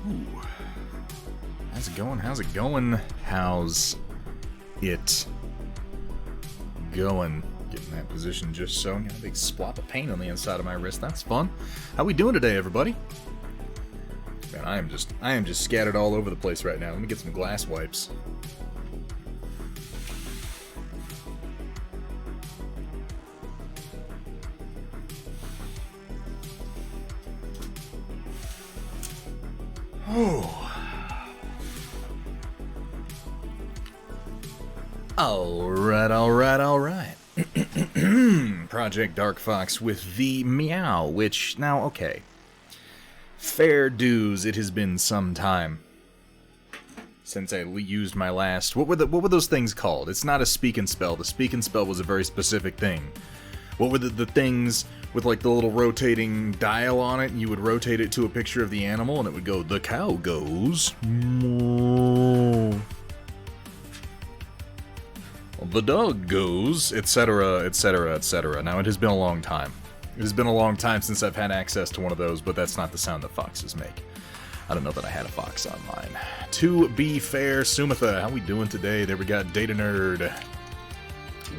Ooh. How's it going? How's it going? How's it going? Get in that position just so. Got a big splop of pain on the inside of my wrist. That's fun. How we doing today, everybody? Man, I am just scattered all over the place right now. Let me get some glass wipes. Oh. Alright. Project Dark Fox with the meow, which, now, okay. Fair dues, it has been some time since I used my last... What were those things called? It's not a speak and spell. The speak and spell was a very specific thing. What were the things with like the little rotating dial on it, and you would rotate it to a picture of the animal, and it would go, the cow goes... Moo. The dog goes, etc., etc., etc. Now, it has been a long time. It has been a long time since I've had access to one of those, but that's not the sound that foxes make. I don't know that I had a fox on mine. To be fair, Sumitha, how we doing today? There we got Data Nerd.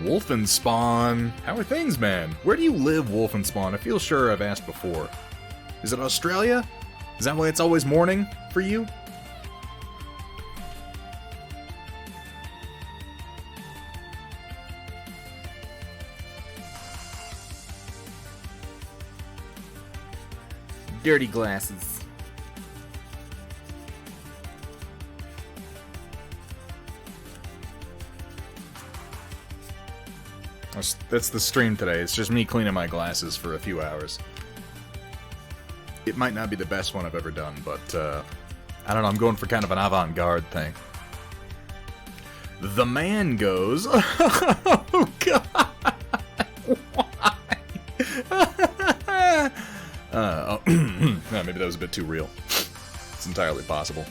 Wolfenspawn. How are things, man? Where do you live, Wolfenspawn? I feel sure I've asked before. Is it Australia? Is that why it's always morning for you? Dirty glasses. That's the stream today. It's just me cleaning my glasses for a few hours. It might not be the best one I've ever done, but I don't know. I'm going for kind of an avant-garde thing. The man goes... Oh, God! Maybe that was a bit too real. It's entirely possible.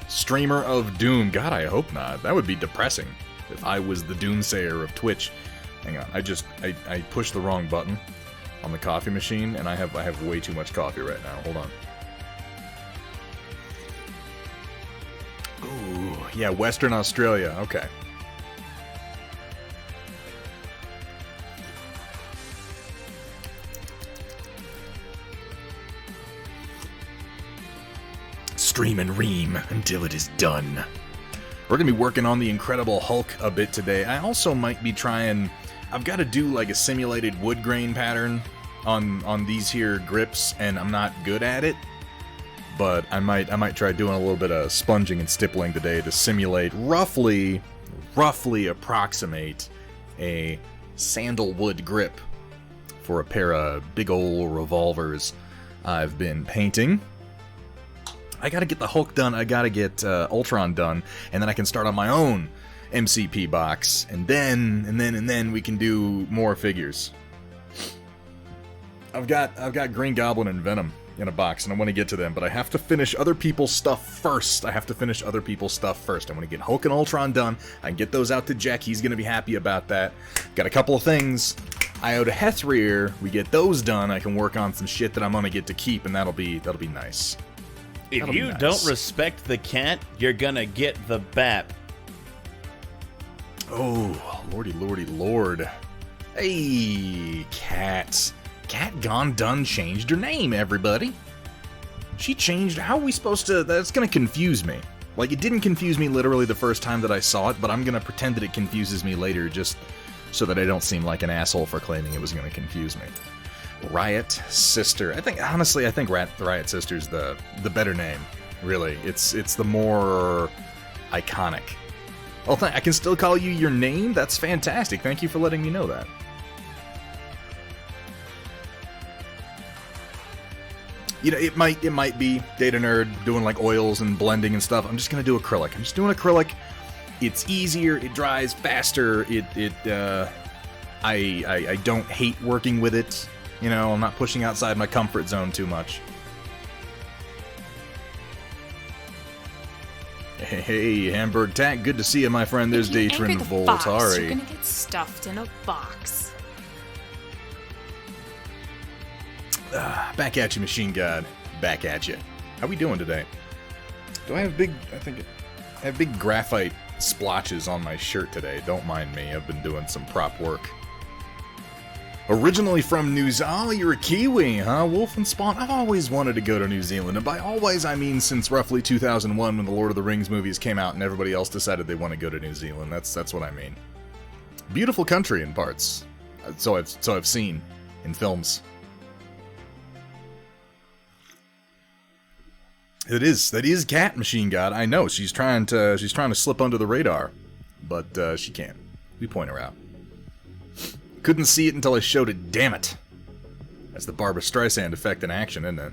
Streamer of Doom. God, I hope not. That would be depressing if I was the doomsayer of Twitch. Hang on, I pushed the wrong button on the coffee machine, and I have way too much coffee right now. Hold on. Ooh, yeah, Western Australia. Okay. Stream and ream until it is done. We're gonna be working on the Incredible Hulk a bit today. I also might be trying... I've got to do like a simulated wood grain pattern on these here grips, and I'm not good at it. But I might try doing a little bit of sponging and stippling today to simulate roughly approximate a sandalwood grip for a pair of big ol' revolvers I've been painting. I gotta get the Hulk done, I gotta get Ultron done, and then I can start on my own MCP box, and then we can do more figures. I've got Green Goblin and Venom in a box, and I want to get to them, but I have to finish other people's stuff first. I want to get Hulk and Ultron done. I can get those out to Jack. He's gonna be happy about that. Got a couple of things I owe to Hethrir. We get those done, I can work on some shit that I'm gonna get to keep, and that'll be nice. If you don't respect the cat, you're gonna get the BAP. Oh, lord. Hey, Cat. Cat Gone Done changed her name, everybody. She changed... How are we supposed to... That's gonna confuse me. Like, it didn't confuse me literally the first time that I saw it, but I'm gonna pretend that it confuses me later just so that I don't seem like an asshole for claiming it was gonna confuse me. Riot Sister. Honestly, I think Riot Sister's the better name. Really, it's the more iconic. Oh, I can still call you your name? That's fantastic. Thank you for letting me know that. You know, it might be Data Nerd doing like oils and blending and stuff. I'm just gonna do acrylic. I'm just doing acrylic. It's easier. It dries faster. I don't hate working with it. You know, I'm not pushing outside my comfort zone too much. Hey, Hamburg Tack, good to see you, my friend. There's Datrin Voltari. You're gonna get stuffed in a box. Back at you, Machine God. Back at you. How we doing today? Do I have I have big graphite splotches on my shirt today. Don't mind me. I've been doing some prop work. Originally from New Zealand. Oh, you're a Kiwi, huh? Wolf and Spawn. I've always wanted to go to New Zealand. And by always, I mean since roughly 2001 when the Lord of the Rings movies came out and everybody else decided they want to go to New Zealand. That's what I mean. Beautiful country in parts. So I've seen in films. That is Cat Machine God. I know she's trying to slip under the radar, but she can't. We point her out. Couldn't see it until I showed it. Damn it! That's the Barbra Streisand effect in action, isn't it?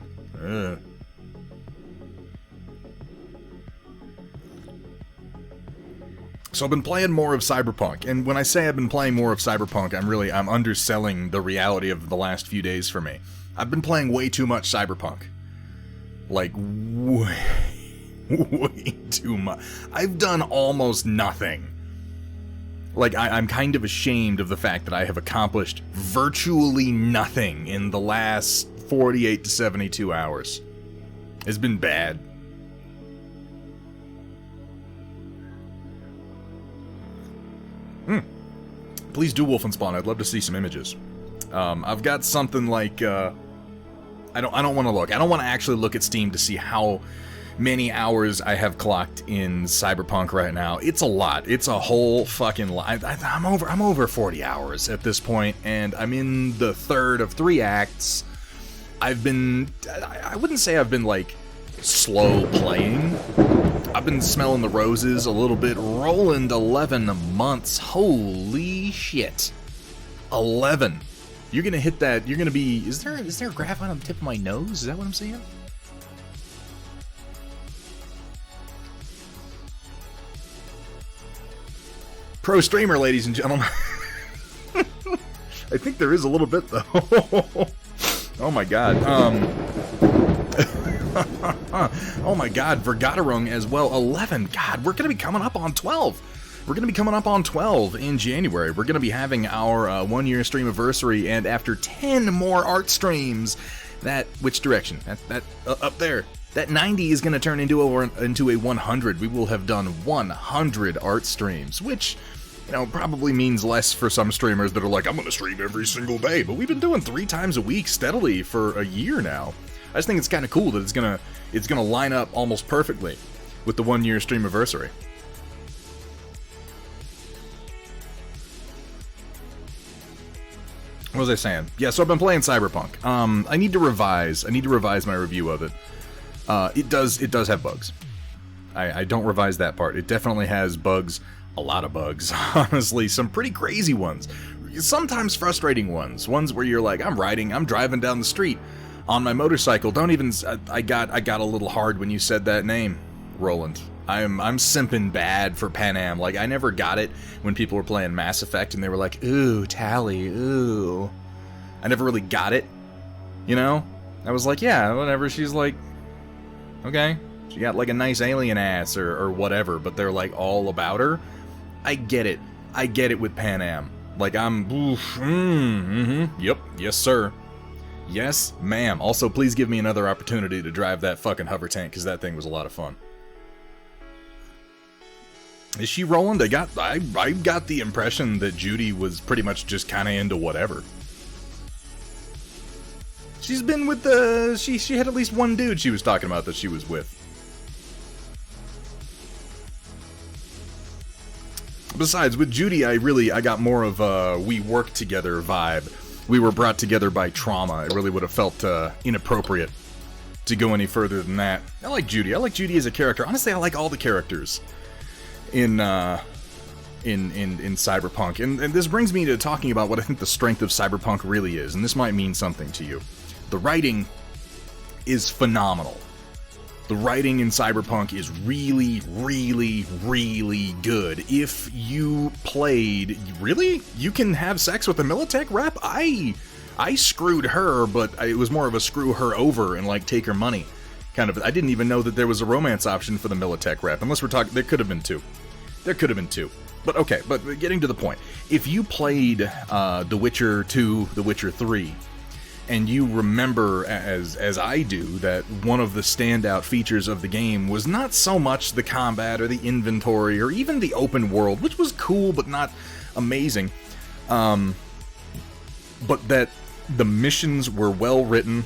So I've been playing more of Cyberpunk, and when I say I've been playing more of Cyberpunk, I'm underselling the reality of the last few days for me. I've been playing way too much Cyberpunk. Like, way too much. I've done almost nothing. Like, I'm kind of ashamed of the fact that I have accomplished virtually nothing in the last 48 to 72 hours. It's been bad. Please do Wolfenspawn. I'd love to see some images. I've got something like, I don't want to look. I don't want to actually look at Steam to see how many hours I have clocked in Cyberpunk right now. It's a lot. It's a whole fucking lot. I'm over 40 hours at this point, and I'm in the third of 3 acts. I wouldn't say I've been, like, slow playing. I've been smelling the roses a little bit. Roland, 11 months. Holy shit. 11. You're gonna hit that. You're gonna be. Is there a graphite on the tip of my nose? Is that what I'm seeing? Pro streamer, ladies and gentlemen. I think there is a little bit though. Oh my god. Oh my god. Vergaderung as well. 11. God, we're gonna be coming up on 12. We're going to be coming up on 12 in January. We're going to be having our 1-year streamiversary, and after 10 more art streams, which direction? That up there. That 90 is going to turn into a 100. We will have done 100 art streams, which, you know, probably means less for some streamers that are like, I'm going to stream every single day. But we've been doing 3 times a week steadily for a year now. I just think it's kind of cool that it's gonna line up almost perfectly with the 1-year streamiversary. What was I saying? Yeah, so I've been playing Cyberpunk. I need to revise my review of it. It does have bugs. I don't revise that part. It definitely has bugs. A lot of bugs, honestly. Some pretty crazy ones. Sometimes frustrating ones. Ones where you're like, I'm driving down the street on my motorcycle. I got a little hard when you said that name, Roland. I'm simping bad for Pan Am. Like, I never got it when people were playing Mass Effect and they were like, ooh, Tally, ooh. I never really got it, you know? I was like, yeah, whatever. She's like, okay. She got like a nice alien ass or whatever, but they're like all about her. I get it. I get it with Pan Am. Like, yep, yes sir. Yes, ma'am. Also, please give me another opportunity to drive that fucking hover tank, because that thing was a lot of fun. Is she Roland? I got the impression that Judy was pretty much just kind of into whatever. She's been with she had at least one dude she was talking about that she was with. Besides, with Judy, I got more of a we work together vibe. We were brought together by trauma. It really would have felt inappropriate to go any further than that. I like Judy. I like Judy as a character. Honestly, I like all the characters in Cyberpunk. And this brings me to talking about what I think the strength of Cyberpunk really is, and this might mean something to you. The writing is phenomenal. The writing in Cyberpunk is really, really, really good. If you played... Really? You can have sex with a Militech rep? I screwed her, but it was more of a screw her over and, like, take her money. Kind of. I didn't even know that there was a romance option for the Militech rep. Unless we're talking... There could have been 2. There could have been 2. But okay, getting to the point. If you played The Witcher 2, The Witcher 3... and you remember, as I do, that one of the standout features of the game was not so much the combat or the inventory or even the open world, which was cool but not amazing, but that the missions were well written,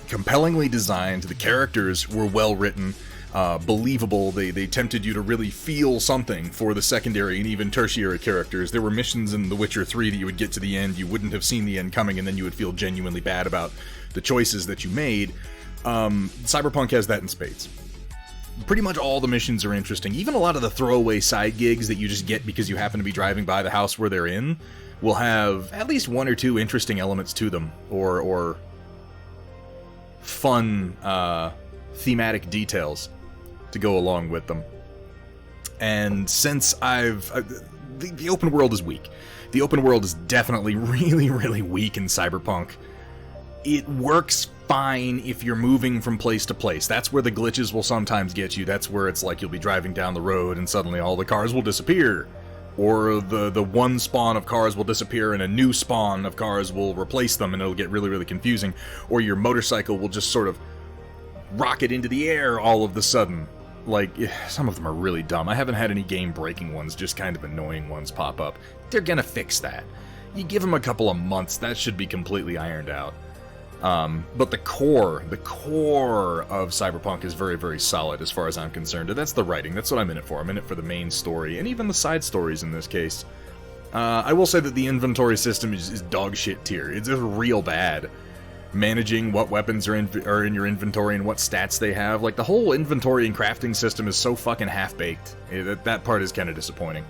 compellingly designed, the characters were well written, believable. They tempted you to really feel something for the secondary and even tertiary characters. There were missions in The Witcher 3 that you would get to the end, you wouldn't have seen the end coming, and then you would feel genuinely bad about the choices that you made. Cyberpunk has that in spades. Pretty much all the missions are interesting. Even a lot of the throwaway side gigs that you just get because you happen to be driving by the house where they're in will have at least one or two interesting elements to them, or fun thematic details to go along with them. And since the open world is weak. The open world is definitely really, really weak in Cyberpunk. It works fine if you're moving from place to place. That's where the glitches will sometimes get you. That's where it's like you'll be driving down the road and suddenly all the cars will disappear. Or the one spawn of cars will disappear and a new spawn of cars will replace them, and it'll get really, really confusing. Or your motorcycle will just sort of rocket into the air all of the sudden. Like, some of them are really dumb. I haven't had any game-breaking ones, just kind of annoying ones pop up. They're gonna fix that. You give them a couple of months, that should be completely ironed out. But the core of Cyberpunk is very, very solid as far as I'm concerned. And that's the writing. That's what I'm in it for. I'm in it for the main story, and even the side stories in this case. I will say that the inventory system is dog shit tier. It's just real bad. Managing what weapons are in your inventory and what stats they have. Like, the whole inventory and crafting system is so fucking half-baked. That part is kind of disappointing.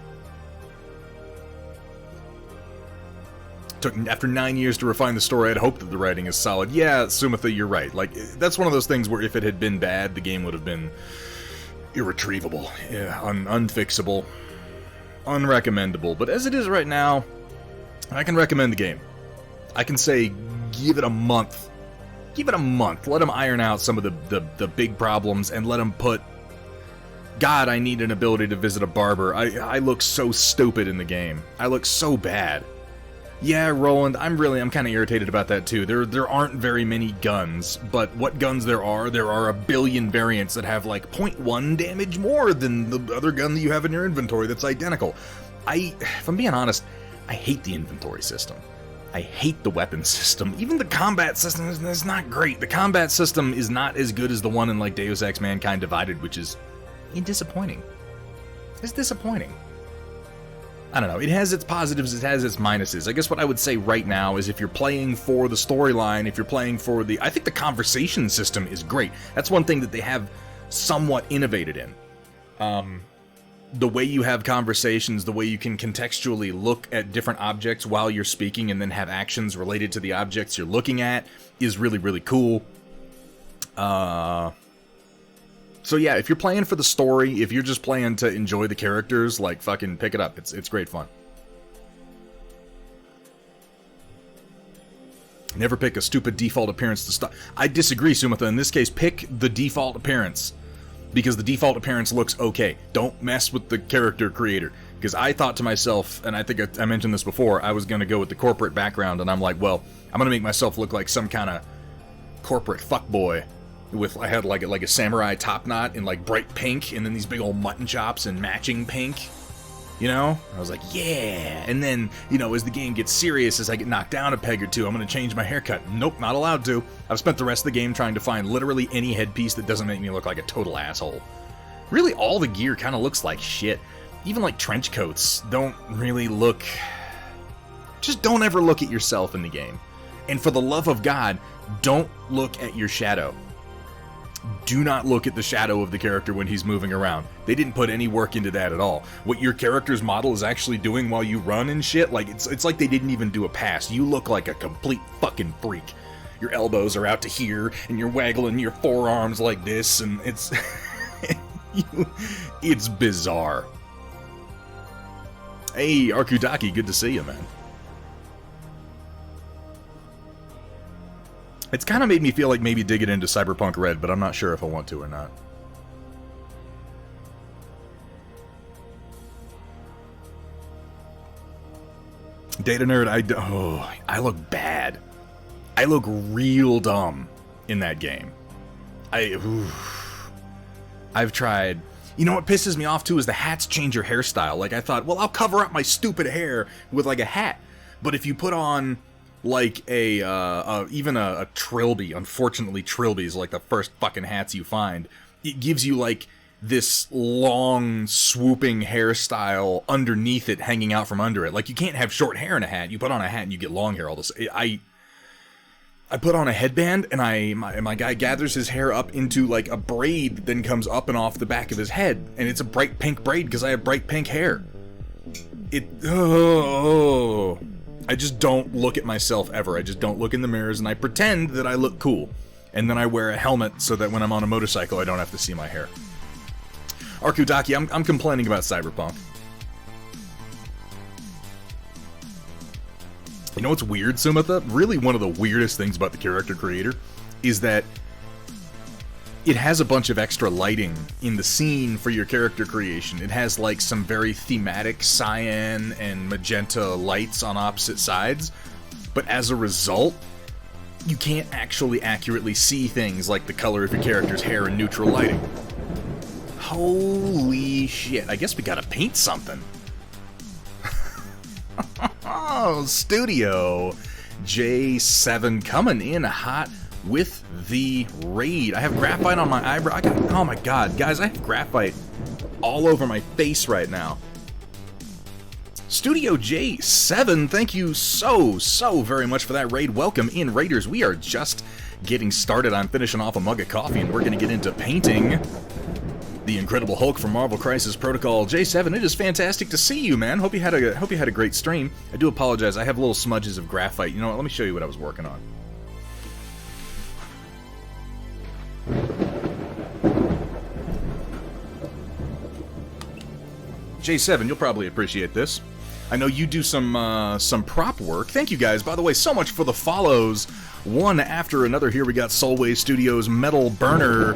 Took after 9 years to refine the story. I'd hope that the writing is solid. Yeah, Sumitha, you're right. Like, that's one of those things where if it had been bad, the game would have been irretrievable, unfixable, unrecommendable. But as it is right now, I can recommend the game. I can say, give it a month. Give it a month. Let them iron out some of the big problems, and let them put... God, I need an ability to visit a barber. I look so stupid in the game. I look so bad. Yeah, Roland, I'm kind of irritated about that too. There aren't very many guns, but what guns there are a billion variants that have like 0.1 damage more than the other gun that you have in your inventory that's identical. If I'm being honest, I hate the inventory system. I hate the weapon system. Even the combat system is not great. The combat system is not as good as the one in like Deus Ex Mankind Divided, which is disappointing. It's disappointing. I don't know, it has its positives, it has its minuses. I guess what I would say right now is if you're playing for the storyline, if you're playing for I think the conversation system is great. That's one thing that they have somewhat innovated in. The way you have conversations, the way you can contextually look at different objects while you're speaking and then have actions related to the objects you're looking at is really, really cool. So yeah, if you're playing for the story, if you're just playing to enjoy the characters, like, fucking pick it up. It's great fun. Never pick a stupid default appearance to stop. I disagree, Sumitha. In this case, pick the default appearance, because the default appearance looks okay. Don't mess with the character creator. Because I thought to myself, and I think I mentioned this before, I was going to go with the corporate background, and I'm like, well, I'm going to make myself look like some kind of corporate fuckboy. I had like a samurai top knot in like bright pink, and then these big old mutton chops in matching pink, you know? I was like, yeah. And then, you know, as the game gets serious, as I get knocked down a peg or two, I'm gonna change my haircut. Nope, not allowed to. I've spent the rest of the game trying to find literally any headpiece that doesn't make me look like a total asshole. Really, all the gear kind of looks like shit. Even like trench coats don't really look... Just don't ever look at yourself in the game. And for the love of God, don't look at your shadow. Do not look at the shadow of the character when he's moving around. They didn't put any work into that at all. What your character's model is actually doing while you run and shit, like, it's like they didn't even do a pass. You look like a complete fucking freak. Your elbows are out to here, and you're waggling your forearms like this, and it's... it's bizarre. Hey, Arkudaki, good to see you, man. It's kind of made me feel like maybe digging into Cyberpunk Red, but I'm not sure if I want to or not. Data Nerd, I look bad. I look real dumb in that game. I've tried. You know what pisses me off too is the hats change your hairstyle. Like I thought, well, I'll cover up my stupid hair with like a hat. But if you put on like even a trilby, unfortunately trilby is like the first fucking hats you find. It gives you like this long swooping hairstyle underneath it, hanging out from under it. Like you can't have short hair in a hat. You put on a hat and you get long hair all this. I put on a headband, and my guy gathers his hair up into, like, a braid that then comes up and off the back of his head, and it's a bright pink braid because I have bright pink hair. I just don't look at myself ever. I just don't look in the mirrors, and I pretend that I look cool. And then I wear a helmet so that when I'm on a motorcycle, I don't have to see my hair. Arkudaki, I'm complaining about Cyberpunk. You know what's weird, Sumitha? Really one of the weirdest things about the character creator is that it has a bunch of extra lighting in the scene for your character creation. It has like some very thematic cyan and magenta lights on opposite sides, but as a result, you can't actually accurately see things like the color of your character's hair in neutral lighting. Holy shit, I guess we gotta paint something. Oh, Studio J7 coming in hot with the raid. I have graphite on my eyebrow. Oh my god, guys, I have graphite all over my face right now. Studio J7, thank you so very much for that raid. Welcome in, Raiders. We are just getting started. I'm finishing off a mug of coffee, and we're going to get into painting the Incredible Hulk from Marvel Crisis Protocol. J7, it is fantastic to see you, man. Hope you had a great stream. I do apologize. I have little smudges of graphite. You know what? Let me show you what I was working on. J7, you'll probably appreciate this. I know you do some prop work. Thank you guys, by the way, so much for the follows. One after another here. We got Solway Studios Metal Burner,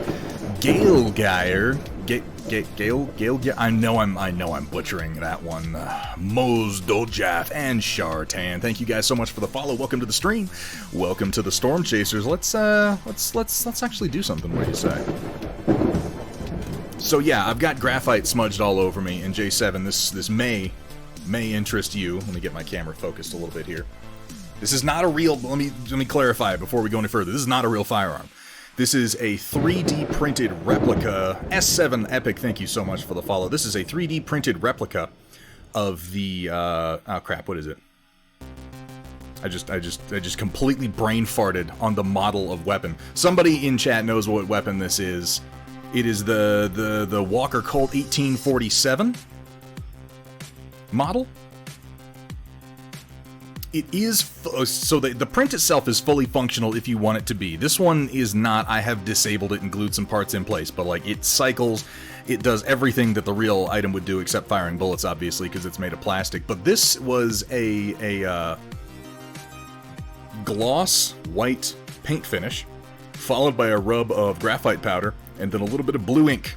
Gale Geyer. Gale. I know I'm butchering that one. Moz Dojath and Shartan. Thank you guys so much for the follow. Welcome to the stream. Welcome to the Storm Chasers. Let's actually do something. What do you say? So yeah, I've got graphite smudged all over me. And J7, this may interest you. Let me get my camera focused a little bit here. This is not a real. Let me clarify before we go any further. This is not a real firearm. This is a 3D printed replica. S7 Epic, thank you so much for the follow. This is a 3D printed replica of the oh crap, what is it? I just completely brain farted on the model of weapon. Somebody in chat knows what weapon this is. It is the Walker Colt 1847 model. It is, so the print itself is fully functional if you want it to be. This one is not. I have disabled it and glued some parts in place, but like it cycles, it does everything that the real item would do except firing bullets, obviously, because it's made of plastic. But this was a gloss white paint finish, followed by a rub of graphite powder, and then a little bit of blue ink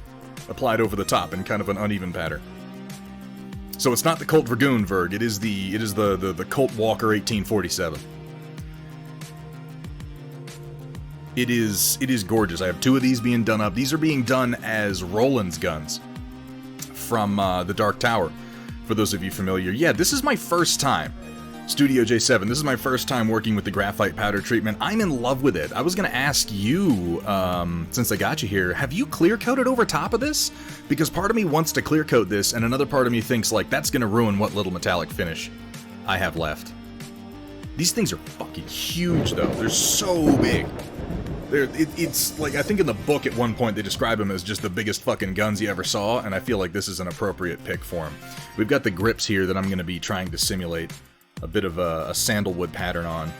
applied over the top in kind of an uneven pattern. So it's not the Colt Dragoon Verg, it is the Colt Walker 1847. It is gorgeous. I have two of these being done up. These are being done as Roland's guns from the Dark Tower. For those of you familiar, yeah, this is my first time. Studio J7, this is my first time working with the graphite powder treatment. I'm in love with it. I was going to ask you, since I got you here, have you clear coated over top of this? Because part of me wants to clear coat this, and another part of me thinks, like, that's going to ruin what little metallic finish I have left. These things are fucking huge, though. They're so big. It's like, I think in the book at one point they describe them as just the biggest fucking guns you ever saw, and I feel like this is an appropriate pick for them. We've got the grips here that I'm going to be trying to simulate a bit of a sandalwood pattern on.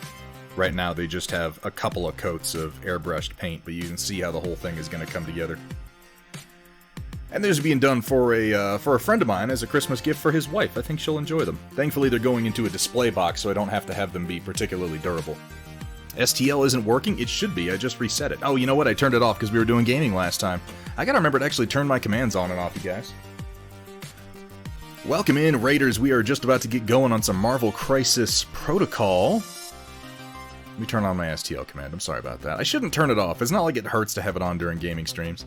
Right now they just have a couple of coats of airbrushed paint, but you can see how the whole thing is going to come together. And these are being done for a friend of mine as a Christmas gift for his wife. I think she'll enjoy them. Thankfully they're going into a display box, so I don't have to have them be particularly durable. STL isn't working? It should be. I just reset it. Oh, you know what? I turned it off because we were doing gaming last time. I gotta remember to actually turn my commands on and off, you guys. Welcome in, Raiders. We are just about to get going on some Marvel Crisis Protocol. me turn on my STL command. I'm sorry about that. I shouldn't turn it off. It's not like it hurts to have it on during gaming streams.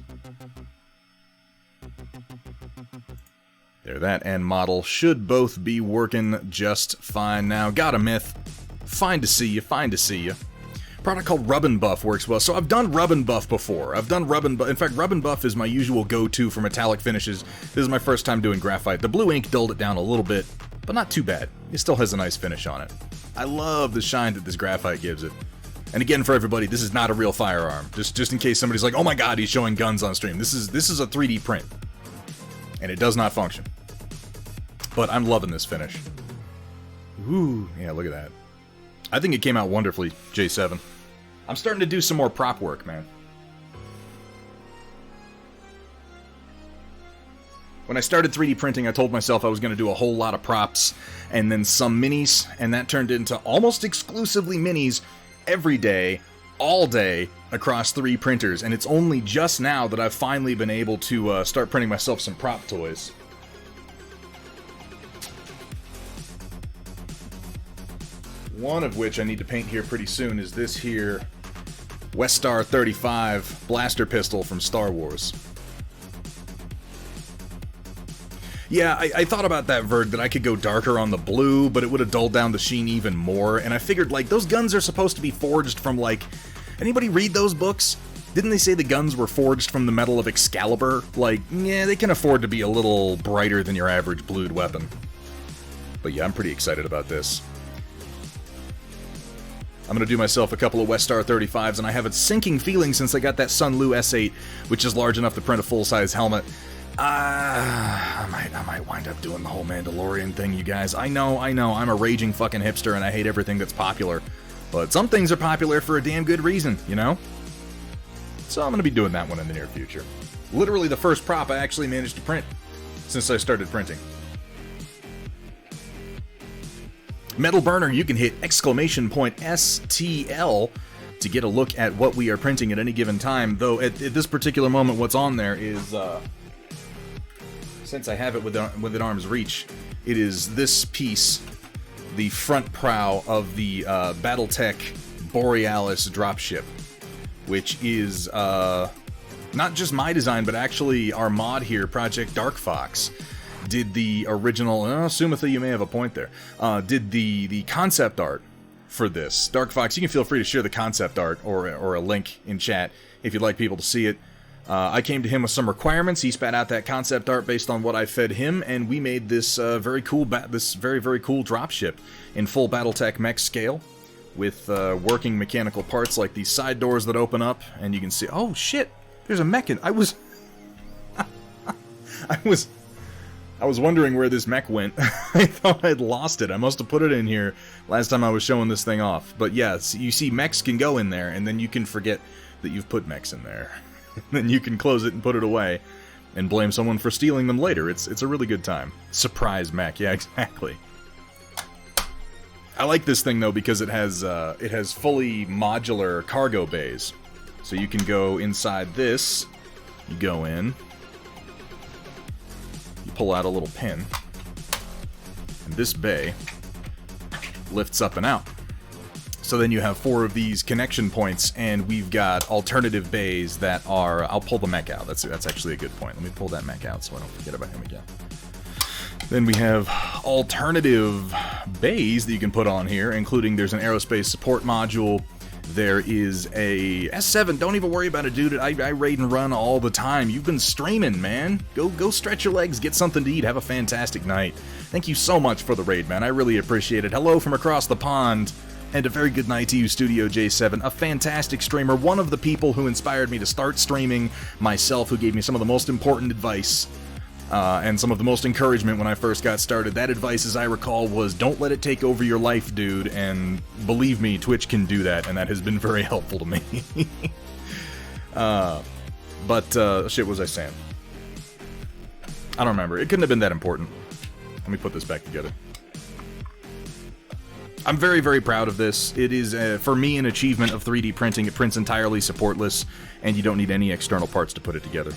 There, that and model should both be working just fine now. Got a myth. Fine to see you, fine to see you. Product called Rub and Buff works well. So I've done Rub and Buff before. I've done Rub and Buff. In fact, Rub and Buff is my usual go-to for metallic finishes. This is my first time doing graphite. The blue ink dulled it down a little bit, but not too bad. It still has a nice finish on it. I love the shine that this graphite gives it. And again, for everybody, this is not a real firearm. Just in case somebody's like, oh my god, he's showing guns on stream. This is a 3D print. And it does not function. But I'm loving this finish. Ooh, yeah, look at that. I think it came out wonderfully, J7. I'm starting to do some more prop work, man. When I started 3D printing, I told myself I was going to do a whole lot of props and then some minis, and that turned into almost exclusively minis every day, all day, across 3 printers, and it's only just now that I've finally been able to start printing myself some prop toys. One of which I need to paint here pretty soon is this here Westar 35 blaster pistol from Star Wars. Yeah, I thought about that, Verd, that I could go darker on the blue, but it would have dulled down the sheen even more, and I figured, like, those guns are supposed to be forged from, like... Anybody read those books? Didn't they say the guns were forged from the metal of Excalibur? Like, yeah, they can afford to be a little brighter than your average blued weapon. But yeah, I'm pretty excited about this. I'm going to do myself a couple of Westar 35s, and I have a sinking feeling since I got that Sun Lu S8, which is large enough to print a full-size helmet. I might wind up doing the whole Mandalorian thing, you guys. I know, I'm a raging fucking hipster, and I hate everything that's popular. But some things are popular for a damn good reason, you know? So I'm going to be doing that one in the near future. Literally the first prop I actually managed to print since I started printing. Metal Burner, you can hit !STL to get a look at what we are printing at any given time, though at this particular moment what's on there is, since I have it within arm's reach, it is this piece, the front prow of the Battletech Borealis dropship, which is not just my design, but actually our mod here, Project Dark Fox, did the original, Sumitha, you may have a point there, did the concept art for this. Dark Fox, you can feel free to share the concept art or a link in chat if you'd like people to see it. I came to him with some requirements. He spat out that concept art based on what I fed him, and we made this very cool dropship in full BattleTech mech scale with working mechanical parts like these side doors that open up, and you can see, oh shit, there's a mech in, I was wondering where this mech went. I thought I'd lost it. I must have put it in here last time I was showing this thing off. But yes, you see mechs can go in there, and then you can forget that you've put mechs in there. Then you can close it and put it away, and blame someone for stealing them later. It's a really good time. Surprise mech, yeah, exactly. I like this thing, though, because it has fully modular cargo bays. So you can go inside this, you go in, pull out a little pin, and this bay lifts up and out. So then you have 4 of these connection points, and we've got alternative bays that are... I'll pull the mech out. That's actually a good point. Let me pull that mech out so I don't forget about him again. Then we have alternative bays that you can put on here, including there's an aerospace support module. There is a S7. Don't even worry about it, dude. I raid and run all the time. You've been streaming, man. Go stretch your legs, get something to eat, have a fantastic night. Thank you so much for the raid, man. I really appreciate it. Hello from across the pond, and a very good night to you, Studio J7. A fantastic streamer, one of the people who inspired me to start streaming myself, who gave me some of the most important advice and some of the most encouragement when I first got started. That advice, as I recall, was don't let it take over your life, dude, and believe me, Twitch can do that, and that has been very helpful to me. Shit, what was I saying? I don't remember. It couldn't have been that important. Let me put this back together. I'm very, very proud of this. It is, for me, an achievement of 3D printing. It prints entirely supportless, and you don't need any external parts to put it together.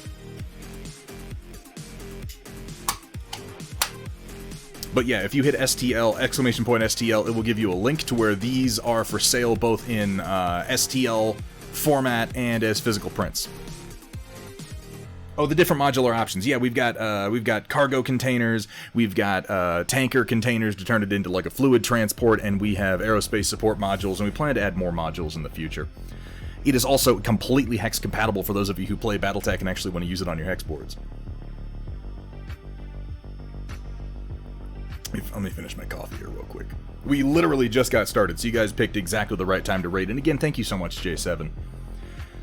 But yeah, if you hit STL, !STL, it will give you a link to where these are for sale both in STL format and as physical prints. Oh, the different modular options. Yeah, we've got cargo containers, we've got tanker containers to turn it into like a fluid transport, and we have aerospace support modules, and we plan to add more modules in the future. It is also completely hex compatible for those of you who play BattleTech and actually want to use it on your hex boards. Let me finish my coffee here real quick. We literally just got started, so you guys picked exactly the right time to raid. And again, thank you so much, J7.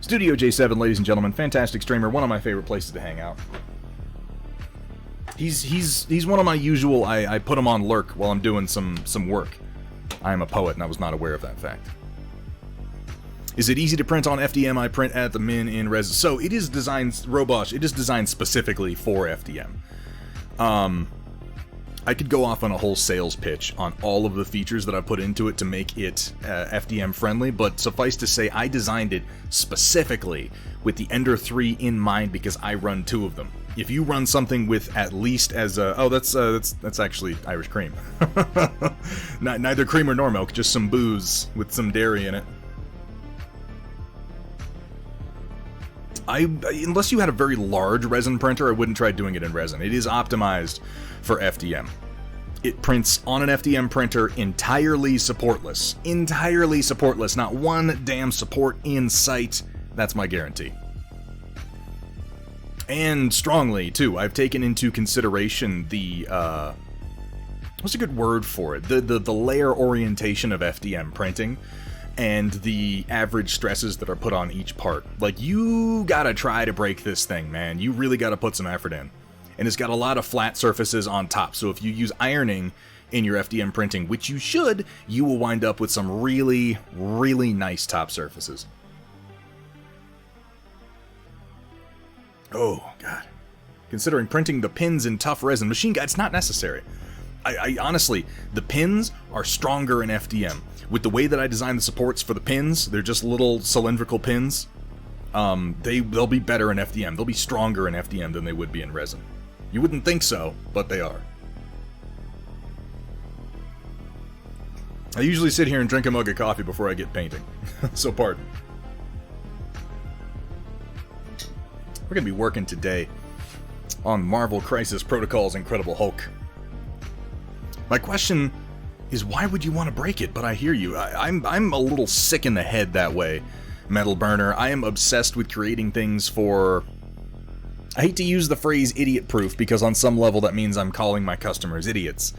Studio J7, ladies and gentlemen, fantastic streamer, one of my favorite places to hang out. He's one of my usual, I put him on lurk while I'm doing some work. I am a poet, and I was not aware of that fact. Is it easy to print on FDM? I print at the min in res. So it is designed, Robosh, it is designed specifically for FDM. I could go off on a whole sales pitch on all of the features that I put into it to make it FDM friendly, but suffice to say, I designed it specifically with the Ender 3 in mind because I run 2 of them. If you run something with at least as a... Oh, that's actually Irish cream. Neither creamer nor milk, just some booze with some dairy in it. Unless you had a very large resin printer, I wouldn't try doing it in resin. It is optimized for FDM. It prints on an FDM printer entirely supportless. Entirely supportless. Not one damn support in sight. That's my guarantee. And strongly, too, I've taken into consideration the, what's a good word for it? The layer orientation of FDM printing and the average stresses that are put on each part. Like, you gotta try to break this thing, man. You really gotta put some effort in. And it's got a lot of flat surfaces on top, so if you use ironing in your FDM printing, which you should, you will wind up with some really, really nice top surfaces. Oh, God. Considering printing the pins in tough resin, machine guide, it's not necessary. I honestly, the pins are stronger in FDM. With the way that I designed the supports for the pins, they're just little cylindrical pins. They'll be better in FDM. They'll be stronger in FDM than they would be in resin. You wouldn't think so, but they are. I usually sit here and drink a mug of coffee before I get painting, so pardon. We're going to be working today on Marvel Crisis Protocol's Incredible Hulk. My question is, why would you want to break it? But I hear you. I'm a little sick in the head that way, Metal Burner. I am obsessed with creating things for... I hate to use the phrase idiot-proof, because on some level that means I'm calling my customers idiots.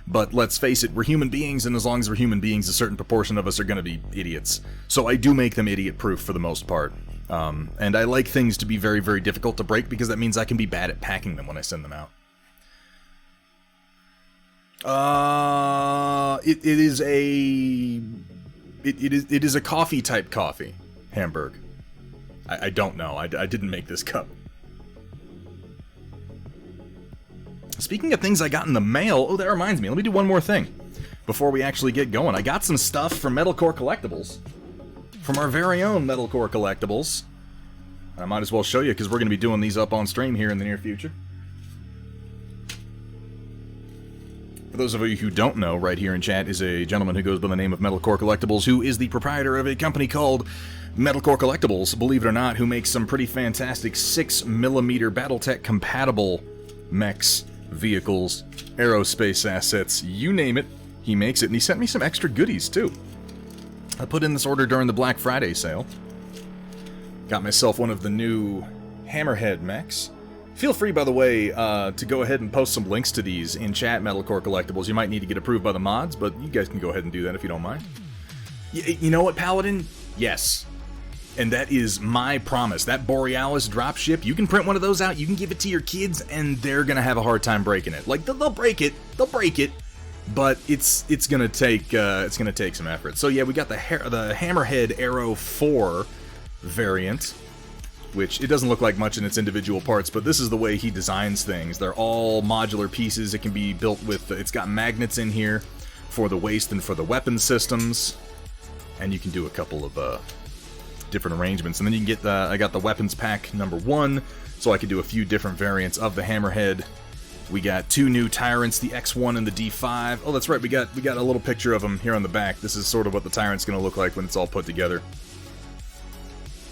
But let's face it, we're human beings, and as long as we're human beings, a certain proportion of us are going to be idiots. So I do make them idiot-proof for the most part. And I like things to be very, very difficult to break, because that means I can be bad at packing them when I send them out. It is a coffee type coffee, Hamburg. I don't know. I didn't make this cup. Speaking of things I got in the mail, oh, that reminds me. Let me do one more thing before we actually get going. I got some stuff from Metalcore Collectibles, from our very own Metalcore Collectibles. I might as well show you because we're going to be doing these up on stream here in the near future. For those of you who don't know, right here in chat is a gentleman who goes by the name of Metalcore Collectibles, who is the proprietor of a company called Metalcore Collectibles, believe it or not, who makes some pretty fantastic 6mm BattleTech compatible mechs, vehicles, aerospace assets, you name it, he makes it, and he sent me some extra goodies too. I put in this order during the Black Friday sale. Got myself one of the new Hammerhead mechs. Feel free, by the way, to go ahead and post some links to these in chat, Metalcore Collectibles. You might need to get approved by the mods, but you guys can go ahead and do that if you don't mind. You know what, Paladin? Yes. And that is my promise. That Borealis dropship, you can print one of those out, you can give it to your kids, and they're gonna have a hard time breaking it. Like, they'll break it, but it's gonna take some effort. So yeah, we got the Hammerhead Arrow 4 variant, which it doesn't look like much in its individual parts, but this is the way he designs things. They're all modular pieces. It can be built with, it's got magnets in here for the waist and for the weapon systems, and you can do a couple of different arrangements. And then you can get I got the weapons pack number 1, so I could do a few different variants of the Hammerhead We got 2 new Tyrants, the X1 and the D5. Oh, that's right, we got a little picture of them here on the back. This is sort of what the Tyrant's going to look like when it's all put together.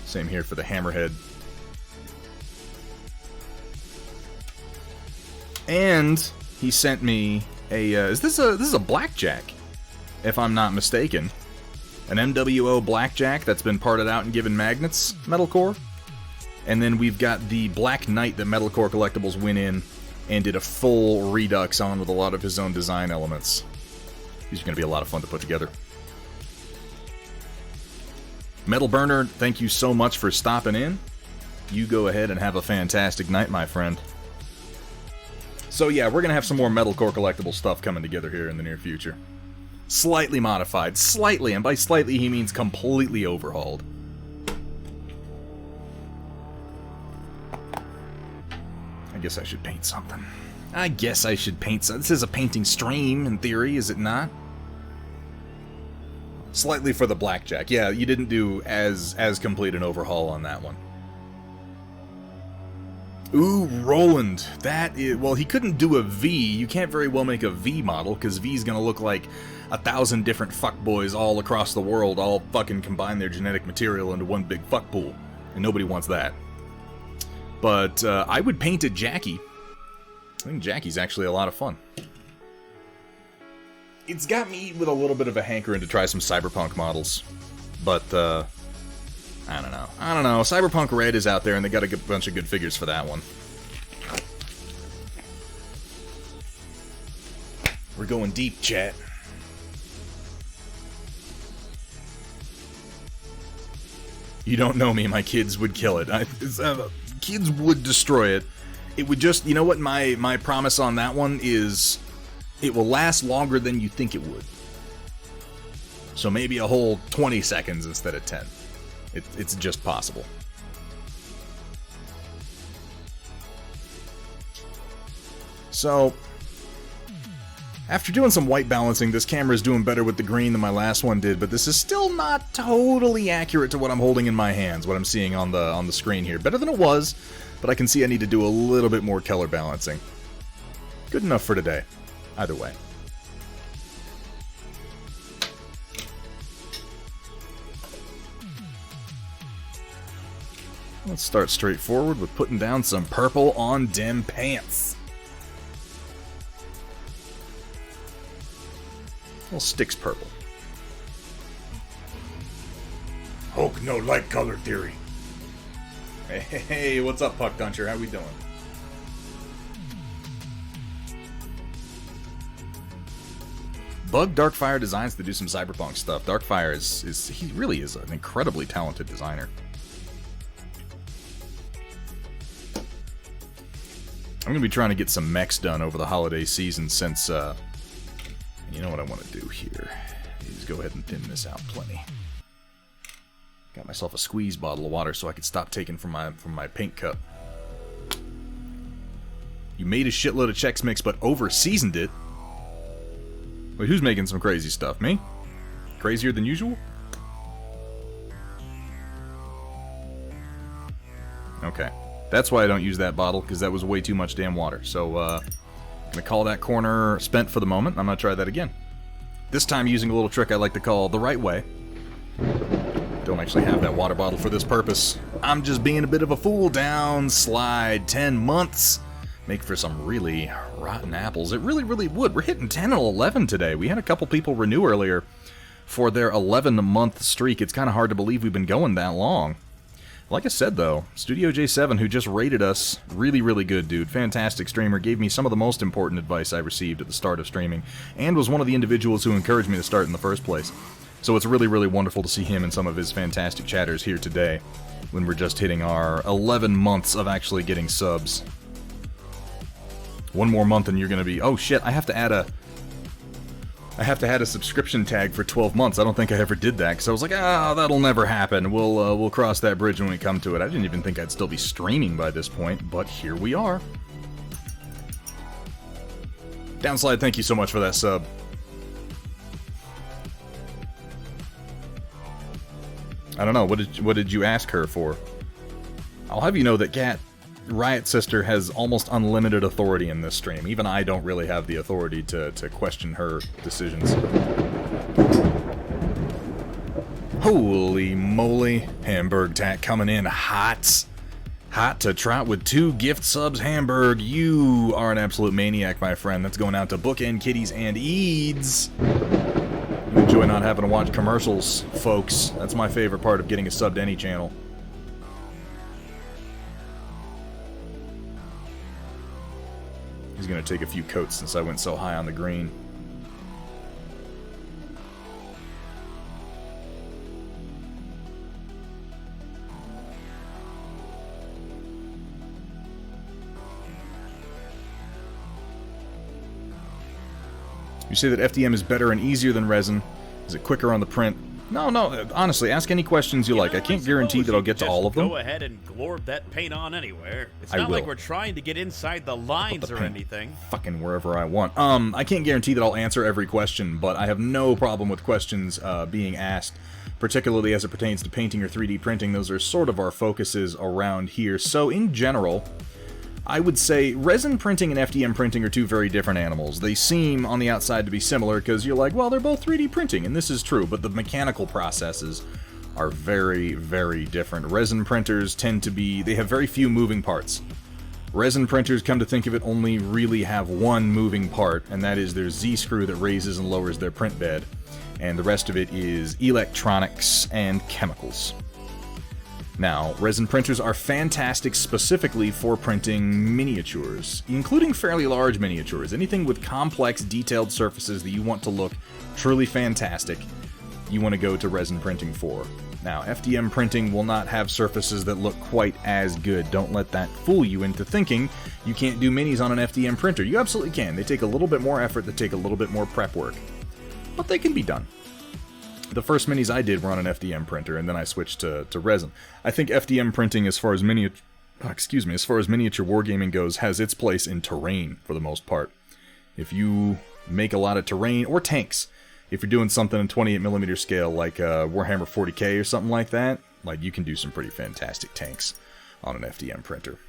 Same here for the Hammerhead. And he sent me a this is a Blackjack, if I'm not mistaken. An MWO Blackjack that's been parted out and given magnets, Metalcore. And then we've got the Black Knight that Metalcore Collectibles went in and did a full redux on with a lot of his own design elements. These are going to be a lot of fun to put together. Metal Burner, thank you so much for stopping in. You go ahead and have a fantastic night, my friend. So yeah, we're going to have some more Metalcore Collectible stuff coming together here in the near future. Slightly modified. Slightly, and by slightly he means completely overhauled. I guess I should paint something. This is a painting stream, in theory, is it not? Slightly for the Blackjack. Yeah, you didn't do as complete an overhaul on that one. Ooh, Roland. That is... Well, he couldn't do a V. You can't very well make a V model, because V's gonna look like 1,000 different fuckboys all across the world, all fucking combine their genetic material into one big fuck pool. And nobody wants that. But I would paint a Jackie. I think Jackie's actually a lot of fun. It's got me with a little bit of a hankering to try some Cyberpunk models. But, I don't know. Cyberpunk Red is out there, and they got a good bunch of good figures for that one. We're going deep, chat. You don't know me, my kids would kill it. Kids would destroy it. It would just... You know what my promise on that one is... It will last longer than you think it would. So maybe a whole 20 seconds instead of 10. It's just possible. So, after doing some white balancing, this camera is doing better with the green than my last one did, but this is still not totally accurate to what I'm holding in my hands, what I'm seeing on the screen here. Better than it was, but I can see I need to do a little bit more color balancing. Good enough for today. Either way. Let's start straightforward with putting down some purple on dem pants. Well, Styx purple. Hulk no light color theory. Hey, what's up, Puck Duncher? How we doing? Bug Darkfire Designs to do some Cyberpunk stuff. Darkfire he really is an incredibly talented designer. I'm going to be trying to get some mechs done over the holiday season since, you know what I want to do here is go ahead and thin this out plenty. Got myself a squeeze bottle of water so I could stop taking from my paint cup. You made a shitload of Chex Mix but over-seasoned it? Wait, who's making some crazy stuff? Me? Crazier than usual? Okay. That's why I don't use that bottle, because that was way too much damn water. So, I'm gonna call that corner spent for the moment. I'm gonna try that again. This time using a little trick I like to call the right way. Don't actually have that water bottle for this purpose. I'm just being a bit of a fool. Down, slide, 10 months. Make for some really rotten apples. It really, really would. We're hitting 10 and 11 today. We had a couple people renew earlier for their 11-month streak. It's kind of hard to believe we've been going that long. Like I said, though, Studio J7, who just rated us, really, really good dude. Fantastic streamer. Gave me some of the most important advice I received at the start of streaming, and was one of the individuals who encouraged me to start in the first place. So it's really, really wonderful to see him and some of his fantastic chatters here today, when we're just hitting our 11 months of actually getting subs. One more month and you're gonna be... Oh shit, I have to add a subscription tag for 12 months. I don't think I ever did that, because I was like, that'll never happen. We'll cross that bridge when we come to it. I didn't even think I'd still be streaming by this point, but here we are. Downslide, thank you so much for that sub. I don't know, what did you ask her for? I'll have you know that Kat Riot Sister has almost unlimited authority in this stream. Even I don't really have the authority to question her decisions. Holy moly. Hamburg Tat coming in hot. Hot to trot with 2 gift subs, Hamburg. You are an absolute maniac, my friend. That's going out to Bookend Kitties and Eads. You enjoy not having to watch commercials, folks. That's my favorite part of getting a sub to any channel. He's going to take a few coats since I went so high on the green. You say that FDM is better and easier than resin. Is it quicker on the print? No, honestly, ask any questions you like. I can't guarantee that I'll get to all of them. Go ahead and glorb that paint on anywhere. It's not like we're trying to get inside the lines or anything. Fucking wherever I want. I can't guarantee that I'll answer every question, but I have no problem with questions being asked, particularly as it pertains to painting or 3D printing. Those are sort of our focuses around here. So in general, I would say resin printing and FDM printing are 2 very different animals. They seem on the outside to be similar because you're like, well, they're both 3D printing, and this is true, but the mechanical processes are very, very different. Resin printers tend to be, they have very few moving parts. Resin printers, come to think of it, only really have one moving part, and that is their Z-screw that raises and lowers their print bed, and the rest of it is electronics and chemicals. Now, resin printers are fantastic specifically for printing miniatures, including fairly large miniatures. Anything with complex, detailed surfaces that you want to look truly fantastic, you want to go to resin printing for. Now, FDM printing will not have surfaces that look quite as good. Don't let that fool you into thinking you can't do minis on an FDM printer. You absolutely can. They take a little bit more effort, they take a little bit more prep work, but they can be done. The first minis I did were on an FDM printer, and then I switched to resin. I think FDM printing, as far as miniature wargaming goes, has its place in terrain for the most part. If you make a lot of terrain, or tanks, if you're doing something in 28mm scale like Warhammer 40k or something like that, like you can do some pretty fantastic tanks on an FDM printer.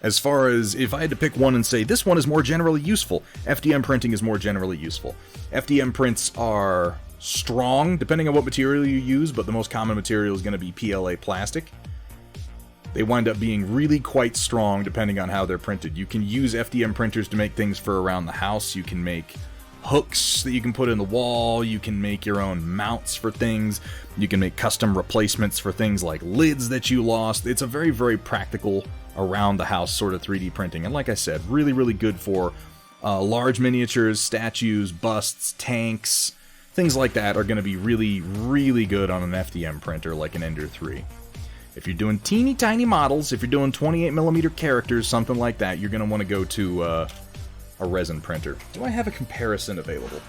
As far as if I had to pick one and say this one is more generally useful, FDM printing is more generally useful. FDM prints are strong, depending on what material you use, but the most common material is going to be PLA plastic. They wind up being really quite strong depending on how they're printed. You can use FDM printers to make things for around the house. You can make hooks that you can put in the wall. You can make your own mounts for things. You can make custom replacements for things like lids that you lost. It's a very, very practical around the house sort of 3D printing, and like I said, really, really good for large miniatures, statues, busts, tanks, things like that are going to be really, really good on an FDM printer like an Ender 3. If you're doing teeny tiny models, if you're doing 28mm characters, something like that, you're going to want to go to a resin printer. Do I have a comparison available?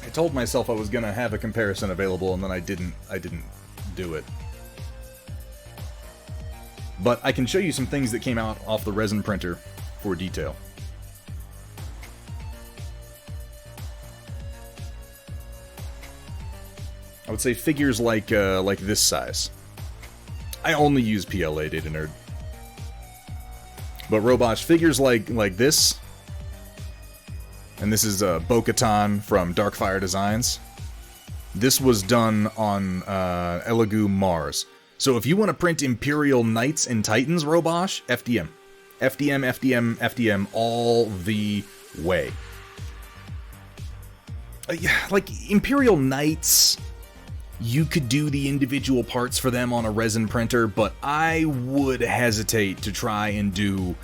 I told myself I was going to have a comparison available, and then I didn't do it. But I can show you some things that came out off the resin printer for detail. I would say figures like this size. I only use PLA, Data Nerd. But Robosh, figures like this, and this is Bo-Katan from Darkfire Designs. This was done on Elegoo Mars. So if you want to print Imperial Knights and Titans, Robosh, FDM. FDM, FDM, FDM, all the way. Like, Imperial Knights, you could do the individual parts for them on a resin printer, but I would hesitate to try and do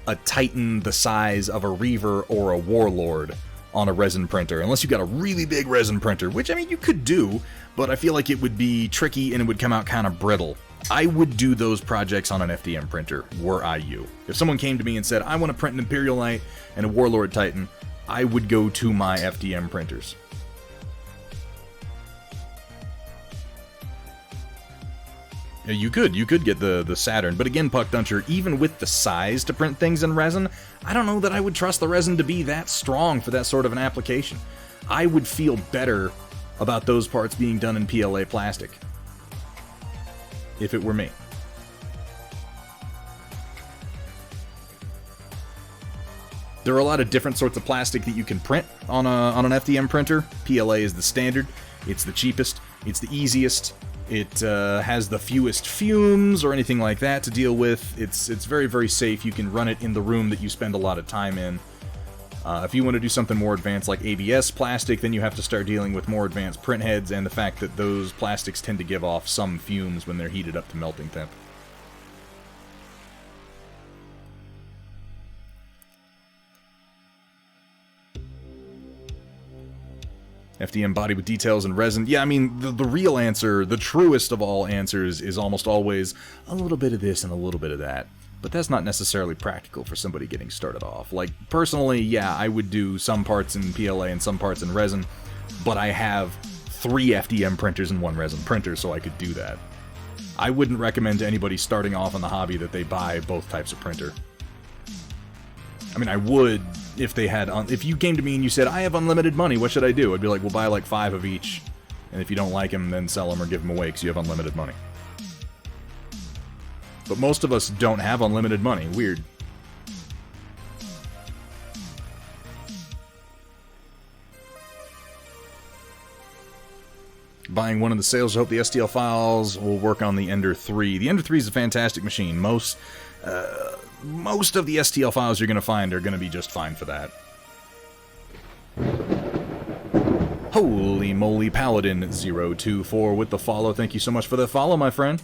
a Titan the size of a Reaver or a Warlord on a resin printer, unless you got a really big resin printer, which, I mean, you could do, but I feel like it would be tricky and it would come out kind of brittle. I would do those projects on an FDM printer, were I you. If someone came to me and said, I want to print an Imperial Knight and a Warlord Titan, I would go to my FDM printers. You could get the Saturn, but again, Puckduncher, even with the size to print things in resin, I don't know that I would trust the resin to be that strong for that sort of an application. I would feel better about those parts being done in PLA plastic. If it were me. There are a lot of different sorts of plastic that you can print on an FDM printer. PLA is the standard. It's the cheapest. It's the easiest. It has the fewest fumes or anything like that to deal with. It's very, very safe. You can run it in the room that you spend a lot of time in. If you want to do something more advanced like ABS plastic, then you have to start dealing with more advanced print heads and the fact that those plastics tend to give off some fumes when they're heated up to melting temp. FDM body with details and resin. Yeah, I mean, the real answer, the truest of all answers, is almost always a little bit of this and a little bit of that. But that's not necessarily practical for somebody getting started off. Like, personally, yeah, I would do some parts in PLA and some parts in resin, but I have 3 FDM printers and 1 resin printer, so I could do that. I wouldn't recommend to anybody starting off in the hobby that they buy both types of printer. I mean, I would if they had... if you came to me and you said, I have unlimited money, what should I do? I'd be like, well, buy like 5 of each, and if you don't like them, then sell them or give them away because you have unlimited money. But most of us don't have unlimited money. Weird. Buying one of the sales. I hope the STL files will work on the Ender 3. The Ender 3 is a fantastic machine. Most of the STL files you're going to find are going to be just fine for that. Holy moly, Paladin024 with the follow. Thank you so much for the follow, my friend.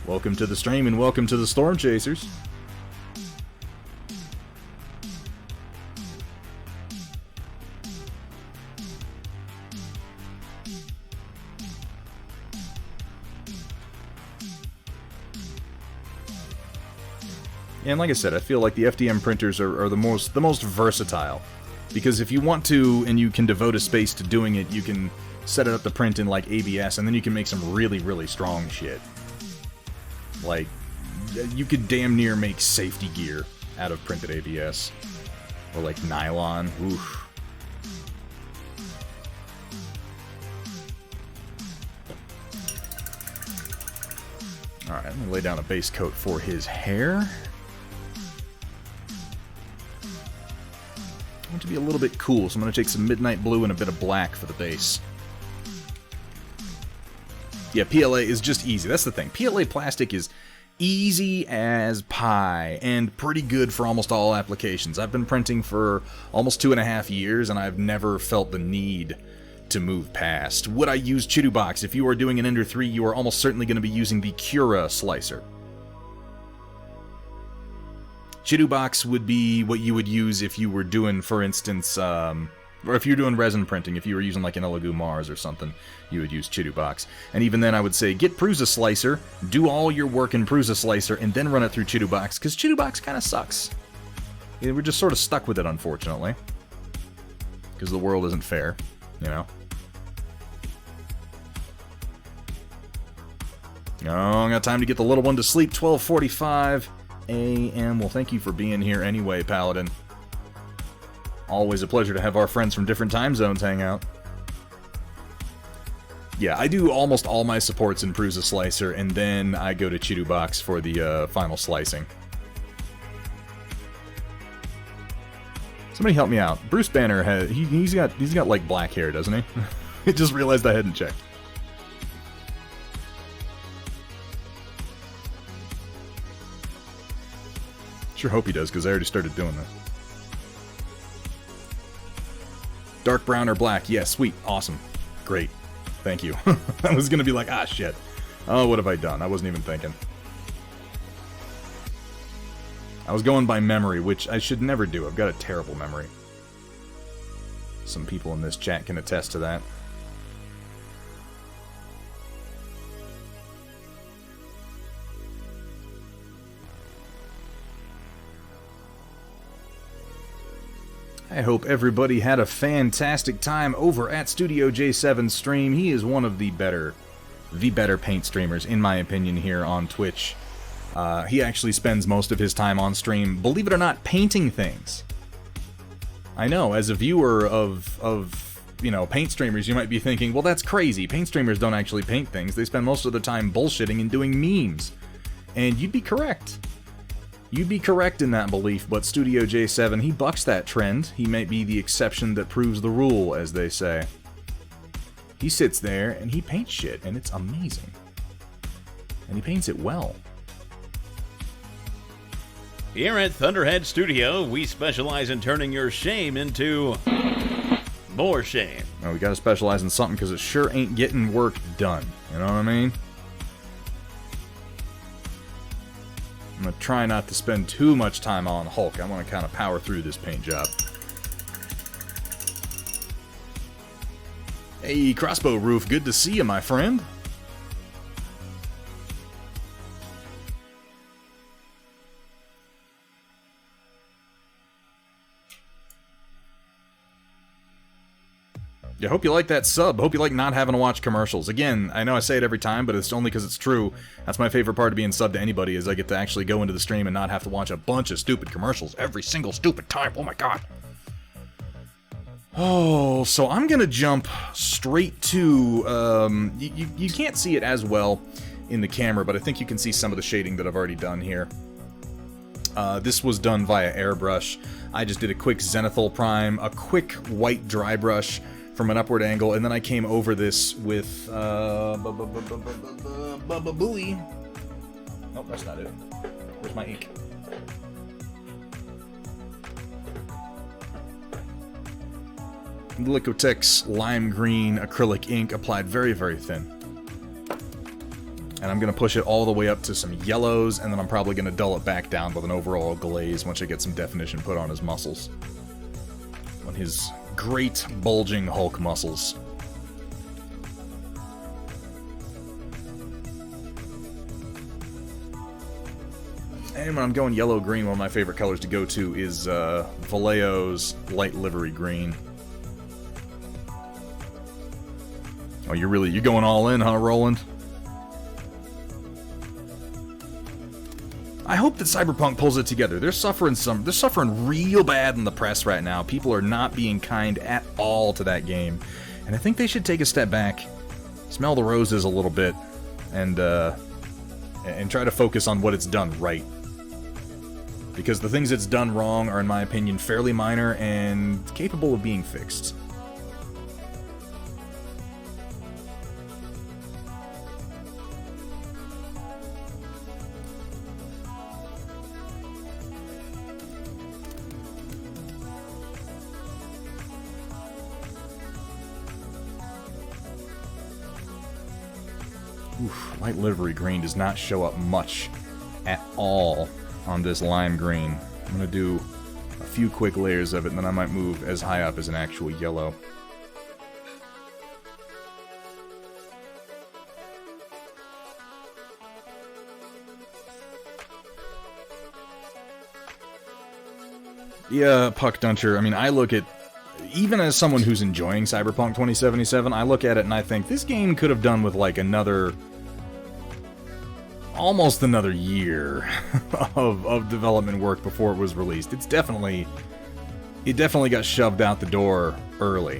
Welcome to the stream and welcome to the Storm Chasers. And like I said, I feel like the FDM printers are the most versatile. Because if you want to, and you can devote a space to doing it, you can set it up to print in like ABS, and then you can make some really, really strong shit. Like, you could damn near make safety gear out of printed ABS. Or like nylon. Oof. Alright, I'm going to lay down a base coat for his hair. I want it to be a little bit cool, so I'm going to take some midnight blue and a bit of black for the base. Yeah, PLA is just easy. That's the thing. PLA plastic is easy as pie and pretty good for almost all applications. I've been printing for almost 2.5 years, and I've never felt the need to move past. Would I use Chitubox? If you are doing an Ender 3, you are almost certainly going to be using the Cura slicer. Chitubox would be what you would use if you were doing, for instance, or if you're doing resin printing, if you were using like an Elegoo Mars or something, you would use Chitubox. And even then I would say, get Prusa Slicer, do all your work in Prusa Slicer, and then run it through Chitubox, because Chitubox kind of sucks. Yeah, we're just sort of stuck with it, unfortunately. Because the world isn't fair, you know? Oh, I got time to get the little one to sleep, 12:45 a.m. Well, thank you for being here anyway, Paladin. Always a pleasure to have our friends from different time zones hang out. Yeah, I do almost all my supports in Prusa Slicer, and then I go to Chitubox for the final slicing. Somebody help me out. Bruce Banner has he's got like black hair, doesn't he? I just realized I hadn't checked. Sure hope he does, because I already started doing this. Dark brown or black? Yeah, sweet. Awesome. Great. Thank you. I was going to be like, ah, shit. Oh, what have I done? I wasn't even thinking. I was going by memory, which I should never do. I've got a terrible memory. Some people in this chat can attest to that. I hope everybody had a fantastic time over at Studio J7's stream. He is one of the better paint streamers, in my opinion, here on Twitch. He actually spends most of his time on stream, believe it or not, painting things. I know, as a viewer of you know, paint streamers, you might be thinking, well, that's crazy. Paint streamers don't actually paint things. They spend most of their time bullshitting and doing memes. And you'd be correct. You'd be correct in that belief, but Studio J7, he bucks that trend. He might be the exception that proves the rule, as they say. He sits there and he paints shit, and it's amazing. And he paints it well. Here at Thunderhead Studio, we specialize in turning your shame into more shame. Well, we gotta specialize in something because it sure ain't getting work done. You know what I mean? I'm gonna try not to spend too much time on Hulk. I want to kind of power through this paint job. Hey, Crossbow Roof, good to see you, my friend. I hope you like that sub. Hope you like not having to watch commercials. Again, I know I say it every time, but it's only because it's true. That's my favorite part of being subbed to anybody, is I get to actually go into the stream and not have to watch a bunch of stupid commercials every single stupid time. Oh my god. Oh, so I'm gonna jump straight to, you can't see it as well in the camera, but I think you can see some of the shading that I've already done here. This was done via airbrush. I just did a quick Zenithal Prime, a quick white dry brush from an upward angle, and then I came over this with, Booey. Nope, that's not it. Where's my ink? Liquitex lime green acrylic ink applied very, very thin. And I'm going to push it all the way up to some yellows, and then I'm probably going to dull it back down with an overall glaze once I get some definition put on his muscles. On his great bulging Hulk muscles. And when I'm going yellow-green, one of my favorite colors to go to is Vallejo's light livery green. Oh, you're going all in, huh, Roland? I hope that Cyberpunk pulls it together. They're suffering real bad in the press right now. People are not being kind at all to that game. And I think they should take a step back, smell the roses a little bit, and try to focus on what it's done right. Because the things it's done wrong are, in my opinion, fairly minor and capable of being fixed. Oof, light livery green does not show up much at all on this lime green. I'm going to do a few quick layers of it, and then I might move as high up as an actual yellow. Yeah, Puck Duncher, I mean, I look at, even as someone who's enjoying Cyberpunk 2077, I look at it and I think this game could have done with like almost another year of development work before it was released. It definitely got shoved out the door early.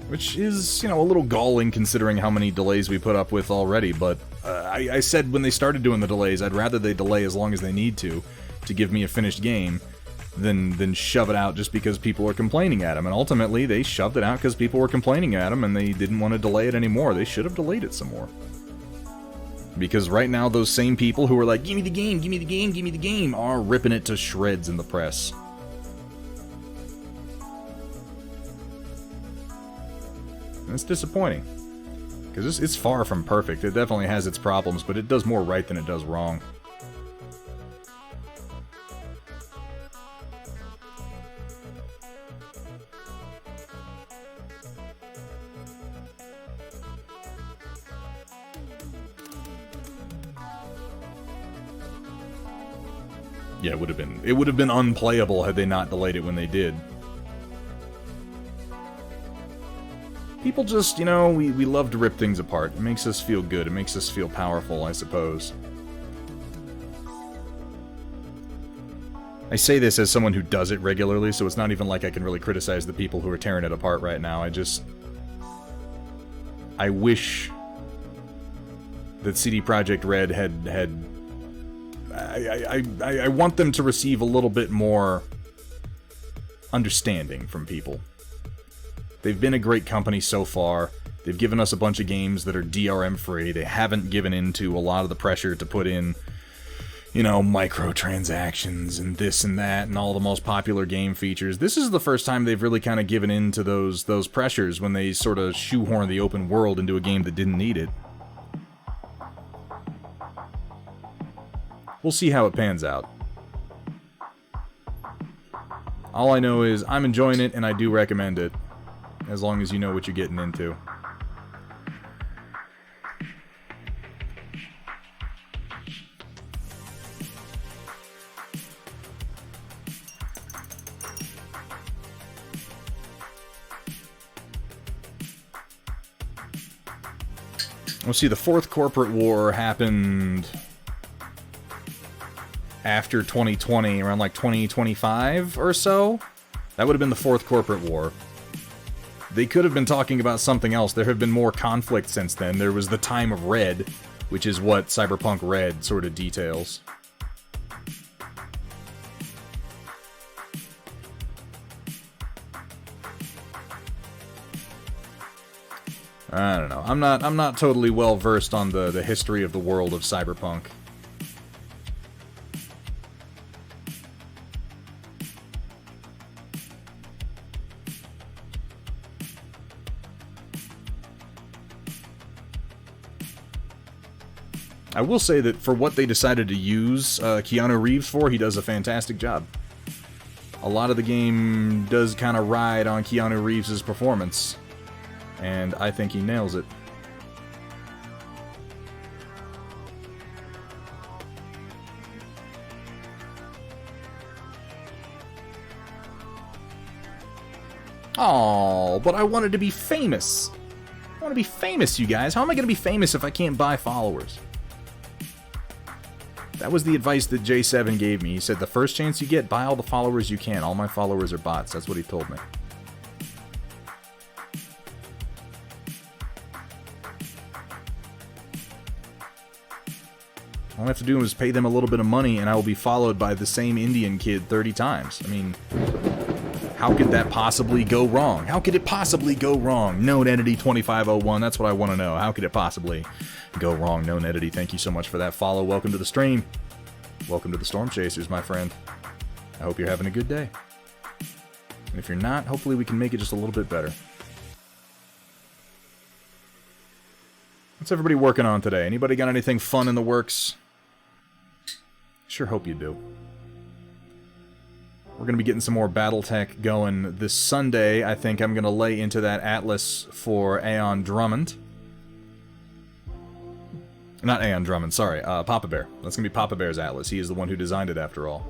Which is, you know, a little galling considering how many delays we put up with already, but I said when they started doing the delays, I'd rather they delay as long as they need to give me a finished game than shove it out just because people are complaining at them. And ultimately, they shoved it out because people were complaining at them and they didn't want to delay it anymore. They should have delayed it some more. Because right now, those same people who are like, give me the game, give me the game, give me the game, are ripping it to shreds in the press. And it's disappointing. Because it's far from perfect. It definitely has its problems, but it does more right than it does wrong. Yeah, it would have been unplayable had they not delayed it when they did. People just, you know, we love to rip things apart. It makes us feel good. It makes us feel powerful, I suppose. I say this as someone who does it regularly, so it's not even like I can really criticize the people who are tearing it apart right now. I wish that CD Projekt Red had I want them to receive a little bit more understanding from people. They've been a great company so far. They've given us a bunch of games that are DRM free. They haven't given in to a lot of the pressure to put in, you know, microtransactions and this and that and all the most popular game features. This is the first time they've really kind of given in to those pressures when they sort of shoehorn the open world into a game that didn't need it. We'll see how it pans out. All I know is I'm enjoying it and I do recommend it, as long as you know what you're getting into. We'll see, the Fourth Corporate War happened after 2020, around like 2025 or so. That would have been the Fourth Corporate War. They could have been talking about something else. There have been more conflict since then. There was the Time of Red, which is what Cyberpunk Red sort of details. I don't know. I'm not totally well versed on the history of the world of Cyberpunk. I will say that for what they decided to use Keanu Reeves for, he does a fantastic job. A lot of the game does kind of ride on Keanu Reeves' performance, and I think he nails it. Oh, but I wanted to be famous. I want to be famous, you guys. How am I going to be famous if I can't buy followers? That was the advice that J7 gave me. He said, the first chance you get, buy all the followers you can. All my followers are bots. That's what he told me. All I have to do is pay them a little bit of money, and I will be followed by the same Indian kid 30 times. I mean, how could that possibly go wrong? How could it possibly go wrong? Known Entity 2501, that's what I want to know. How could it possibly go wrong? Known Entity, thank you so much for that follow. Welcome to the stream. Welcome to the Storm Chasers, my friend. I hope you're having a good day. And if you're not, hopefully we can make it just a little bit better. What's everybody working on today? Anybody got anything fun in the works? Sure hope you do. We're going to be getting some more Battletech going this Sunday. I think I'm going to lay into that Atlas for Aeon Drummond. Not Aeon Drummond, sorry. Papa Bear. That's going to be Papa Bear's Atlas. He is the one who designed it, after all.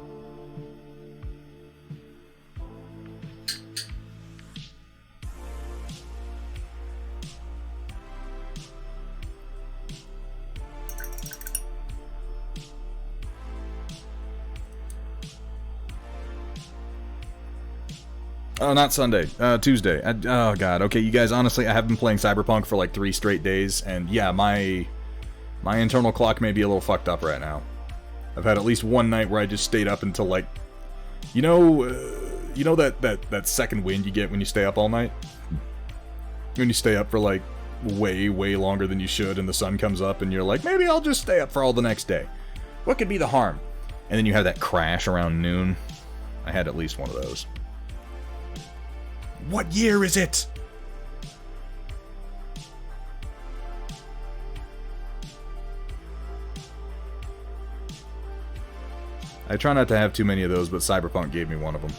Oh, not Sunday. Tuesday. Oh, God. Okay, you guys, honestly, I have been playing Cyberpunk for like 3 straight days, and yeah, my internal clock may be a little fucked up right now. I've had at least one night where I just stayed up until, like, you know that second wind you get when you stay up all night? When you stay up for, like, way, way longer than you should, and the sun comes up, and you're like, maybe I'll just stay up for all the next day. What could be the harm? And then you have that crash around noon. I had at least one of those. What year is it? I try not to have too many of those, but Cyberpunk gave me one of them.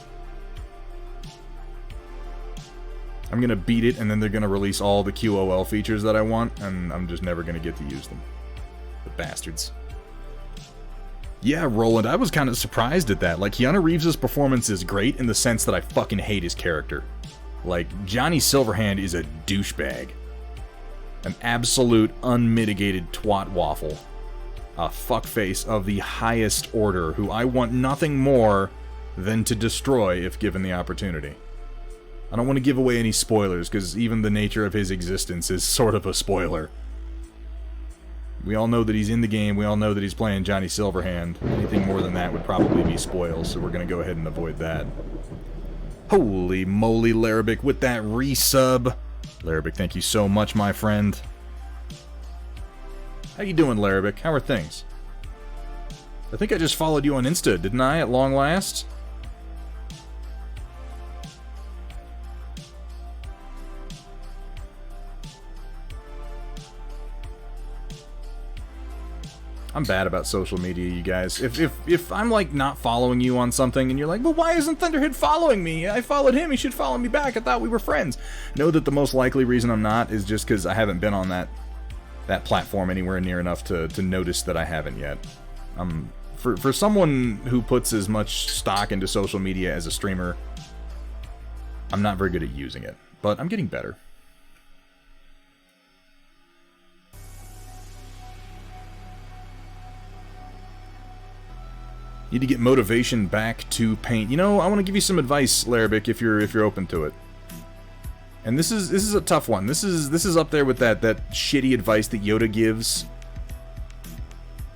I'm gonna beat it, and then they're gonna release all the QOL features that I want, and I'm just never gonna get to use them. The bastards. Yeah, Roland, I was kind of surprised at that. Like, Keanu Reeves' performance is great in the sense that I fucking hate his character. Like, Johnny Silverhand is a douchebag. An absolute, unmitigated twat waffle. A fuckface of the highest order, who I want nothing more than to destroy if given the opportunity. I don't want to give away any spoilers, because even the nature of his existence is sort of a spoiler. We all know that he's in the game, we all know that he's playing Johnny Silverhand. Anything more than that would probably be spoils, so we're going to go ahead and avoid that. Holy moly, Larabic, with that resub. Larabic, thank you so much, my friend. How you doing, Larabic? How are things? I think I just followed you on Insta, didn't I, at long last? I'm bad about social media, you guys. If I'm, like, not following you on something, and you're like, well, why isn't Thunderhead following me? I followed him, he should follow me back, I thought we were friends. Know that the most likely reason I'm not is just because I haven't been on that platform anywhere near enough to notice that I haven't yet. For someone who puts as much stock into social media as a streamer, I'm not very good at using it. But I'm getting better. Need to get motivation back to paint. You know, I want to give you some advice, Larabic, if you're open to it. And this is a tough one. This is up there with that shitty advice that Yoda gives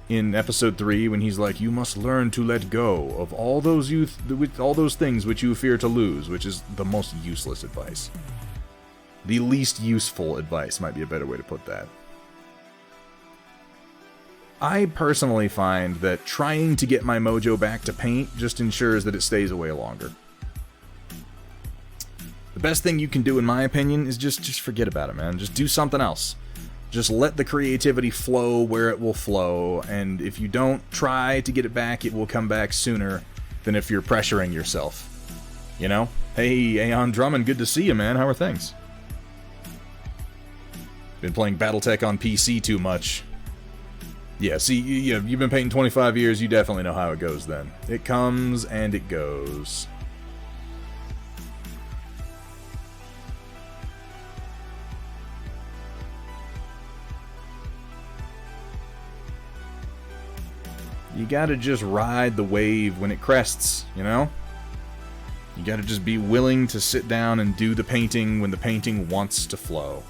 in episode 3 when he's like, "You must learn to let go of all those things which you fear to lose," which is the most useless advice. The least useful advice might be a better way to put that. I personally find that trying to get my mojo back to paint just ensures that it stays away longer. The best thing you can do, in my opinion, is just forget about it, man. Just do something else. Just let the creativity flow where it will flow, and if you don't try to get it back, it will come back sooner than if you're pressuring yourself. You know? Hey, Aeon Drummond, good to see you, man. How are things? Been playing Battletech on PC too much. Yeah, see, you've been painting 25 years, you definitely know how it goes then. It comes and it goes. You gotta just ride the wave when it crests, you know? You gotta just be willing to sit down and do the painting when the painting wants to flow.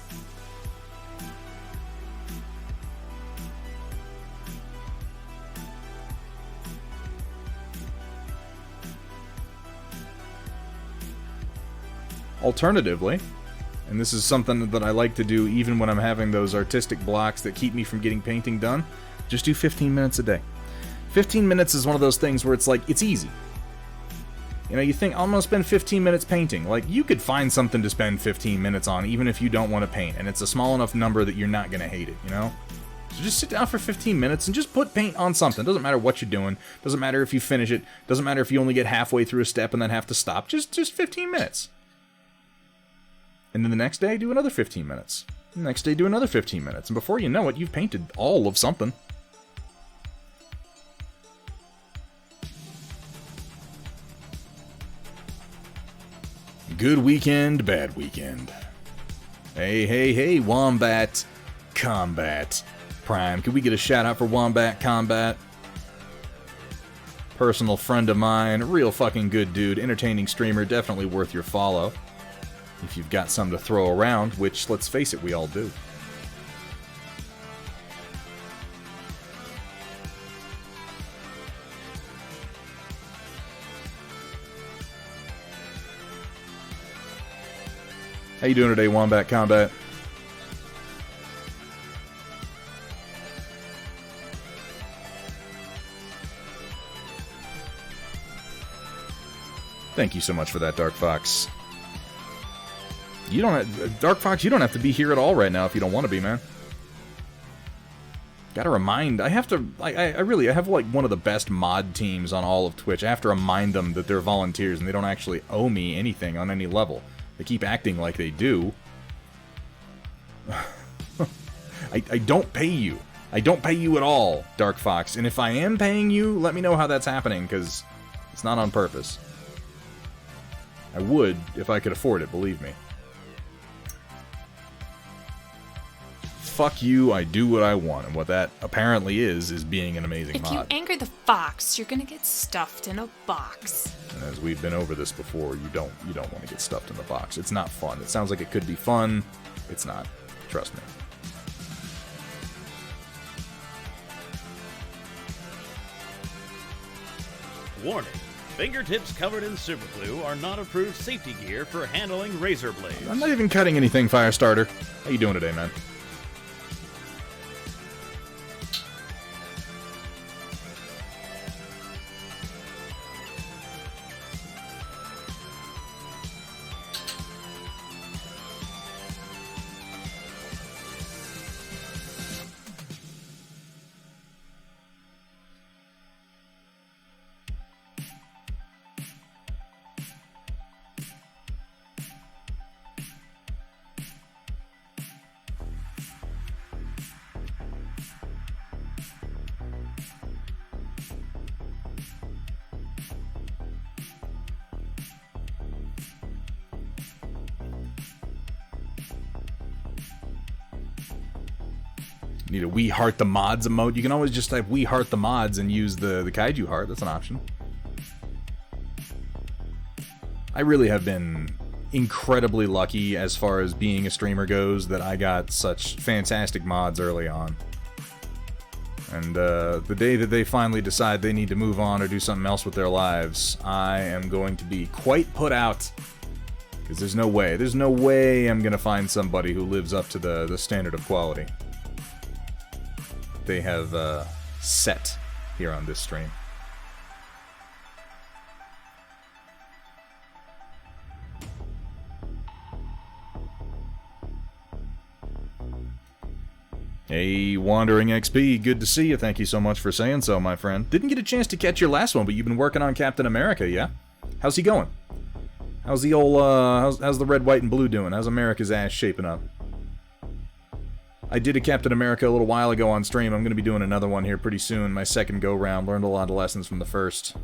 Alternatively, and this is something that I like to do even when I'm having those artistic blocks that keep me from getting painting done, just do 15 minutes a day. 15 minutes is one of those things where it's like, it's easy. You know, you think, I'm going to spend 15 minutes painting. Like, you could find something to spend 15 minutes on even if you don't want to paint, and it's a small enough number that you're not going to hate it, you know? So just sit down for 15 minutes and just put paint on something. Doesn't matter what you're doing. Doesn't matter if you finish it. Doesn't matter if you only get halfway through a step and then have to stop. Just 15 minutes. And then the next day, do another 15 minutes. The next day, do another 15 minutes. And before you know it, you've painted all of something. Good weekend, bad weekend. Hey, Wombat Combat Prime. Can we get a shout out for Wombat Combat? Personal friend of mine, real fucking good dude, entertaining streamer, definitely worth your follow. If you've got something to throw around, which, let's face it, we all do. How you doing today, Wombat Combat? Thank you so much for that, Dark Fox. You don't have, Dark Fox, you don't have to be here at all right now if you don't want to be, man. Gotta remind, I have to, I have like one of the best mod teams on all of Twitch. I have to remind them that they're volunteers and they don't actually owe me anything on any level. They keep acting like they do. I don't pay you. I don't pay you at all, Dark Fox. And if I am paying you, let me know how that's happening, because it's not on purpose. I would if I could afford it, believe me. fuck you, I do what I want. And what that apparently is being an amazing If mod. you anger the fox, you're gonna get stuffed in a box. And as we've been over this before, you don't want to get stuffed in the box. It's not fun. It sounds like it could be fun. It's not. Trust me. Warning. Fingertips covered in superglue are not approved safety gear for handling razor blades. I'm not even cutting anything, Firestarter. How you doing today, man? Need a We Heart the Mods emote. You can always just type We Heart the Mods and use the Kaiju heart. That's an option. I really have been incredibly lucky as far as being a streamer goes that I got such fantastic mods early on. And the day that they finally decide they need to move on or do something else with their lives, I am going to be quite put out. Because there's no way I'm going to find somebody who lives up to the standard of quality they have set here on this stream. Hey, Wandering XP, good to see you. Thank you so much for saying so, my friend. Didn't get a chance to catch your last one, but you've been working on Captain America, yeah? How's he going? How's the old, how's the red, white, and blue doing? How's America's ass shaping up? I did a Captain America a little while ago on stream. I'm going to be doing another one here pretty soon. My second go-round. Learned a lot of lessons from the first.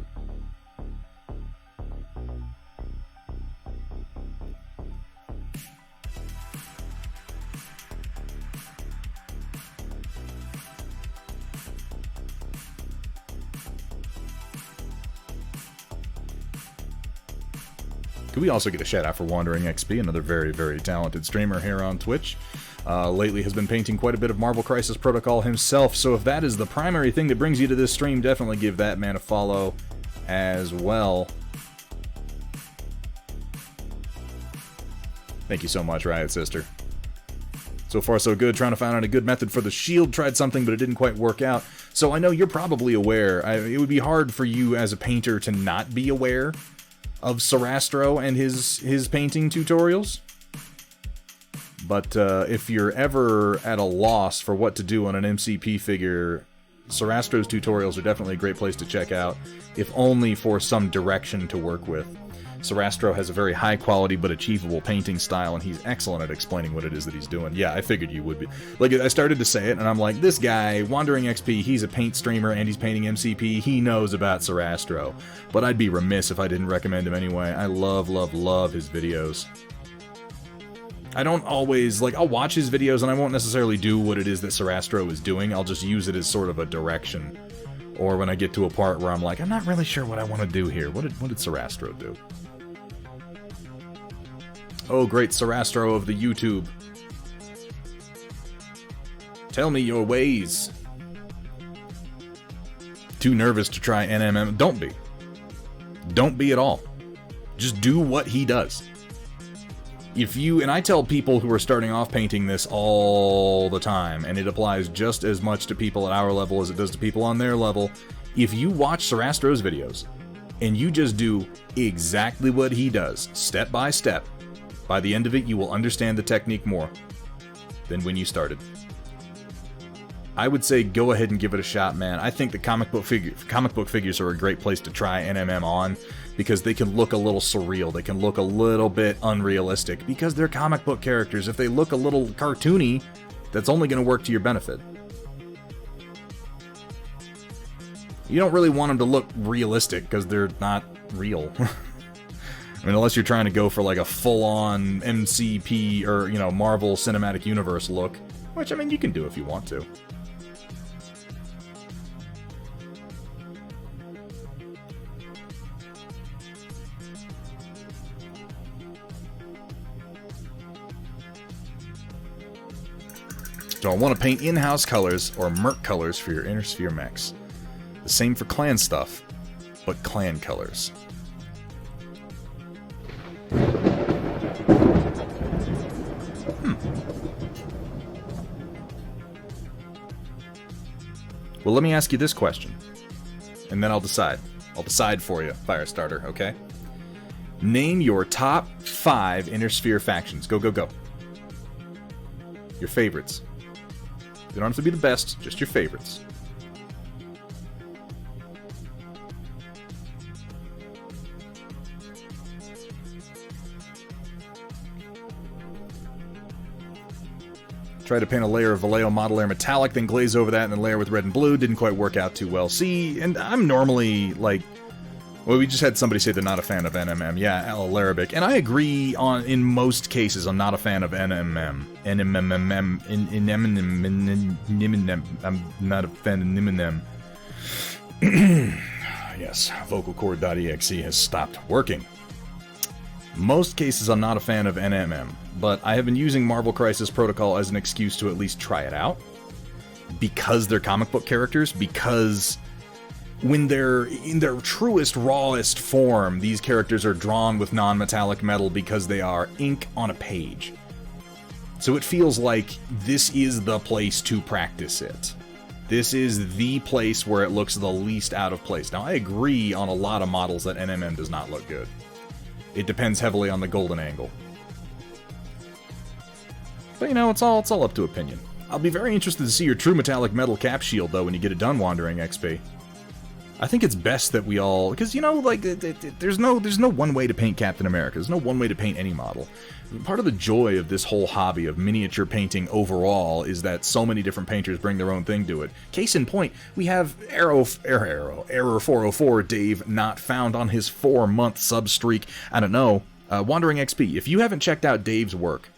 Could we also get a shout out for Wandering XP, another very, very talented streamer here on Twitch. Lately has been painting quite a bit of Marvel Crisis Protocol himself, so if that is the primary thing that brings you to this stream, definitely give that man a follow as well. Thank you so much, Riot Sister. So far so good, trying to find out a good method for the shield. Tried something, but it didn't quite work out. So I know you're probably aware. It would be hard for you as a painter to not be aware of Sarastro and his painting tutorials. But if you're ever at a loss for what to do on an MCP figure, Sarastro's tutorials are definitely a great place to check out, if only for some direction to work with. Sarastro has a very high quality but achievable painting style, and he's excellent at explaining what it is that he's doing. Yeah, I figured you would be. Like, I started to say it, and I'm like, this guy, Wandering XP, he's a paint streamer and he's painting MCP, he knows about Sarastro. But I'd be remiss if I didn't recommend him anyway. I love, love, love his videos. I don't always, like, I'll watch his videos and I won't necessarily do what it is that Sarastro is doing, I'll just use it as sort of a direction. Or when I get to a part where I'm like, I'm not really sure what I want to do here. What did Sarastro do? Oh, great Sarastro of the YouTube. Tell me your ways. Too nervous to try NMM? Don't be. Don't be at all. Just do what he does. If you, and I tell people who are starting off painting this all the time, and it applies just as much to people at our level as it does to people on their level, if you watch Sarastro's videos, and you just do exactly what he does, step by step, by the end of it you will understand the technique more than when you started. I would say go ahead and give it a shot, man. I think the comic book figures are a great place to try NMM on, because they can look a little surreal, they can look a little bit unrealistic, because they're comic book characters. If they look a little cartoony, that's only going to work to your benefit. You don't really want them to look realistic, because they're not real. I mean, unless you're trying to go for like a full-on MCP or, you know, Marvel Cinematic Universe look, Which, I mean, you can do if you want to. Do I want to paint in-house colors or Merc colors for your Inner Sphere mechs? The same for clan stuff, but clan colors. Well, let me ask you this question, and then I'll decide. I'll decide for you, Firestarter, okay? Name your top 5 Inner Sphere factions. Go, go, go. Your favorites. They don't have to be the best, just your favorites. Tried to paint a layer of Vallejo Model Air Metallic, then glaze over that, and then layer with red and blue. Didn't quite work out too well. See, and I'm normally, like... Well, we just had somebody say they're not a fan of NMM. Yeah, Alarabic. And I agree on, in most cases, I'm not a fan of NMM. I'm not a fan of NMM. Yes, vocalcord.exe has stopped working. Most cases, I'm not a fan of NMM, but I have been using Marvel Crisis Protocol as an excuse to at least try it out. Because they're comic book characters, because... when they're in their truest, rawest form, these characters are drawn with non-metallic metal because they are ink on a page. So it feels like this is the place to practice it. This is the place where it looks the least out of place. Now, I agree on a lot of models that NMM does not look good. It depends heavily on the golden angle. But, you know, it's all up to opinion. I'll be very interested to see your true metallic metal cap shield, though, when you get it done, Wandering XP. I think it's best that we all... Because, you know, like, there's no one way to paint Captain America. There's no one way to paint any model. Part of the joy of this whole hobby of miniature painting overall is that so many different painters bring their own thing to it. Case in point, we have Error 404 Dave not found on his 4-month sub streak. I don't know. Wandering XP, if you haven't checked out Dave's work,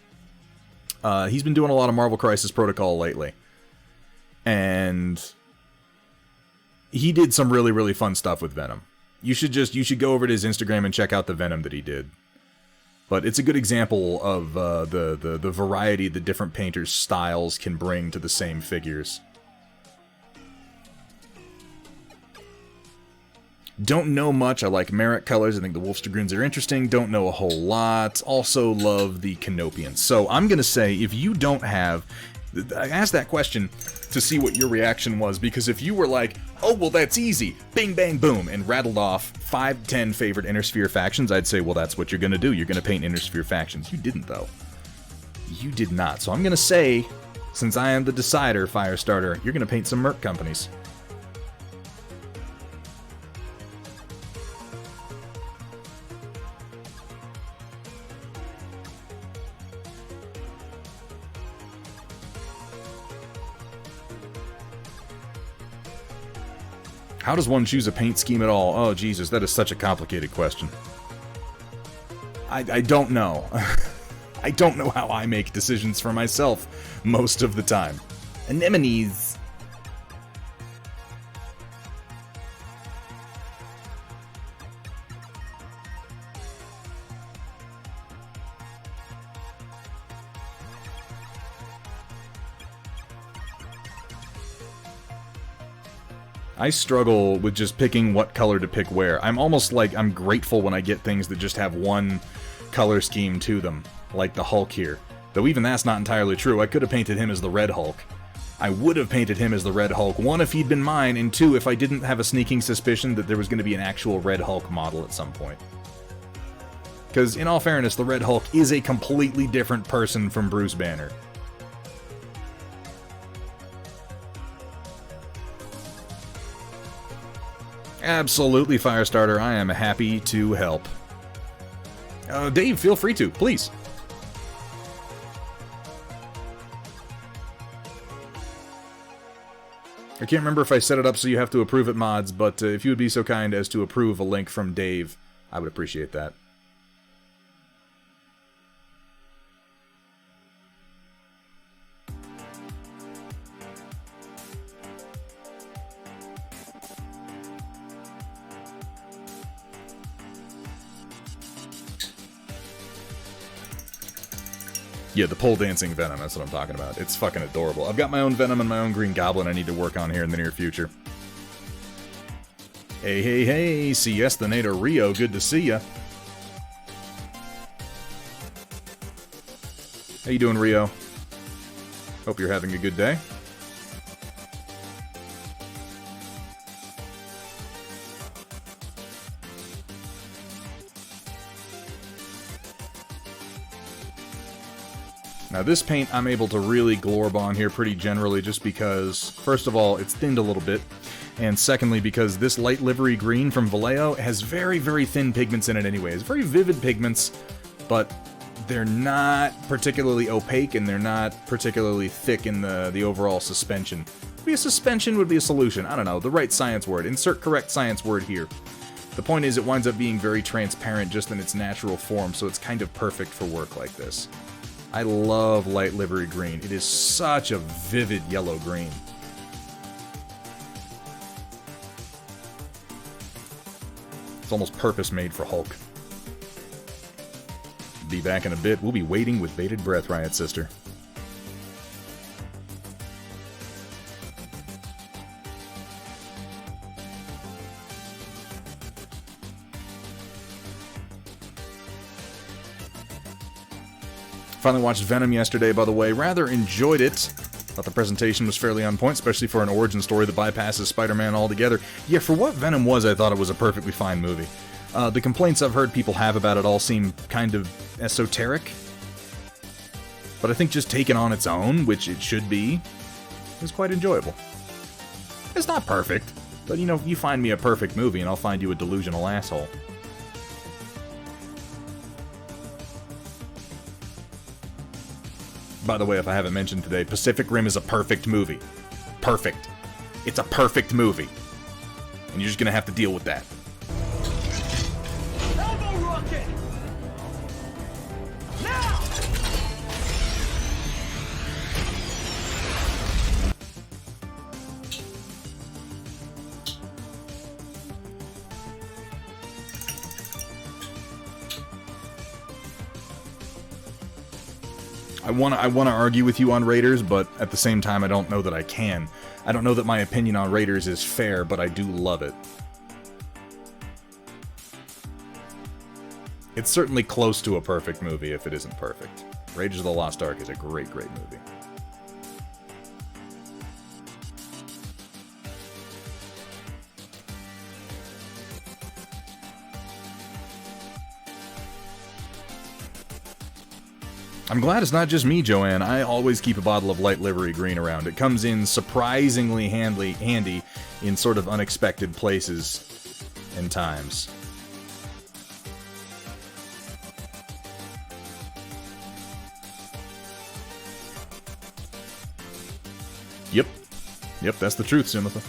he's been doing a lot of Marvel Crisis Protocol lately. And... he did some really, really fun stuff with Venom. You should go over to his Instagram and check out the Venom that he did. But it's a good example of the variety the different painters' styles can bring to the same figures. Don't know much. I like Merrick colors. I think the Wolfstragoons are interesting. Don't know a whole lot. Also love the Canopians. So I'm going to say, if you don't have... I asked that question to see what your reaction was, because if you were like, oh, well, that's easy, bing, bang, boom, and rattled off 5 to 10 favorite Inner Sphere factions, I'd say, well, that's what you're going to do. You're going to paint Inner Sphere factions. You didn't, though. You did not. So I'm going to say, since I am the decider, Firestarter, you're going to paint some Merc companies. How does one choose a paint scheme at all? Oh, Jesus, that is such a complicated question. I don't know. I don't know how I make decisions for myself most of the time. Anemones. I struggle with just picking what color to pick where. I'm almost like I'm grateful when I get things that just have one color scheme to them, like the Hulk here. Though even that's not entirely true. I could have painted him as the Red Hulk. I would have painted him as the Red Hulk, 1, if he'd been mine, and 2, if I didn't have a sneaking suspicion that there was going to be an actual Red Hulk model at some point. Because, in all fairness, the Red Hulk is a completely different person from Bruce Banner. Absolutely, Firestarter. I am happy to help. Dave, feel free to, please. I can't remember if I set it up so you have to approve it, mods, but if you would be so kind as to approve a link from Dave, I would appreciate that. Yeah, the pole dancing Venom, that's what I'm talking about. It's fucking adorable. I've got my own Venom and my own Green Goblin I need to work on here in the near future. Hey, hey, hey, Siestanator Rio, good to see ya. How you doing, Rio? Hope you're having a good day. Now this paint I'm able to really glorb on here pretty generally just because, first of all, it's thinned a little bit, and secondly because this light livery green from Vallejo has very, very thin pigments in it anyways. Very vivid pigments, but they're not particularly opaque and they're not particularly thick in the overall suspension. Maybe a suspension would be a solution. I don't know, the right science word. Insert correct science word here. The point is it winds up being very transparent just in its natural form, so it's kind of perfect for work like this. I love light livery green. It is such a vivid yellow green. It's almost purpose-made for Hulk. Be back in a bit. We'll be waiting with bated breath, Riot Sister. Finally watched Venom yesterday, by the way. Rather enjoyed it. Thought the presentation was fairly on point, especially for an origin story that bypasses Spider-Man altogether. Yeah, for what Venom was, I thought it was a perfectly fine movie. The complaints I've heard people have about it all seem kind of esoteric. But I think just taken on its own, which it should be, is quite enjoyable. It's not perfect, but you know, you find me a perfect movie and I'll find you a delusional asshole. By the way, if I haven't mentioned today, Pacific Rim is a perfect movie. Perfect. It's a perfect movie. And you're just gonna have to deal with that. Elbow rocket! Now! I wanna argue with you on Raiders, but at the same time I don't know that I can. I don't know that my opinion on Raiders is fair, but I do love it. It's certainly close to a perfect movie if it isn't perfect. Raiders of the Lost Ark is a great, great movie. I'm glad it's not just me, Joanne. I always keep a bottle of light livery green around. It comes in surprisingly handy in sort of unexpected places and times. Yep, that's the truth, Sumitha.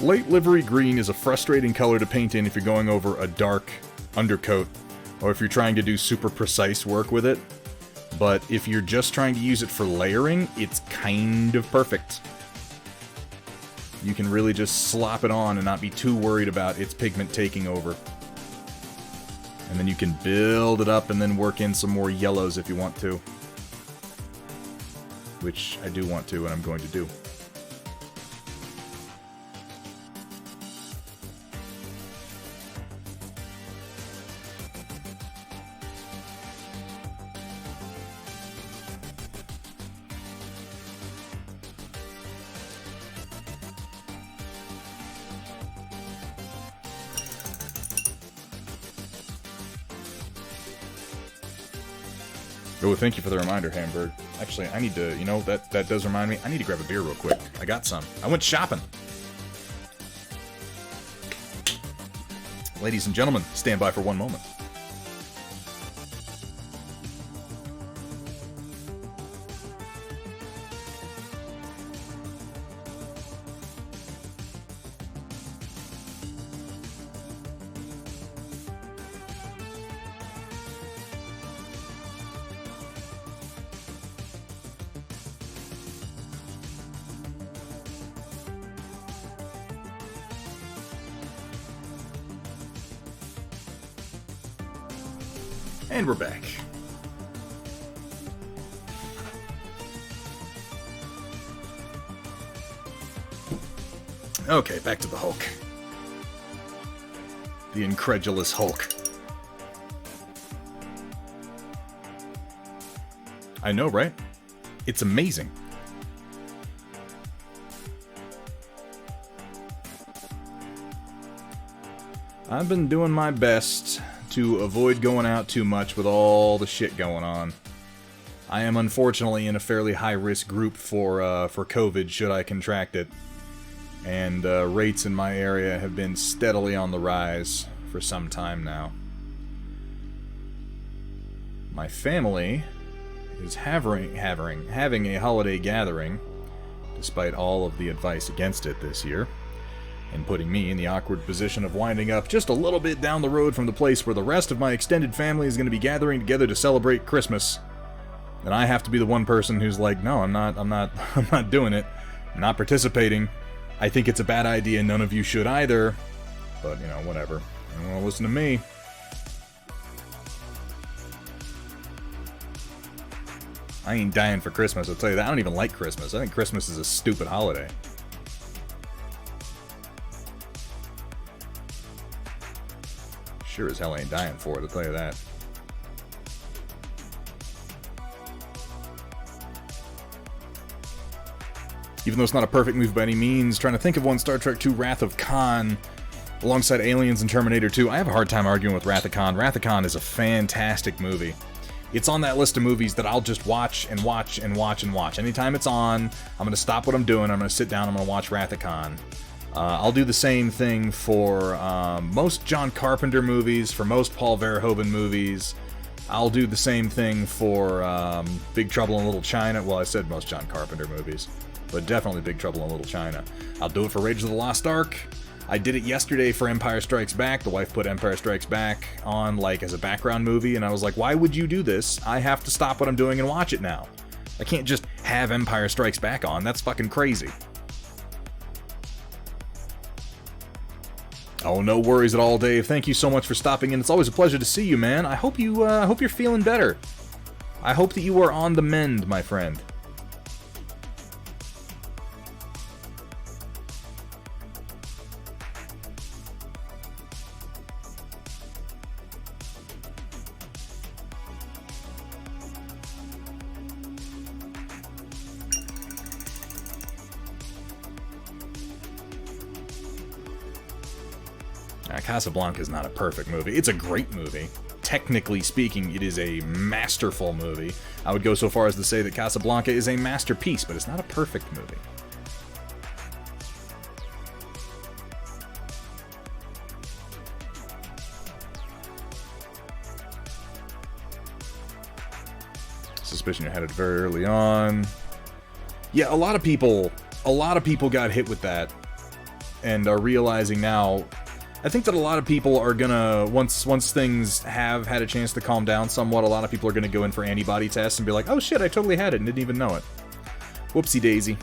Light livery green is a frustrating color to paint in if you're going over a dark undercoat, or if you're trying to do super precise work with it. But if you're just trying to use it for layering, it's kind of perfect. You can really just slop it on and not be too worried about its pigment taking over. And then you can build it up and then work in some more yellows if you want to. Which I do want to, and I'm going to do. Oh, thank you for the reminder, Hamburg. Actually, I need to, you know, that does remind me, I need to grab a beer real quick. I got some. I went shopping. Ladies and gentlemen, stand by for one moment. And we're back. Okay, back to the Hulk. The incredulous Hulk. I know, right? It's amazing. I've been doing my best to avoid going out too much with all the shit going on. I am unfortunately in a fairly high-risk group for COVID should I contract it. And rates in my area have been steadily on the rise for some time now. My family is having a holiday gathering, despite all of the advice against it this year, and putting me in the awkward position of winding up just a little bit down the road from the place where the rest of my extended family is going to be gathering together to celebrate Christmas. And I have to be the one person who's like, no, I'm not doing it. I'm not participating. I think it's a bad idea, none of you should either. But, you know, whatever. You don't want to listen to me. I ain't dying for Christmas, I'll tell you that. I don't even like Christmas. I think Christmas is a stupid holiday. Sure as hell ain't dying for it, I'll tell you that. Even though it's not a perfect movie by any means, trying to think of one, Star Trek II Wrath of Khan, alongside Aliens and Terminator 2. I have a hard time arguing with Wrath of Khan. Wrath of Khan is a fantastic movie. It's on that list of movies that I'll just watch and watch and watch and watch. Anytime it's on, I'm going to stop what I'm doing, I'm going to sit down, I'm going to watch Wrath of Khan. I'll do the same thing for most John Carpenter movies, for most Paul Verhoeven movies. I'll do the same thing for Big Trouble in Little China. Well, I said most John Carpenter movies, but definitely Big Trouble in Little China. I'll do it for Raiders of the Lost Ark. I did it yesterday for Empire Strikes Back. The wife put Empire Strikes Back on, like, as a background movie, and I was like, why would you do this? I have to stop what I'm doing and watch it now. I can't just have Empire Strikes Back on. That's fucking crazy. Oh, no worries at all, Dave. Thank you so much for stopping in. It's always a pleasure to see you, man. I hope you're feeling better. I hope that you are on the mend, my friend. Casablanca is not a perfect movie. It's a great movie. Technically speaking, it is a masterful movie. I would go so far as to say that Casablanca is a masterpiece, but it's not a perfect movie. Suspicion you're headed very early on. Yeah, a lot of people got hit with that and are realizing now. I think that a lot of people are gonna, once things have had a chance to calm down somewhat, a lot of people are gonna go in for antibody tests and be like, oh shit, I totally had it and didn't even know it. Whoopsie daisy.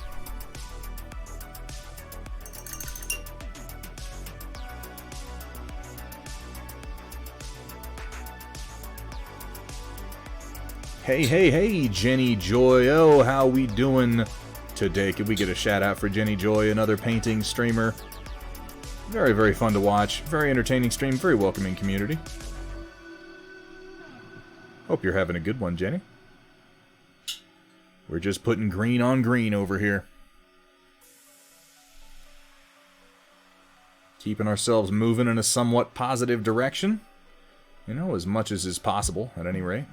Hey, Jenny Joy. Oh, how we doing today? Could we get a shout out for Jenny Joy, another painting streamer? Very, very fun to watch. Very entertaining stream. Very welcoming community. Hope you're having a good one, Jenny. We're just putting green on green over here. Keeping ourselves moving in a somewhat positive direction. You know, as much as is possible, at any rate.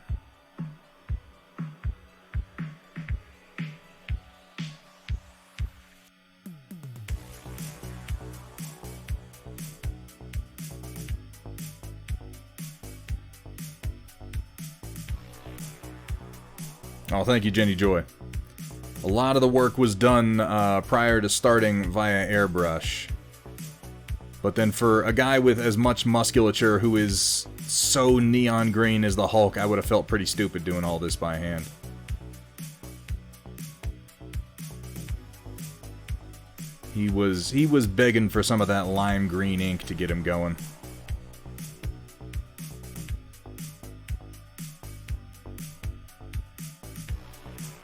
Oh, thank you, Jenny Joy. A lot of the work was done prior to starting via airbrush. But then for a guy with as much musculature who is so neon green as the Hulk, I would have felt pretty stupid doing all this by hand. He was begging for some of that lime green ink to get him going.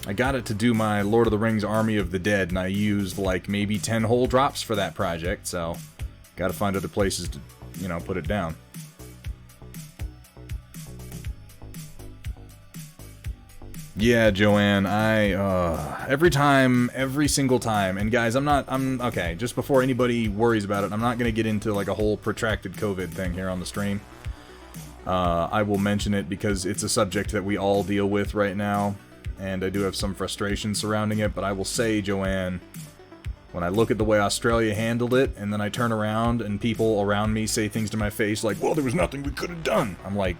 I got it to do my Lord of the Rings Army of the Dead, and I used like maybe 10 whole drops for that project, so gotta find other places to, you know, put it down. Yeah, Joanne, every single time, and guys, okay, just before anybody worries about it, I'm not gonna get into like a whole protracted COVID thing here on the stream. I will mention it because it's a subject that we all deal with right now, and I do have some frustration surrounding it, but I will say, Joanne, when I look at the way Australia handled it, and then I turn around and people around me say things to my face like, well, there was nothing we could have done. I'm like,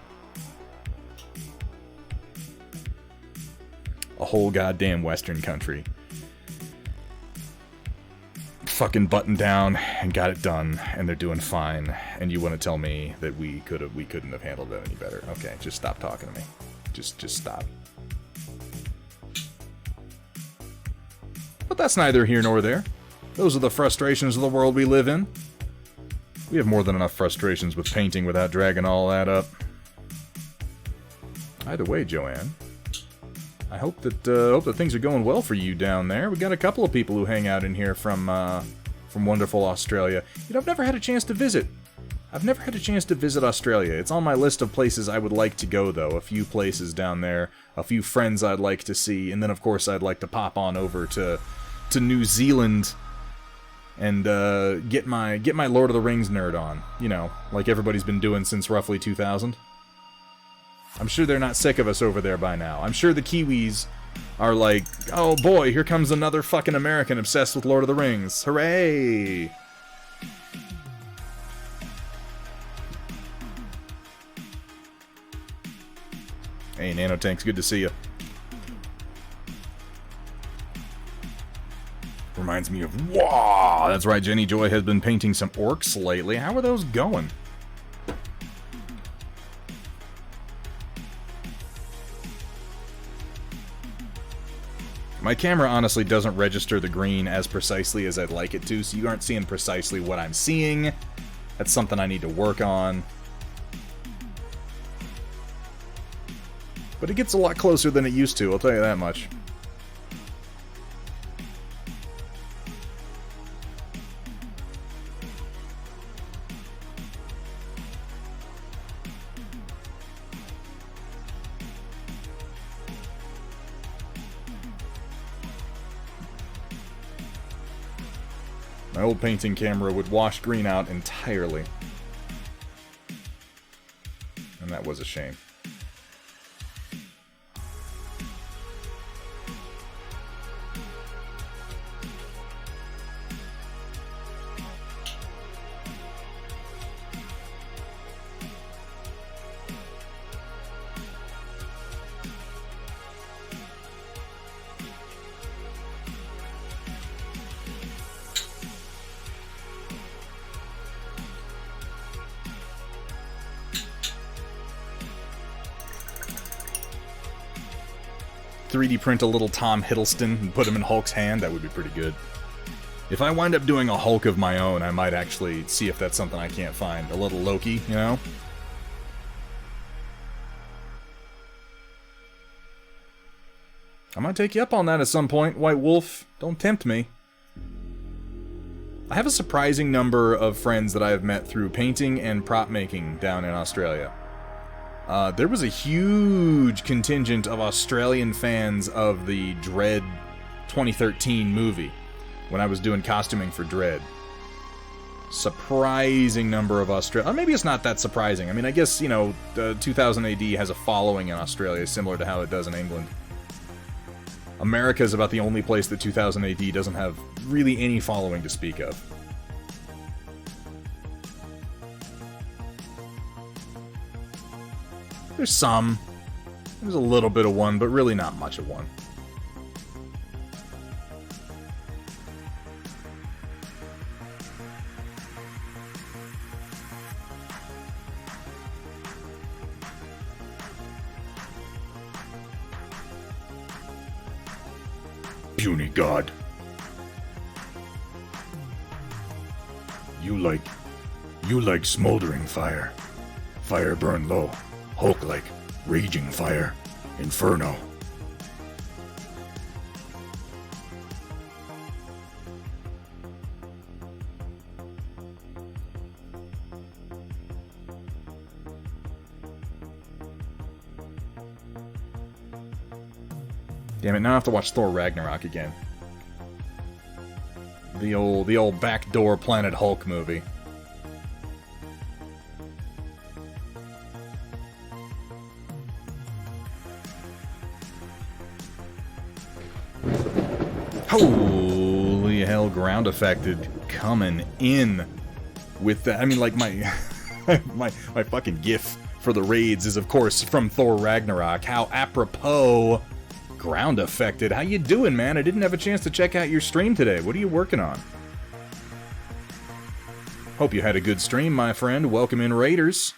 a whole goddamn Western country fucking buttoned down and got it done, and they're doing fine, and you want to tell me that we couldn't have handled it any better? Okay, just stop talking to me. Just stop. But that's neither here nor there. Those are the frustrations of the world we live in. We have more than enough frustrations with painting without dragging all that up. Either way, Joanne, I hope that things are going well for you down there. We got a couple of people who hang out in here from wonderful Australia. You know, I've never had a chance to visit. Australia. It's on my list of places I would like to go, though. A few places down there, a few friends I'd like to see, and then of course I'd like to pop on over to New Zealand and get my Lord of the Rings nerd on. You know, like everybody's been doing since roughly 2000. I'm sure they're not sick of us over there by now. I'm sure the Kiwis are like, oh boy, here comes another fucking American obsessed with Lord of the Rings. Hooray! Hey, Nanotanks, good to see you. Reminds me of... Wow! That's right, Jenny Joy has been painting some orcs lately. How are those going? My camera honestly doesn't register the green as precisely as I'd like it to, so you aren't seeing precisely what I'm seeing. That's something I need to work on. But it gets a lot closer than it used to, I'll tell you that much. My old painting camera would wash green out entirely. And that was a shame. .3D print a little Tom Hiddleston and put him in Hulk's hand, that would be pretty good. If I wind up doing a Hulk of my own, I might actually see if that's something I can't find. A little Loki, you know? I might take you up on that at some point, White Wolf. Don't tempt me. I have a surprising number of friends that I have met through painting and prop making down in Australia. There was a huge contingent of Australian fans of the Dredd 2013 movie when I was doing costuming for Dredd. Surprising number of Australians. Maybe it's not that surprising. I mean, I guess, you know, 2000 AD has a following in Australia similar to how it does in England. America is about the only place that 2000 AD doesn't have really any following to speak of. There's some. There's a little bit of one, but really not much of one. Puny god. You like smoldering fire. Fire burn low. Hulk like raging fire. Inferno. Damn it, now I have to watch Thor Ragnarok again. The old backdoor Planet Hulk movie. Holy hell, ground affected coming in with that. I mean, like, my my fucking gif for the raids is, of course, from Thor Ragnarok. How apropos. Ground affected. How you doing, man? I didn't have a chance to check out your stream today. What are you working on? Hope you had a good stream, my friend. Welcome in, Raiders.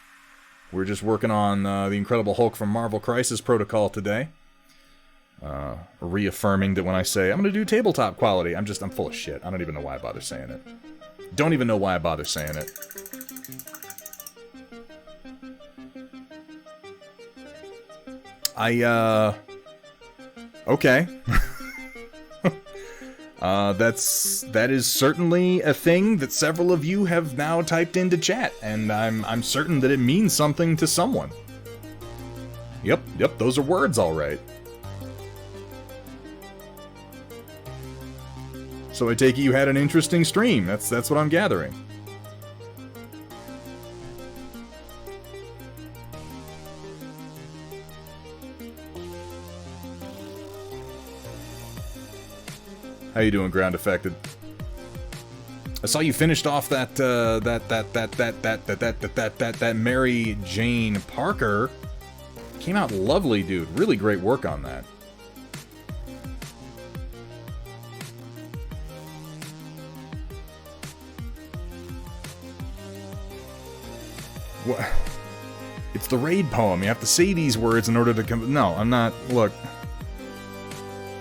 We're just working on the Incredible Hulk from Marvel Crisis Protocol today. Reaffirming that when I say I'm gonna do tabletop quality, I'm full of shit. I don't even know why I bother saying it. Don't even know why I bother saying it. Okay. That is certainly a thing that several of you have now typed into chat, and I'm certain that it means something to someone. Yep, those are words, all right. So I take it you had an interesting stream. That's what I'm gathering. How you doing, ground affected? I saw you finished off that Mary Jane Parker. Came out lovely, dude. Really great work on that. What? It's the raid poem. You have to say these words in order to come. No, I'm not. Look,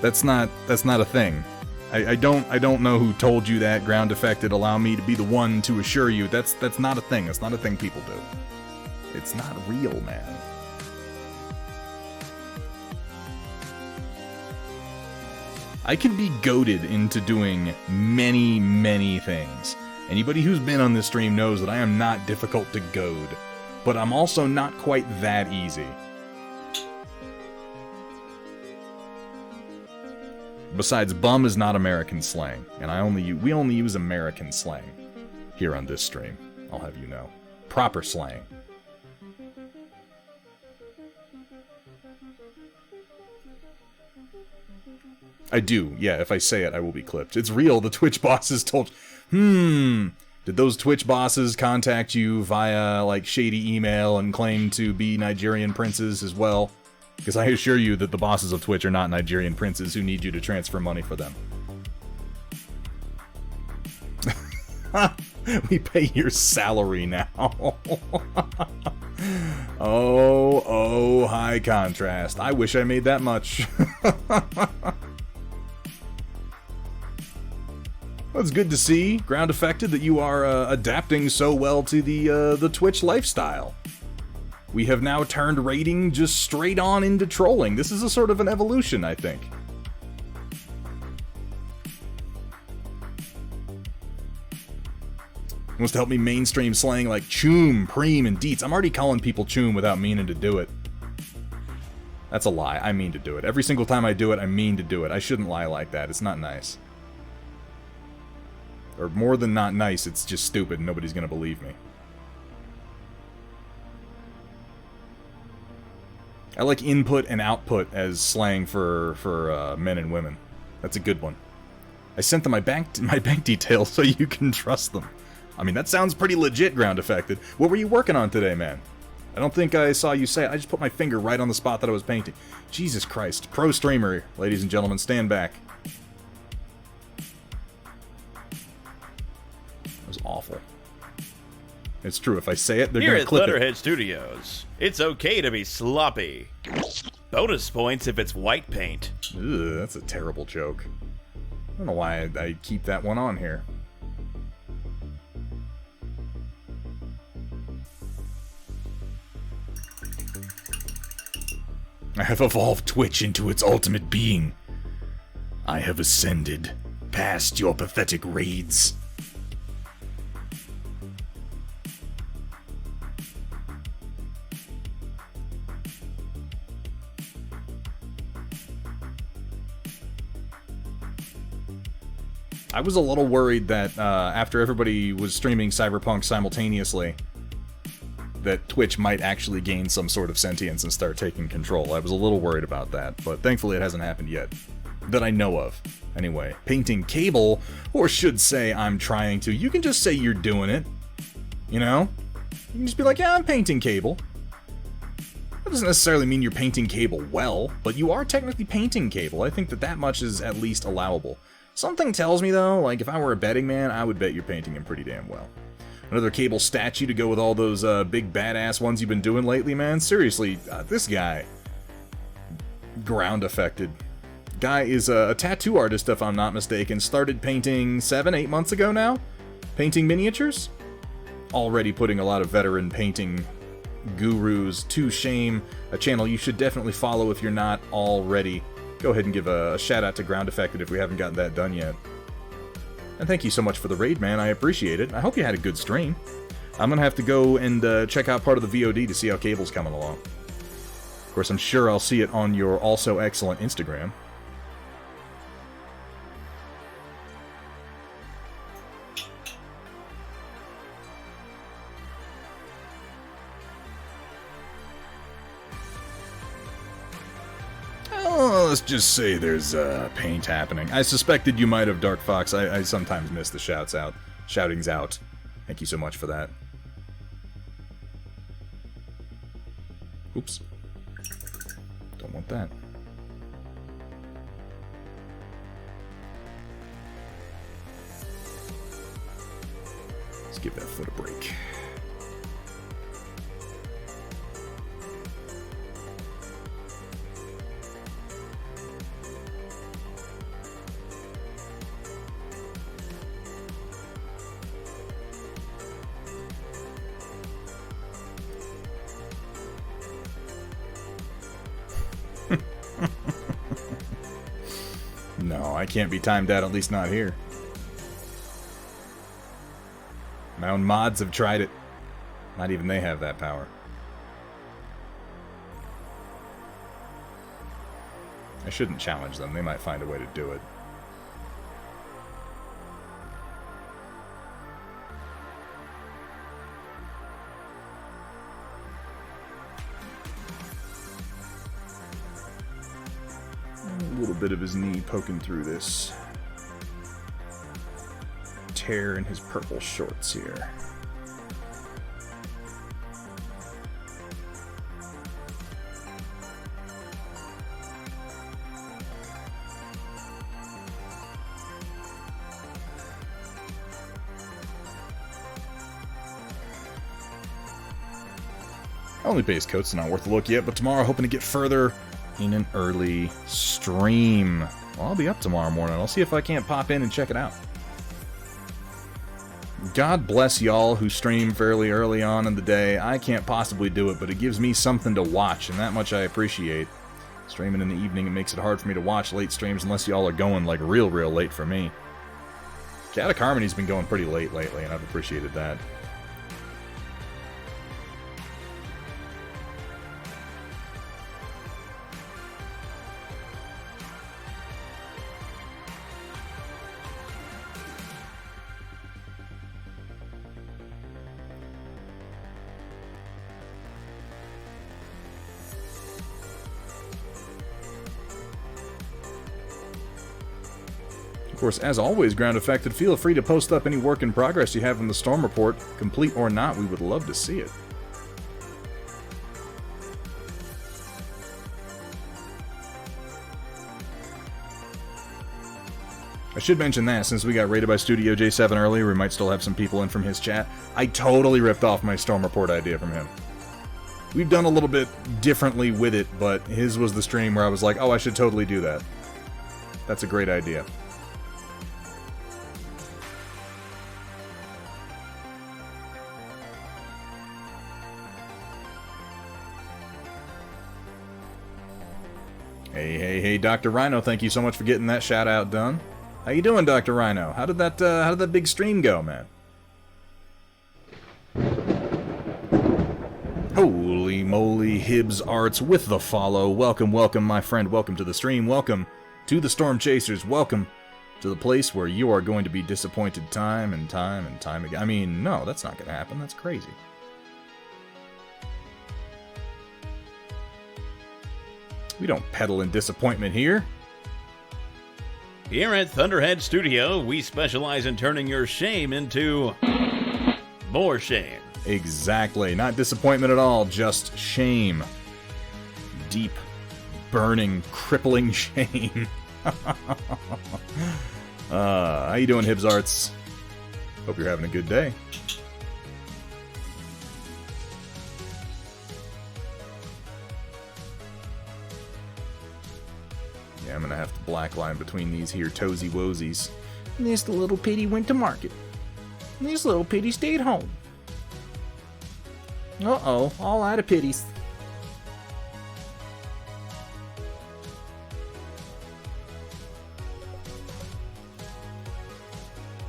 that's not a thing. I don't know who told you that, ground affected. Allow me to be the one to assure you that's not a thing. That's not a thing people do. It's not real, man. I can be goaded into doing many, many things. Anybody who's been on this stream knows that I am not difficult to goad, but I'm also not quite that easy. Besides, bum is not American slang, and we only use American slang here on this stream. I'll have you know. Proper slang. I do, yeah, if I say it, I will be clipped. It's real, the Twitch bosses told... Did those Twitch bosses contact you via, like, shady email and claim to be Nigerian princes as well? Because I assure you that the bosses of Twitch are not Nigerian princes who need you to transfer money for them. We pay your salary now. Oh, high contrast. I wish I made that much. Well, it's good to see, ground affected, that you are adapting so well to the Twitch lifestyle. We have now turned raiding just straight on into trolling. This is a sort of an evolution, I think. Wants to help me mainstream slang like choom, preem, and deets. I'm already calling people choom without meaning to do it. That's a lie. I mean to do it. Every single time I do it, I mean to do it. I shouldn't lie like that. It's not nice. Or more than not nice, it's just stupid and nobody's gonna believe me. I like input and output as slang for men and women. That's a good one. I sent them my bank details so you can trust them. I mean, that sounds pretty legit, ground affected. What were you working on today, man? I don't think I saw you say it. I just put my finger right on the spot that I was painting. Jesus Christ. Pro streamer, ladies and gentlemen, stand back. That was awful. It's true, if I say it, they're Here gonna at clip Thunderhead it. Studios, it's okay to be sloppy. Bonus points if it's white paint. Ugh, that's a terrible joke. I don't know why I keep that one on here. I have evolved Twitch into its ultimate being. I have ascended past your pathetic raids. I was a little worried that after everybody was streaming Cyberpunk simultaneously, that Twitch might actually gain some sort of sentience and start taking control. I was a little worried about that, but thankfully it hasn't happened yet. That I know of. Anyway, painting cable, or should say I'm trying to. You can just say you're doing it. You know? You can just be like, yeah, I'm painting cable. That doesn't necessarily mean you're painting cable well, but you are technically painting cable. I think that much is at least allowable. Something tells me, though, like if I were a betting man, I would bet you're painting him pretty damn well. Another cable statue to go with all those big badass ones you've been doing lately, man. Seriously, this guy. Ground affected. Guy is a tattoo artist, if I'm not mistaken. Started painting 7-8 months ago now. Painting miniatures. Already putting a lot of veteran painting gurus to shame. A channel you should definitely follow if you're not already. Go ahead and give a shout out to Ground Affected if we haven't gotten that done yet. And thank you so much for the raid, man. I appreciate it. I hope you had a good stream. I'm gonna have to go and check out part of the VOD to see how cable's coming along. Of course, I'm sure I'll see it on your also excellent Instagram. Let's just say there's paint happening. I suspected you might have, Dark Fox. I sometimes miss the shoutings out. Thank you so much for that. Oops. Don't want that. Let's give that foot a break. No, I can't be timed out, at least not here. My own mods have tried it. Not even they have that power. I shouldn't challenge them. They might find a way to do it. A little bit of his knee poking through this tear in his purple shorts here. Only base coat's not worth a look yet, but tomorrow hoping to get further in an early stream. Well, I'll be up tomorrow morning. I'll see if I can't pop in and check it out. God bless y'all who stream fairly early on in the day. I can't possibly do it, but it gives me something to watch, and that much I appreciate. Streaming in the evening, it makes it hard for me to watch late streams unless y'all are going like real late for me. Cat of Harmony's been going pretty late lately, and I've appreciated that. Of course, as always, Ground Affected, feel free to post up any work in progress you have in the Storm Report. Complete or not, we would love to see it. I should mention that, since we got raided by Studio J7 earlier, we might still have some people in from his chat. I totally ripped off my Storm Report idea from him. We've done a little bit differently with it, but his was the stream where I was like, oh, I should totally do that. That's a great idea. Hey, Dr. Rhino, thank you so much for getting that shout out done. How you doing, Dr. Rhino? How did that big stream go, man? Holy moly, Hibbs Arts with the follow. Welcome, my friend. Welcome to the stream. Welcome to the Storm Chasers. Welcome To the place where you are going to be disappointed time and time and time again. I mean, no, that's not going to happen. That's crazy. We don't peddle in disappointment here. Here at Thunderhead Studio, we specialize in turning your shame into more shame. Exactly. Not disappointment at all, just shame. Deep, burning, crippling shame. How you doing, Hibbs Arts? Hope you're having a good day. Yeah, I'm gonna have to black line between these here toesy woesies. This little pitty went to market. This little pitty stayed home. Uh-oh, all out of pitties.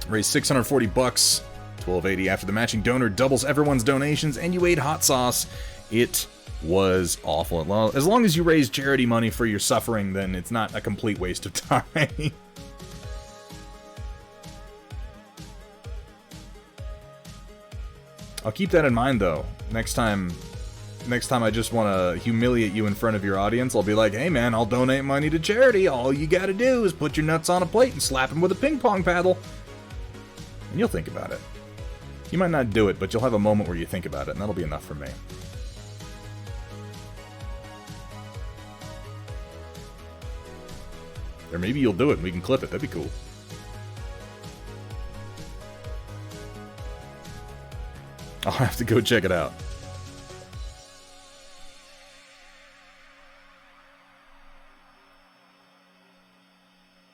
Raised 640 bucks, 1280 after the matching donor doubles everyone's donations, and you ate hot sauce. It was awful. As long as you raise charity money for your suffering, then it's not a complete waste of time. I'll keep that in mind, though. Next time I just want to humiliate you in front of your audience, I'll be like, hey man, I'll donate money to charity. All you gotta do is put your nuts on a plate and slap them with a ping pong paddle. And you'll think about it. You might not do it, but you'll have a moment where you think about it, and that'll be enough for me. Or maybe you'll do it and we can clip it. That'd be cool. I'll have to go check it out.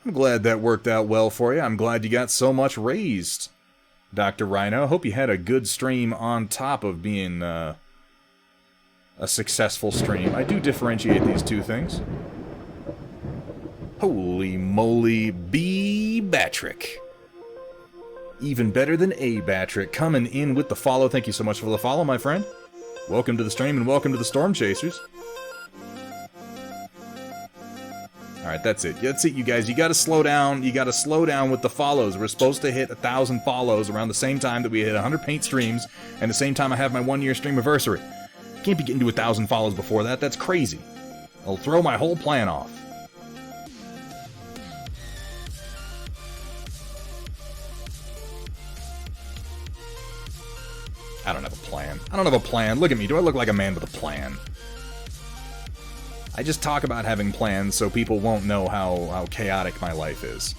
I'm glad that worked out well for you. I'm glad you got so much raised, Dr. Rhino. Hope you had a good stream on top of being a successful stream. I do differentiate these two things. Holy moly, B. Batrick. Even better than A. Batrick. Coming in with the follow. Thank you so much for the follow, my friend. Welcome to the stream and welcome to the Storm Chasers. Alright, that's it. That's it, you guys. You gotta slow down. You gotta slow down with the follows. We're supposed to hit 1,000 follows around the same time that we hit 100 paint streams, and the same time I have my 1-year stream anniversary. Can't be getting to 1,000 follows before that. That's crazy. I'll throw my whole plan off. I don't have a plan. I don't have a plan. Look at me. Do I look like a man with a plan? I just talk about having plans so people won't know how chaotic my life is.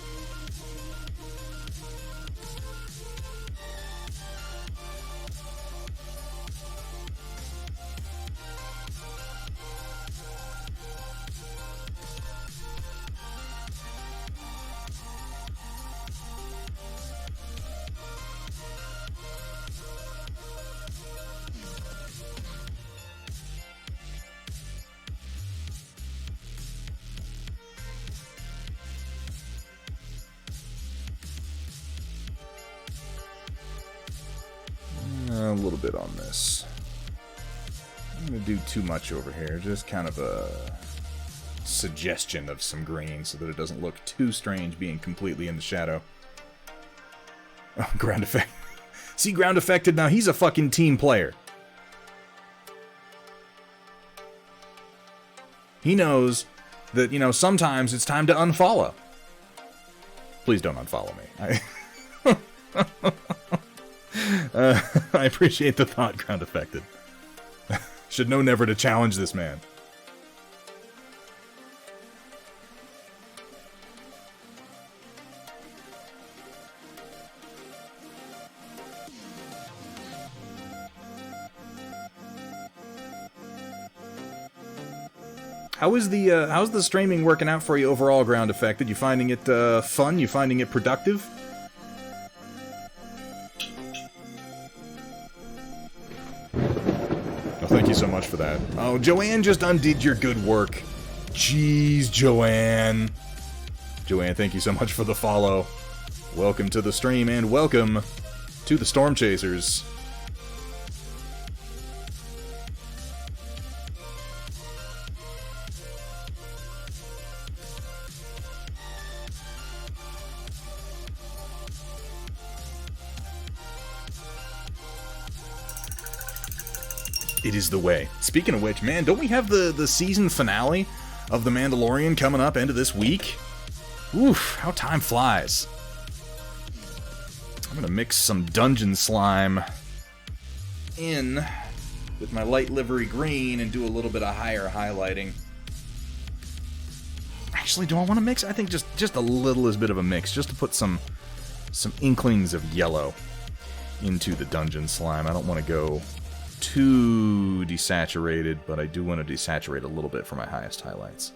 A little bit on this. I'm going to do too much over here. Just kind of a suggestion of some green so that it doesn't look too strange being completely in the shadow. Oh, ground effect. See, ground affected now. He's a fucking team player. He knows that, you know, sometimes it's time to unfollow. Please don't unfollow me. I appreciate the thought, ground affected. Should know never to challenge this man. How's the streaming working out for you overall, ground affected? You finding it fun? You finding it productive? Thank you so much for that. Oh, Joanne just undid your good work. Jeez, Joanne. Joanne, thank you so much for the follow. Welcome to the stream and welcome to the Storm Chasers. It is the way. Speaking of which, man, don't we have the season finale of The Mandalorian coming up end of this week? Oof, how time flies. I'm gonna mix some dungeon slime in with my light livery green and do a little bit of higher highlighting. Actually, do I want to mix? I think just a little bit of a mix, just to put some inklings of yellow into the dungeon slime. I don't want to go too desaturated, but I do want to desaturate a little bit for my highest highlights.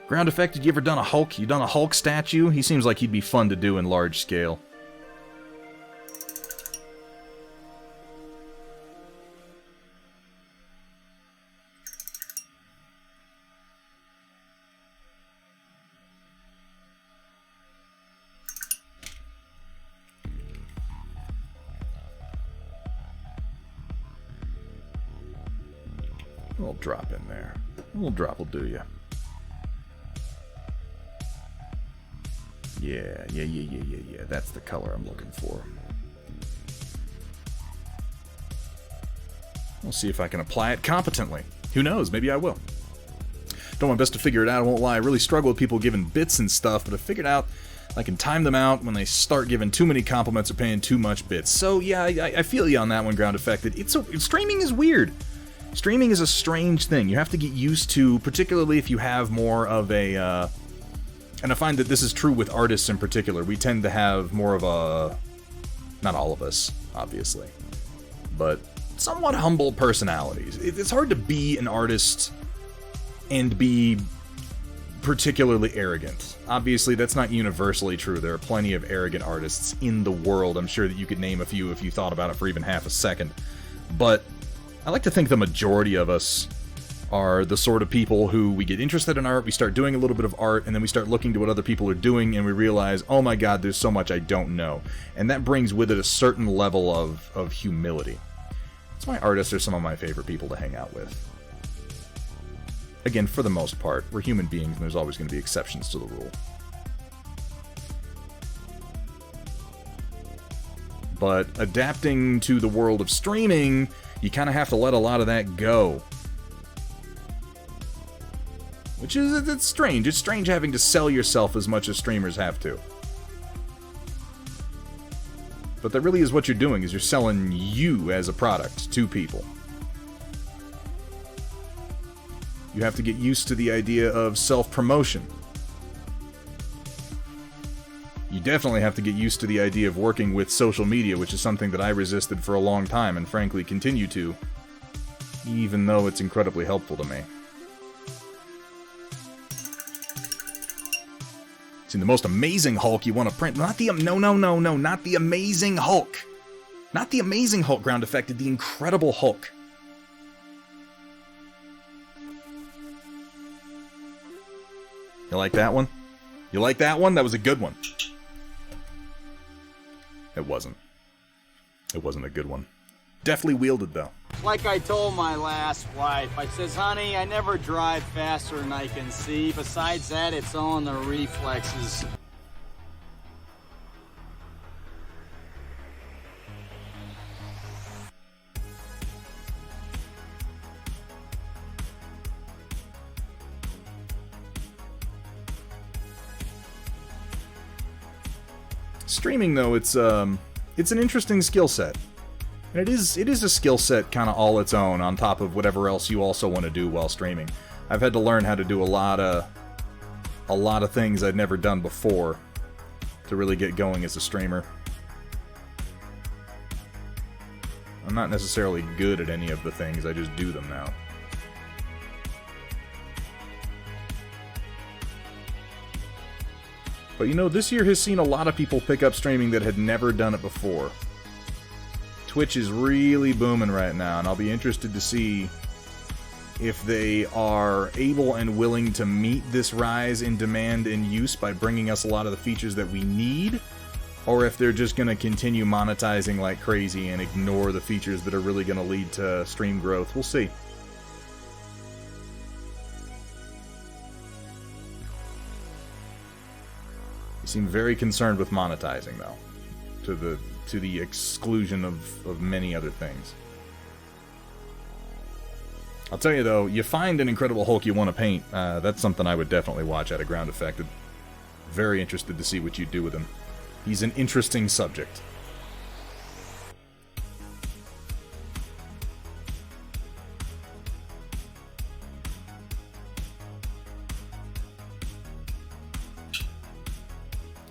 Ground Affected, you ever done a Hulk? You done a Hulk statue? He seems like he'd be fun to do in large scale. A little drop in there. A little drop will do you. Yeah. That's the color I'm looking for. We'll see if I can apply it competently. Who knows? Maybe I will. Done my best to figure it out. I won't lie. I really struggle with people giving bits and stuff, but I figured out I can time them out when they start giving too many compliments or paying too much bits. So yeah, I feel you on that one, Ground Affected. Streaming is weird. Streaming is a strange thing. You have to get used to, particularly if you have more of a... and I find that this is true with artists in particular. We tend to have more of a... Not all of us, obviously. But somewhat humble personalities. It's hard to be an artist and be particularly arrogant. Obviously, that's not universally true. There are plenty of arrogant artists in the world. I'm sure that you could name a few if you thought about it for even half a second. But I like to think the majority of us are the sort of people who we get interested in art, we start doing a little bit of art, and then we start looking to what other people are doing, and we realize, oh my god, there's so much I don't know. And that brings with it a certain level of humility. That's why artists are some of my favorite people to hang out with. Again, for the most part, we're human beings, and there's always going to be exceptions to the rule. But adapting to the world of streaming, you kind of have to let a lot of that go. Which is, it's strange. It's strange having to sell yourself as much as streamers have to. But that really is what you're doing, is you're selling you as a product to people. You have to get used to the idea of self-promotion. You definitely have to get used to the idea of working with social media, which is something that I resisted for a long time, and frankly continue to, even though it's incredibly helpful to me. See, the most amazing Hulk you want to print, not the, no, not the Amazing Hulk. Not the Amazing Hulk, Ground Affected, the Incredible Hulk. You like that one? You like that one? That was a good one. It wasn't. It wasn't a good one. Deftly wielded, though. Like I told my last wife, I says, honey, I never drive faster than I can see. Besides that, it's all in the reflexes. Streaming, though, it's an interesting skill set. And it is a skill set kind of all its own on top of whatever else you also want to do while streaming. I've had to learn how to do a lot of things I'd never done before to really get going as a streamer. I'm not necessarily good at any of the things, I just do them now. But you know, this year has seen a lot of people pick up streaming that had never done it before. Twitch is really booming right now, and I'll be interested to see if they are able and willing to meet this rise in demand and use by bringing us a lot of the features that we need, or if they're just going to continue monetizing like crazy and ignore the features that are really going to lead to stream growth. We'll see. You seem very concerned with monetizing, though, to to the exclusion of many other things. I'll tell you though, you find an Incredible Hulk you want to paint, that's something I would definitely watch at a Ground Affected. Very interested to see what you do with him. He's an interesting subject.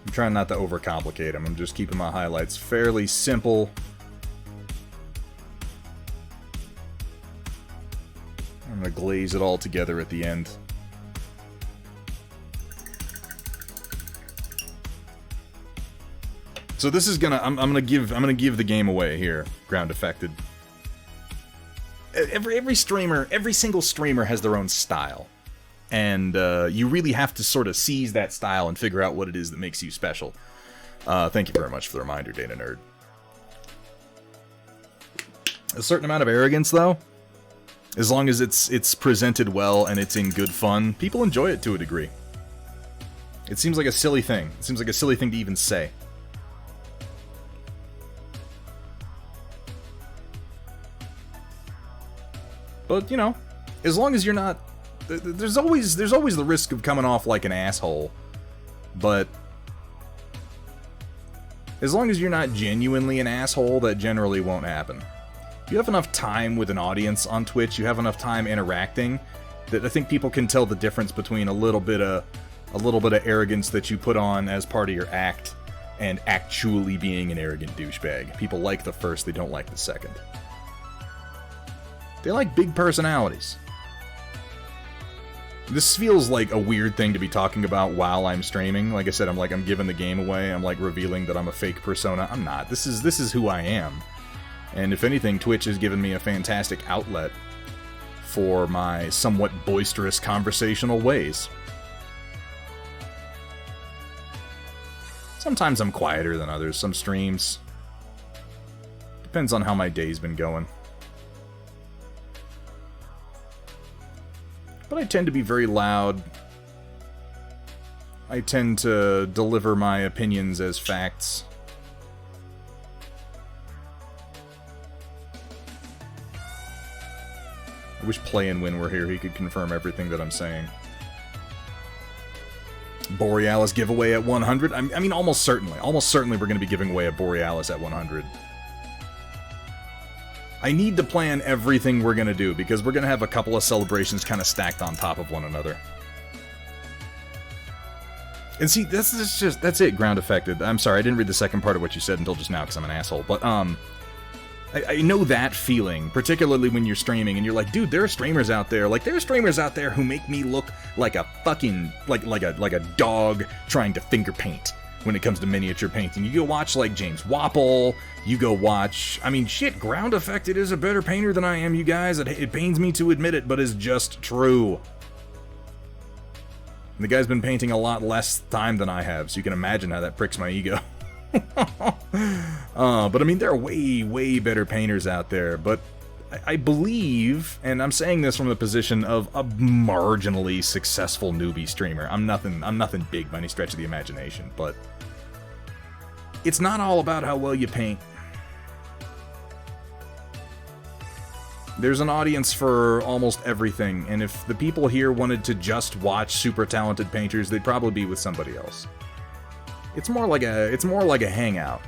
I'm trying not to overcomplicate him. I'm just keeping my highlights fairly simple. I'm gonna glaze it all together at the end. So this is gonna I'm gonna give the game away here, Ground Affected. Every streamer, every single streamer has their own style. And you really have to sort of seize that style and figure out what it is that makes you special. Thank you very much for the reminder, Data Nerd. A certain amount of arrogance, though, as long as it's presented well and it's in good fun, people enjoy it to a degree. It seems like a silly thing. It seems like a silly thing to even say. But, you know, as long as you're not... There's always the risk of coming off like an asshole, but as long as you're not genuinely an asshole, that generally won't happen. You have enough time with an audience on Twitch, you have enough time interacting, that I think people can tell the difference between a little bit of arrogance that you put on as part of your act and actually being an arrogant douchebag. People like the first, they don't like the second. They like big personalities. This feels like a weird thing to be talking about while I'm streaming. Like I said, I'm giving the game away. I'm like revealing that I'm a fake persona. I'm not. This is who I am. And if anything, Twitch has given me a fantastic outlet for my somewhat boisterous conversational ways. Sometimes I'm quieter than others. Some streams. Depends on how my day's been going. But I tend to be very loud. I tend to deliver my opinions as facts. I wish Play and Win were here. He could confirm everything that I'm saying. Borealis giveaway at 100? I mean, almost certainly. Almost certainly we're going to be giving away a Borealis at 100. I need to plan everything we're going to do, because we're going to have a couple of celebrations kind of stacked on top of one another. And see, that's it, Ground Affected. I'm sorry, I didn't read the second part of what you said until just now, because I'm an asshole. But, I know that feeling, particularly when you're streaming, and you're like, dude, there are streamers out there, who make me look like a fucking, like a dog trying to finger paint. When it comes to miniature painting. You go watch, like, James Wapple, you go watch... I mean, shit, Ground Affected is a better painter than I am, you guys. It pains me to admit it, but it's just true. And the guy's been painting a lot less time than I have, so you can imagine how that pricks my ego. But, I mean, there are way, way better painters out there, but I believe, and I'm saying this from the position of a marginally successful newbie streamer. I'm nothing big by any stretch of the imagination, but it's not all about how well you paint. There's an audience for almost everything, and if the people here wanted to just watch super talented painters, they'd probably be with somebody else. It's more like a hangout.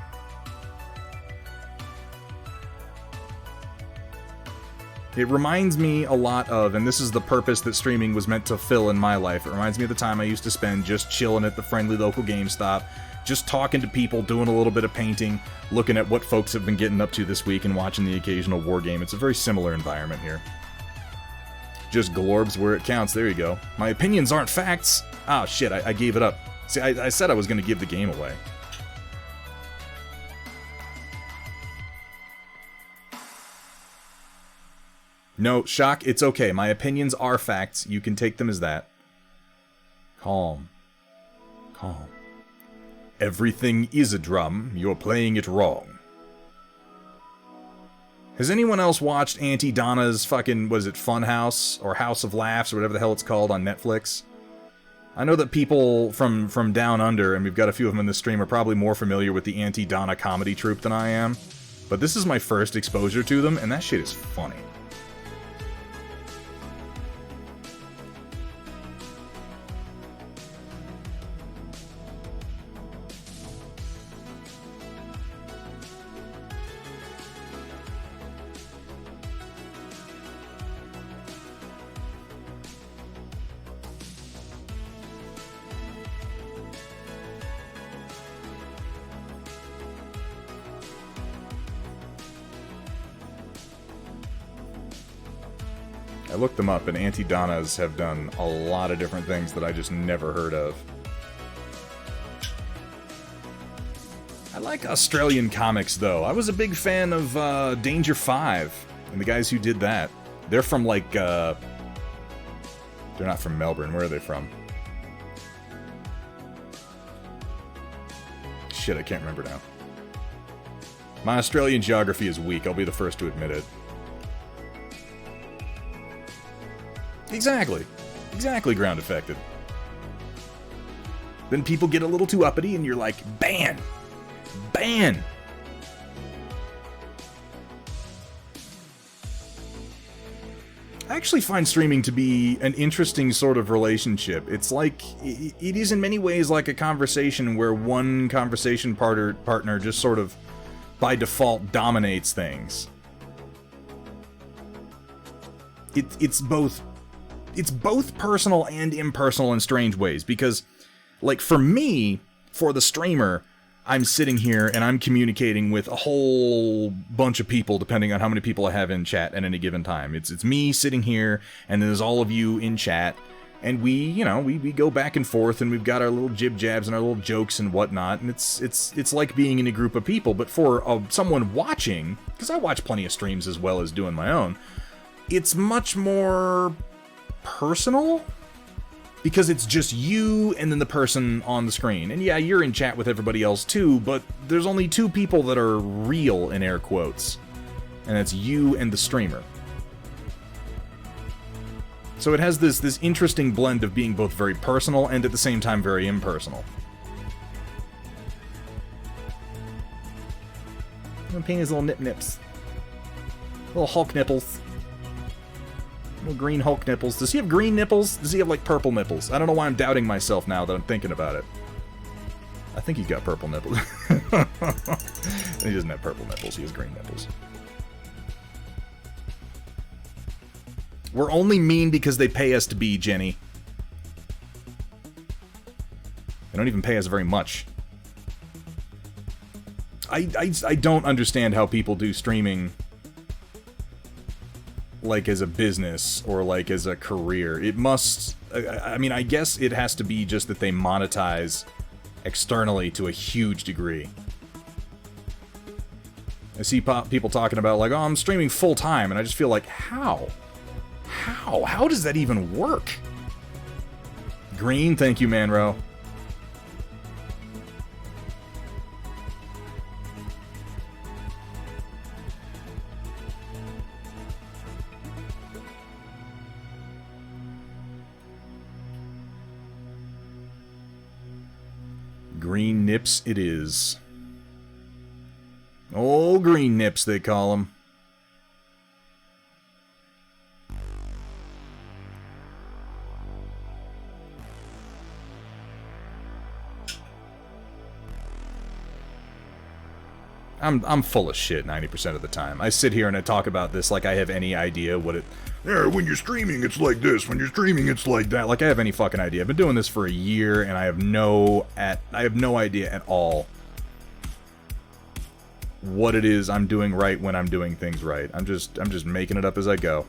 It reminds me a lot of, and this is the purpose that streaming was meant to fill in my life, it reminds me of the time I used to spend just chilling at the friendly local GameStop, just talking to people, doing a little bit of painting, looking at what folks have been getting up to this week, and watching the occasional war game. It's a very similar environment here. Just glorbs where it counts, there you go. My opinions aren't facts! Oh shit, I gave it up. See, I said I was going to give the game away. No, Shock, it's okay. My opinions are facts. You can take them as that. Calm. Calm. Everything is a drum. You're playing it wrong. Has anyone else watched Auntie Donna's fucking, was it Funhouse? Or House of Laughs, or whatever the hell it's called on Netflix? I know that people from down under, and we've got a few of them in the stream, are probably more familiar with the Aunty Donna comedy troupe than I am. But this is my first exposure to them, and that shit is funny. I looked them up, and Aunty Donnas have done a lot of different things that I just never heard of. I like Australian comics, though. I was a big fan of Danger 5, and the guys who did that. They're from, like, they're not from Melbourne. Where are they from? Shit, I can't remember now. My Australian geography is weak, I'll be the first to admit it. Exactly. Exactly, ground affected. Then people get a little too uppity and you're like, ban! Ban! I actually find streaming to be an interesting sort of relationship. It's like, it is in many ways like a conversation where one conversation partner just sort of, by default, dominates things. It's both personal and impersonal in strange ways, because, like, for me, for the streamer, I'm sitting here and I'm communicating with a whole bunch of people, depending on how many people I have in chat at any given time. It's me sitting here, and there's all of you in chat, and we go back and forth, and we've got our little jib-jabs and our little jokes and whatnot, and it's like being in a group of people. But for someone watching, because I watch plenty of streams as well as doing my own, it's much more personal, because it's just you and then the person on the screen. And yeah, you're in chat with everybody else too, but there's only two people that are real, in air quotes, and it's you and the streamer. So it has this interesting blend of being both very personal and at the same time very impersonal. I'm painting his little nips. Little Hulk nipples. Little green Hulk nipples. Does he have green nipples? Does he have, like, purple nipples? I don't know why I'm doubting myself now that I'm thinking about it. I think he's got purple nipples. He doesn't have purple nipples, he has green nipples. We're only mean because they pay us to be, Jenny. They don't even pay us very much. I don't understand how people do streaming, like, as a business or like as a career. It must, I mean, I guess it has to be just that they monetize externally to a huge degree. I see people talking about, like, oh, I'm streaming full time, and I just feel like, how does that even work? Green, thank you, Manro. Green nips it is. Oh, green nips, they call them. I'm full of shit 90% of the time. I sit here and I talk about this like I have any idea what it... Yeah, when you're streaming, it's like this. When you're streaming, it's like that. Like I have any fucking idea. I've been doing this for a year, and I have no idea at all what it is I'm doing right when I'm doing things right. I'm just making it up as I go.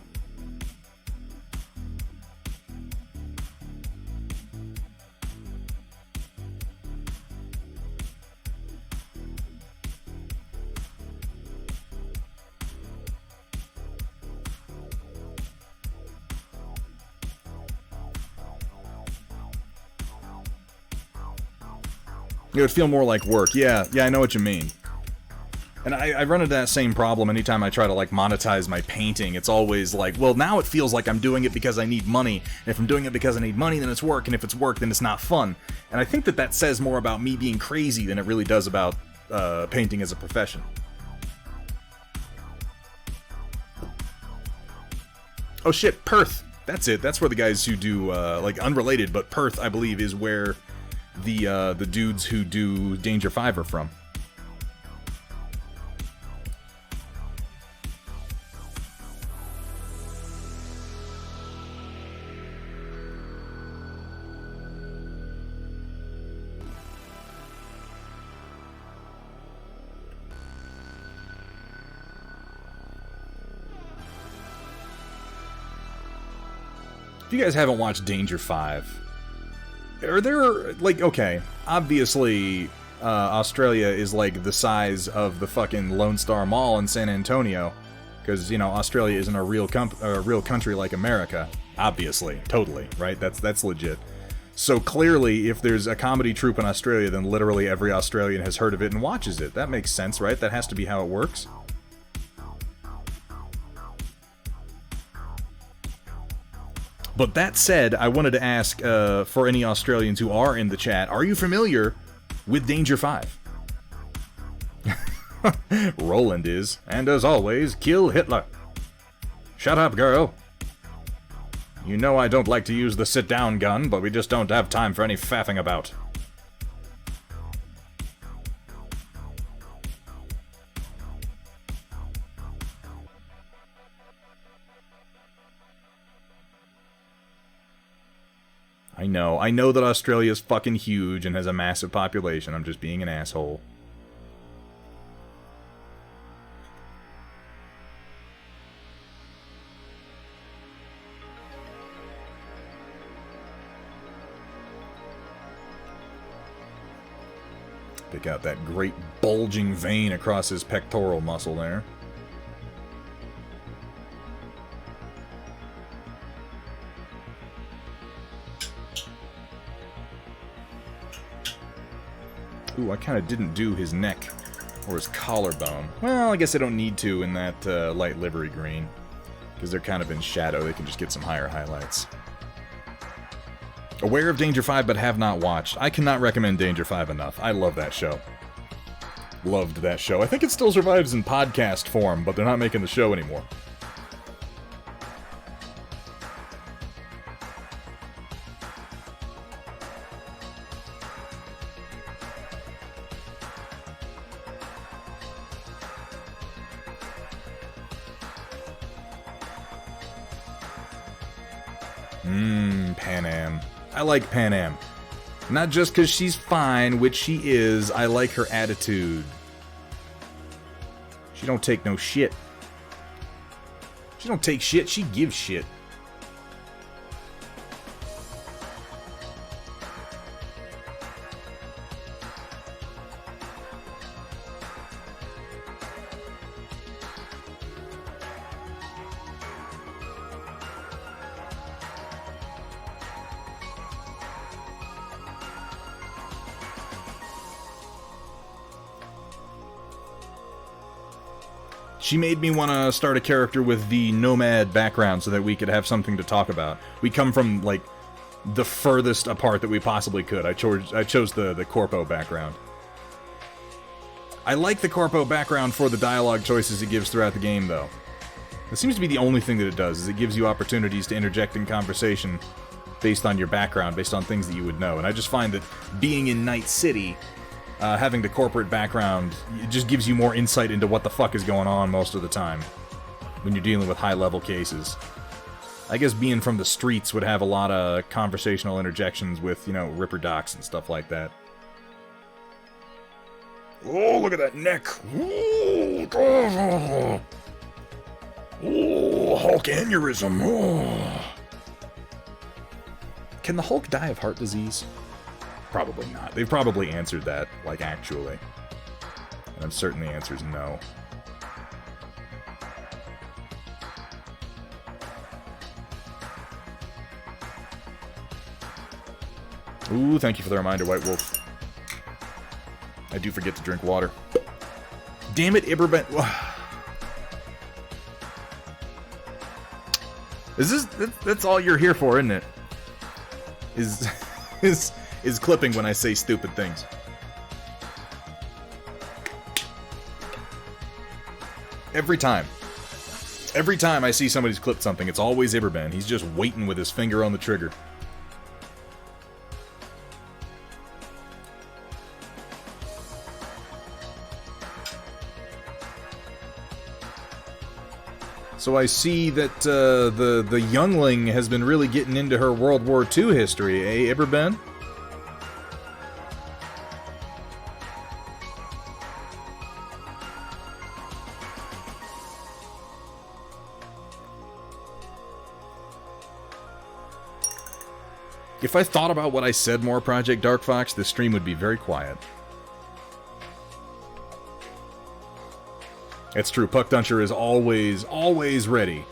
It would feel more like work. Yeah, I know what you mean. And I run into that same problem anytime I try to, like, monetize my painting. It's always like, well, now it feels like I'm doing it because I need money. And if I'm doing it because I need money, then it's work. And if it's work, then it's not fun. And I think that that says more about me being crazy than it really does about painting as a profession. Oh shit, Perth. That's it. That's where the guys who do, like, unrelated, but Perth, I believe, is where the dudes who do Danger 5 are from. If you guys haven't watched Danger 5, are there, like, okay, obviously, Australia is, like, the size of the fucking Lone Star Mall in San Antonio, because, you know, Australia isn't a real country like America, obviously, totally, right? That's legit. So clearly, if there's a comedy troupe in Australia, then literally every Australian has heard of it and watches it. That makes sense, right? That has to be how it works. But that said, I wanted to ask, for any Australians who are in the chat, are you familiar with Danger 5? Roland is, and as always, kill Hitler. Shut up, girl. You know I don't like to use the sit-down gun, but we just don't have time for any faffing about. I know that Australia's fucking huge and has a massive population. I'm just being an asshole. Pick out that great bulging vein across his pectoral muscle there. Ooh, I kind of didn't do his neck or his collarbone. Well, I guess I don't need to in that light livery green, because they're kind of in shadow. They can just get some higher highlights. Aware of Danger 5, but have not watched. I cannot recommend Danger 5 enough. I love that show. Loved that show. I think it still survives in podcast form, but they're not making the show anymore. Pan Am. I like Pan Am. Not just because she's fine, which she is, I like her attitude. She don't take no shit. She don't take shit, she gives shit. She made me want to start a character with the nomad background so that we could have something to talk about. We come from, like, the furthest apart that we possibly could. I chose the Corpo background. I like the Corpo background for the dialogue choices it gives throughout the game, though. It seems to be the only thing that it does, is it gives you opportunities to interject in conversation based on your background, based on things that you would know. And I just find that being in Night City, having the corporate background, it just gives you more insight into what the fuck is going on most of the time when you're dealing with high-level cases. I guess being from the streets would have a lot of conversational interjections with, you know, Ripper Docs and stuff like that. Oh, look at that neck! Ooh, Hulk aneurysm! Oh. Can the Hulk die of heart disease? Probably not. They've probably answered that, like, actually. And I'm certain the answer is no. Ooh, thank you for the reminder, White Wolf. I do forget to drink water. Damn it, Iberben. That's all you're here for, isn't it? Is clipping when I say stupid things. Every time. Every time I see somebody's clipped something, it's always Iberben. He's just waiting with his finger on the trigger. So I see that the youngling has been really getting into her World War II history, eh, Iberben? If I thought about what I said more, Project Dark Fox, this stream would be very quiet. It's true, Puckduncher is always ready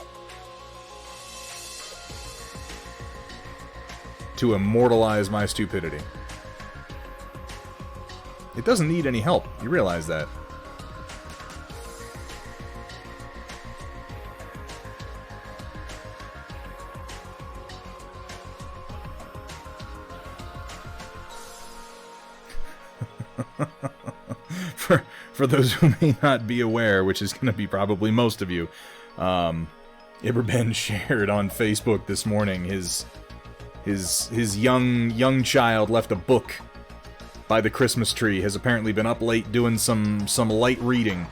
to immortalize my stupidity. It doesn't need any help, you realize that. For those who may not be aware, which is going to be probably most of you, Iberben shared on Facebook this morning his young child left a book by the Christmas tree. Has apparently been up late doing some light reading.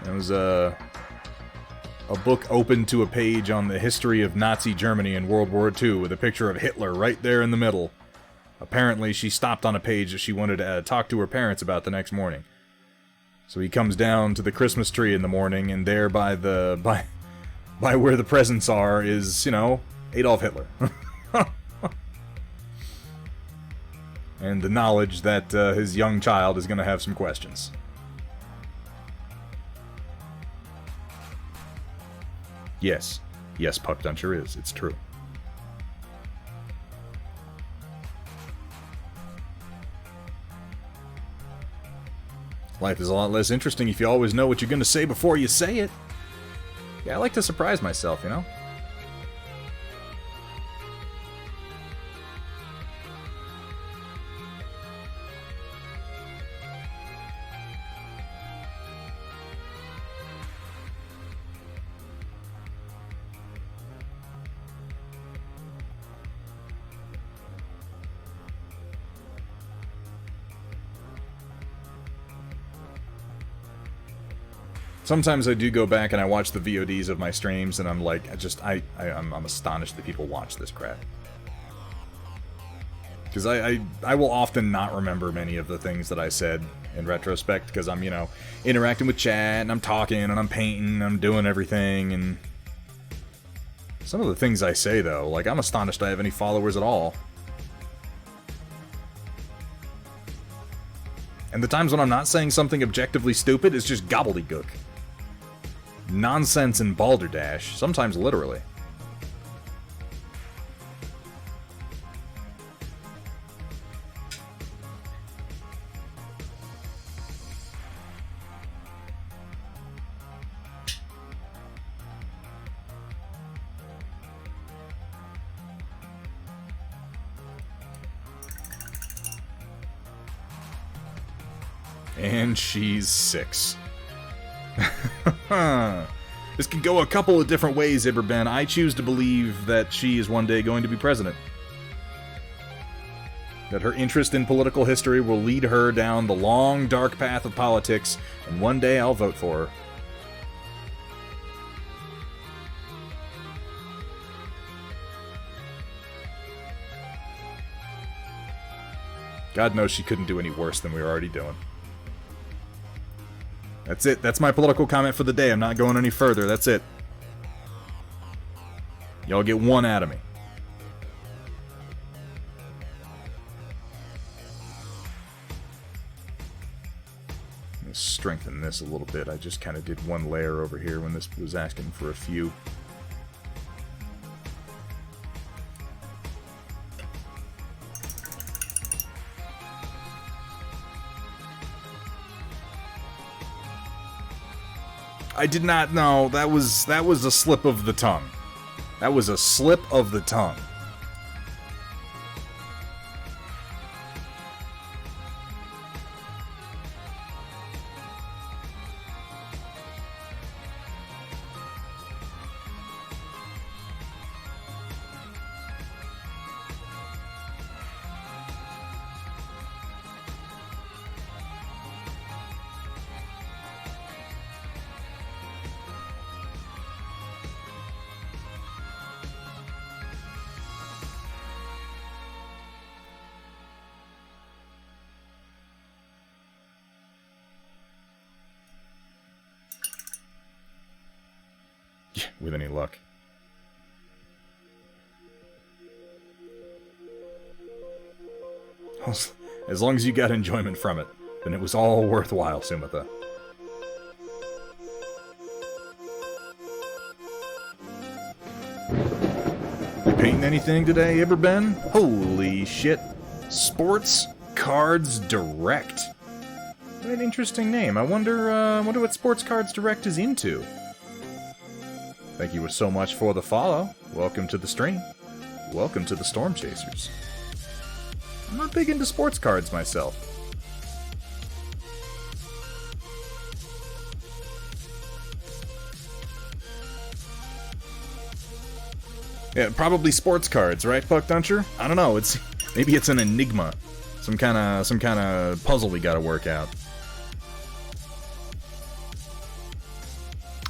It was a book open to a page on the history of Nazi Germany in World War II with a picture of Hitler right there in the middle. Apparently, she stopped on a page that she wanted to talk to her parents about the next morning. So he comes down to the Christmas tree in the morning, and there by where the presents are is, you know, Adolf Hitler. And the knowledge that his young child is going to have some questions. Yes, Puckduncher is. It's true. Life is a lot less interesting if you always know what you're going to say before you say it. Yeah, I like to surprise myself, you know? Sometimes I do go back and I watch the VODs of my streams, and I'm like, I'm astonished that people watch this crap. Because I will often not remember many of the things that I said in retrospect, because I'm, you know, interacting with chat, and I'm talking, and I'm painting, and I'm doing everything, and... Some of the things I say, though, like, I'm astonished I have any followers at all. And the times when I'm not saying something objectively stupid, it's just gobbledygook. Nonsense and balderdash, sometimes literally. And she's 6. This could go a couple of different ways, Iberben. I choose to believe that she is one day going to be president. That her interest in political history will lead her down the long, dark path of politics, and one day I'll vote for her. God knows she couldn't do any worse than we were already doing. That's it. That's my political comment for the day. I'm not going any further. That's it. Y'all get one out of me. Let's strengthen this a little bit. I just kind of did one layer over here when this was asking for a few. I did not know. That was a slip of the tongue. That was a slip of the tongue. With any luck. As long as you got enjoyment from it, then it was all worthwhile, Sumitha. You painting anything today, Iberben? Holy shit. Sports Cards Direct. What an interesting name. I wonder what Sports Cards Direct is into. Thank you so much for the follow. Welcome to the stream. Welcome to the Storm Chasers. I'm not big into sports cards myself. Yeah, probably sports cards, right, Buck Duncher? I don't know. Maybe it's an enigma, some kind of puzzle we got to work out.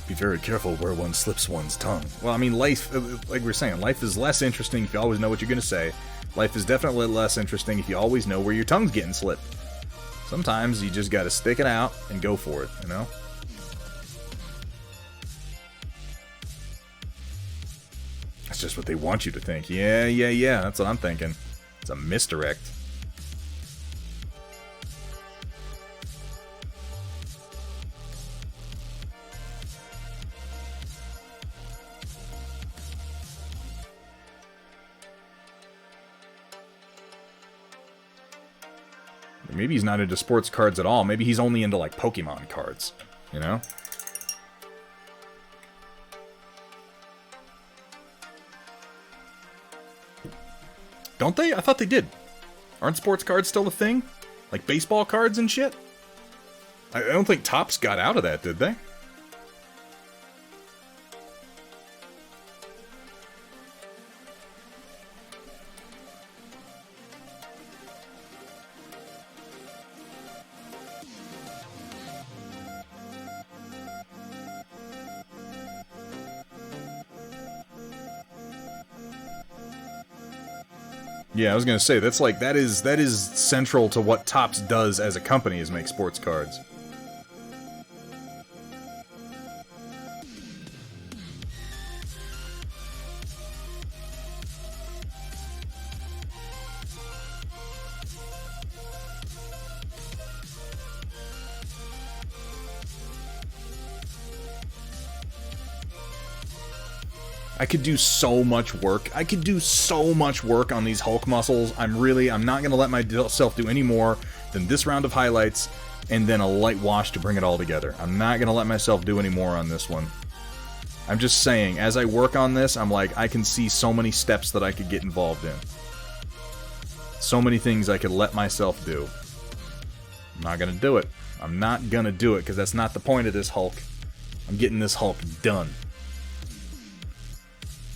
Be very careful where one slips one's tongue. Well, I mean, life, like we were saying, life is less interesting if you always know what you're going to say. Life is definitely less interesting if you always know where your tongue's getting slipped. Sometimes you just got to stick it out and go for it, you know? That's just what they want you to think. Yeah, that's what I'm thinking. It's a misdirect. Maybe he's not into sports cards at all. Maybe he's only into, like, Pokemon cards. You know? Don't they? I thought they did. Aren't sports cards still a thing? Like baseball cards and shit? I don't think Topps got out of that, did they? Yeah, I was gonna say, that is central to what Topps does as a company, is make sports cards. I could do so much work. I could do so much work on these Hulk muscles. I'm not going to let myself do any more than this round of highlights and then a light wash to bring it all together. I'm not going to let myself do any more on this one. I'm just saying, as I work on this, I'm like, I can see so many steps that I could get involved in. So many things I could let myself do. I'm not going to do it. I'm not going to do it, because that's not the point of this Hulk. I'm getting this Hulk done.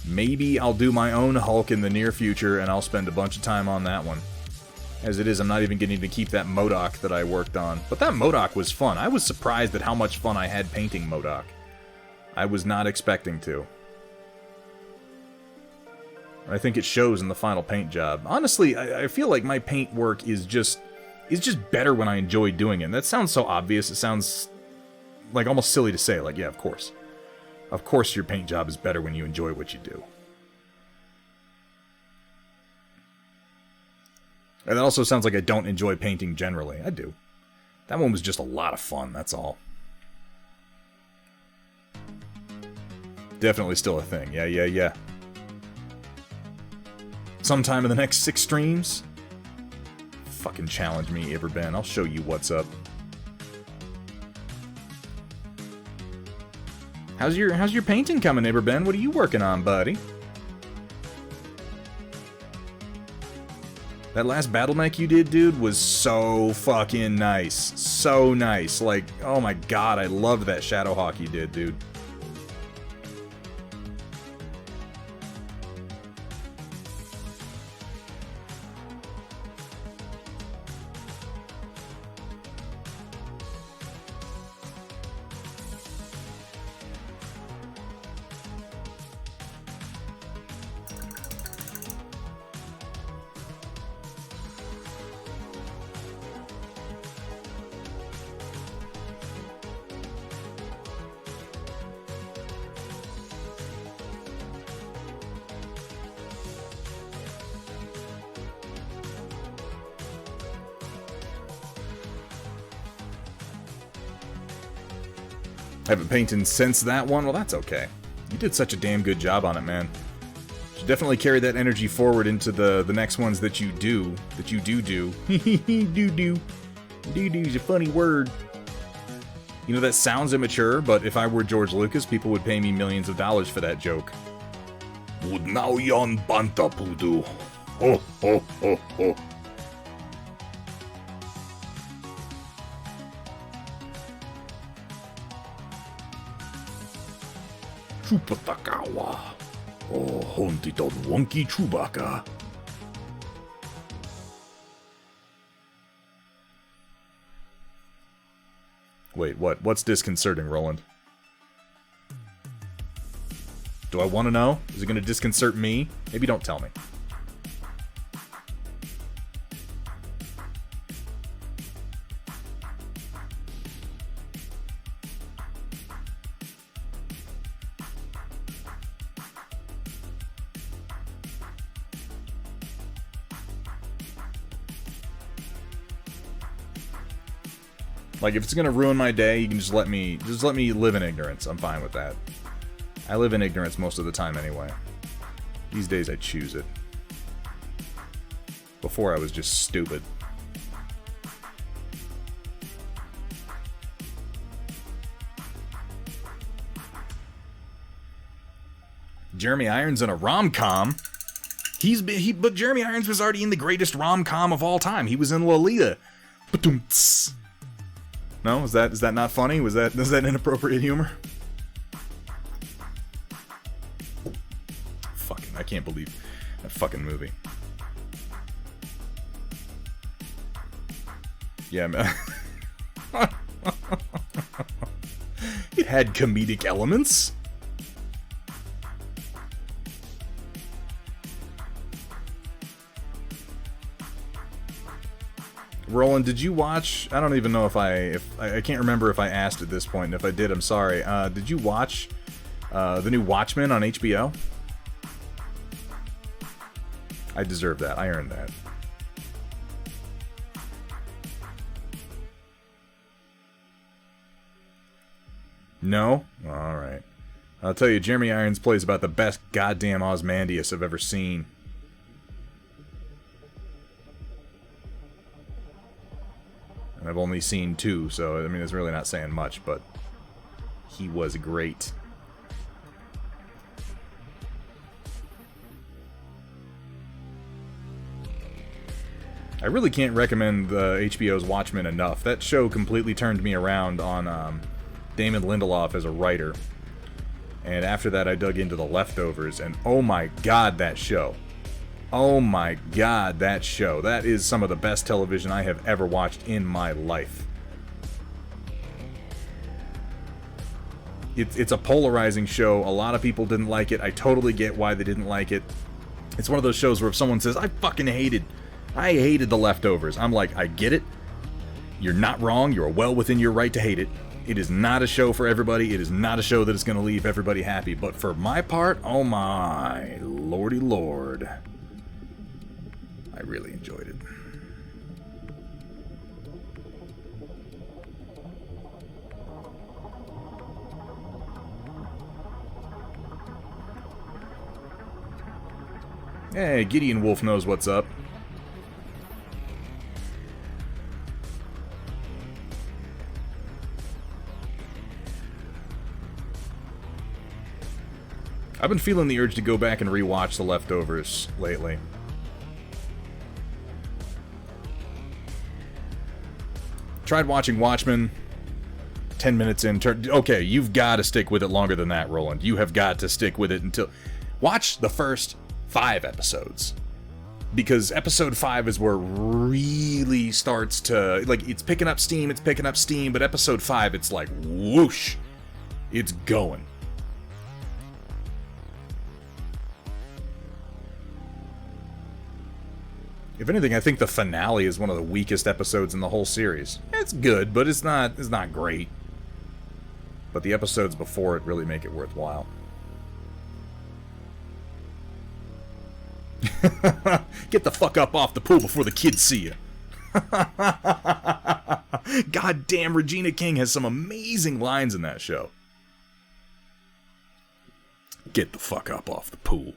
Maybe I'll do my own Hulk in the near future, and I'll spend a bunch of time on that one. As it is, I'm not even getting to keep that MODOK that I worked on. But that MODOK was fun. I was surprised at how much fun I had painting MODOK. I was not expecting to. I think it shows in the final paint job. Honestly, I feel like my paint work is just better when I enjoy doing it. And that sounds so obvious. It sounds like almost silly to say. Like, yeah, of course. Of course your paint job is better when you enjoy what you do. And that also sounds like I don't enjoy painting generally. I do. That one was just a lot of fun, that's all. Definitely still a thing. Yeah. Sometime in the next 6 streams, fucking challenge me, Iberben. I'll show you what's up. How's your painting coming, Neighbor Ben? What are you working on, buddy? That last battle mech you did, dude, was so fucking nice. So nice. Like, oh my god, I loved that Shadowhawk you did, dude. Haven't painted since that one? Well, that's okay. You did such a damn good job on it, man. Should definitely carry that energy forward into the next ones that you do. That you do. Do-do. Do-do is a funny word. You know, that sounds immature, but if I were George Lucas, people would pay me millions of dollars for that joke. Would now yon banta pudu. Ho, ho, ho, ho. Chupatakawa. Oh, honti don wonky Chewbacca. Wait, what? What's disconcerting, Roland? Do I want to know? Is it going to disconcert me? Maybe don't tell me. Like, if it's gonna ruin my day, you can just let me live in ignorance. I'm fine with that. I live in ignorance most of the time anyway. These days I choose it. Before I was just stupid. Jeremy Irons in a rom-com? But Jeremy Irons was already in the greatest rom-com of all time. He was in Lolita. Ba-dum-ts. No, is that not funny? Is that inappropriate humor? Fucking, I can't believe that fucking movie. Yeah, man. It had comedic elements. Roland, did you watch? I don't even know if I can't remember if I asked at this point. And if I did, I'm sorry. Did you watch the new Watchmen on HBO? I deserve that. I earned that. No? All right. I'll tell you, Jeremy Irons plays about the best goddamn Ozymandias I've ever seen. And I've only seen 2, so, I mean, it's really not saying much, but he was great. I really can't recommend HBO's Watchmen enough. That show completely turned me around on Damon Lindelof as a writer. And after that, I dug into The Leftovers, and oh my god, that show. Oh my god, that show. That is some of the best television I have ever watched in my life. It's a polarizing show. A lot of people didn't like it. I totally get why they didn't like it. It's one of those shows where if someone says, I hated The Leftovers, I'm like, I get it. You're not wrong. You're well within your right to hate it. It is not a show for everybody. It is not a show that is going to leave everybody happy. But for my part, oh my lordy lord. I really enjoyed it. Hey, Gideon Wolf knows what's up. I've been feeling the urge to go back and rewatch The Leftovers lately. Tried watching Watchmen. 10 minutes in. Okay, you've got to stick with it longer than that, Roland. You have got to stick with it until... Watch the first 5 episodes. Because episode 5 is where it really starts to... Like, it's picking up steam, but episode 5, it's like, whoosh. It's going. If anything, I think the finale is one of the weakest episodes in the whole series. It's good, but it's not great. But the episodes before it really make it worthwhile. Get the fuck up off the pool before the kids see you. God damn, Regina King has some amazing lines in that show. Get the fuck up off the pool.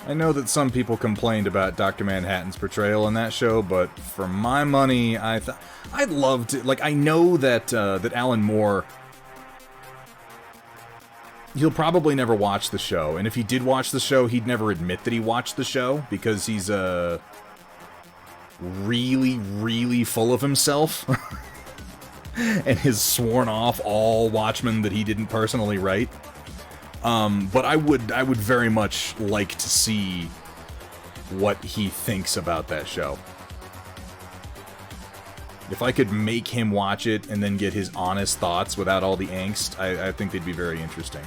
I know that some people complained about Dr. Manhattan's portrayal in that show, but for my money, I'd love to... Like, I know that that Alan Moore... He'll probably never watch the show, and if he did watch the show, he'd never admit that he watched the show, because he's, really, really full of himself. And has sworn off all Watchmen that he didn't personally write. But I would very much like to see what he thinks about that show. If I could make him watch it and then get his honest thoughts without all the angst, I think they'd be very interesting.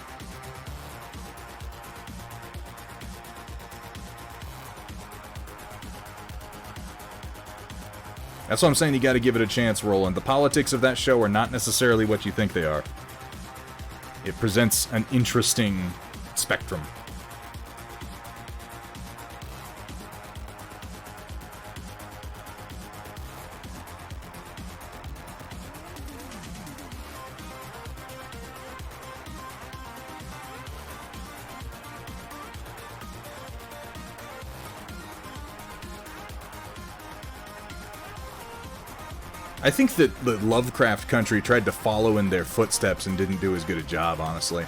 That's what I'm saying, you gotta give it a chance, Roland. The politics of that show are not necessarily what you think they are. It presents an interesting spectrum. I think that the Lovecraft Country tried to follow in their footsteps and didn't do as good a job, honestly.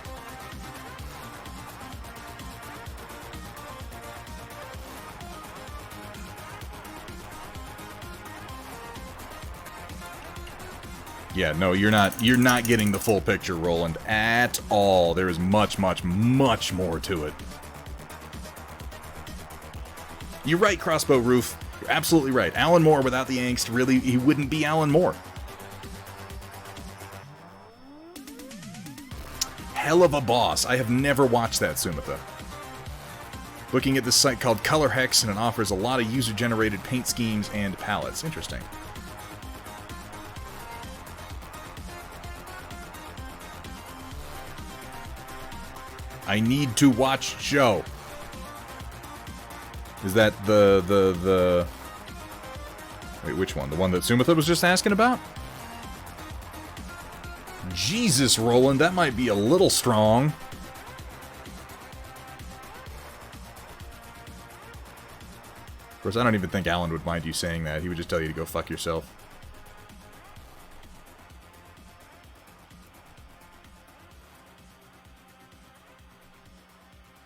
Yeah, no, you're not getting the full picture, Roland, at all. There is much, much, much more to it. You're right, Crossbow Roof. You're absolutely right. Alan Moore without the angst, really, he wouldn't be Alan Moore. Hell of a boss. I have never watched that, Sumitha. Looking at this site called Color Hex, and it offers a lot of user-generated paint schemes and palettes. Interesting. I need to watch show. Is that the... Wait, which one? The one that Sumitha was just asking about? Jesus, Roland, that might be a little strong. Of course, I don't even think Alan would mind you saying that. He would just tell you to go fuck yourself.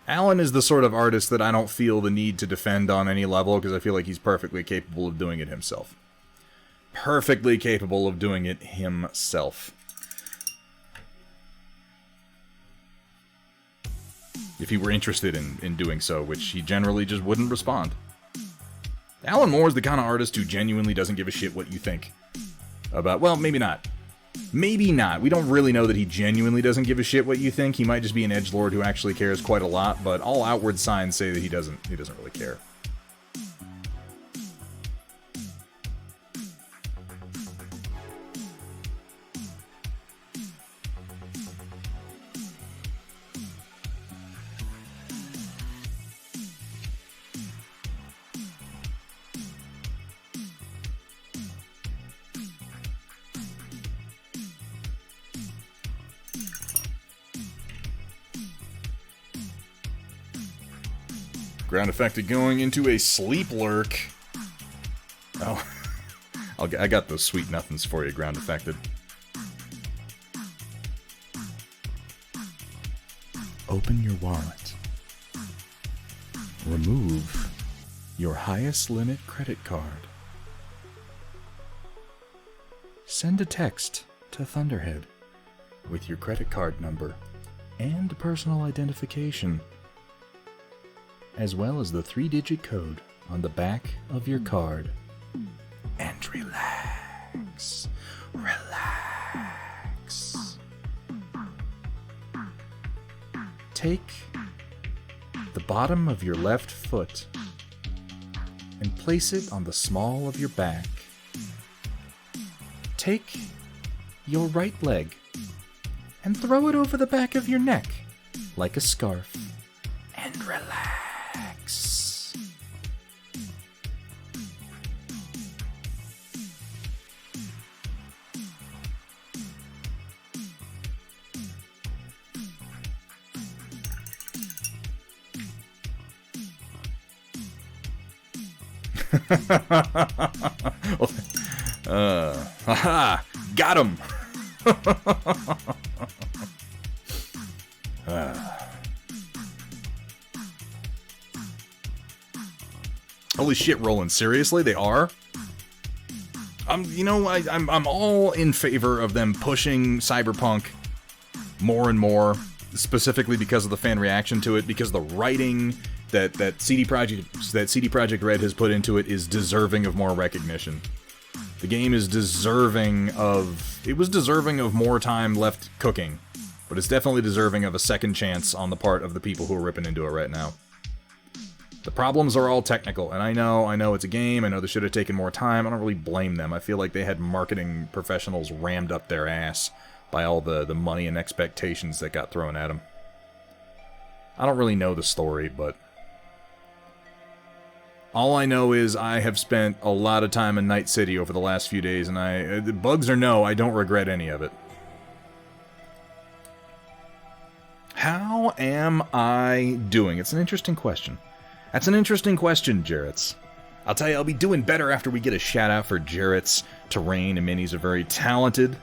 Alan is the sort of artist that I don't feel the need to defend on any level, because I feel like he's perfectly capable of doing it himself. Perfectly capable of doing it himself. If he were interested in doing so, which he generally just wouldn't respond. Alan Moore is the kind of artist who genuinely doesn't give a shit what you think about... Well, maybe not. Maybe not. We don't really know that he genuinely doesn't give a shit what you think. He might just be an edgelord who actually cares quite a lot, but all outward signs say that he doesn't really care. Ground affected going into a sleep lurk. Oh, I got those sweet nothings for you, ground affected. Open your wallet. Remove your highest limit credit card. Send a text to Thunderhead with your credit card number and personal identification, as well as the 3-digit code on the back of your card. And relax. Relax. Take the bottom of your left foot and place it on the small of your back. Take your right leg and throw it over the back of your neck like a scarf. And relax. Haha! Got him! Holy shit, Roland! Seriously, they are? I'm all in favor of them pushing Cyberpunk more and more, specifically because of the fan reaction to it, because the writing that CD Projekt Red has put into it is deserving of more recognition. The game is deserving of... It was deserving of more time left cooking, but it's definitely deserving of a second chance on the part of the people who are ripping into it right now. The problems are all technical, and I know it's a game, I know they should have taken more time, I don't really blame them. I feel like they had marketing professionals rammed up their ass by all the money and expectations that got thrown at them. I don't really know the story, but... all I know is I have spent a lot of time in Night City over the last few days, and bugs or no, I don't regret any of it. How am I doing? It's an interesting question. That's an interesting question, Jarrett's. I'll tell you, I'll be doing better after we get a shout-out for Jarrett's Terrain. I mean, he's a very talented,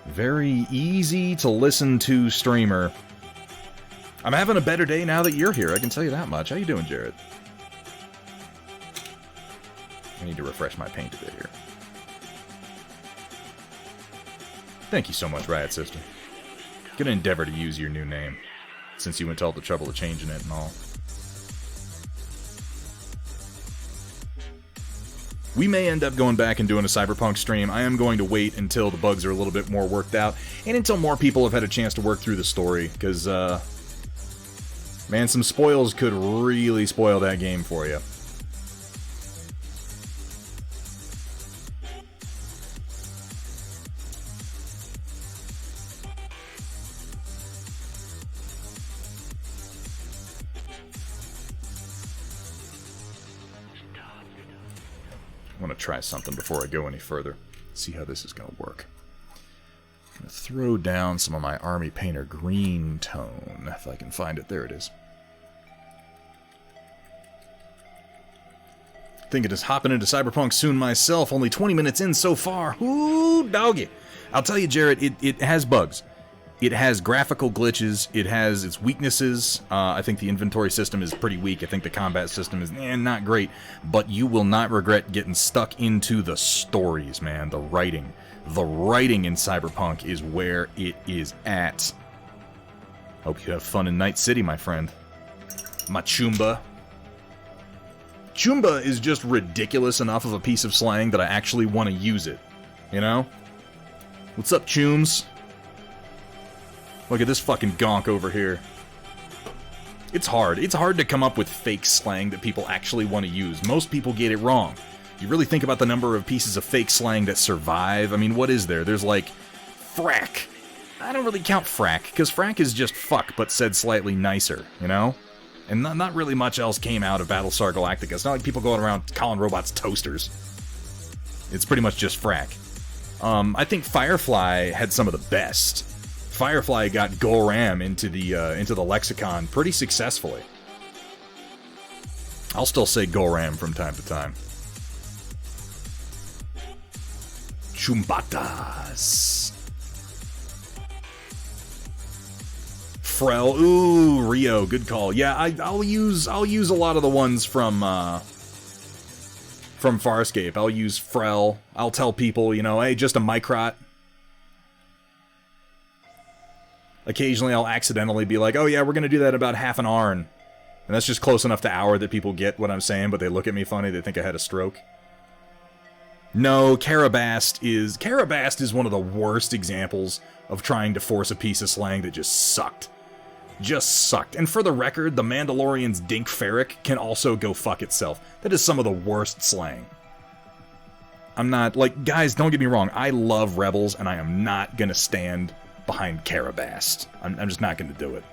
very easy-to-listen-to streamer. I'm having a better day now that you're here, I can tell you that much. How you doing, Jarrett? I need to refresh my paint a bit here. Thank you so much, Riot Sister. Gonna endeavor to use your new name, since you went to all the trouble of changing it and all. We may end up going back and doing a Cyberpunk stream. I am going to wait until the bugs are a little bit more worked out, and until more people have had a chance to work through the story, because, man, some spoils could really spoil that game for you. I want to try something before I go any further. See how this is going to work. I'm going to throw down some of my Army Painter green tone, if I can find it. There it is. Thinking of hopping into Cyberpunk soon myself. Only 20 minutes in so far. Ooh, doggy. I'll tell you, Jarrett, it has bugs. It has graphical glitches. It has its weaknesses. I think the inventory system is pretty weak. I think the combat system is not great. But you will not regret getting stuck into the stories, man. The writing. The writing in Cyberpunk is where it is at. Hope you have fun in Night City, my friend. Machumba. Chumba is just ridiculous enough of a piece of slang that I actually want to use it. You know? What's up, Chooms? Look at this fucking gonk over here. It's hard. It's hard to come up with fake slang that people actually want to use. Most people get it wrong. You really think about the number of pieces of fake slang that survive. I mean, what is there? There's like, frack. I don't really count frack, because frack is just fuck, but said slightly nicer, you know? And not really much else came out of Battlestar Galactica. It's not like people going around calling robots toasters. It's pretty much just frack. I think Firefly had some of the best. Firefly got Goram into the lexicon pretty successfully. I'll still say Goram from time to time. Chumbatas. Frel. Ooh, Rio. Good call. Yeah, I'll use a lot of the ones from Farscape. I'll use Frel. I'll tell people, you know, hey, just a Microt. Occasionally I'll accidentally be like, oh yeah, we're gonna do that about half an Arn. And that's just close enough to hour that people get what I'm saying, but they look at me funny, they think I had a stroke. No, Karabast is one of the worst examples of trying to force a piece of slang that just sucked. Just sucked. And for the record, the Mandalorian's Dink Ferric can also go fuck itself. That is some of the worst slang. I'm not, like, guys, don't get me wrong, I love Rebels, and I am not gonna stand behind Karabast. I'm just not gonna do it.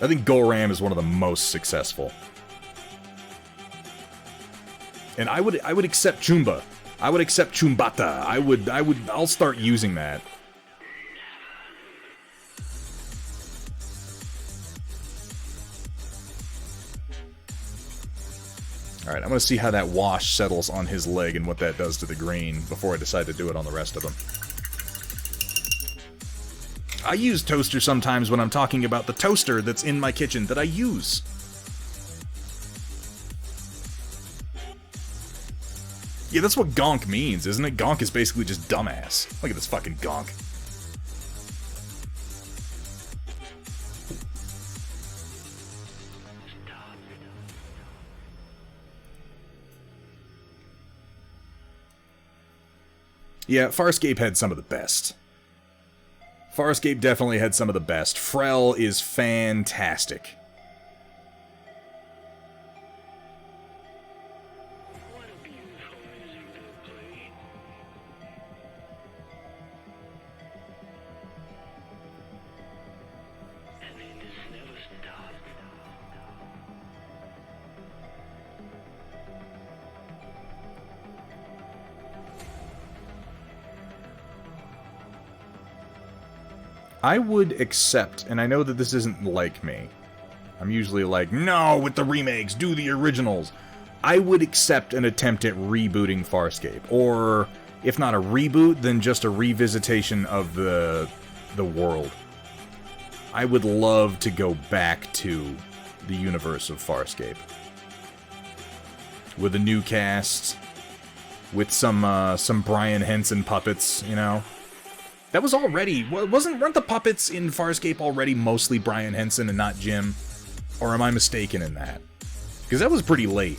I think Goram is one of the most successful. And I would accept Chumba. I would accept Chumbata. I'll start using that. Alright, I'm gonna see how that wash settles on his leg and what that does to the grain before I decide to do it on the rest of them. I use toaster sometimes when I'm talking about the toaster that's in my kitchen that I use. Yeah, that's what gonk means, isn't it? Gonk is basically just dumbass. Look at this fucking gonk. Yeah, Farscape had some of the best. Farscape definitely had some of the best. Frel is fantastic. I would accept, and I know that this isn't like me. I'm usually like, no, with the remakes, do the originals. I would accept an attempt at rebooting Farscape. Or, if not a reboot, then just a revisitation of the world. I would love to go back to the universe of Farscape. With a new cast, with some Brian Henson puppets, you know? That was already... weren't the puppets in Farscape already mostly Brian Henson and not Jim? Or am I mistaken in that? Because that was pretty late.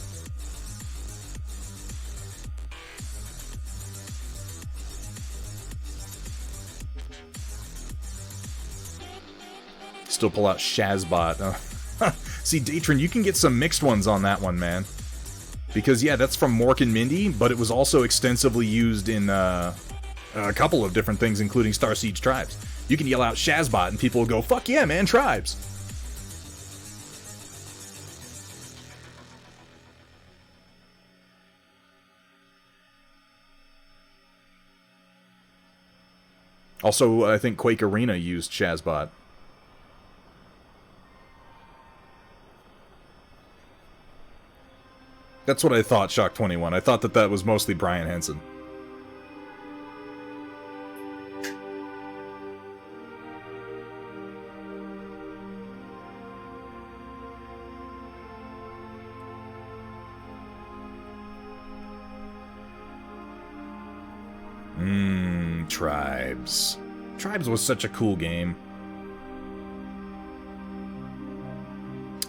Still pull out Shazbot. See, Datron, you can get some mixed ones on that one, man. Because, yeah, that's from Mork and Mindy, but it was also extensively used in... a couple of different things, including Star Siege Tribes. You can yell out Shazbot and people will go, fuck yeah, man, Tribes! Also, I think Quake Arena used Shazbot. That's what I thought, Shock 21. I thought that was mostly Brian Henson. Tribes. Tribes was such a cool game.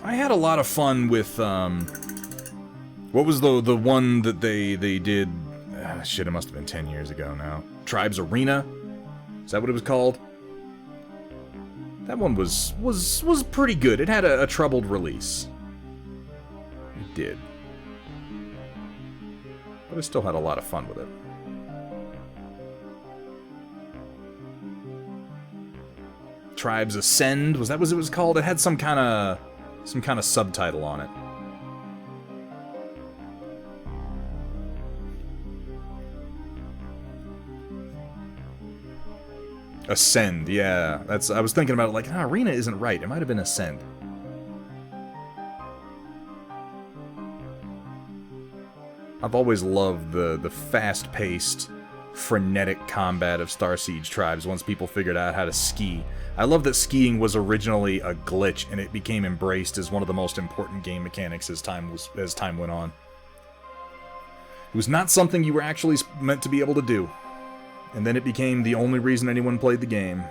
I had a lot of fun with, what was the one that they did? Shit, it must have been 10 years ago now. Tribes Arena? Is that what it was called? That one was pretty good. It had a troubled release. It did. But I still had a lot of fun with it. Tribes Ascend, was that what it was called? It had some kind of subtitle on it. Ascend, yeah. I was thinking about it like, Arena isn't right. It might have been Ascend. I've always loved the fast-paced, frenetic combat of Star Siege Tribes once people figured out how to ski. I love that skiing was originally a glitch, and it became embraced as one of the most important game mechanics as time went on. It was not something you were actually meant to be able to do. And then it became the only reason anyone played the game.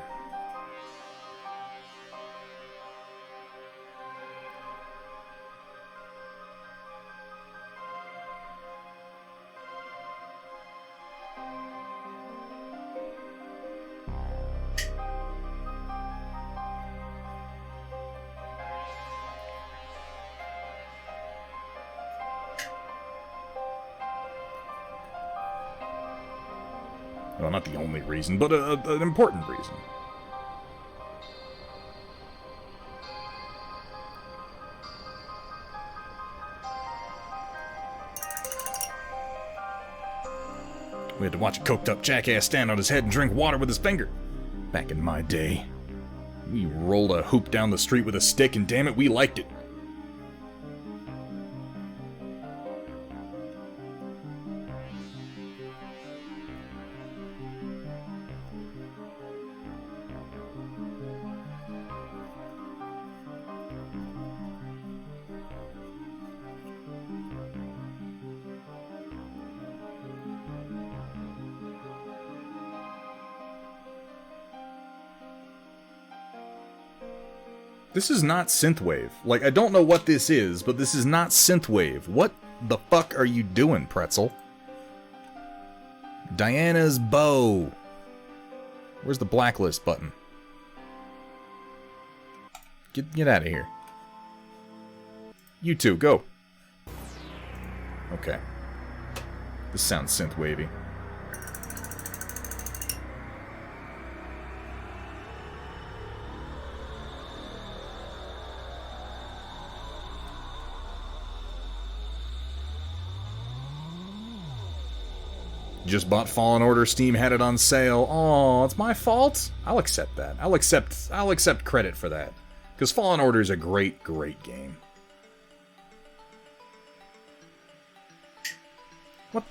Well, not the only reason, but an important reason. We had to watch a coked-up jackass stand on his head and drink water with his finger. Back in my day, we rolled a hoop down the street with a stick, and damn it, we liked it. This is not synthwave. Like, I don't know what this is, but this is not synthwave. What the fuck are you doing, Pretzel? Diana's bow. Where's the blacklist button? Get out of here. You two, go. Okay. This sounds synthwavy. Just bought Fallen Order. Steam had it on sale. Oh, it's my fault. I'll accept that. I'll accept credit for that. Because Fallen Order is a great, great game. What?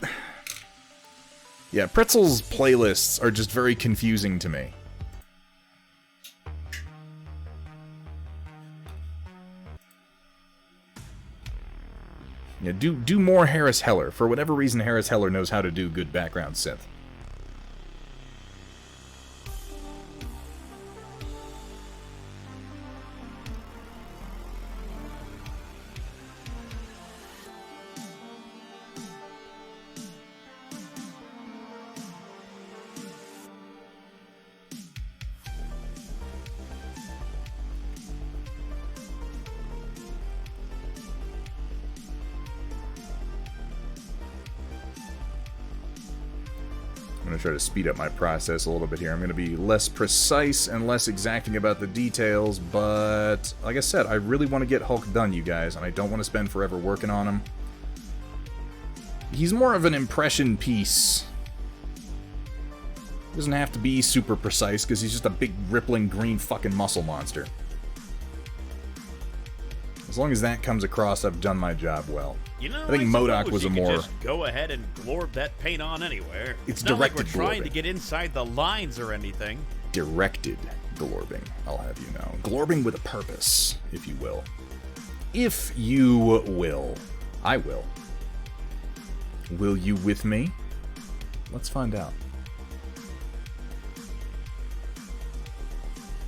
Yeah, Pretzel's playlists are just very confusing to me. Yeah, do more Harris Heller. For whatever reason, Harris Heller knows how to do good background synth. I'm going to try to speed up my process a little bit here. I'm going to be less precise and less exacting about the details, but like I said, I really want to get Hulk done, you guys, and I don't want to spend forever working on him. He's more of an impression piece. Doesn't have to be super precise, because he's just a big, rippling, green fucking muscle monster. As long as that comes across, I've done my job well. You know, I think MODOK was a more... Just go ahead and glorb that paint on anywhere. It's not directed like we're trying glorbing. to get inside the lines or anything. Directed glorbing, I'll have you know. Glorbing with a purpose, if you will. If you will. I will. Will you with me? Let's find out.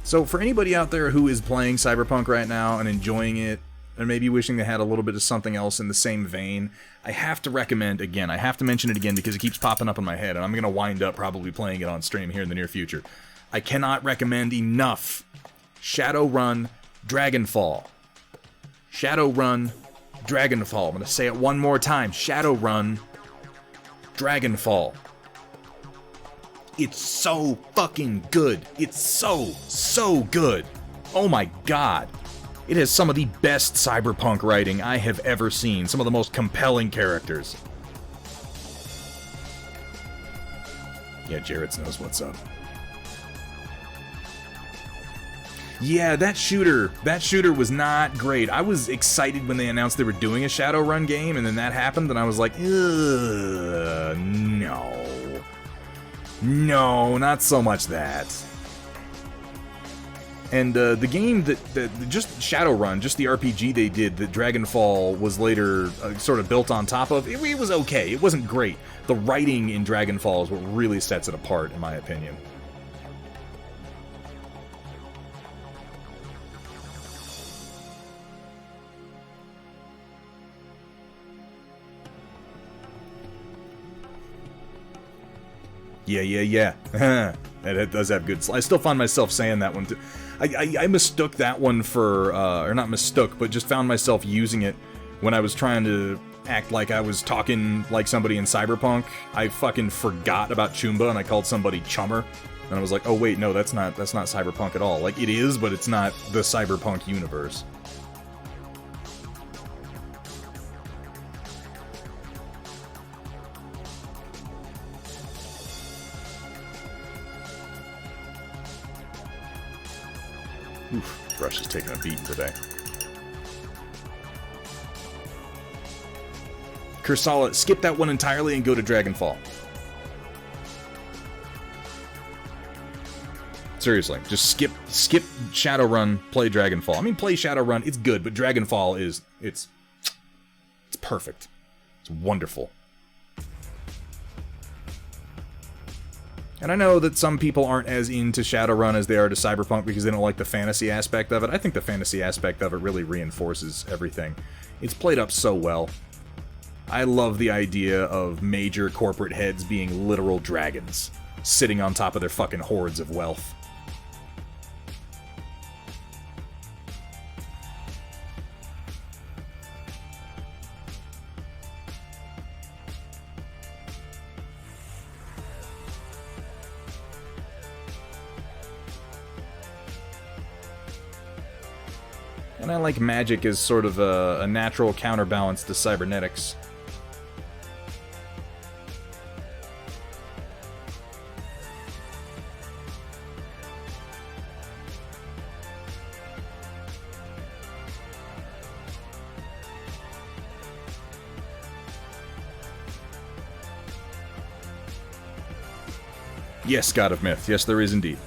So for anybody out there who is playing Cyberpunk right now and enjoying it, and maybe wishing they had a little bit of something else in the same vein, I have to recommend, again, I have to mention it again because it keeps popping up in my head, and I'm going to wind up probably playing it on stream here in the near future. I cannot recommend enough Shadowrun Dragonfall. Shadowrun Dragonfall. I'm going to say it one more time. Shadowrun Dragonfall. It's so fucking good. It's so good. Oh my god. It has some of the best cyberpunk writing I have ever seen. Some of the most compelling characters. Yeah, Jarrett knows what's up. Yeah, that shooter was not great. I was excited when they announced they were doing a Shadowrun game, and then that happened, and I was like, ugh, no. No, not so much that. And the game that just Shadowrun, just the RPG they did that Dragonfall was later sort of built on top of, it was okay. It wasn't great. The writing in Dragonfall is what really sets it apart, in my opinion. Yeah. It does have good... I still find myself saying that one too. I mistook that one for... or not mistook, but just found myself using it when I was trying to act like I was talking like somebody in Cyberpunk. I fucking forgot about Choomba and I called somebody Chummer. And I was like, oh wait, no, that's not Cyberpunk at all. Like, it is, but it's not the Cyberpunk universe. Oof, brush is taking a beating today. Kursala, skip that one entirely and go to Dragonfall. Seriously, just skip Shadowrun, play Dragonfall. I mean, play Shadowrun, it's good, but Dragonfall is, it's perfect. It's wonderful. And I know that some people aren't as into Shadowrun as they are to Cyberpunk because they don't like the fantasy aspect of it. I think the fantasy aspect of it really reinforces everything. It's played up so well. I love the idea of major corporate heads being literal dragons, sitting on top of their fucking hordes of wealth. And I like magic as sort of a natural counterbalance to cybernetics. Yes, God of Myth. Yes, there is indeed.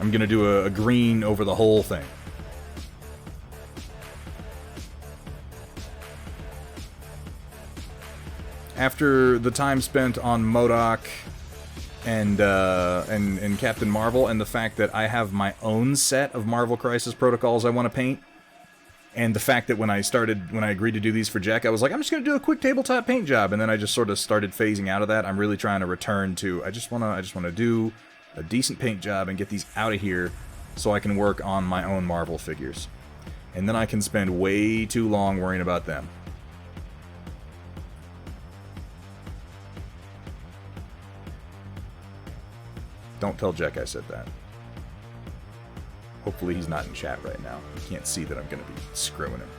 I'm gonna do a green over the whole thing. After the time spent on MODOK and Captain Marvel, and the fact that I have my own set of Marvel Crisis Protocols I want to paint, and the fact that when I agreed to do these for Jack, I was like, I'm just going to do a quick tabletop paint job, and then I just sort of started phasing out of that. I'm really trying to return to, I just want to do a decent paint job and get these out of here so I can work on my own Marvel figures. And then I can spend way too long worrying about them. Don't tell Jack I said that. Hopefully he's not in chat right now. He can't see that I'm going to be screwing him.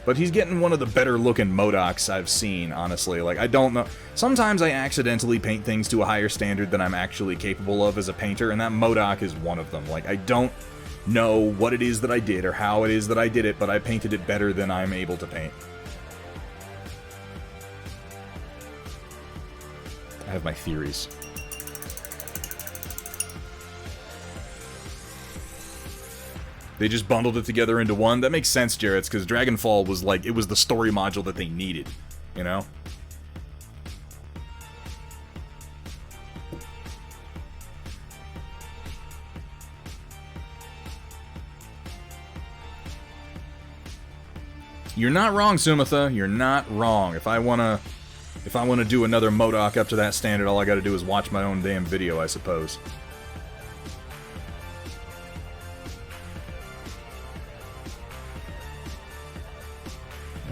But he's getting one of the better looking MODOKs I've seen, honestly. Like, I don't know. Sometimes I accidentally paint things to a higher standard than I'm actually capable of as a painter, and that MODOK is one of them. Like, I don't know what it is that I did or how it is that I did it, but I painted it better than I'm able to paint. I have my theories. They just bundled it together into one. That makes sense, Jarrett's, because Dragonfall was like, it was the story module that they needed, you know? You're not wrong, Sumatha. You're not wrong. If I wanna do another MODOK up to that standard, all I gotta do is watch my own damn video, I suppose.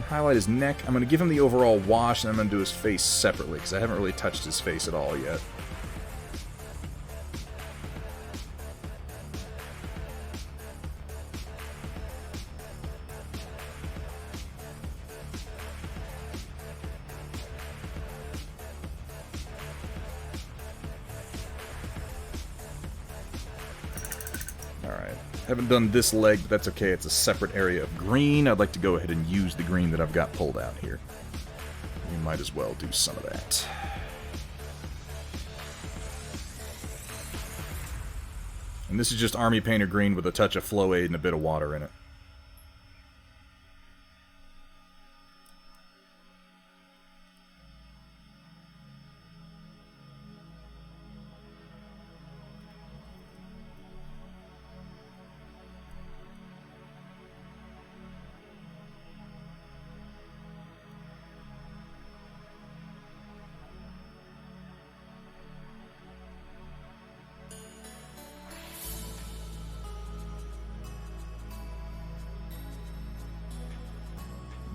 Highlight his neck. I'm going to give him the overall wash, and I'm going to do his face separately, because I haven't really touched his face at all yet. Haven't done this leg, but that's okay. It's a separate area of green. I'd like to go ahead and use the green that I've got pulled out here. We might as well do some of that. And this is just Army Painter green with a touch of Flow Aid and a bit of water in it.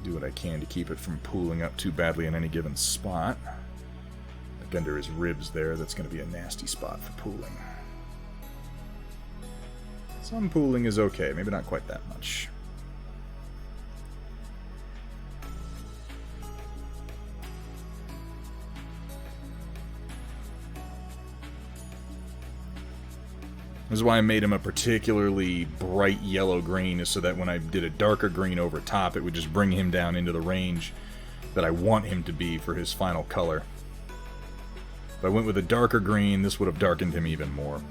Do what I can to keep it from pooling up too badly in any given spot. Like under his ribs there, that's going to be a nasty spot for pooling. Some pooling is okay, maybe not quite that much. This is why I made him a particularly bright yellow green, is so that when I did a darker green over top, it would just bring him down into the range that I want him to be for his final color. If I went with a darker green, this would have darkened him even more.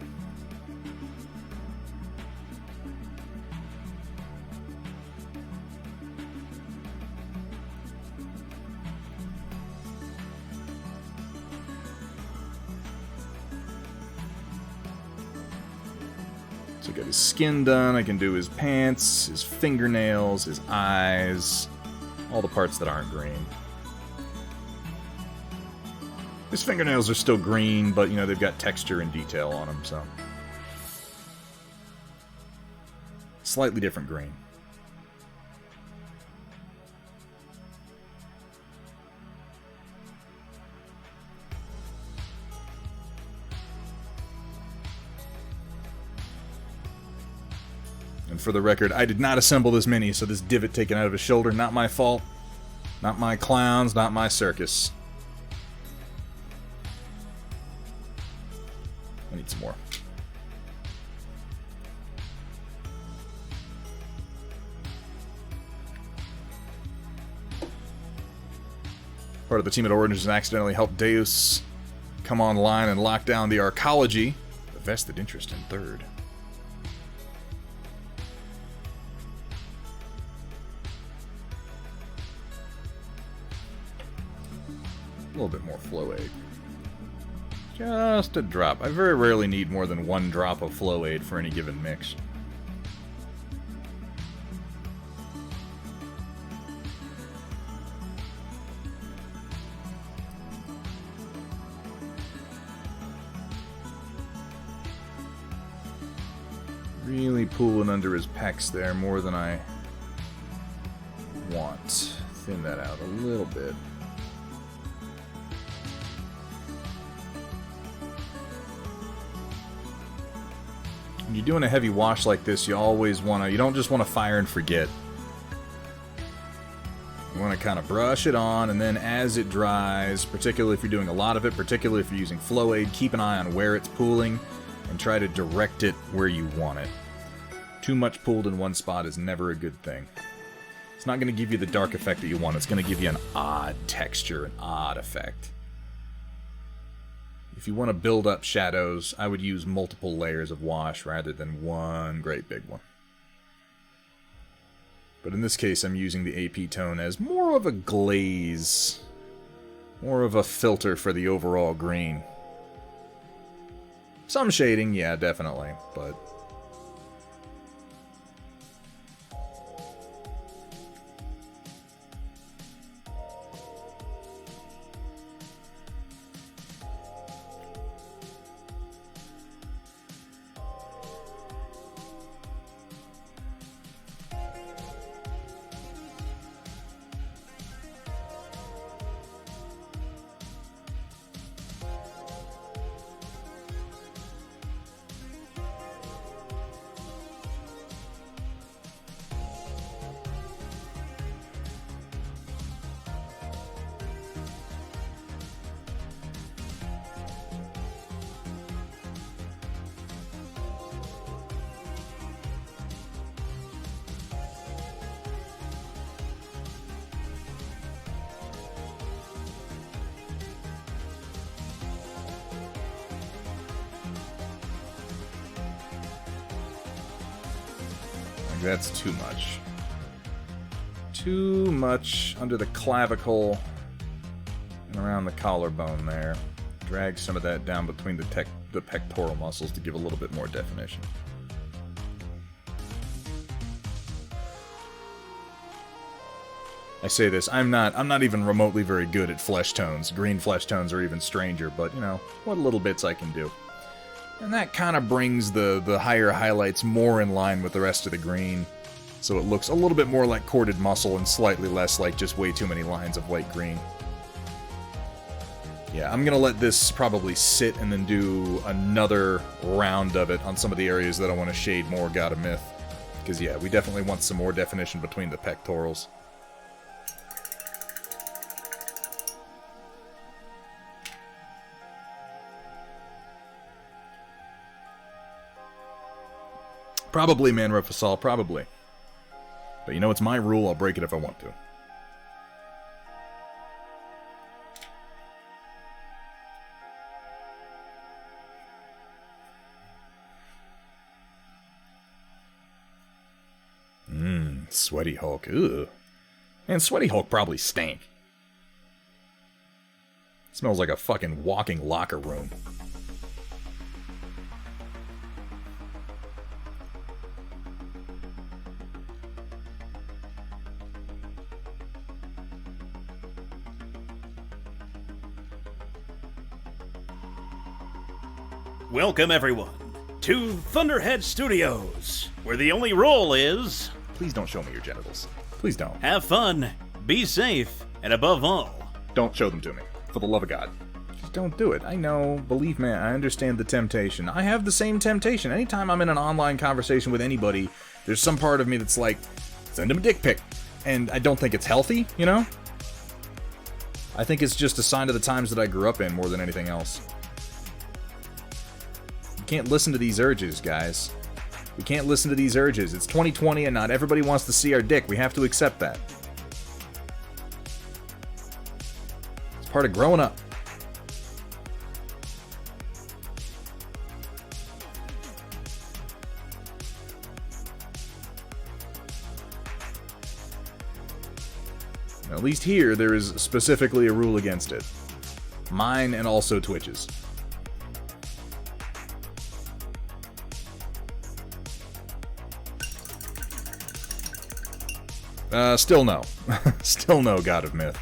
So I got his skin done, I can do his pants, his fingernails, his eyes, all the parts that aren't green. His fingernails are still green, but, you know, they've got texture and detail on them, so. Slightly different green. And for the record, I did not assemble this mini, so this divot taken out of his shoulder, not my fault. Not my clowns, not my circus. I need some more. Part of the team at Origins accidentally helped Deus come online and lock down the Arcology, a vested interest in third. A little bit more Flow Aid. Just a drop. I very rarely need more than one drop of Flow Aid for any given mix. Really pulling under his pecs there more than I want. Thin that out a little bit. When you're doing a heavy wash like this, you always want to, you don't just want to fire and forget. You want to kind of brush it on, and then as it dries, particularly if you're doing a lot of it, particularly if you're using Flow Aid, keep an eye on where it's pooling and try to direct it where you want it. Too much pooled in one spot is never a good thing. It's not going to give you the dark effect that you want. It's going to give you an odd texture, an odd effect. If you want to build up shadows, I would use multiple layers of wash rather than one great big one. But in this case, I'm using the AP tone as more of a glaze, more of a filter for the overall green. Some shading, yeah, definitely, but that's too much. Too much under the clavicle and around the collarbone there. Drag some of that down between the pectoral muscles to give a little bit more definition. I say this, I'm not even remotely very good at flesh tones. Green flesh tones are even stranger, but, you know, what little bits I can do. And that kind of brings the higher highlights more in line with the rest of the green, so it looks a little bit more like corded muscle and slightly less like just way too many lines of light green. Yeah, I'm gonna let this probably sit and then do another round of it on some of the areas that I want to shade more God of Myth. Because, yeah, we definitely want some more definition between the pectorals. Probably Manra Fasal, probably. But you know, it's my rule, I'll break it if I want to. Sweaty Hulk, ugh. Man, Sweaty Hulk probably stank. Smells like a fucking walking locker room. Welcome, everyone, to Thunderhead Studios, where the only rule is... Please don't show me your genitals. Please don't. have fun, be safe, and above all... Don't show them to me. For the love of God. Just don't do it. I know. Believe me, I understand the temptation. I have the same temptation. Anytime I'm in an online conversation with anybody, there's some part of me that's like, send him a dick pic. And I don't think it's healthy, you know? I think it's just a sign of the times that I grew up in more than anything else. You can't listen to these urges, guys. We can't listen to these urges. It's 2020 and not everybody wants to see our dick. We have to accept that. It's part of growing up. At least here, there is specifically a rule against it. Mine and also Twitch's. Still no. Still no, God of Myth.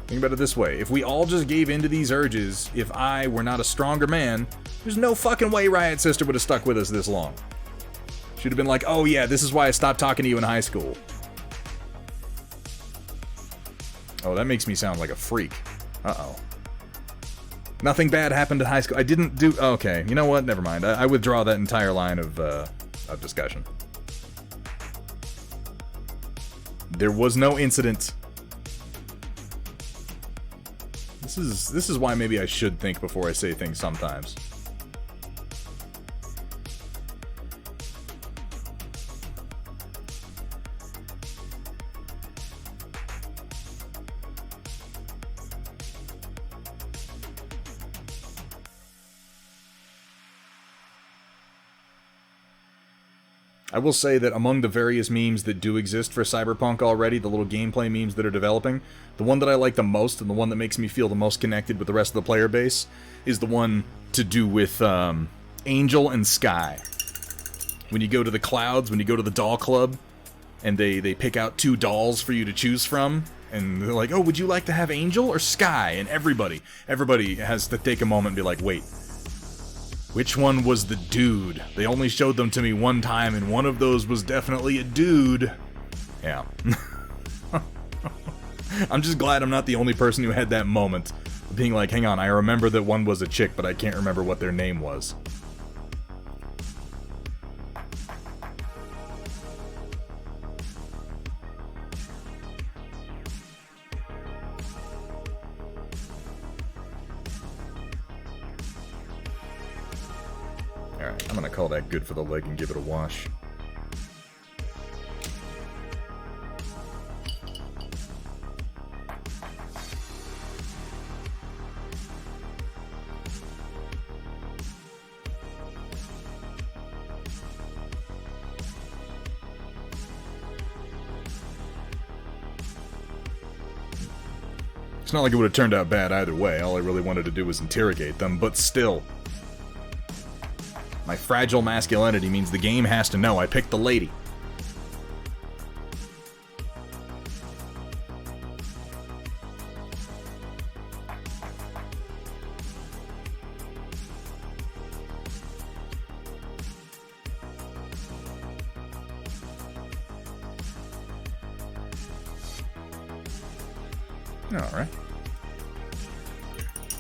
Think about it this way. If we all just gave in to these urges, if I were not a stronger man, there's no fucking way Riot Sister would have stuck with us this long. She'd have been like, oh yeah, this is why I stopped talking to you in high school. Oh, that makes me sound like a freak. Uh-oh. Nothing bad happened in high school. I didn't do... Okay, you know what? Never mind. I withdraw that entire line of discussion. There was no incident. This is why maybe I should think before I say things sometimes. I will say that among the various memes that do exist for Cyberpunk already, the little gameplay memes that are developing, the one that I like the most and the one that makes me feel the most connected with the rest of the player base is the one to do with Angel and Sky. When you go to the clouds, when you go to the doll club, and they pick out two dolls for you to choose from, and they're like, oh, would you like to have Angel or Sky? And everybody has to take a moment and be like, wait, which one was the dude? They only showed them to me one time, and one of those was definitely a dude. Yeah. I'm just glad I'm not the only person who had that moment. Being like, hang on, I remember that one was a chick, but I can't remember what their name was. Alright, I'm gonna call that good for the leg and give it a wash. It's not like it would have turned out bad either way. All I really wanted to do was interrogate them, but still. My fragile masculinity means the game has to know I picked the lady. Alright.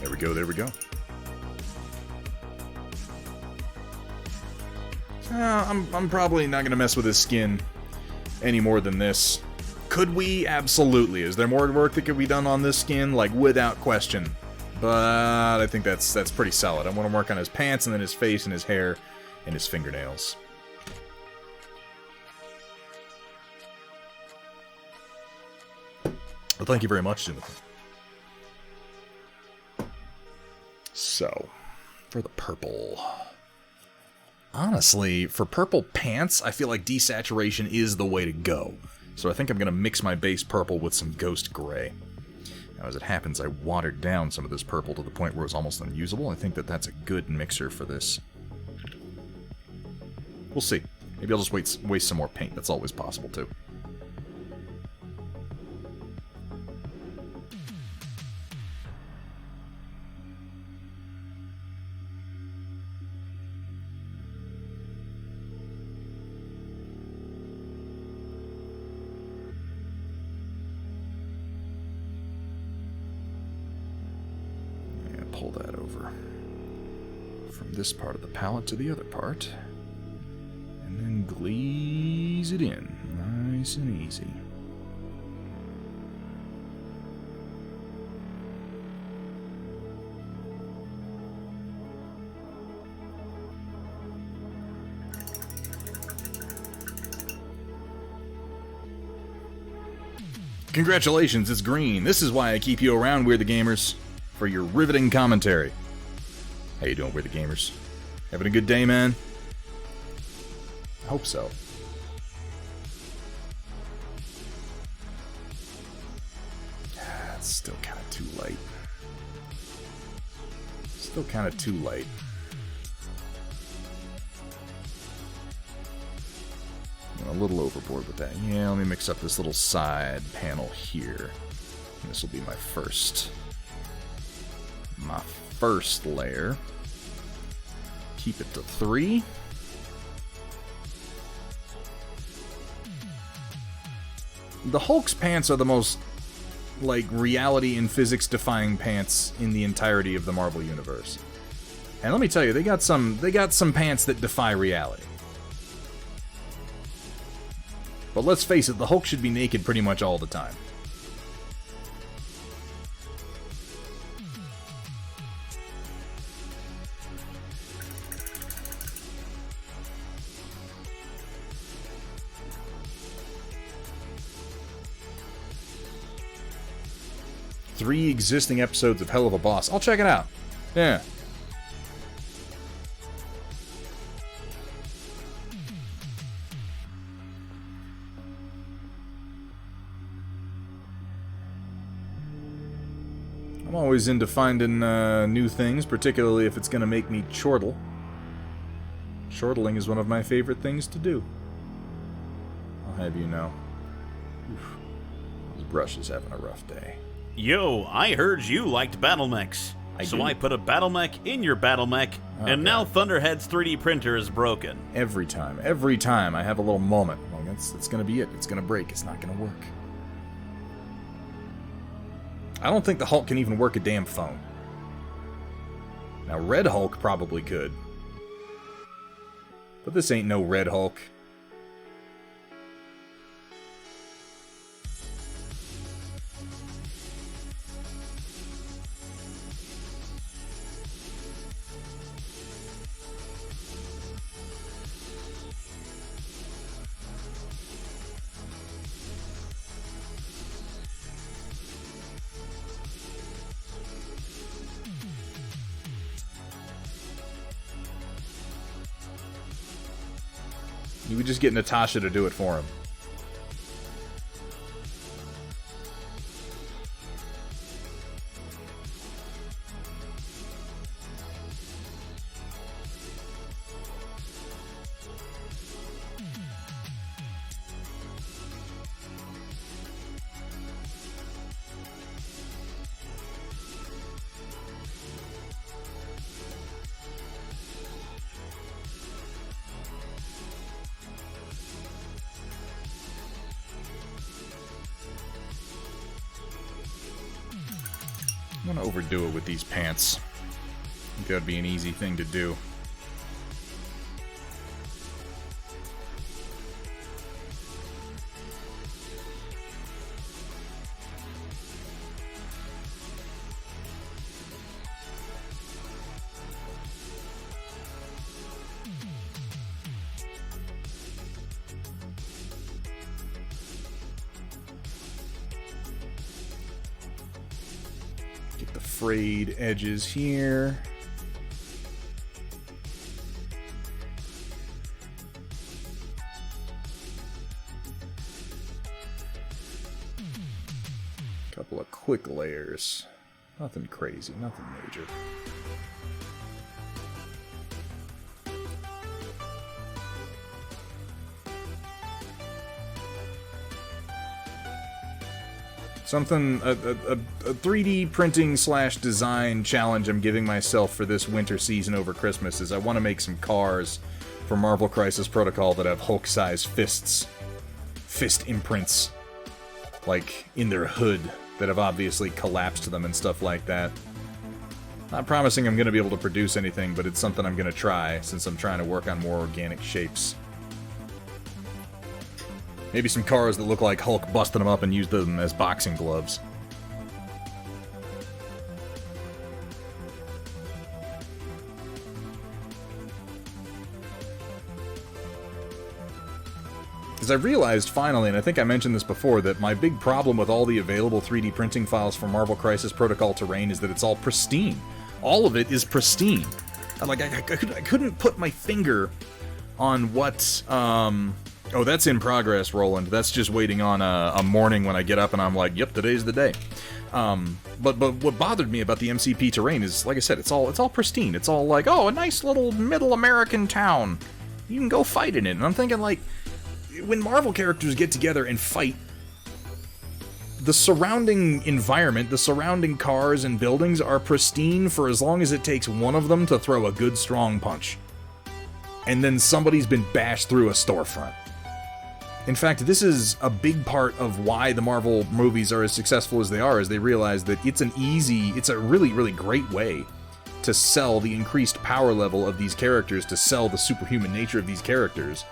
There we go, there we go. I'm probably not going to mess with his skin any more than this. Could we? Absolutely. Is there more work that could be done on this skin? Like, without question. But I think that's pretty solid. I want to work on his pants, and then his face, and his hair, and his fingernails. Well, thank you very much, Timothy. So, for the purple. Honestly, for purple pants, I feel like desaturation is the way to go. So I think I'm going to mix my base purple with some ghost gray. Now, as it happens, I watered down some of this purple to the point where it was almost unusable. I think that that's a good mixer for this. We'll see. Maybe I'll just waste some more paint. That's always possible, too. Pull that over from this part of the palette to the other part, and then glaze it in, nice and easy. Congratulations, it's green. This is why I keep you around, We're the Gamers. For your riveting commentary. How you doing, We're the Gamers? Having a good day, man? I hope so. It's still kind of too late. Still kind of too late. I'm a little overboard with that. Yeah, let me mix up this little side panel here. This will be my first layer. Keep it to 3. The Hulk's pants are the most, like, reality and physics defying pants in the entirety of the Marvel Universe. And let me tell you, they got some pants that defy reality. But let's face it, the Hulk should be naked pretty much all the time. Three existing episodes of Hell of a Boss. I'll check it out. Yeah. I'm always into finding new things, particularly if it's going to make me chortle. Chortling is one of my favorite things to do. I'll have you know. Oof. This brush is having a rough day. Yo, I heard you liked battle mechs. So I put a battle mech in your battle mech, and now Thunderhead's 3D printer is broken. Every time I have a little moment. Well, that's gonna be it. It's gonna break. It's not gonna work. I don't think the Hulk can even work a damn phone. Now, Red Hulk probably could. But this ain't no Red Hulk. You would just get Natasha to do it for him. I'm gonna overdo it with these pants. I think that would be an easy thing to do. Get the frayed edges here. Couple of quick layers. Nothing crazy, nothing major. Something, a 3D printing / design challenge I'm giving myself for this winter season over Christmas is I want to make some cars for Marvel Crisis Protocol that have Hulk-sized fists. Fist imprints. Like, in their hood, that have obviously collapsed to them and stuff like that. Not promising I'm going to be able to produce anything, but it's something I'm going to try, since I'm trying to work on more organic shapes. Maybe some cars that look like Hulk busted them up and used them as boxing gloves. Because I realized finally, and I think I mentioned this before, that my big problem with all the available 3D printing files for Marvel Crisis Protocol Terrain is that it's all pristine. All of it is pristine. I couldn't put my finger on what, Oh, that's in progress, Roland. That's just waiting on a morning when I get up and I'm like, yep, today's the day. But what bothered me about the MCP terrain is, like I said, it's all pristine. It's all like, oh, a nice little middle American town. You can go fight in it. And I'm thinking, like, when Marvel characters get together and fight, the surrounding environment, the surrounding cars and buildings are pristine for as long as it takes one of them to throw a good strong punch. And then somebody's been bashed through a storefront. In fact, this is a big part of why the Marvel movies are as successful as they are, is they realize that it's a really, really great way to sell the increased power level of these characters, to sell the superhuman nature of these characters,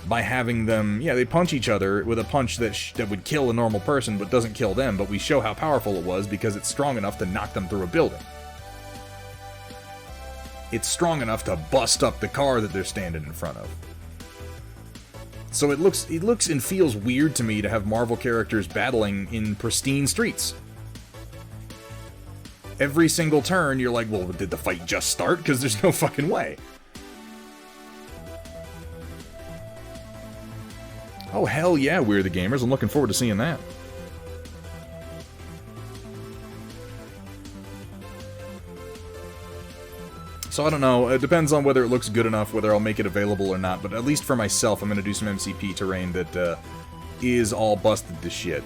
by having them, yeah, they punch each other with a punch that would kill a normal person but doesn't kill them, but we show how powerful it was because it's strong enough to knock them through a building. It's strong enough to bust up the car that they're standing in front of. So it looks and feels weird to me to have Marvel characters battling in pristine streets. Every single turn, you're like, well, did the fight just start? Because there's no fucking way. Oh, hell yeah, We're the Gamers. I'm looking forward to seeing that. So I don't know, it depends on whether it looks good enough, whether I'll make it available or not, but at least for myself, I'm going to do some MCP terrain that is all busted to shit.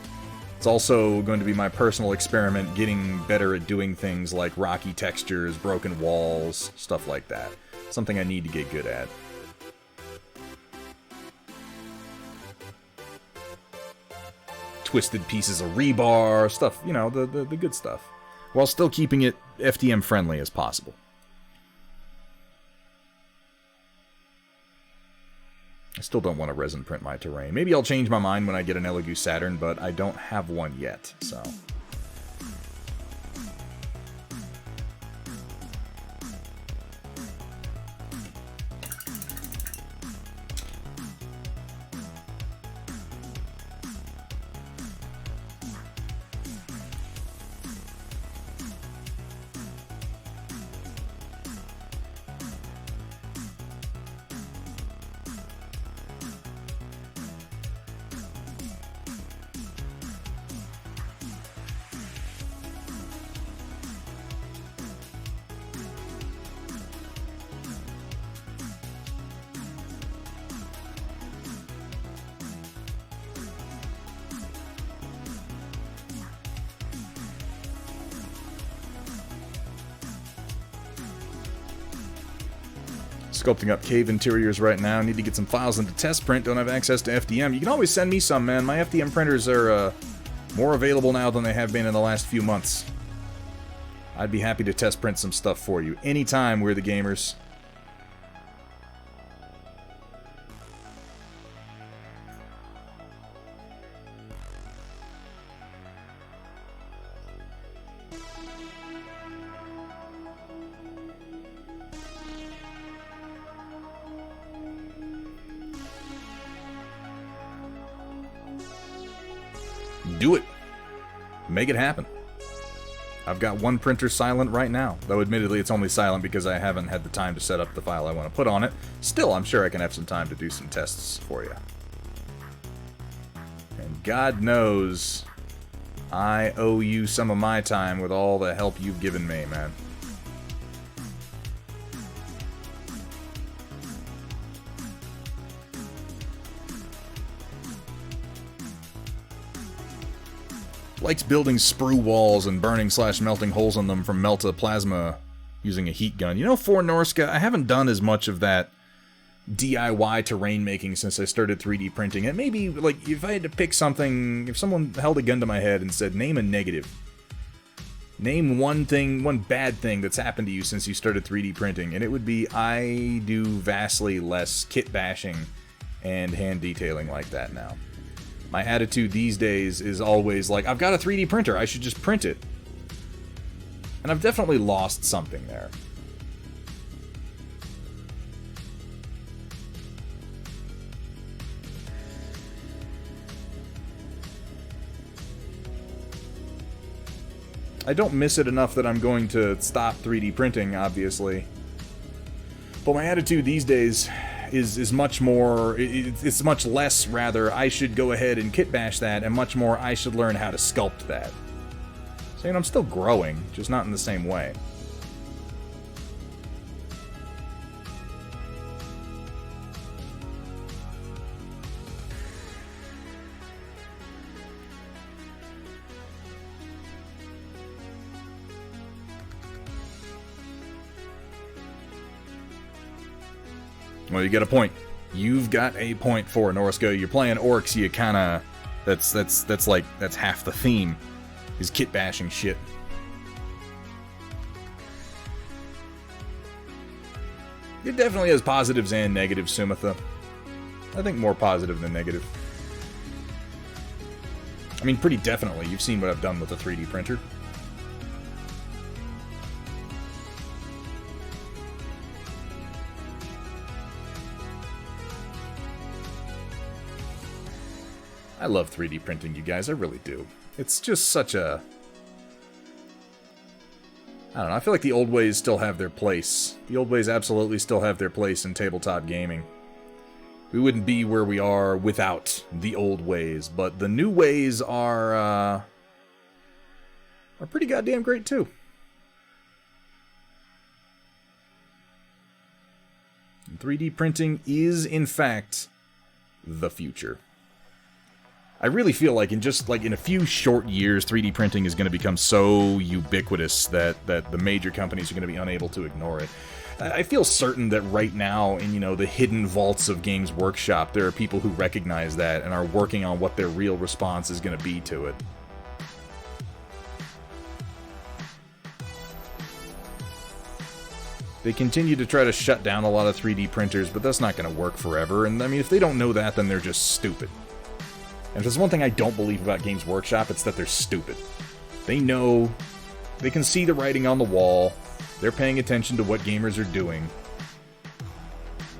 It's also going to be my personal experiment getting better at doing things like rocky textures, broken walls, stuff like that. Something I need to get good at. Twisted pieces of rebar, stuff, you know, the good stuff. While still keeping it FDM friendly as possible. I still don't want to resin print my terrain. Maybe I'll change my mind when I get an Elegoo Saturn, but I don't have one yet, so... Sculpting up cave interiors right now. Need to get some files into test print. Don't have access to FDM. You can always send me some, man. My FDM printers are more available now than they have been in the last few months. I'd be happy to test print some stuff for you anytime, We're the Gamers. Do it. Make it happen. I've got one printer silent right now, though admittedly it's only silent because I haven't had the time to set up the file I want to put on it. Still, I'm sure I can have some time to do some tests for you. And God knows I owe you some of my time with all the help you've given me, man. Likes building sprue walls and burning/melting holes in them from Melta Plasma using a heat gun. You know, for Norska, I haven't done as much of that DIY terrain making since I started 3D printing. And maybe, like, if I had to pick something, if someone held a gun to my head and said, name a negative. Name one thing, one bad thing that's happened to you since you started 3D printing. And it would be, I do vastly less kit bashing and hand detailing like that now. My attitude these days is always like, I've got a 3D printer, I should just print it. And I've definitely lost something there. I don't miss it enough that I'm going to stop 3D printing, obviously. But my attitude these days is much more, it's much less, rather, I should go ahead and kit bash that, and much more, I should learn how to sculpt that. So, you know, I'm still growing, just not in the same way. Well, you get a point. You've got a point for Norska. You're playing orcs, you kinda... That's half the theme. Is kit bashing shit. It definitely has positives and negatives, Sumitha. I think more positive than negative. I mean, pretty definitely. You've seen what I've done with the 3D printer. I love 3D printing, you guys. I really do. It's just such a... I don't know. I feel like the old ways still have their place. The old ways absolutely still have their place in tabletop gaming. We wouldn't be where we are without the old ways, but the new ways are pretty goddamn great too. And 3D printing is, in fact, the future. I really feel like in a few short years, 3D printing is going to become so ubiquitous that the major companies are going to be unable to ignore it. I feel certain that right now, in the hidden vaults of Games Workshop, there are people who recognize that and are working on what their real response is going to be to it. They continue to try to shut down a lot of 3D printers, but that's not going to work forever. And I mean, if they don't know that, then they're just stupid. And if there's one thing I don't believe about Games Workshop, it's that they're stupid. They know, they can see the writing on the wall, they're paying attention to what gamers are doing.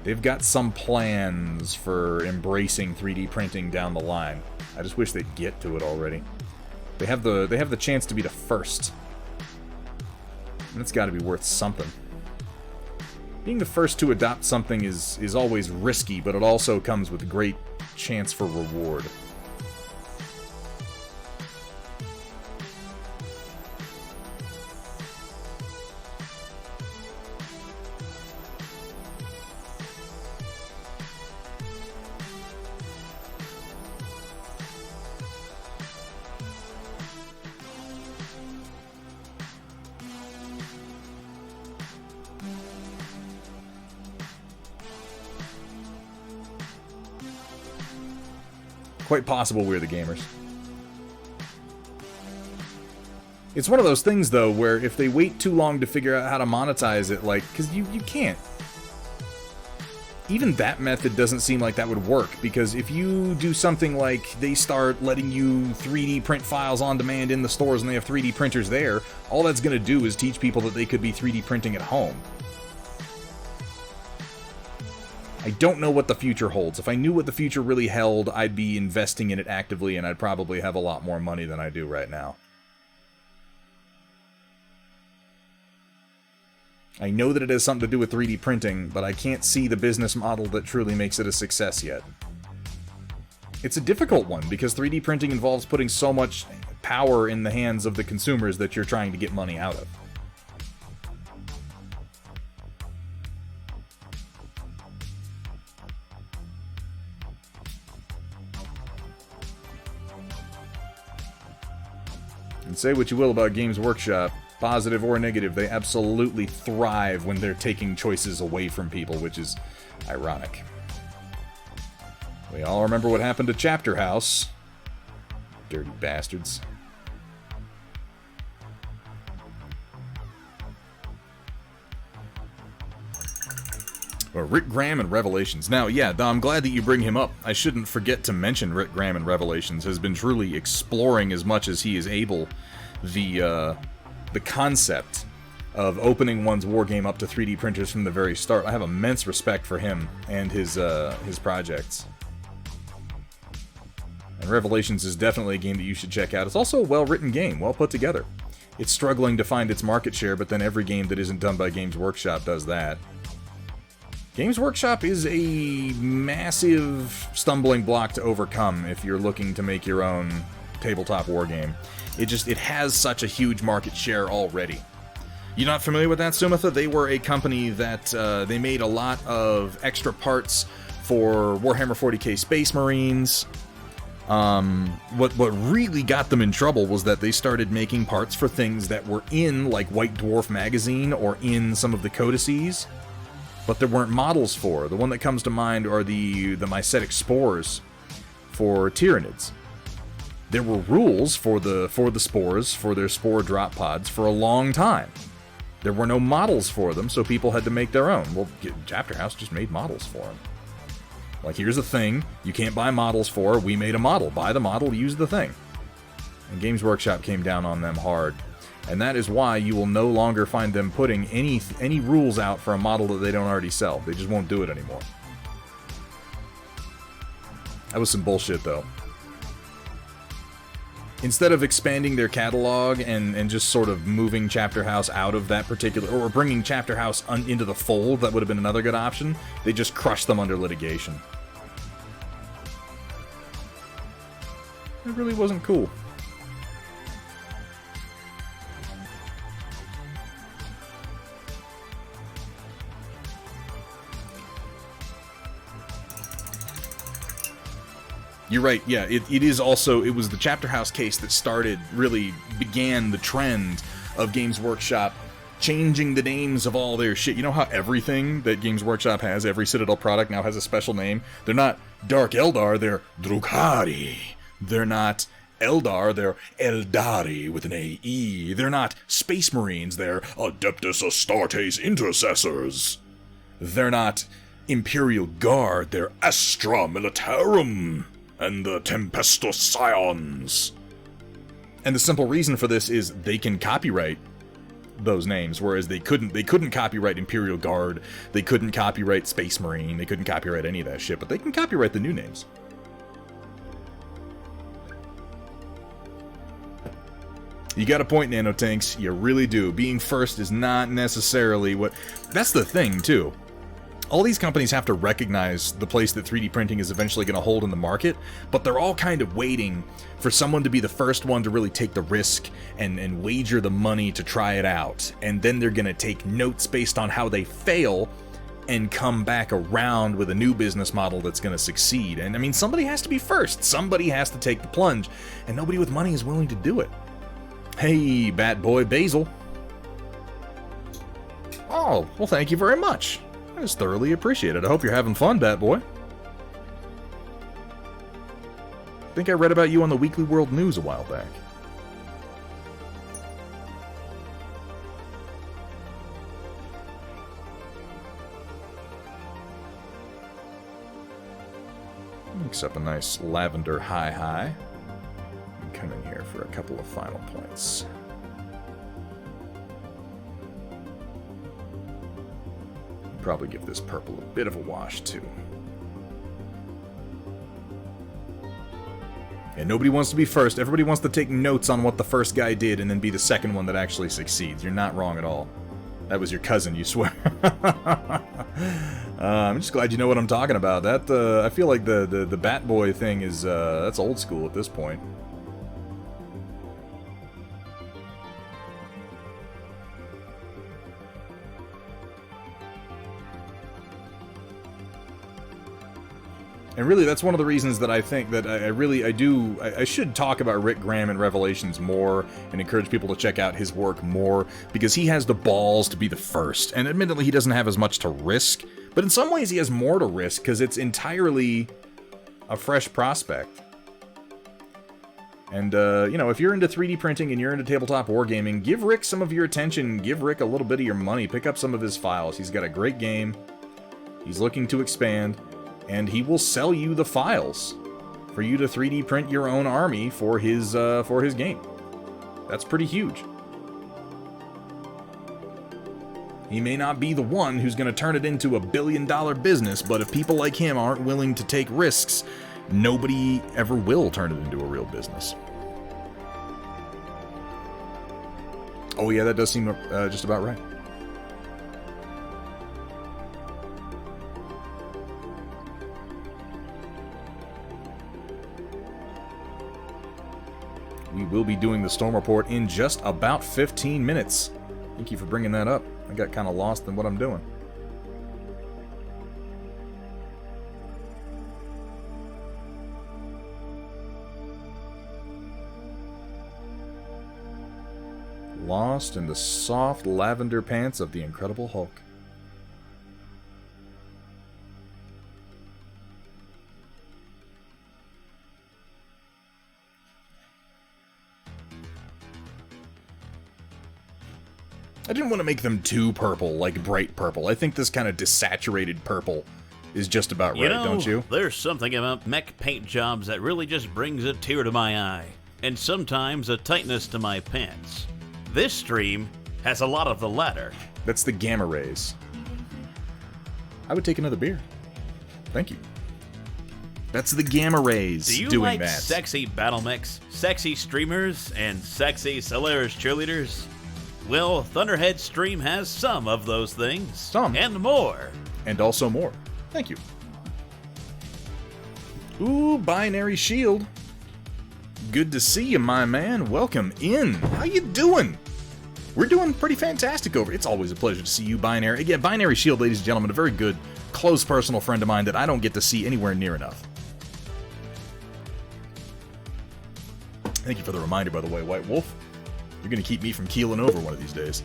They've got some plans for embracing 3D printing down the line. I just wish they'd get to it already. They have the chance to be the first. And it's got to be worth something. Being the first to adopt something is always risky, but it also comes with a great chance for reward. Quite possible we're the gamers. It's one of those things, though, where if they wait too long to figure out how to monetize it, like, because you can't. Even that method doesn't seem like that would work, because if you do something like they start letting you 3D print files on demand in the stores and they have 3D printers there, all that's going to do is teach people that they could be 3D printing at home. I don't know what the future holds. If I knew what the future really held, I'd be investing in it actively, and I'd probably have a lot more money than I do right now. I know that it has something to do with 3D printing, but I can't see the business model that truly makes it a success yet. It's a difficult one, because 3D printing involves putting so much power in the hands of the consumers that you're trying to get money out of. And say what you will about Games Workshop, positive or negative, they absolutely thrive when they're taking choices away from people, which is ironic. We all remember what happened to Chapter House. Dirty bastards. Well, Rick Graham and Revelations. Now, yeah, I'm glad that you bring him up. I shouldn't forget to mention Rick Graham and Revelations has been truly exploring as much as he is able the concept of opening one's wargame up to 3D printers from the very start. I have immense respect for him and his projects. And Revelations is definitely a game that you should check out. It's also a well-written game, well put together. It's struggling to find its market share, but then every game that isn't done by Games Workshop does that. Games Workshop is a massive stumbling block to overcome if you're looking to make your own tabletop wargame. It has such a huge market share already. You're not familiar with that, Sumitha? They were a company that they made a lot of extra parts for Warhammer 40k Space Marines. What really got them in trouble was that they started making parts for things that were in, like, White Dwarf magazine or in some of the codices, but there weren't models for. The one that comes to mind are the Mycetic Spores for Tyranids. There were rules for the spores, for their spore drop pods, for a long time. There were no models for them, so people had to make their own. Well, Chapter House just made models for them. Like, here's a thing you can't buy models for, we made a model. Buy the model, use the thing. And Games Workshop came down on them hard. And that is why you will no longer find them putting any rules out for a model that they don't already sell. They just won't do it anymore. That was some bullshit, though. Instead of expanding their catalog and just sort of moving Chapter House out of that particular, or bringing Chapter House into the fold, that would have been another good option, they just crushed them under litigation. It really wasn't cool. You're right, yeah, it is also, it was the Chapter House case that began the trend of Games Workshop changing the names of all their shit. You know how everything that Games Workshop has, every Citadel product now has a special name? They're not Dark Eldar, they're Drukhari. They're not Eldar, they're Eldari with an A-E. They're not Space Marines, they're Adeptus Astartes Intercessors. They're not Imperial Guard, they're Astra Militarum. And the Tempestus Scions. And the simple reason for this is they can copyright those names, whereas they couldn't copyright Imperial Guard, they couldn't copyright Space Marine, they couldn't copyright any of that shit, but they can copyright the new names. You got a point, Nanotanks, you really do. Being first is not necessarily what... That's the thing, too. All these companies have to recognize the place that 3D printing is eventually going to hold in the market, but they're all kind of waiting for someone to be the first one to really take the risk and wager the money to try it out. And then they're going to take notes based on how they fail and come back around with a new business model that's going to succeed. And I mean, somebody has to be first. Somebody has to take the plunge, and nobody with money is willing to do it. Hey, Bat Boy Basil. Oh, well, thank you very much. I just thoroughly appreciate it. I hope you're having fun, Bat Boy. I think I read about you on the Weekly World News a while back. Mix up a nice lavender high. And come in here for a couple of final points. Probably give this purple a bit of a wash, too. And nobody wants to be first. Everybody wants to take notes on what the first guy did and then be the second one that actually succeeds. You're not wrong at all. That was your cousin, you swear. I'm just glad you know what I'm talking about. That I feel like the Bat Boy thing is that's old school at this point. And really, that's one of the reasons that I think that I should talk about Rick Graham and Revelations more and encourage people to check out his work more, because he has the balls to be the first. And admittedly, he doesn't have as much to risk, but in some ways he has more to risk because it's entirely a fresh prospect. And, you know, if you're into 3D printing and you're into tabletop wargaming, give Rick some of your attention, give Rick a little bit of your money, pick up some of his files. He's got a great game, he's looking to expand, and he will sell you the files for you to 3D print your own army for his game. That's pretty huge. He may not be the one who's going to turn it into $1 billion business, but if people like him aren't willing to take risks, nobody ever will turn it into a real business. Oh yeah, that does seem just about right. We will be doing the Storm Report in just about 15 minutes. Thank you for bringing that up. I got kind of lost in what I'm doing. Lost in the soft lavender pants of the Incredible Hulk. I didn't want to make them too purple, like bright purple. I think this kind of desaturated purple is just about right, don't you? There's something about mech paint jobs that really just brings a tear to my eye, and sometimes a tightness to my pants. This stream has a lot of the latter. That's the gamma rays. I would take another beer. Thank you. That's the gamma rays Do you doing like that. sexy battle mechs, sexy streamers, and sexy Solaris cheerleaders? Well, Thunderhead Stream has some of those things. Some. And more. And also more. Thank you. Ooh, Binary Shield. Good to see you, my man. Welcome in. How you doing? We're doing pretty fantastic over. It's always a pleasure to see you, Binary. Again, Binary Shield, ladies and gentlemen, a very good, close personal friend of mine that I don't get to see anywhere near enough. Thank you for the reminder, by the way, White Wolf. You're going to keep me from keeling over one of these days.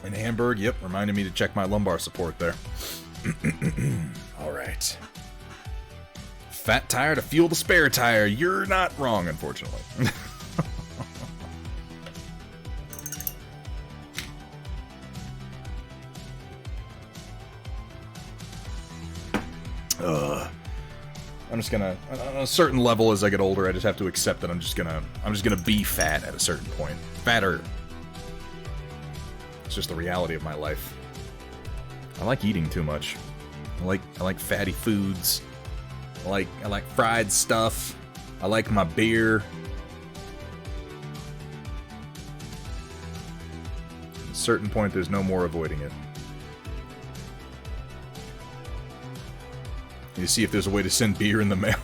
And Hamburg, yep, reminded me to check my lumbar support there. Alright. Fat tire to fuel the spare tire. You're not wrong, unfortunately. I'm just gonna, on a certain level as I get older, I just have to accept that I'm just gonna be fat at a certain point. Fatter. It's just the reality of my life. I like eating too much. I like fatty foods. I like fried stuff. I like my beer. At a certain point, there's no more avoiding it. You see if there's a way to send beer in the mail.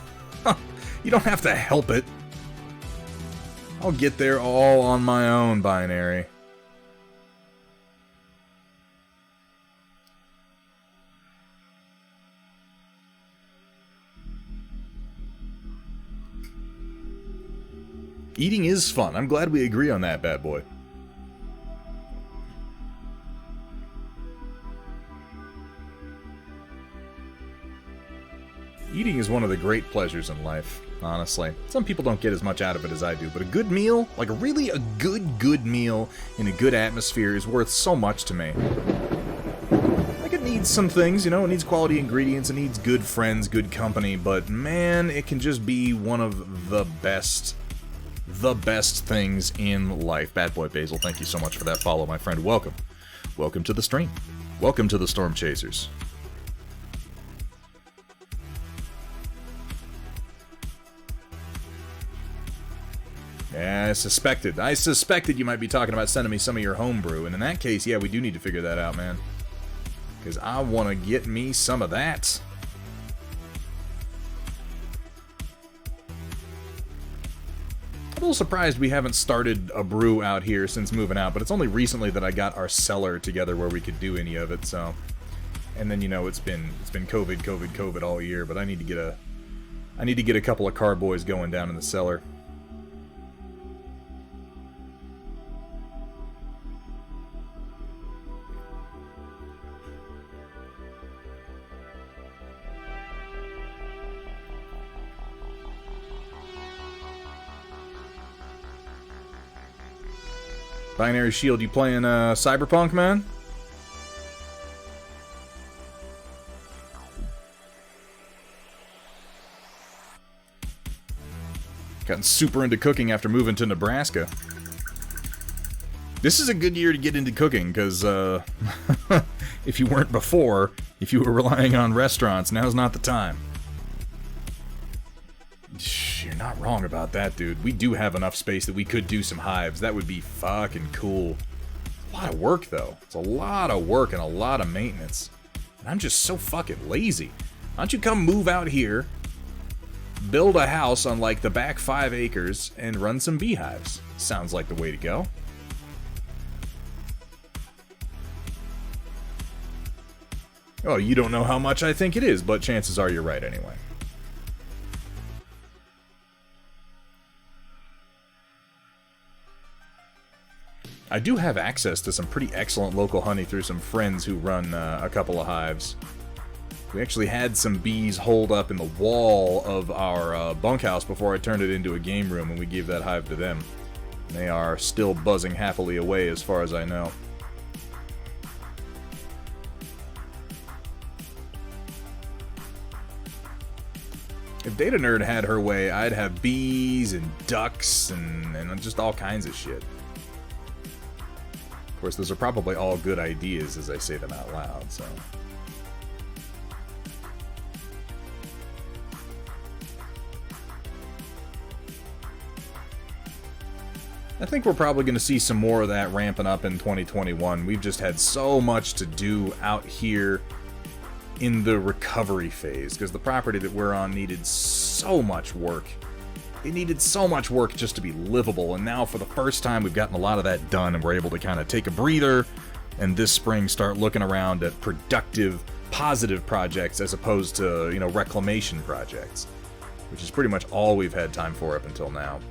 You don't have to help it. I'll get there all on my own, Binary. Eating is fun. I'm glad we agree on that, bad boy. Eating is one of the great pleasures in life, honestly. Some people don't get as much out of it as I do, but a good meal, like a good meal in a good atmosphere is worth so much to me. needs some things, you know, it needs quality ingredients, it needs good friends, good company, but man, it can just be one of the best things in life. Bad Boy Basil, thank you so much for that follow, my friend. Welcome. Welcome to the stream. Welcome to the Storm Chasers. Yeah, I suspected you might be talking about sending me some of your homebrew, and in that case, yeah, we do need to figure that out, man. Because I want to get me some of that. I'm a little surprised we haven't started a brew out here since moving out, but it's only recently that I got our cellar together where we could do any of it, so... And then, you know, it's been COVID all year, but I need to get a couple of carboys going down in the cellar. Binary Shield, you playing Cyberpunk, man? Gotten super into cooking after moving to Nebraska. This is a good year to get into cooking, because if you weren't before, if you were relying on restaurants, now's not the time. You're not wrong about that, dude. We do have enough space that we could do some hives. That would be fucking cool. It's a lot of work, though. It's a lot of work and a lot of maintenance. And I'm just so fucking lazy. Why don't you come move out here, build a house on, like, the back 5 acres, and run some beehives? Sounds like the way to go. Oh, you don't know how much I think it is, but chances are you're right anyway. I do have access to some pretty excellent local honey through some friends who run a couple of hives. We actually had some bees holed up in the wall of our bunkhouse before I turned it into a game room, and we gave that hive to them. They are still buzzing happily away as far as I know. If Data Nerd had her way, I'd have bees and ducks and just all kinds of shit. Of course, those are probably all good ideas as I say them out loud, so... I think we're probably going to see some more of that ramping up in 2021. We've just had so much to do out here in the recovery phase, because the property that we're on needed so much work. It needed so much work just to be livable, and now for the first time we've gotten a lot of that done, and we're able to kind of take a breather, and this spring start looking around at productive, positive projects as opposed to, you know, reclamation projects, which is pretty much all we've had time for up until now.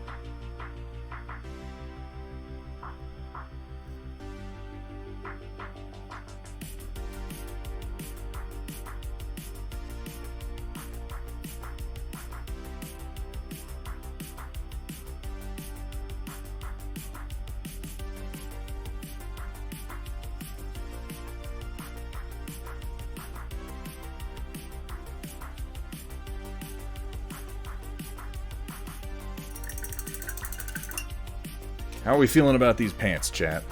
How are we feeling about these pants, chat?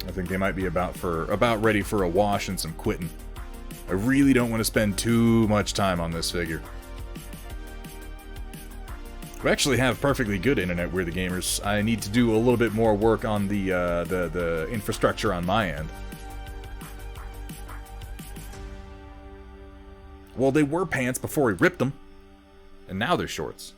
I think they might be about ready for a wash and some quitting. I really don't want to spend too much time on this figure. We actually have perfectly good internet, We're the Gamers. I need to do a little bit more work on the infrastructure on my end. Well, they were pants before he ripped them, and now they're shorts.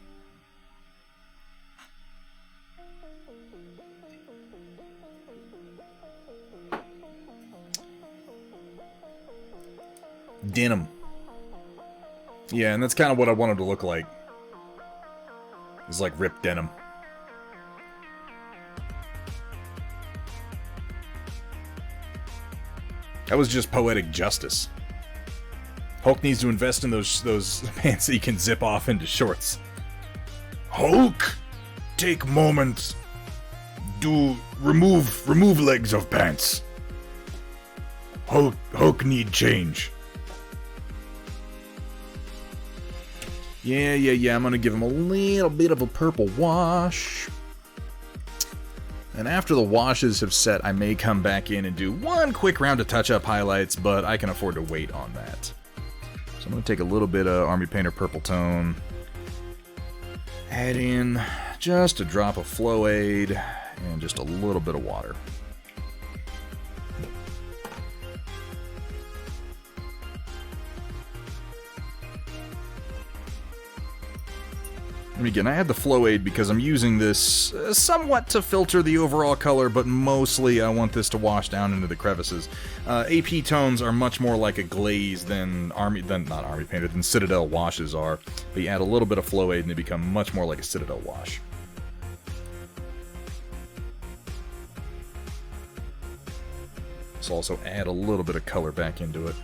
Denim. Yeah, and that's kind of what I wanted to look like. It's like ripped denim. That was just poetic justice. Hulk needs to invest in those pants that you can zip off into shorts. Hulk, take moment. Do remove legs of pants. Hulk need change. Yeah. I'm gonna give him a little bit of a purple wash. And after the washes have set, I may come back in and do one quick round of touch-up highlights, but I can afford to wait on that. So I'm gonna take a little bit of Army Painter Purple Tone, add in just a drop of Flow Aid, and just a little bit of water. And again, I had the Flow Aid because I'm using this somewhat to filter the overall color, but mostly I want this to wash down into the crevices. AP tones are much more like a glaze than Citadel washes are, but you add a little bit of Flow Aid and they become much more like a Citadel wash. So also add a little bit of color back into it.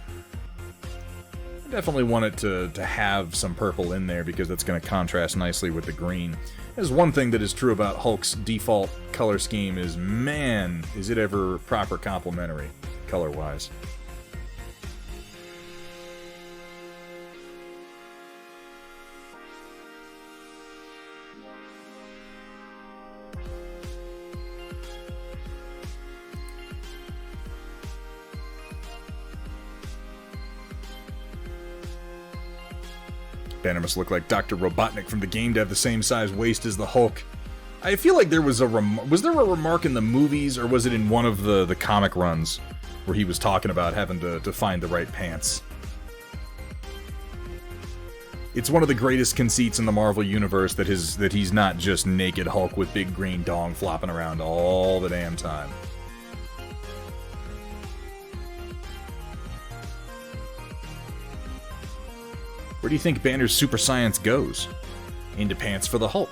I definitely want it to have some purple in there because that's going to contrast nicely with the green. There's one thing that is true about Hulk's default color scheme is, man, is it ever proper complementary color-wise. Banner must look like Dr. Robotnik from the game to have the same size waist as the Hulk. I feel like there was was there a remark in the movies, or was it in one of the comic runs, where he was talking about having to find the right pants? It's one of the greatest conceits in the Marvel Universe that he's not just naked Hulk with big green dong flopping around all the damn time. Where do you think Banner's super science goes? Into pants for the Hulk.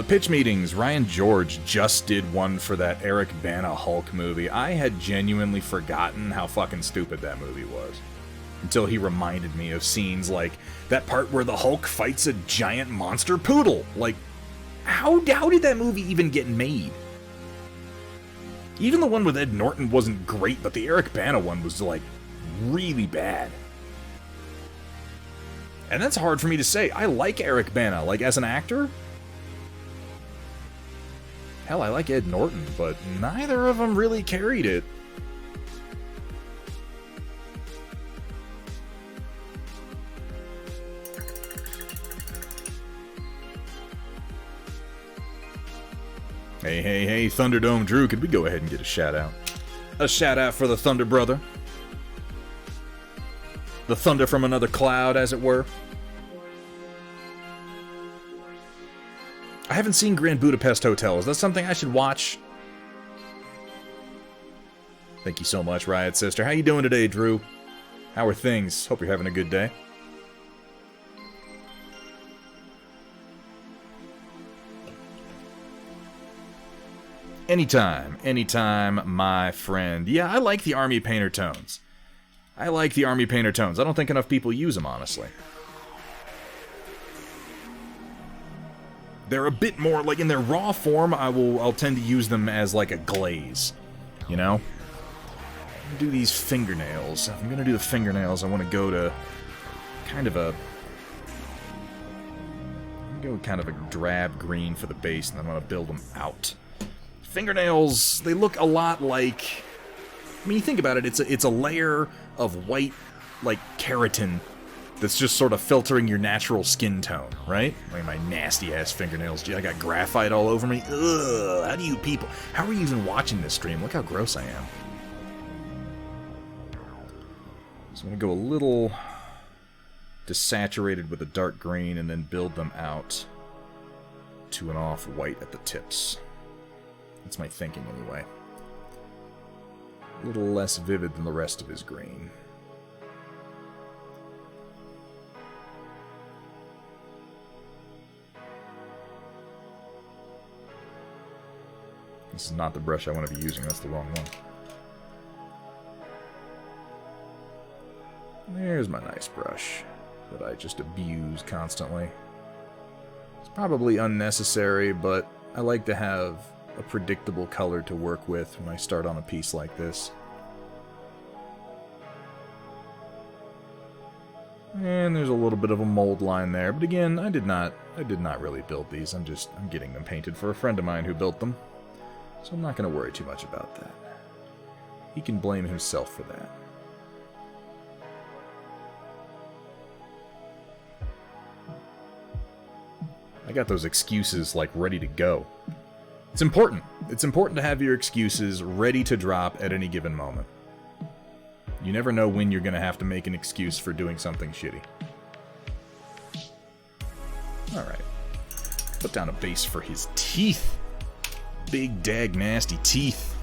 Pitch meetings. Ryan George just did one for that Eric Bana Hulk movie. I had genuinely forgotten how fucking stupid that movie was. Until he reminded me of scenes like that part where the Hulk fights a giant monster poodle. Like, how did that movie even get made? Even the one with Ed Norton wasn't great, but the Eric Bana one was, like, really bad. And that's hard for me to say. I like Eric Bana, like, as an actor. Hell, I like Ed Norton, but neither of them really carried it. Hey, Thunderdome Drew, could we go ahead and get a shout out? A shout out for the Thunder Brother. The thunder from another cloud, as it were. I haven't seen Grand Budapest Hotel. Is that something I should watch? Thank you so much, Riot Sister. How you doing today, Drew? How are things? Hope you're having a good day. Anytime, my friend. Yeah, I like the Army Painter tones. I don't think enough people use them, honestly. They're a bit more, like, in their raw form, I'll tend to use them as, like, a glaze. You know? Do these fingernails. If I'm gonna do the fingernails, I want to go to kind of a drab green for the base, and then I'm gonna build them out. Fingernails, they look a lot like... I mean, you think about it, it's a layer of white, like, keratin that's just sort of filtering your natural skin tone, right? Like my nasty-ass fingernails. Gee, I got graphite all over me. Ugh, how are you even watching this stream? Look how gross I am. So I'm going to go a little desaturated with a dark green and then build them out to an off-white at the tips. That's my thinking, anyway. A little less vivid than the rest of his green. This is not the brush I want to be using, that's the wrong one. There's my nice brush. that I just abuse constantly. It's probably unnecessary, but I like to have a predictable color to work with when I start on a piece like this. And there's a little bit of a mold line there, but again, I did not really build these. I'm getting them painted for a friend of mine who built them. So I'm not going to worry too much about that. He can blame himself for that. I got those excuses, like, ready to go. It's important. It's important to have your excuses ready to drop at any given moment. You never know when you're going to have to make an excuse for doing something shitty. Alright. Put down a base for his teeth. Big, dag, nasty teeth.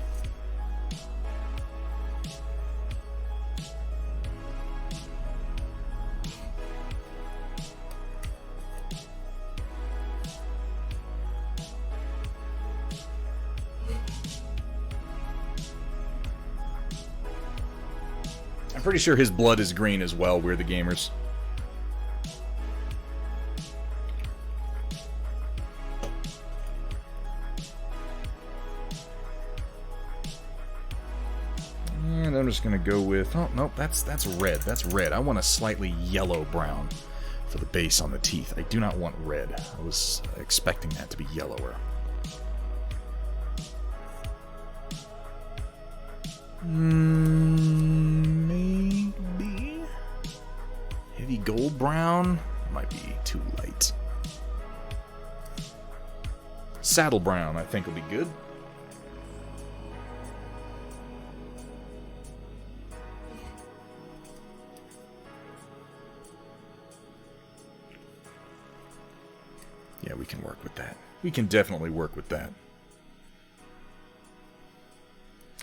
I'm pretty sure his blood is green as well, We're the Gamers. And I'm just gonna go with, oh nope, that's red. That's red. I want a slightly yellow brown for the base on the teeth. I do not want red. I was expecting that to be yellower. Maybe heavy gold brown might be too light. Saddle brown, I think, will be good. Yeah, we can work with that. We can definitely work with that.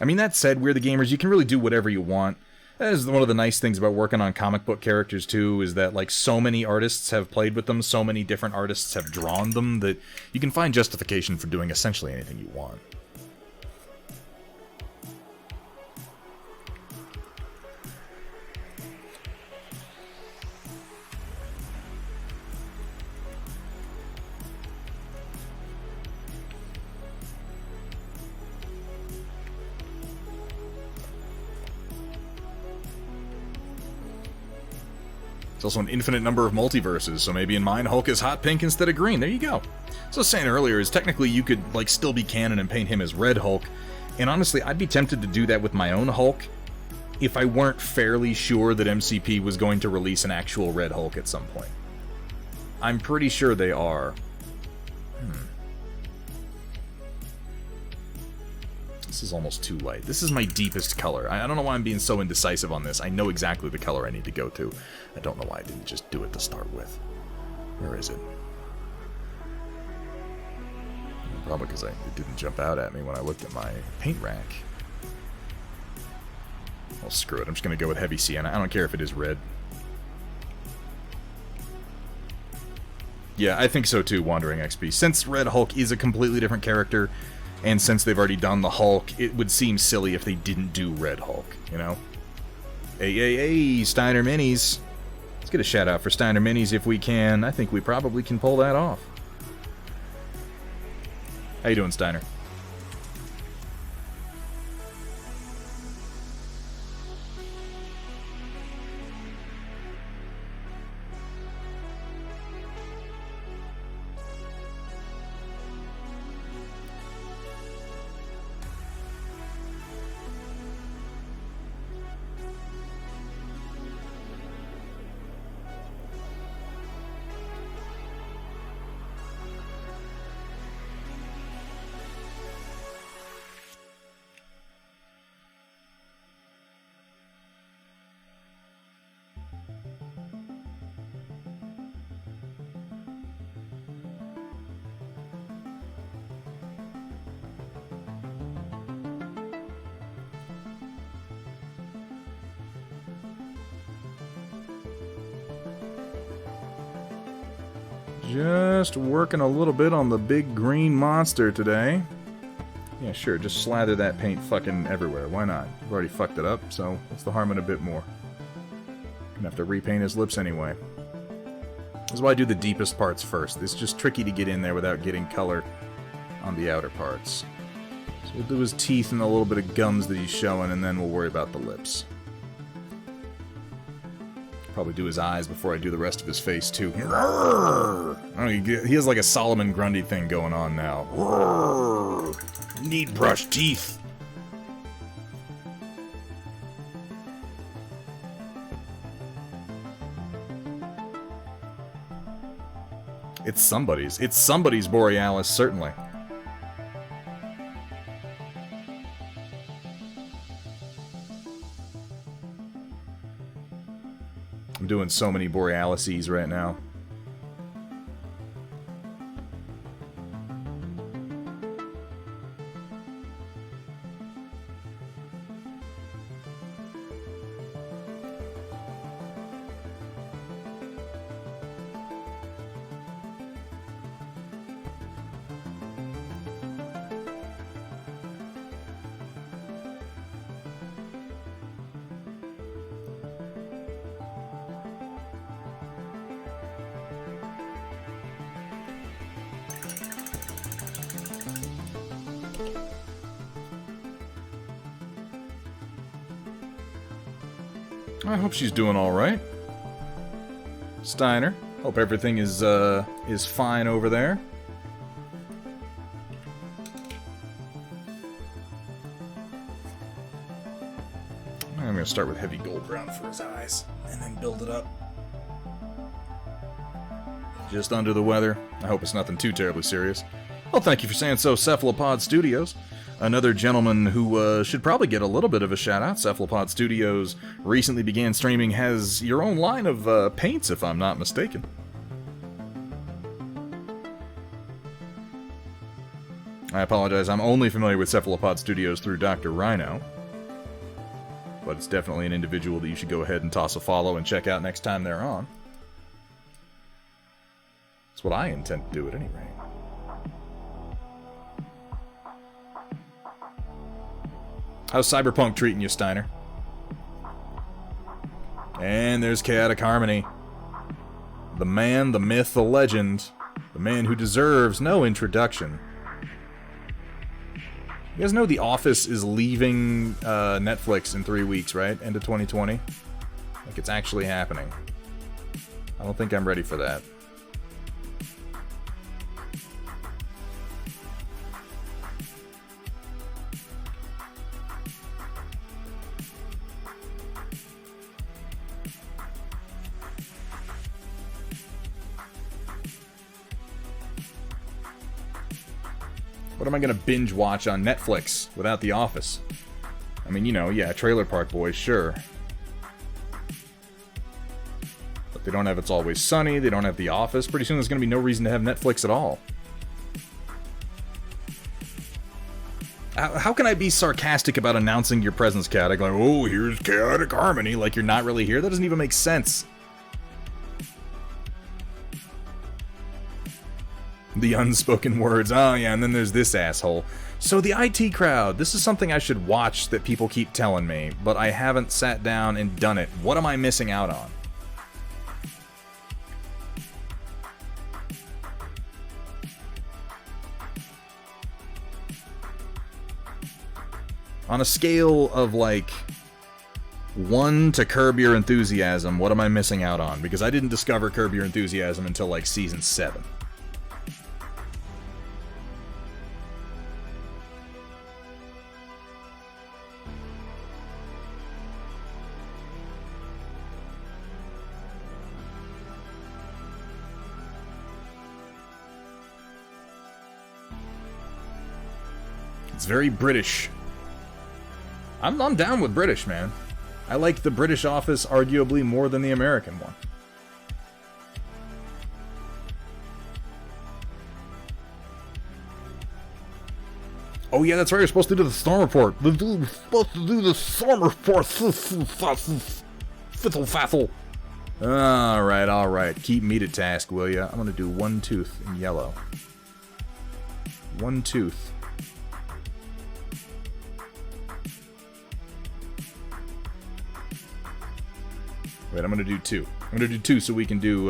I mean, that said, We're the Gamers, you can really do whatever you want. That is one of the nice things about working on comic book characters, too, is that, like, so many artists have played with them, so many different artists have drawn them, that you can find justification for doing essentially anything you want. Also an infinite number of multiverses, so maybe in mine Hulk is hot pink instead of green. There you go. So I was saying earlier is technically you could like still be canon and paint him as Red Hulk, and honestly I'd be tempted to do that with my own Hulk if I weren't fairly sure that MCP was going to release an actual Red Hulk at some point. I'm pretty sure they are. This is almost too light. This is my deepest color. I don't know why I'm being so indecisive on this. I know exactly the color I need to go to. I don't know why I didn't just do it to start with. Where is it? Probably because it didn't jump out at me when I looked at my paint rack. Well, screw it. I'm just going to go with heavy sienna. I don't care if it is red. Yeah, I think so too, Wandering XP. Since Red Hulk is a completely different character, and since they've already done the Hulk, it would seem silly if they didn't do Red Hulk, you know? Hey, Steiner Minis. Let's get a shout out for Steiner Minis if we can. I think we probably can pull that off. How you doing, Steiner? Just working a little bit on the big green monster today. Yeah, sure, just slather that paint fucking everywhere. Why not? I've already fucked it up, so what's the harm in a bit more? Gonna have to repaint his lips anyway. This is why I do the deepest parts first. It's just tricky to get in there without getting color on the outer parts. So we'll do his teeth and a little bit of gums that he's showing, and then we'll worry about the lips. Probably do his eyes before I do the rest of his face, too. I don't know, he has like a Solomon Grundy thing going on now. Need brush teeth. It's somebody's. It's somebody's Borealis, certainly. I'm doing so many Borealises right now. I hope she's doing all right. Steiner, hope everything is fine over there. I'm going to start with heavy gold brown for his eyes, and then build it up. Just under the weather. I hope it's nothing too terribly serious. Well, thank you for saying so, Cephalopod Studios. Another gentleman who should probably get a little bit of a shout-out. Cephalopod Studios recently began streaming, has your own line of paints, if I'm not mistaken. I apologize, I'm only familiar with Cephalopod Studios through Dr. Rhino. But it's definitely an individual that you should go ahead and toss a follow and check out next time they're on. That's what I intend to do at any rate. How's Cyberpunk treating you, Steiner? And there's Chaotic Harmony. The man, the myth, the legend. The man who deserves no introduction. You guys know The Office is leaving Netflix in 3 weeks, right? End of 2020? Like, it's actually happening. I don't think I'm ready for that. What am I going to binge watch on Netflix without The Office? I mean, you know, yeah, Trailer Park Boys, sure. But they don't have It's Always Sunny, they don't have The Office. Pretty soon there's going to be no reason to have Netflix at all. How can I be sarcastic about announcing your presence, Chaotic? Like, oh, here's Chaotic Harmony, like you're not really here? That doesn't even make sense. The unspoken words. Oh, yeah, and then there's this asshole. So the IT crowd. This is something I should watch that people keep telling me, but I haven't sat down and done it. What am I missing out on? On a scale of, like, 1 to Curb Your Enthusiasm, what am I missing out on? Because I didn't discover Curb Your Enthusiasm until, like, Season 7. It's very British. I'm down with British, man. I like the British Office arguably more than the American one. Oh yeah, that's right, you're supposed to do the storm report. You're supposed to do the storm report. Fizzle fazzle. Alright. Keep me to task, will ya? I'm gonna do one tooth in yellow. One tooth. Wait, I'm gonna do 2. I'm gonna do 2 so we can do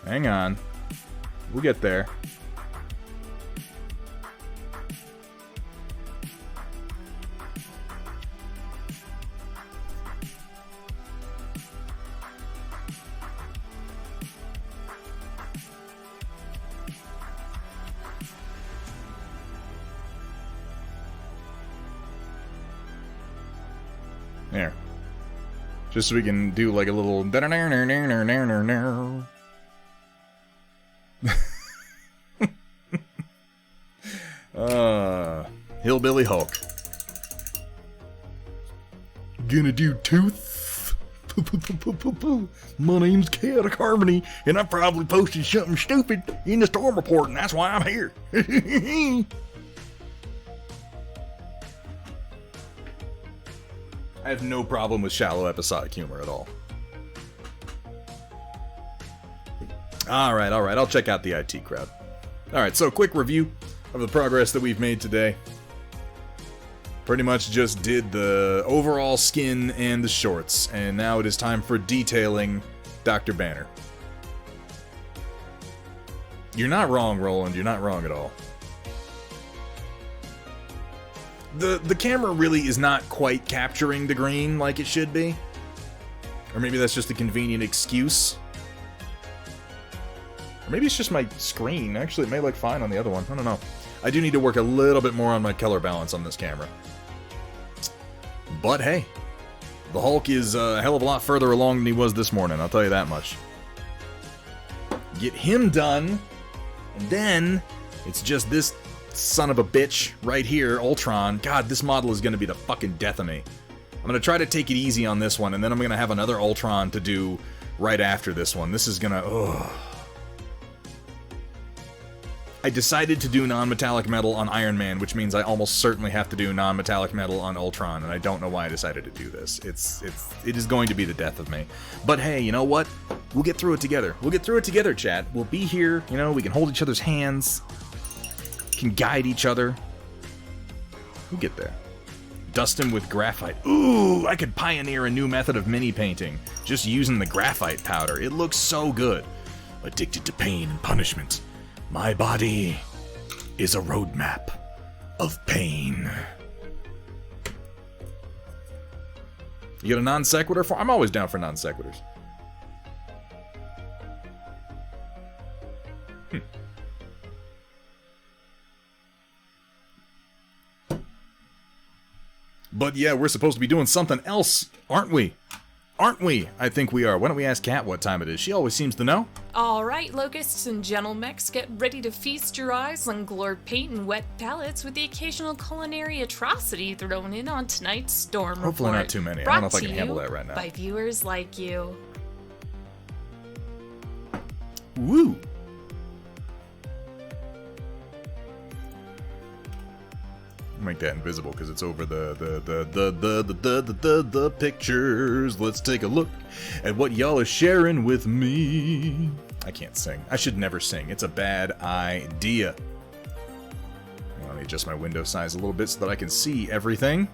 Hang on. We'll get there. There. Just so we can do like a little... Hillbilly Hulk. Gonna do Tooth. My name's Chaotic Harmony, and I probably posted something stupid in the storm report, and that's why I'm here. I have no problem with shallow episodic humor at all. Alright, I'll check out the IT crowd. Alright, so quick review of the progress that we've made today. Pretty much just did the overall skin and the shorts, and now it is time for detailing Dr. Banner. You're not wrong, Roland, you're not wrong at all. The camera really is not quite capturing the green like it should be. Or maybe that's just a convenient excuse. Or maybe it's just my screen. Actually, it may look fine on the other one. I don't know. I do need to work a little bit more on my color balance on this camera. But hey, the Hulk is a hell of a lot further along than he was this morning, I'll tell you that much. Get him done, and then it's just this son of a bitch right here, Ultron. God, this model is going to be the fucking death of me. I'm going to try to take it easy on this one, and then I'm going to have another Ultron to do right after this one. This is going to... ugh. I decided to do non-metallic metal on Iron Man, which means I almost certainly have to do non-metallic metal on Ultron, and I don't know why I decided to do this. It is going to be the death of me. But hey, you know what? We'll get through it together. We'll get through it together, chat. We'll be here, you know, we can hold each other's hands, can guide each other. We'll get there. Dust him with graphite. Ooh, I could pioneer a new method of mini painting, just using the graphite powder. It looks so good. Addicted to pain and punishment. My body is a roadmap of pain. You got a non sequitur for? I'm always down for non sequiturs. But yeah, we're supposed to be doing something else, aren't we? Aren't we? I think we are. Why don't we ask Kat what time it is? She always seems to know. Alright, locusts and gentlemechs, get ready to feast your eyes on glowed paint and wet palettes with the occasional culinary atrocity thrown in on tonight's Storm Report. Hopefully not too many. I don't know if I can handle that right now. By viewers like you. Woo! Make that invisible because it's over the pictures. Let's take a look at what y'all are sharing with me. I can't sing. I should never sing. It's a bad idea. Let me adjust my window size a little bit so that I can see everything.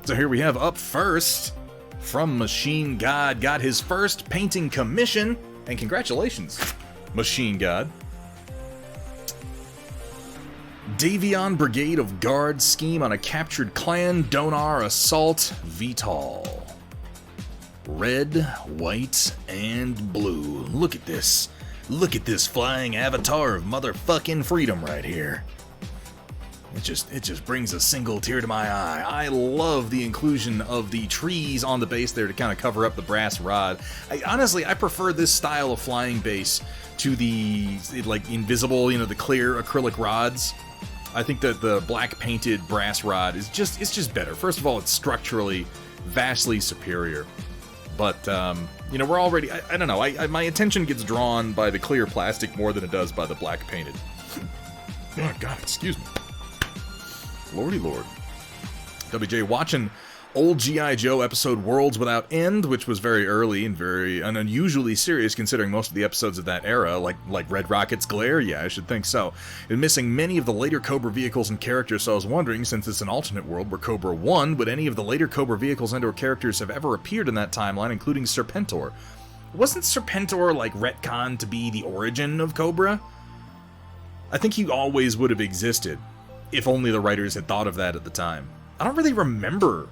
So here we have up first from Machine God, got his first painting commission, and congratulations, Machine God. Davion Brigade of Guards scheme on a captured clan, Donar Assault, Vital. Red, white, and blue. Look at this. Look at this flying avatar of motherfucking freedom right here. It just brings a single tear to my eye. I love the inclusion of the trees on the base there to kind of cover up the brass rod. Honestly, I prefer this style of flying base to the, like, invisible, you know, the clear acrylic rods. I think that the black painted brass rod is just better. First of all, it's structurally vastly superior. But, you know, we're already, I don't know, my attention gets drawn by the clear plastic more than it does by the black painted. Oh, God, excuse me. Lordy Lord. WJ watching old G.I. Joe episode Worlds Without End, which was very early and very unusually serious considering most of the episodes of that era, like Red Rocket's Glare? Yeah, I should think so. And missing many of the later Cobra vehicles and characters, so I was wondering, since it's an alternate world where Cobra won, would any of the later Cobra vehicles and or characters have ever appeared in that timeline, including Serpentor? wasn't Serpentor, like, retconned to be the origin of Cobra? I think he always would have existed, if only the writers had thought of that at the time. I don't really remember.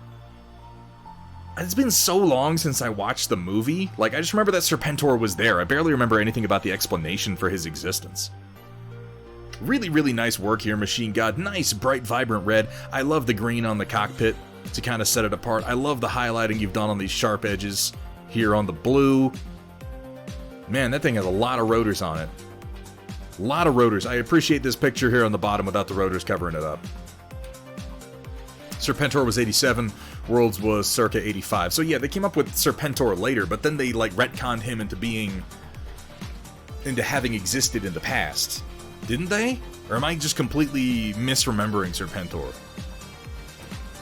It's been so long since I watched the movie. Like, I just remember that Serpentor was there. I barely remember anything about the explanation for his existence. Really, really nice work here, Machine God. Nice, bright, vibrant red. I love the green on the cockpit to kind of set it apart. I love the highlighting you've done on these sharp edges here on the blue. Man, that thing has a lot of rotors on it. A lot of rotors. I appreciate this picture here on the bottom without the rotors covering it up. Serpentor was 87, Worlds was circa 85. So yeah, they came up with Serpentor later, but then they like retconned him into having existed in the past. Didn't they? Or am I just completely misremembering Serpentor?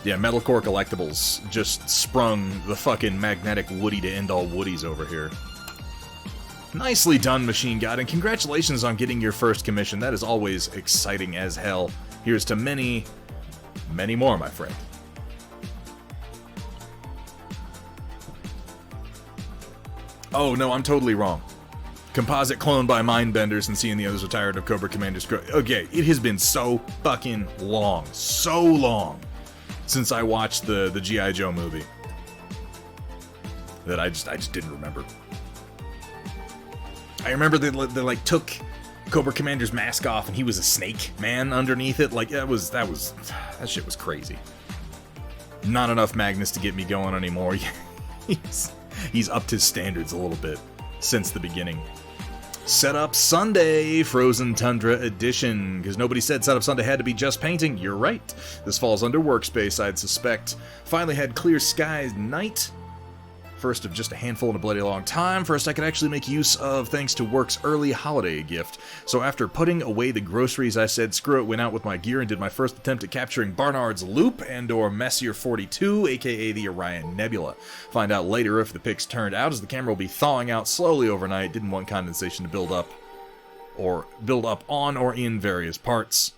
Yeah, Metalcore Collectibles just sprung the fucking magnetic Woody to end all Woodies over here. Nicely done, Machine God, and congratulations on getting your first commission. That is always exciting as hell. Here's to many, many more, my friend. Oh, no, I'm totally wrong. Composite cloned by Mindbenders and seeing the others are tired of Cobra Commander's grow. Okay, it has been so fucking long, since I watched the G.I. Joe movie that I just didn't remember. I remember they like took Cobra Commander's mask off and he was a snake man underneath it. Like that shit was crazy. Not enough Magnus to get me going anymore. He's upped his standards a little bit since the beginning. Setup Sunday, Frozen Tundra Edition. Because nobody said Setup Sunday had to be just painting. You're right. This falls under workspace, I'd suspect. Finally had Clear Skies Night. First of just a handful in a bloody long time. First I could actually make use of thanks to work's early holiday gift. So after putting away the groceries, I said screw it, went out with my gear and did my first attempt at capturing Barnard's Loop and or Messier 42, aka the Orion Nebula. Find out later if the pics turned out, as the camera will be thawing out slowly overnight. Didn't want condensation to build up on or in various parts.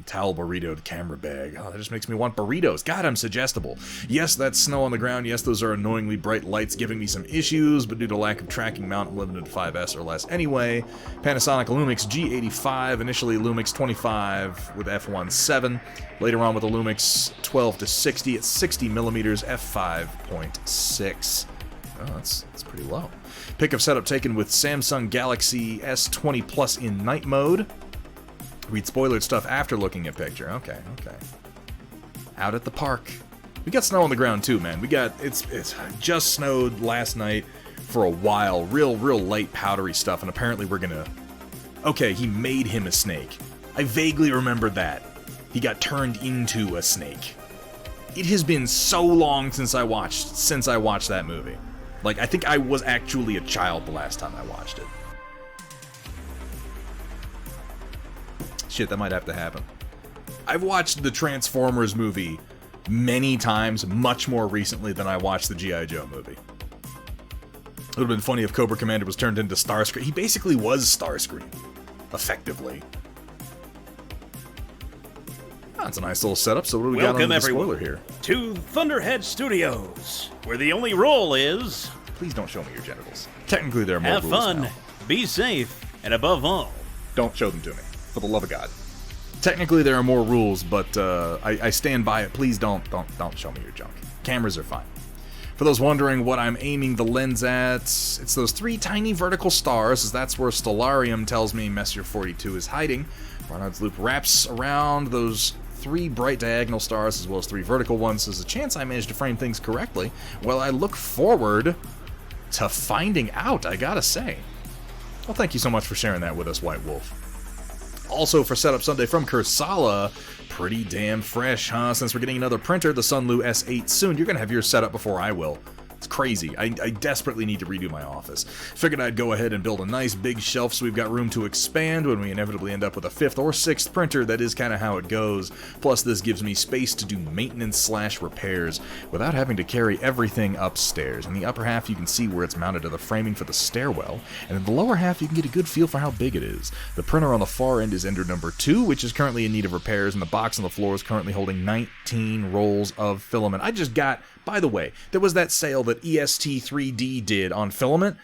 Towel burrito to camera bag. Oh, that just makes me want burritos. God, I'm suggestible. Yes, that's snow on the ground. Yes, those are annoyingly bright lights giving me some issues, but due to lack of tracking mount, I'm limited to 5S or less anyway. Panasonic Lumix G85, initially Lumix 25 with f1.7, later on with the Lumix 12 to 60 at 60 millimeters f5.6. Oh, that's pretty low. Pick of setup taken with Samsung Galaxy S20 Plus in night mode. Read spoilered stuff after looking at picture. Okay. Out at the park. We got snow on the ground too, man. It's just snowed last night for a while. Real light powdery stuff, and apparently we're gonna... Okay, he made him a snake. I vaguely remember that. He got turned into a snake. It has been so long since I watched that movie. Like, I think I was actually a child the last time I watched it. Shit, that might have to happen. I've watched the Transformers movie many times, much more recently than I watched the G.I. Joe movie. It would have been funny if Cobra Commander was turned into Starscream. He basically was Starscream, effectively. That's a nice little setup, so what do we got on the spoiler here? To Thunderhead Studios, where the only rule is... Please don't show me your genitals. Technically, there are more have rules fun, now. be safe, and above all... Don't show them to me. For the love of God. Technically, there are more rules, but I stand by it. Please don't show me your junk. Cameras are fine. For those wondering what I'm aiming the lens at, it's those 3 tiny vertical stars, as that's where Stellarium tells me Messier 42 is hiding. Barnard's Loop wraps around those 3 bright diagonal stars as well as 3 vertical ones. There's a chance I managed to frame things correctly. Well, I look forward to finding out, I gotta say. Well, thank you so much for sharing that with us, White Wolf. Also for Setup Sunday from Kursala, pretty damn fresh, huh? Since we're getting another printer, the Sunlu S8 soon, you're gonna have yours set up before I will. It's crazy. I desperately need to redo my office. Figured I'd go ahead and build a nice big shelf so we've got room to expand when we inevitably end up with a 5th or 6th printer. That is kind of how it goes. Plus, this gives me space to do maintenance/repairs without having to carry everything upstairs. In the upper half, you can see where it's mounted to the framing for the stairwell, and in the lower half, you can get a good feel for how big it is. The printer on the far end is Ender number 2, which is currently in need of repairs, and the box on the floor is currently holding 19 rolls of filament. I just got By the way, there was that sale that EST3D did on filament,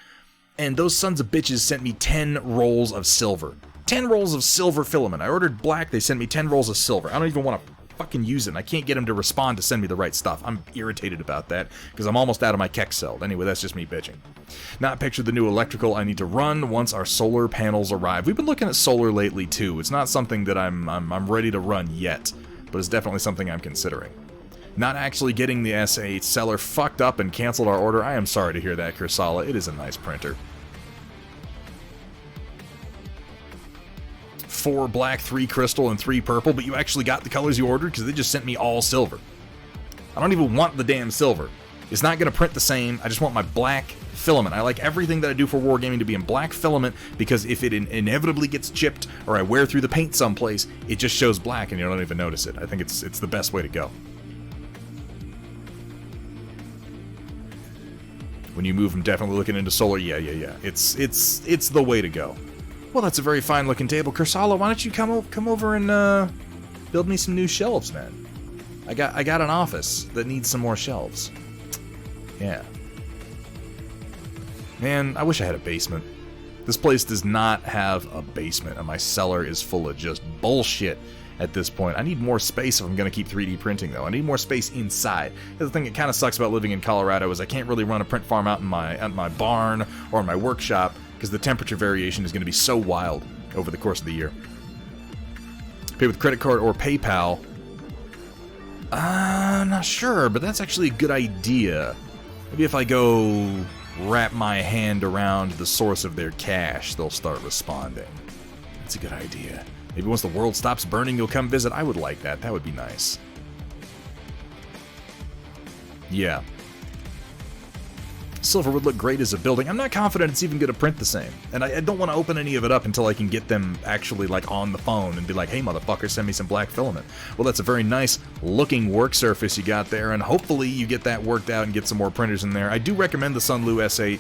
and those sons of bitches sent me 10 rolls of silver. 10 rolls of silver filament. I ordered black, they sent me 10 rolls of silver. I don't even want to fucking use it, and I can't get them to respond to send me the right stuff. I'm irritated about that, because I'm almost out of my Keck cell. Anyway, that's just me bitching. Not pictured the new electrical I need to run once our solar panels arrive. We've been looking at solar lately, too. It's not something that I'm ready to run yet, but it's definitely something I'm considering. Not actually getting the S8 seller fucked up and canceled our order. I am sorry to hear that, Kursala. It is a nice printer. 4 black, 3 crystal, and 3 purple, but you actually got the colors you ordered because they just sent me all silver. I don't even want the damn silver. It's not going to print the same. I just want my black filament. I like everything that I do for Wargaming to be in black filament, because if it inevitably gets chipped or I wear through the paint someplace, it just shows black and you don't even notice it. I think it's the best way to go. When you move, I'm definitely looking into solar. Yeah. It's the way to go. Well, that's a very fine looking table. Kursala, why don't you come over and build me some new shelves, man? I got an office that needs some more shelves. Yeah. Man, I wish I had a basement. This place does not have a basement, and my cellar is full of just bullshit at this point. I need more space if I'm going to keep 3D printing, though. I need more space inside. The thing that kind of sucks about living in Colorado is I can't really run a print farm out in my barn or in my workshop, because the temperature variation is going to be so wild over the course of the year. Pay with credit card or PayPal. I'm not sure, but that's actually a good idea. Maybe if I go wrap my hand around the source of their cash, they'll start responding. That's a good idea. Maybe once the world stops burning, you'll come visit. I would like that. That would be nice. Yeah. Silver would look great as a building. I'm not confident it's even going to print the same. And I don't want to open any of it up until I can get them actually like on the phone and be like, hey motherfucker, send me some black filament. Well, that's a very nice looking work surface you got there, and hopefully you get that worked out and get some more printers in there. I do recommend the Sunlu S8.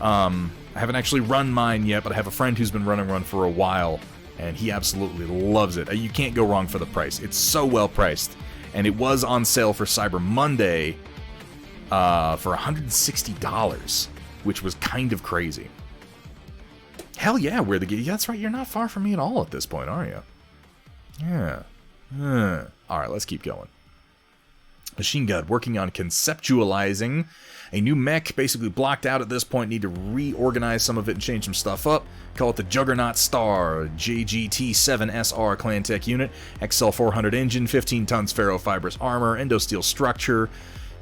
I haven't actually run mine yet, but I have a friend who's been running one for a while, and he absolutely loves it. You can't go wrong for the price. It's so well priced. And it was on sale for Cyber Monday for $160, which was kind of crazy. Hell yeah, yeah, that's right, you're not far from me at all at this point, are you? Yeah. Alright, let's keep going. Machine Gun working on conceptualizing a new mech, basically blocked out at this point. Need to reorganize some of it and change some stuff up. Call it the Juggernaut Star, JGT-7SR Clantech unit, XL400 engine, 15 tons ferrofibrous armor, endosteel structure,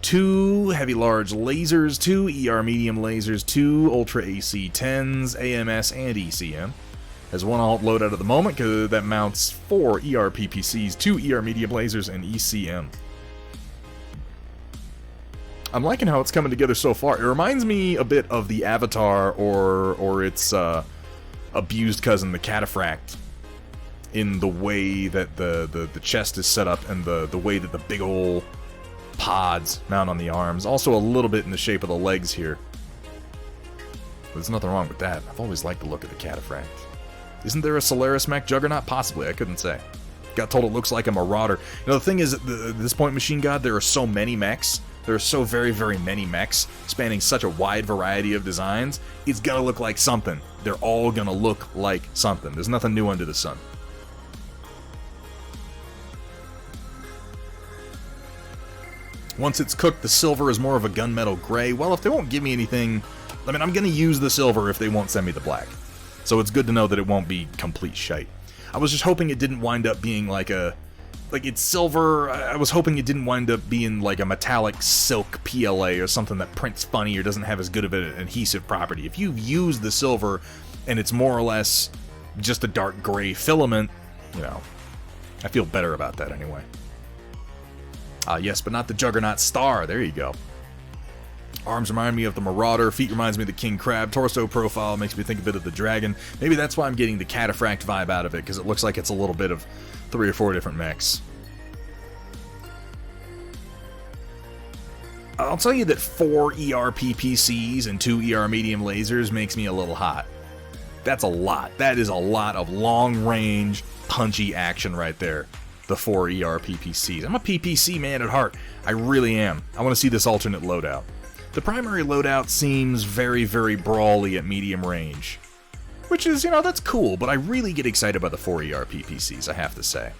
2 heavy large lasers, 2 ER medium lasers, 2 Ultra AC-10s, AMS, and ECM. Has 1 alt loadout at the moment, because that mounts 4 ER PPCs, 2 ER medium lasers, and ECM. I'm liking how it's coming together so far. It reminds me a bit of the Avatar or its abused cousin, the Cataphract, in the way that the chest is set up and the way that the big ol' pods mount on the arms. Also a little bit in the shape of the legs here. But there's nothing wrong with that. I've always liked the look of the Cataphract. Isn't there a Solaris mech Juggernaut? Possibly, I couldn't say. Got told it looks like a Marauder. You know, the thing is, at this point, Machine God, there are so many mechs. There are so very, very many mechs, spanning such a wide variety of designs. It's gonna look like something. They're all gonna look like something. There's nothing new under the sun. Once it's cooked, the silver is more of a gunmetal gray. Well, if they won't give me anything, I mean, I'm gonna use the silver if they won't send me the black. So it's good to know that it won't be complete shite. I was just hoping it didn't wind up being like it's silver. I was hoping it didn't wind up being like a metallic silk PLA or something that prints funny or doesn't have as good of an adhesive property. If you've used the silver and it's more or less just a dark gray filament, you know, I feel better about that anyway. Yes, but not the Juggernaut Star. There you go. Arms remind me of the Marauder, feet reminds me of the King Crab, torso profile makes me think a bit of the Dragon. Maybe that's why I'm getting the Cataphract vibe out of it, because it looks like it's a little bit of 3 or 4 different mechs. I'll tell you that 4 ER PPCs and 2 ER medium lasers makes me a little hot. That's a lot. That is a lot of long-range, punchy action right there. the 4 ERPPCs. I'm a PPC man at heart. I really am. I want to see this alternate loadout. The primary loadout seems very, very brawly at medium range. Which is, that's cool, but I really get excited by the 4 ERPPCs, I have to say.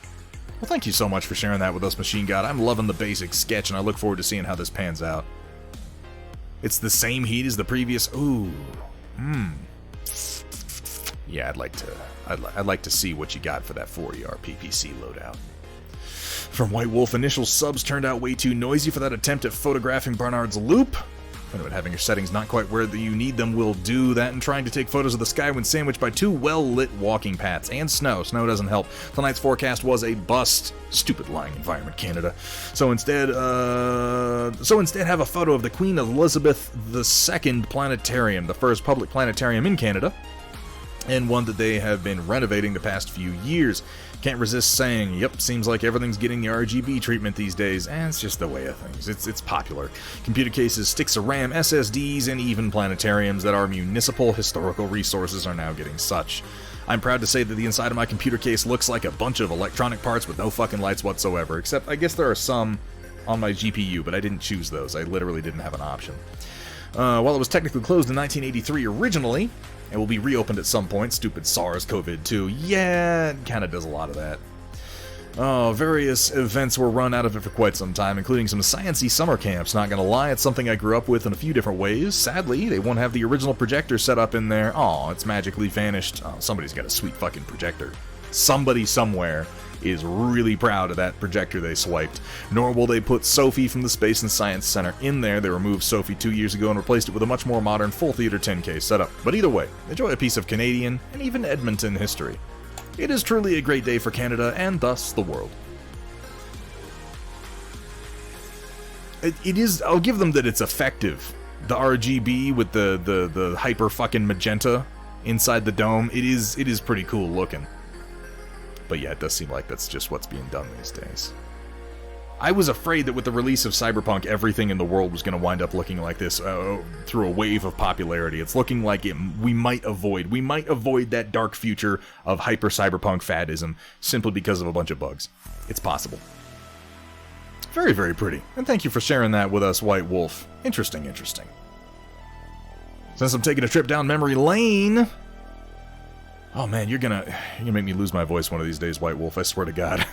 Well, thank you so much for sharing that with us, Machine God. I'm loving the basic sketch, and I look forward to seeing how this pans out. It's the same heat as the previous... Ooh. Yeah, I'd like to see what you got for that 4 ERPPC loadout. From White Wolf, initial subs turned out way too noisy for that attempt at photographing Barnard's Loop. But having your settings not quite where you need them will do that, and trying to take photos of the sky when sandwiched by 2 well-lit walking paths. And snow. Snow doesn't help. Tonight's forecast was a bust. Stupid lying environment, Canada. So instead have a photo of the Queen Elizabeth II Planetarium, the first public planetarium in Canada, and one that they have been renovating the past few years. Can't resist saying, yep, seems like everything's getting the RGB treatment these days, and it's just the way of things. It's popular. Computer cases, sticks of RAM, SSDs, and even planetariums that are municipal historical resources are now getting such. I'm proud to say that the inside of my computer case looks like a bunch of electronic parts with no fucking lights whatsoever, except I guess there are some on my GPU, but I didn't choose those. I literally didn't have an option. While it was technically closed in 1983 originally, it will be reopened at some point. Stupid SARS-CoV-2. Yeah, it kind of does a lot of that. Various events were run out of it for quite some time, including some science-y summer camps. Not gonna lie, it's something I grew up with in a few different ways. Sadly, they won't have the original projector set up in there. Aw, it's magically vanished. Oh, somebody's got a sweet fucking projector. Somebody somewhere is really proud of that projector they swiped. Nor will they put Sophie from the Space and Science Center in there. They removed Sophie 2 years ago and replaced it with a much more modern full theater 10K setup. But either way, enjoy a piece of Canadian and even Edmonton history. It is truly a great day for Canada and thus the world. It is, I'll give them that it's effective. The RGB with the hyper fucking magenta inside the dome, it is pretty cool looking. But yeah, it does seem like that's just what's being done these days. I was afraid that with the release of Cyberpunk, everything in the world was going to wind up looking like this through a wave of popularity. It's looking like we might avoid that dark future of hyper cyberpunk faddism simply because of a bunch of bugs. It's possible. Very, very pretty. And thank you for sharing that with us, White Wolf. Interesting. Since I'm taking a trip down memory lane... Oh man, you're gonna make me lose my voice one of these days, White Wolf, I swear to God.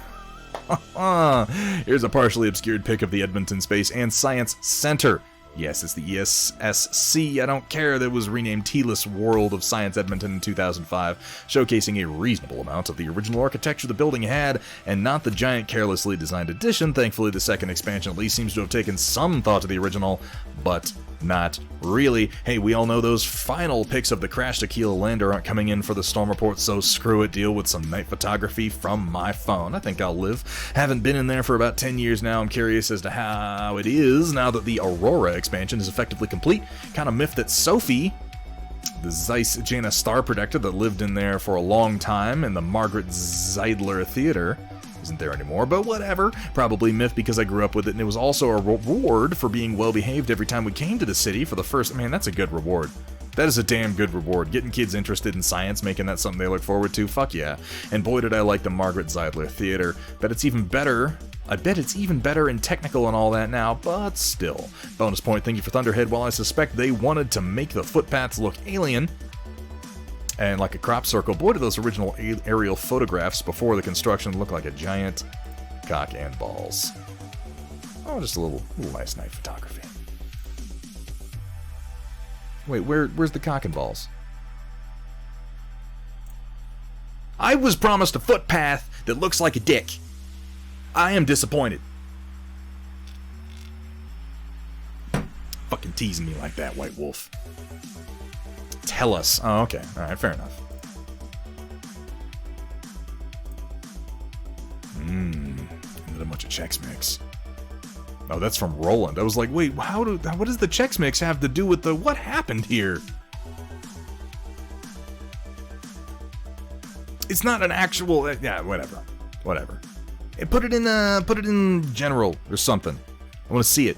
Here's a partially obscured pic of the Edmonton Space and Science Center. Yes, it's the ESSC, I don't care, that was renamed Telis World of Science Edmonton in 2005, showcasing a reasonable amount of the original architecture the building had, and not the giant carelessly designed addition. Thankfully, the second expansion at least seems to have taken some thought to the original, but not really. Hey, we all know those final pics of the crashed Aquila lander aren't coming in for the storm report, so screw it, deal with some night photography from my phone. I think I'll live. Haven't been in there for about 10 years now. I'm curious as to how it is now that the Aurora expansion is effectively complete. Kind of miffed that Sophie, the Zeiss Jana Star Protector that lived in there for a long time in the Margaret Zeidler Theater, isn't there anymore, but whatever. Probably miffed because I grew up with it, and it was also a reward for being well-behaved every time we came to the city for the first... Man, that's a good reward. That is a damn good reward. Getting kids interested in science, making that something they look forward to, fuck yeah. And boy did I like the Margaret Zeidler Theater. Bet it's even better... I bet it's even better in technical and all that now, but still. Bonus point, thank you for Thunderhead. While I suspect they wanted to make the footpaths look alien and like a crop circle, boy do those original aerial photographs before the construction look like a giant cock and balls. Oh, just a little nice night photography. Wait, where's the cock and balls? I was promised a footpath that looks like a dick. I am disappointed. Fucking teasing me like that, White Wolf. Tell us. Oh, okay. Alright, fair enough. And then a bunch of Chex Mix. Oh, that's from Roland. I was like, wait, what does the Chex Mix have to do with the... What happened here? It's not an actual... Yeah, whatever. Put it in general or something. I want to see it.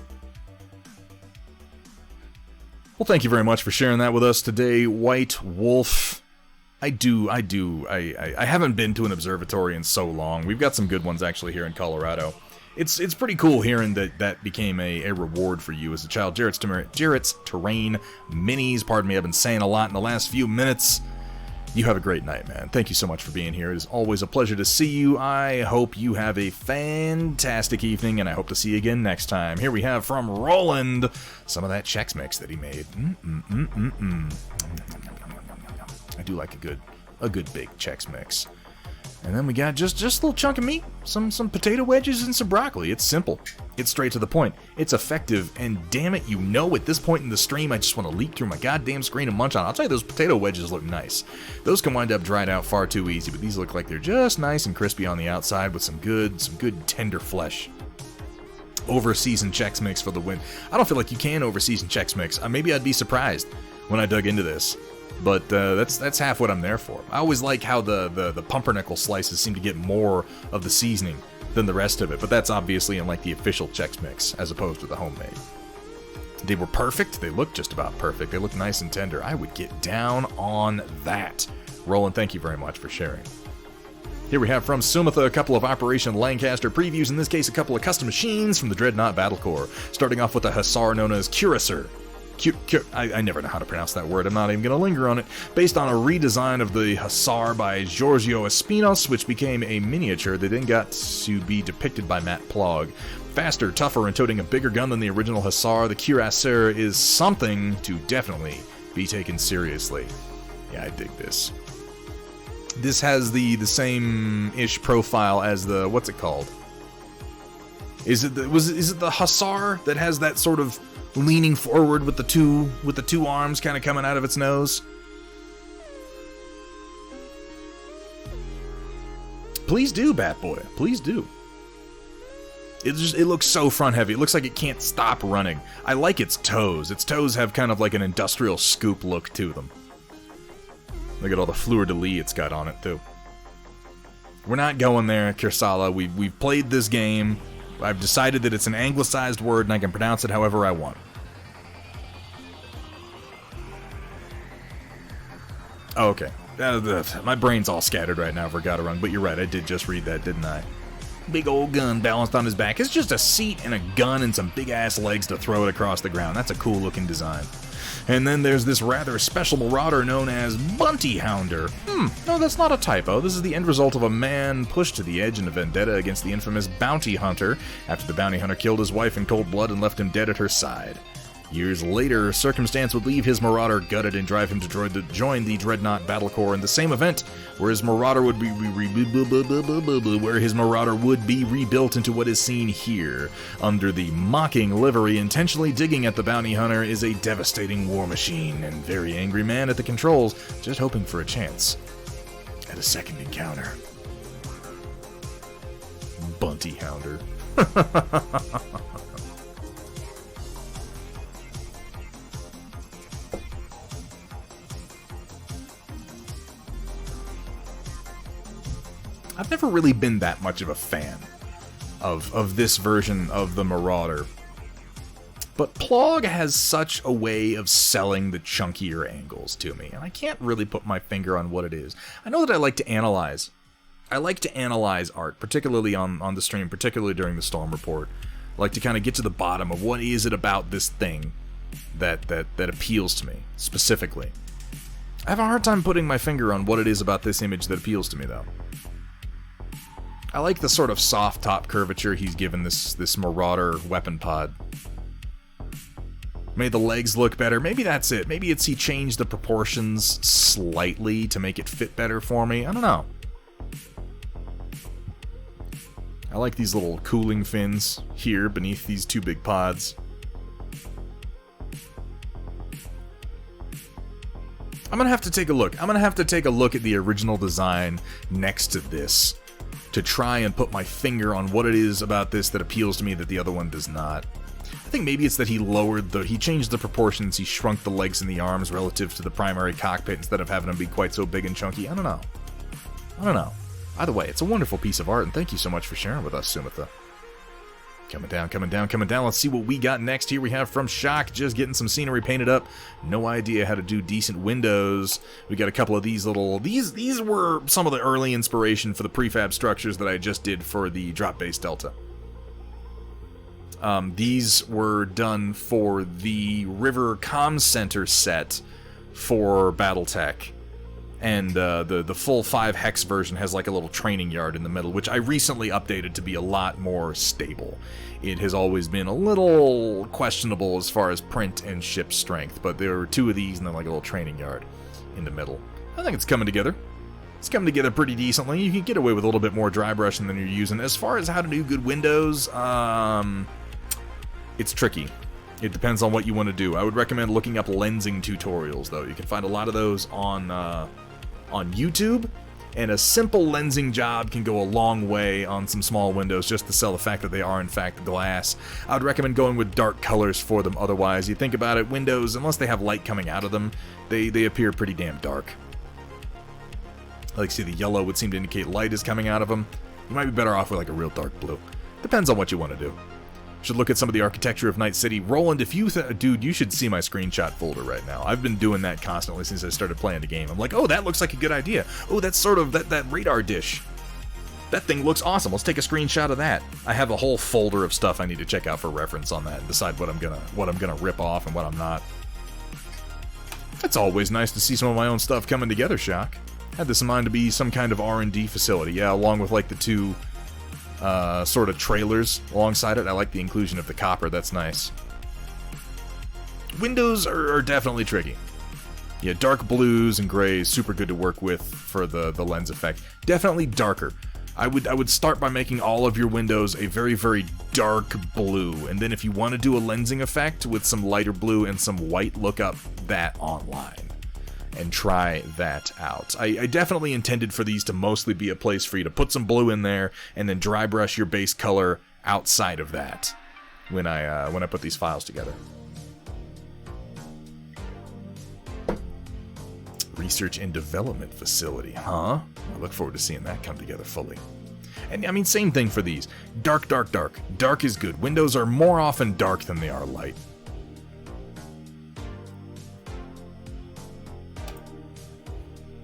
Well, thank you very much for sharing that with us today, White Wolf. I haven't been to an observatory in so long. We've got some good ones actually here in Colorado. It's pretty cool hearing that became a reward for you as a child. Jarrett's Terrain Minis. Pardon me, I've been saying a lot in the last few minutes. You have a great night, man. Thank you so much for being here. It is always a pleasure to see you. I hope you have a fantastic evening, and I hope to see you again next time. Here we have from Roland some of that Chex Mix that he made. I do like a good big Chex Mix. And then we got just a little chunk of meat, some potato wedges, and some broccoli. It's simple. It's straight to the point. It's effective, and damn it, at this point in the stream, I just want to leap through my goddamn screen and munch on it. I'll tell you, those potato wedges look nice. Those can wind up dried out far too easy, but these look like they're just nice and crispy on the outside with some good tender flesh. Over-seasoned Chex Mix for the win. I don't feel like you can over-season Chex Mix. Maybe I'd be surprised when I dug into this. But that's half what I'm there for. I always like how the pumpernickel slices seem to get more of the seasoning than the rest of it, but that's obviously in like the official Chex Mix as opposed to the homemade. They were perfect. They looked just about perfect. They looked nice and tender. I would get down on that. Roland, thank you very much for sharing. Here we have from Sumitha a couple of Operation Lancaster previews, in this case a couple of custom machines from the Dreadnought Battle Corps, starting off with a Hussar known as Cuirassier. I never know how to pronounce that word. I'm not even going to linger on it. Based on a redesign of the Hussar by Giorgio Espinos, which became a miniature that then got to be depicted by Matt Plog. Faster, tougher, and toting a bigger gun than the original Hussar, the Cuirassier is something to definitely be taken seriously. Yeah, I dig this. This has the same-ish profile as the... what's it called? Is it the Hussar that has that sort of leaning forward with the two arms kind of coming out of its nose? Please do, Batboy. Please do. It looks so front heavy. It looks like it can't stop running. I like its toes. Its toes have kind of like an industrial scoop look to them. Look at all the fleur-de-lis it's got on it too. We're not going there, Kirsala. We've played this game. I've decided that it's an anglicized word and I can pronounce it however I want. Oh, okay. My brain's all scattered right now for Garurung, but you're right, I did just read that, didn't I? Big old gun balanced on his back. It's just a seat and a gun and some big-ass legs to throw it across the ground. That's a cool-looking design. And then there's this rather special marauder known as Bounty Hounder. No, that's not a typo. This is the end result of a man pushed to the edge in a vendetta against the infamous bounty hunter after the bounty hunter killed his wife in cold blood and left him dead at her side. Years later, circumstance would leave his marauder gutted and drive him to join the Dreadnought Battle Corps in the same event, where his marauder would be rebuilt into what is seen here. Under the mocking livery, intentionally digging at the bounty hunter is a devastating war machine and very angry man at the controls, just hoping for a chance at a second encounter. Bounty Hounder. I've never really been that much of a fan of this version of the Marauder. But Plog has such a way of selling the chunkier angles to me, and I can't really put my finger on what it is. I know that I like to analyze. I like to analyze art, particularly on the stream, particularly during the Storm Report. I like to kind of get to the bottom of what is it about this thing that appeals to me, specifically. I have a hard time putting my finger on what it is about this image that appeals to me, though. I like the sort of soft top curvature he's given this Marauder weapon pod. Made the legs look better. Maybe that's it. Maybe it's he changed the proportions slightly to make it fit better for me. I don't know. I like these little cooling fins here beneath these two big pods. I'm gonna have to take a look. I'm gonna have to take a look at the original design next to this to try and put my finger on what it is about this that appeals to me that the other one does not. I think maybe it's that he changed the proportions, he shrunk the legs and the arms relative to the primary cockpit instead of having them be quite so big and chunky. I don't know. Either way, it's a wonderful piece of art, and thank you so much for sharing with us, Sumitha. Coming down, coming down, coming down. Let's see what we got next. Here we have from Shock, just getting some scenery painted up. No idea how to do decent windows. We got a couple of these little... These were some of the early inspiration for the prefab structures that I just did for the Drop Base Delta. These were done for the River Comm Center set for Battletech. And the full 5 hex version has like a little training yard in the middle, which I recently updated to be a lot more stable. It has always been a little questionable as far as print and ship strength, but there were 2 of these and then like a little training yard in the middle. I think it's coming together. It's coming together pretty decently. You can get away with a little bit more dry brushing than you're using. As far as how to do good windows, it's tricky. It depends on what you want to do. I would recommend looking up lensing tutorials, though. You can find a lot of those on YouTube, and a simple lensing job can go a long way on some small windows just to sell the fact that they are in fact glass. I would recommend going with dark colors for them. Otherwise, you think about it, windows, unless they have light coming out of them, they appear pretty damn dark. Like, see, the yellow would seem to indicate light is coming out of them. You might be better off with like a real dark blue. Depends on what you want to do. Should look at some of the architecture of Night City. Roland, if you dude, you should see my screenshot folder right now. I've been doing that constantly since I started playing the game. I'm like, oh, that looks like a good idea. Oh, that's sort of that radar dish. That thing looks awesome. Let's take a screenshot of that. I have a whole folder of stuff I need to check out for reference on that and decide what I'm gonna rip off and what I'm not. It's always nice to see some of my own stuff coming together, Shock. Had this in mind to be some kind of R&D facility, yeah, along with like the 2 sort of trailers alongside it. I like the inclusion of the copper, that's nice. Windows are definitely tricky. Yeah, dark blues and grays, super good to work with for the lens effect. Definitely darker. I would start by making all of your windows a very, very dark blue, and then if you want to do a lensing effect with some lighter blue and some white, look up that online and try that out. I definitely intended for these to mostly be a place for you to put some blue in there and then dry brush your base color outside of that when I put these files together. Research and development facility, huh? I look forward to seeing that come together fully. And I mean, same thing for these. Dark, dark, dark. Dark is good. Windows are more often dark than they are light.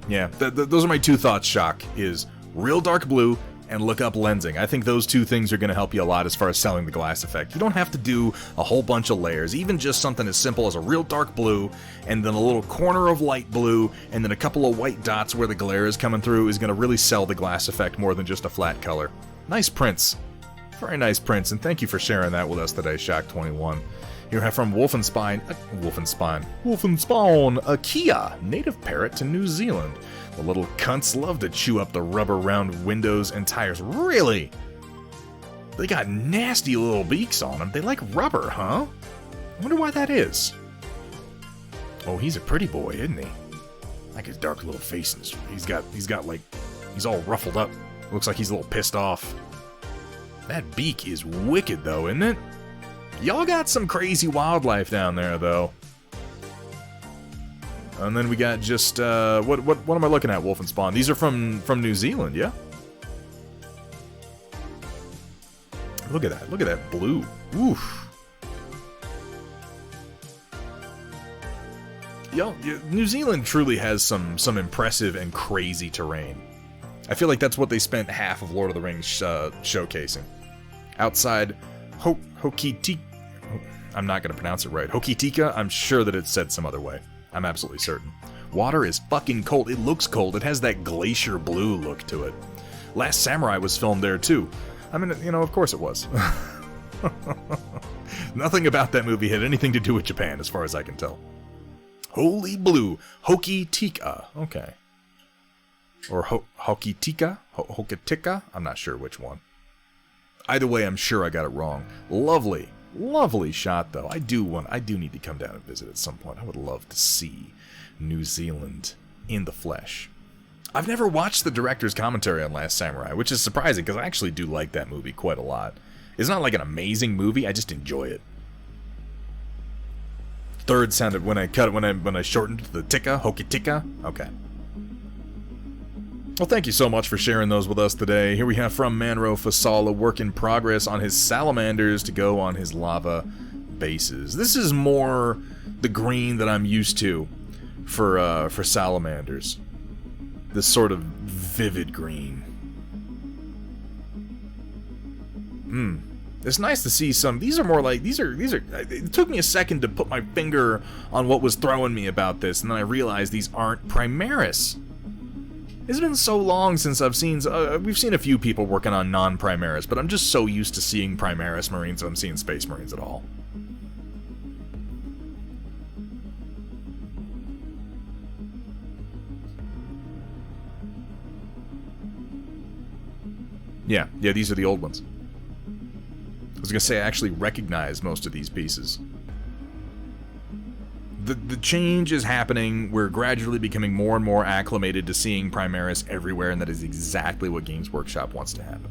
Yeah, those are my 2 thoughts, Shock, is real dark blue and look up lensing. I think those 2 things are going to help you a lot as far as selling the glass effect. You don't have to do a whole bunch of layers. Even just something as simple as a real dark blue and then a little corner of light blue and then a couple of white dots where the glare is coming through is going to really sell the glass effect more than just a flat color. Nice prints. Very nice prints, and thank you for sharing that with us today, Shock21. You have from Wolfenspawn, a Kia native parrot to New Zealand. The little cunts love to chew up the rubber around windows and tires. Really? They got nasty little beaks on them. They like rubber, huh? I wonder why that is. Oh, he's a pretty boy, isn't he? Like his dark little face, and he's got like, he's all ruffled up. Looks like he's a little pissed off. That beak is wicked, though, isn't it? Y'all got some crazy wildlife down there, though. And then we got just, what am I looking at, Wolfenspawn? These are from New Zealand, yeah? Look at that blue. Oof. Y'all, New Zealand truly has some impressive and crazy terrain. I feel like that's what they spent half of Lord of the Rings showcasing. Outside Hokitika, I'm not going to pronounce it right. Hokitika, I'm sure that it's said some other way. I'm absolutely certain. Water is fucking cold. It looks cold. It has that glacier blue look to it. Last Samurai was filmed there too. I mean, you know, of course it was. Nothing about that movie had anything to do with Japan, as far as I can tell. Holy blue. Hokitika. Okay. Or Hokitika? Hokitika? I'm not sure which one. Either way, I'm sure I got it wrong. Lovely. Lovely shot, though. I do need to come down and visit at some point. I would love to see New Zealand in the flesh. I've never watched the director's commentary on Last Samurai, which is surprising because I actually do like that movie quite a lot. It's not like an amazing movie, I just enjoy it. Third sounded when I shortened the tika, Hokitika. Okay. Well, thank you so much for sharing those with us today. Here we have from Manro Fasal, a work in progress on his salamanders to go on his lava bases. This is more the green that I'm used to for salamanders. This sort of vivid green. It's nice to see some. These are more like these are. It took me a second to put my finger on what was throwing me about this, and then I realized these aren't Primaris. It's been so long since I've seen. We've seen a few people working on non-Primaris, but I'm just so used to seeing Primaris Marines that I'm seeing Space Marines at all. Yeah, these are the old ones. I was gonna say I actually recognize most of these pieces. The change is happening. We're gradually becoming more and more acclimated to seeing Primaris everywhere, and that is exactly what Games Workshop wants to happen.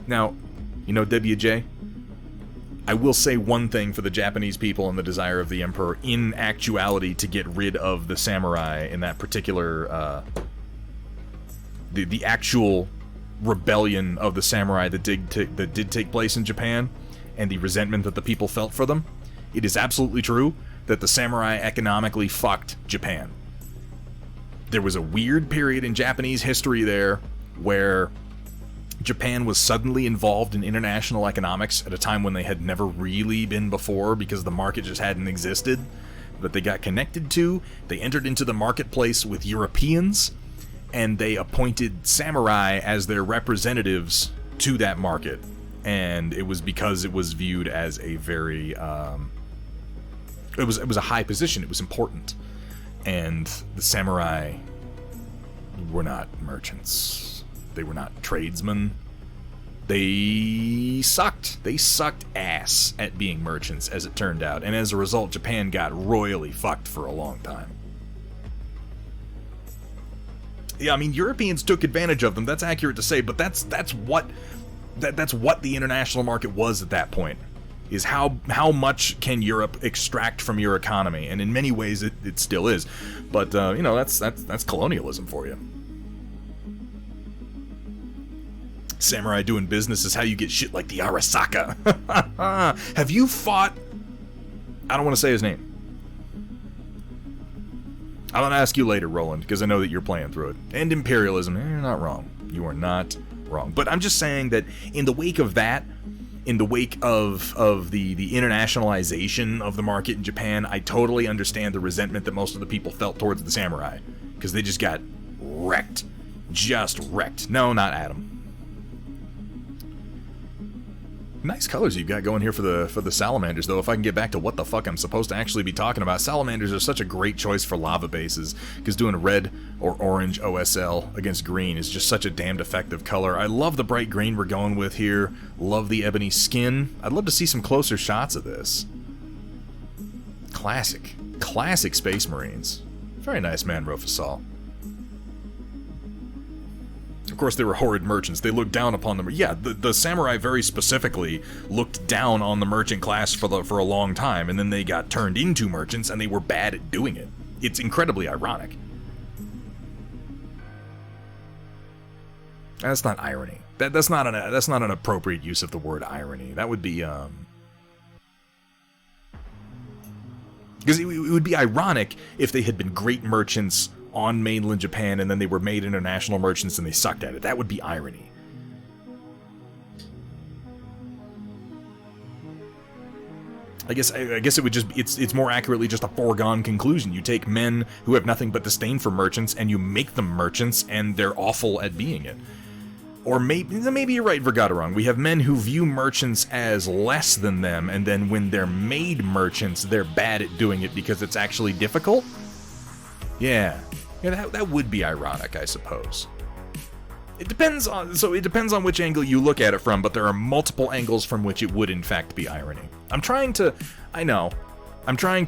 Now, you know, WJ, I will say one thing for the Japanese people and the desire of the Emperor in actuality to get rid of the samurai in that particular, the actual rebellion of the samurai that did take place in Japan, and the resentment that the people felt for them. It is absolutely true that the samurai economically fucked Japan. There was a weird period in Japanese history there where Japan was suddenly involved in international economics at a time when they had never really been before because the market just hadn't existed. But they got connected to, they entered into the marketplace with Europeans, and they appointed samurai as their representatives to that market. And it was because it was viewed as a very, it was a high position, it was important. And the samurai were not merchants. They were not tradesmen. They sucked. They sucked ass at being merchants, as it turned out. And as a result, Japan got royally fucked for a long time. Yeah, I mean, Europeans took advantage of them, that's accurate to say, but that's what the international market was at that point, is how much can Europe extract from your economy, and in many ways it still is, but you know, that's colonialism for you. Samurai doing business is how you get shit like the Arasaka. Have you fought? I don't want to say his name. I'm going to ask you later, Roland, because I know that you're playing through it. And imperialism, you're not wrong. You are not wrong. But I'm just saying that in the wake of that, in the wake of the internationalization of the market in Japan, I totally understand the resentment that most of the people felt towards the samurai. Because they just got wrecked. Just wrecked. No, not Adam. Nice colors you've got going here for the salamanders, though. If I can get back to what the fuck I'm supposed to actually be talking about, salamanders are such a great choice for lava bases, because doing red or orange OSL against green is just such a damned effective color. I love the bright green we're going with here. Love the ebony skin. I'd love to see some closer shots of this. Classic Space Marines. Very nice, Manro Fasal. Of course, they were horrid merchants. They looked down upon them. Yeah, the samurai very specifically looked down on the merchant class for a long time, and then they got turned into merchants, and they were bad at doing it. It's incredibly ironic. That's not irony. That's not an appropriate use of the word irony. That would be because it would be ironic if they had been great merchants on mainland Japan, and then they were made international merchants and they sucked at it. That would be irony. I guess it would just it's more accurately just a foregone conclusion. You take men who have nothing but disdain for merchants and you make them merchants, and they're awful at being it. Or maybe you're right, Vergaderong. We have men who view merchants as less than them, and then when they're made merchants, they're bad at doing it because it's actually difficult. Yeah, that would be ironic, I suppose. It depends on which angle you look at it from, but there are multiple angles from which it would in fact be irony. I'm trying to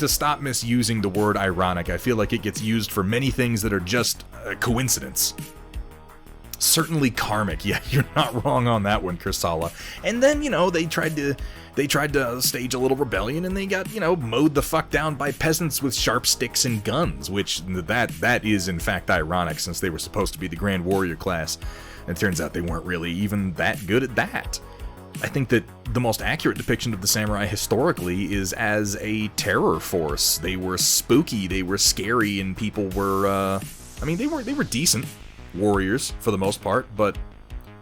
stop misusing the word ironic. I feel like it gets used for many things that are just a coincidence. Certainly karmic. Yeah, you're not wrong on that one, Kursala. And then, you know, they tried to stage a little rebellion, and they got, you know, mowed the fuck down by peasants with sharp sticks and guns, which that is in fact ironic, since they were supposed to be the Grand Warrior class. And it turns out they weren't really even that good at that. I think that the most accurate depiction of the samurai historically is as a terror force. They were spooky, they were scary, and people were, I mean, they were decent warriors for the most part, but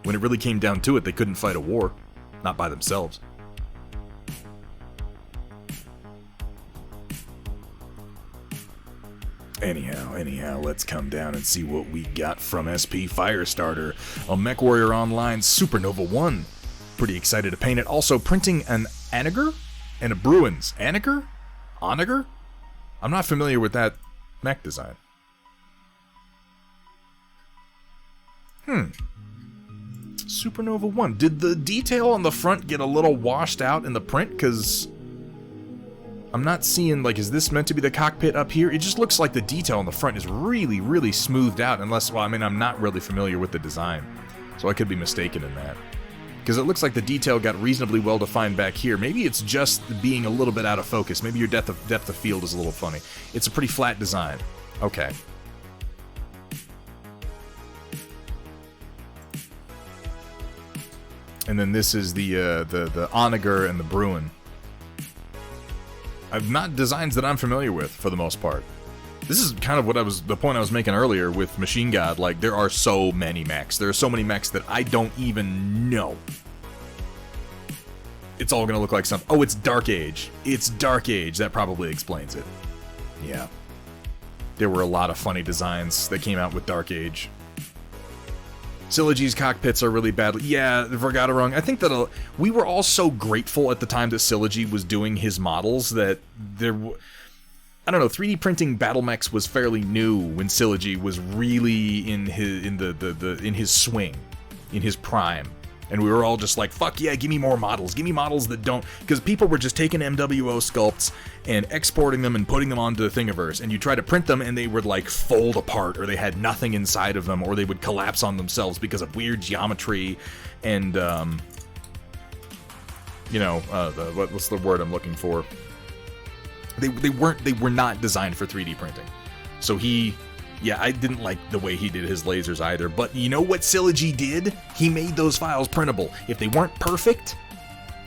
when it really came down to it, they couldn't fight a war. Not by themselves. Anyhow, let's come down and see what we got from SP Firestarter. A MechWarrior Online Supernova 1. Pretty excited to paint it. Also printing an Anager and a Bruins. Anager? Onager? I'm not familiar with that mech design. Supernova 1. Did the detail on the front get a little washed out in the print? Because I'm not seeing, like, is this meant to be the cockpit up here? It just looks like the detail on the front is really, really smoothed out, unless, well, I mean, I'm not really familiar with the design, so I could be mistaken in that. Because it looks like the detail got reasonably well defined back here. Maybe it's just being a little bit out of focus. Maybe your depth of field is a little funny. It's a pretty flat design. Okay. And then this is the Onager and the Bruin. I've not designs that I'm familiar with, for the most part. This is kind of the point I was making earlier with Machine God. Like, there are so many mechs. There are so many mechs that I don't even know. It's all gonna look like something. Oh, it's Dark Age. It's Dark Age. That probably explains it. Yeah. There were a lot of funny designs that came out with Dark Age. Syllogy's cockpits are really bad. Yeah, Vergaderung. I think that we were all so grateful at the time that Syllogy was doing his models that there... I don't know, 3D printing battle mechs was fairly new when Syllogy was really in his swing, in his prime. And we were all just like, fuck yeah, give me more models. Give me models that don't... Because people were just taking MWO sculpts and exporting them and putting them onto the Thingiverse. And you try to print them and they would like fold apart, or they had nothing inside of them, or they would collapse on themselves because of weird geometry and, what's the word I'm looking for? They were not designed for 3D printing. So I didn't like the way he did his lasers either. But you know what Syllogy did? He made those files printable. If they weren't perfect,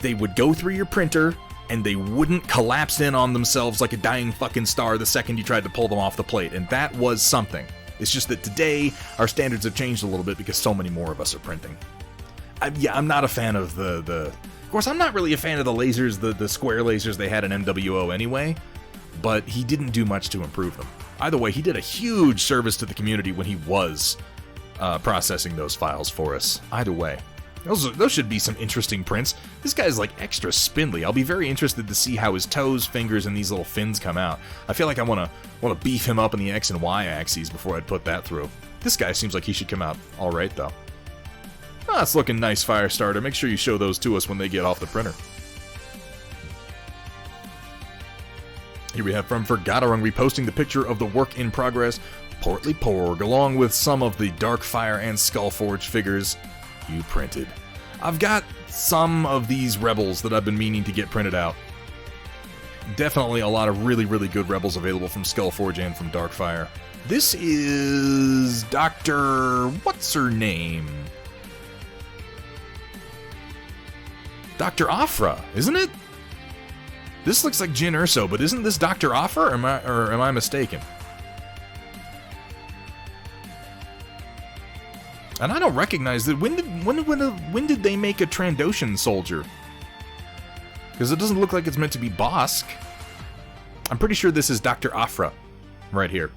they would go through your printer and they wouldn't collapse in on themselves like a dying fucking star the second you tried to pull them off the plate. And that was something. It's just that today our standards have changed a little bit because so many more of us are printing. I'm not a fan of the... Of course, I'm not really a fan of the lasers, the square lasers they had in MWO anyway, but he didn't do much to improve them. Either way, he did a huge service to the community when he was processing those files for us. Either way. Those should be some interesting prints. This guy's like extra spindly. I'll be very interested to see how his toes, fingers, and these little fins come out. I feel like I want to beef him up in the X and Y axes before I'd put that through. This guy seems like he should come out alright, though. Ah, it's looking nice, Firestarter. Make sure you show those to us when they get off the printer. Here we have from Vergaderung reposting the picture of the work in progress, Portly Porg, along with some of the Darkfire and Skullforge figures you printed. I've got some of these Rebels that I've been meaning to get printed out. Definitely a lot of really, really good Rebels available from Skullforge and from Darkfire. This is Dr. What's-her-name? Dr. Afra, isn't it? This looks like Jyn Erso, but isn't this Dr. Afra, or am I mistaken? And I don't recognize that. When did they make a Trandoshan soldier? Because it doesn't look like it's meant to be Bossk. I'm pretty sure this is Dr. Afra right here.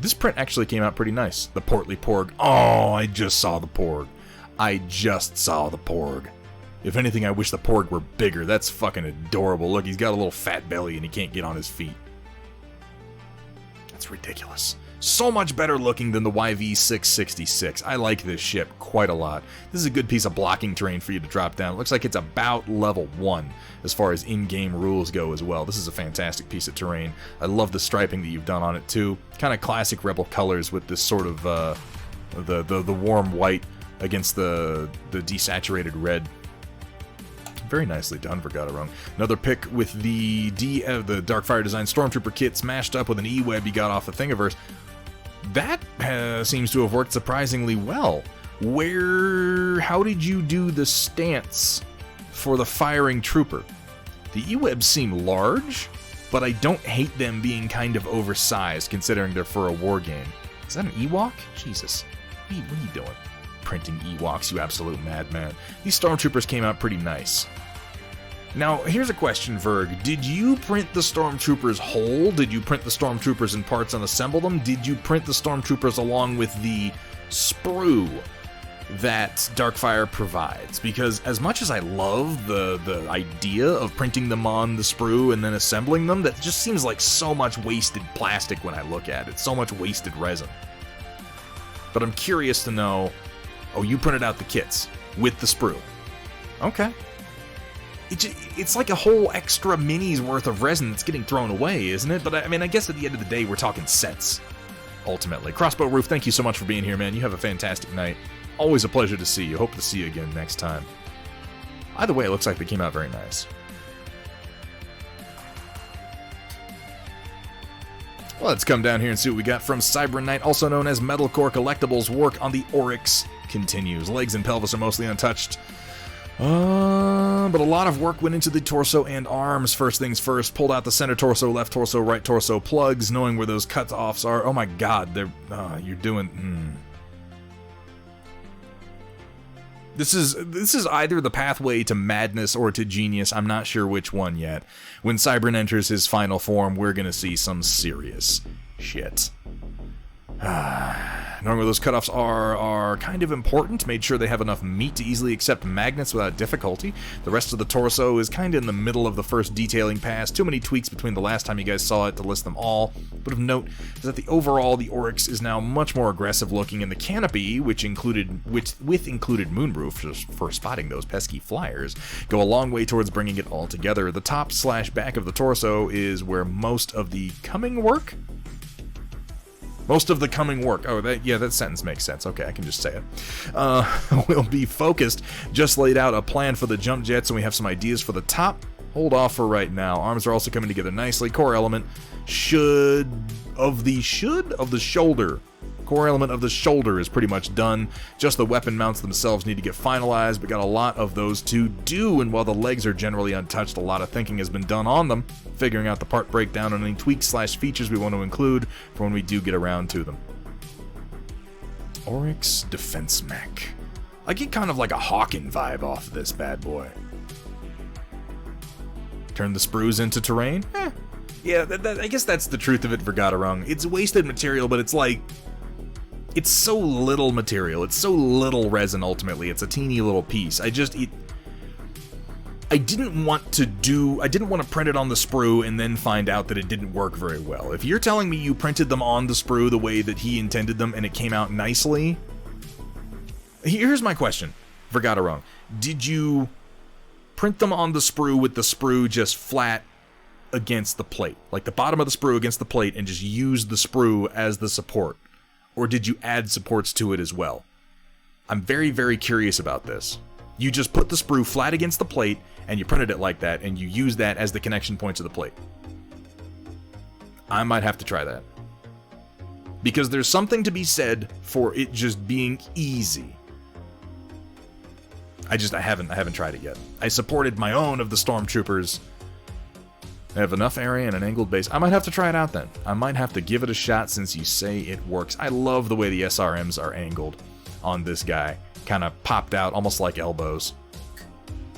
This print actually came out pretty nice. The Portly Porg. Oh, I just saw the Porg. If anything, I wish the Porg were bigger. That's fucking adorable. Look, he's got a little fat belly and he can't get on his feet. That's ridiculous. So much better looking than the YV-666. I like this ship quite a lot. This is a good piece of blocking terrain for you to drop down. It looks like it's about level 1 as far as in-game rules go as well. This is a fantastic piece of terrain. I love the striping that you've done on it too. Kind of classic Rebel colors with this sort of The warm white against the desaturated red. Very nicely done, Vergaderung. Another pick with the Darkfire Design Stormtrooper kit smashed up with an E-Web you got off of Thingiverse. That seems to have worked surprisingly well. How did you do the stance for the firing trooper? The E-Webs seem large, but I don't hate them being kind of oversized considering they're for a war game. Is that an Ewok? Jesus. What are you doing? Printing Ewoks, you absolute madman. These Stormtroopers came out pretty nice. Now, here's a question, Verg. Did you print the Stormtroopers whole? Did you print the Stormtroopers in parts and assemble them? Did you print the Stormtroopers along with the sprue that Darkfire provides? Because as much as I love the idea of printing them on the sprue and then assembling them, that just seems like so much wasted plastic when I look at it. So much wasted resin. But I'm curious to know... Oh, you printed out the kits with the sprue. Okay. It's like a whole extra mini's worth of resin that's getting thrown away, isn't it? But I mean, I guess at the end of the day, we're talking sets, ultimately. Crossbow Roof, thank you so much for being here, man. You have a fantastic night. Always a pleasure to see you. Hope to see you again next time. Either way, it looks like they came out very nice. Let's come down here and see what we got from Cybran Knight, also known as Metalcore Collectibles. Work on the Oryx continues. Legs and pelvis are mostly untouched. But a lot of work went into the torso and arms. First things first, pulled out the center torso, left torso, right torso plugs, knowing where those cut-offs are. Oh my god, you're doing... This is either the pathway to madness or to genius. I'm not sure which one yet. When Cybran enters his final form, we're gonna see some serious shit. Knowing where those cutoffs are kind of important. Made sure they have enough meat to easily accept magnets without difficulty. The rest of the torso is kind of in the middle of the first detailing pass. Too many tweaks between the last time you guys saw it to list them all. But of note is that the Oryx is now much more aggressive looking, and the canopy, with included moonroof just for spotting those pesky flyers, go a long way towards bringing it all together. The top/back of the torso is where most of the coming work. Oh, that sentence makes sense. Okay, I can just say it. Will be focused. Just laid out a plan for the jump jets, and we have some ideas for the top. Hold off for right now. Arms are also coming together nicely. Core element of the shoulder. Core element of the shoulder is pretty much done. Just the weapon mounts themselves need to get finalized, but got a lot of those to do, and while the legs are generally untouched, a lot of thinking has been done on them, figuring out the part breakdown and any tweaks/features we want to include for when we do get around to them. Oryx Defense Mech. I get kind of like a Hawken vibe off of this bad boy. Turn the sprues into terrain? Yeah, I guess that's the truth of it, Vergaderung. It's wasted material, but it's like... It's so little material. It's so little resin, ultimately. It's a teeny little piece. I didn't want to print it on the sprue and then find out that it didn't work very well. If you're telling me you printed them on the sprue the way that he intended them and it came out nicely... Here's my question, Vergaderung. Did you print them on the sprue with the sprue just flat against the plate? Like the bottom of the sprue against the plate and just use the sprue as the support? Or did you add supports to it as well? I'm very, very curious about this. You just put the sprue flat against the plate, and you printed it like that, and you use that as the connection point to the plate. I might have to try that. Because there's something to be said for it just being easy. I haven't tried it yet. I supported my own of the Stormtroopers. I have enough area and an angled base. I might have to try it out then. I might have to give it a shot since you say it works. I love the way the SRMs are angled on this guy. Kind of popped out, almost like elbows.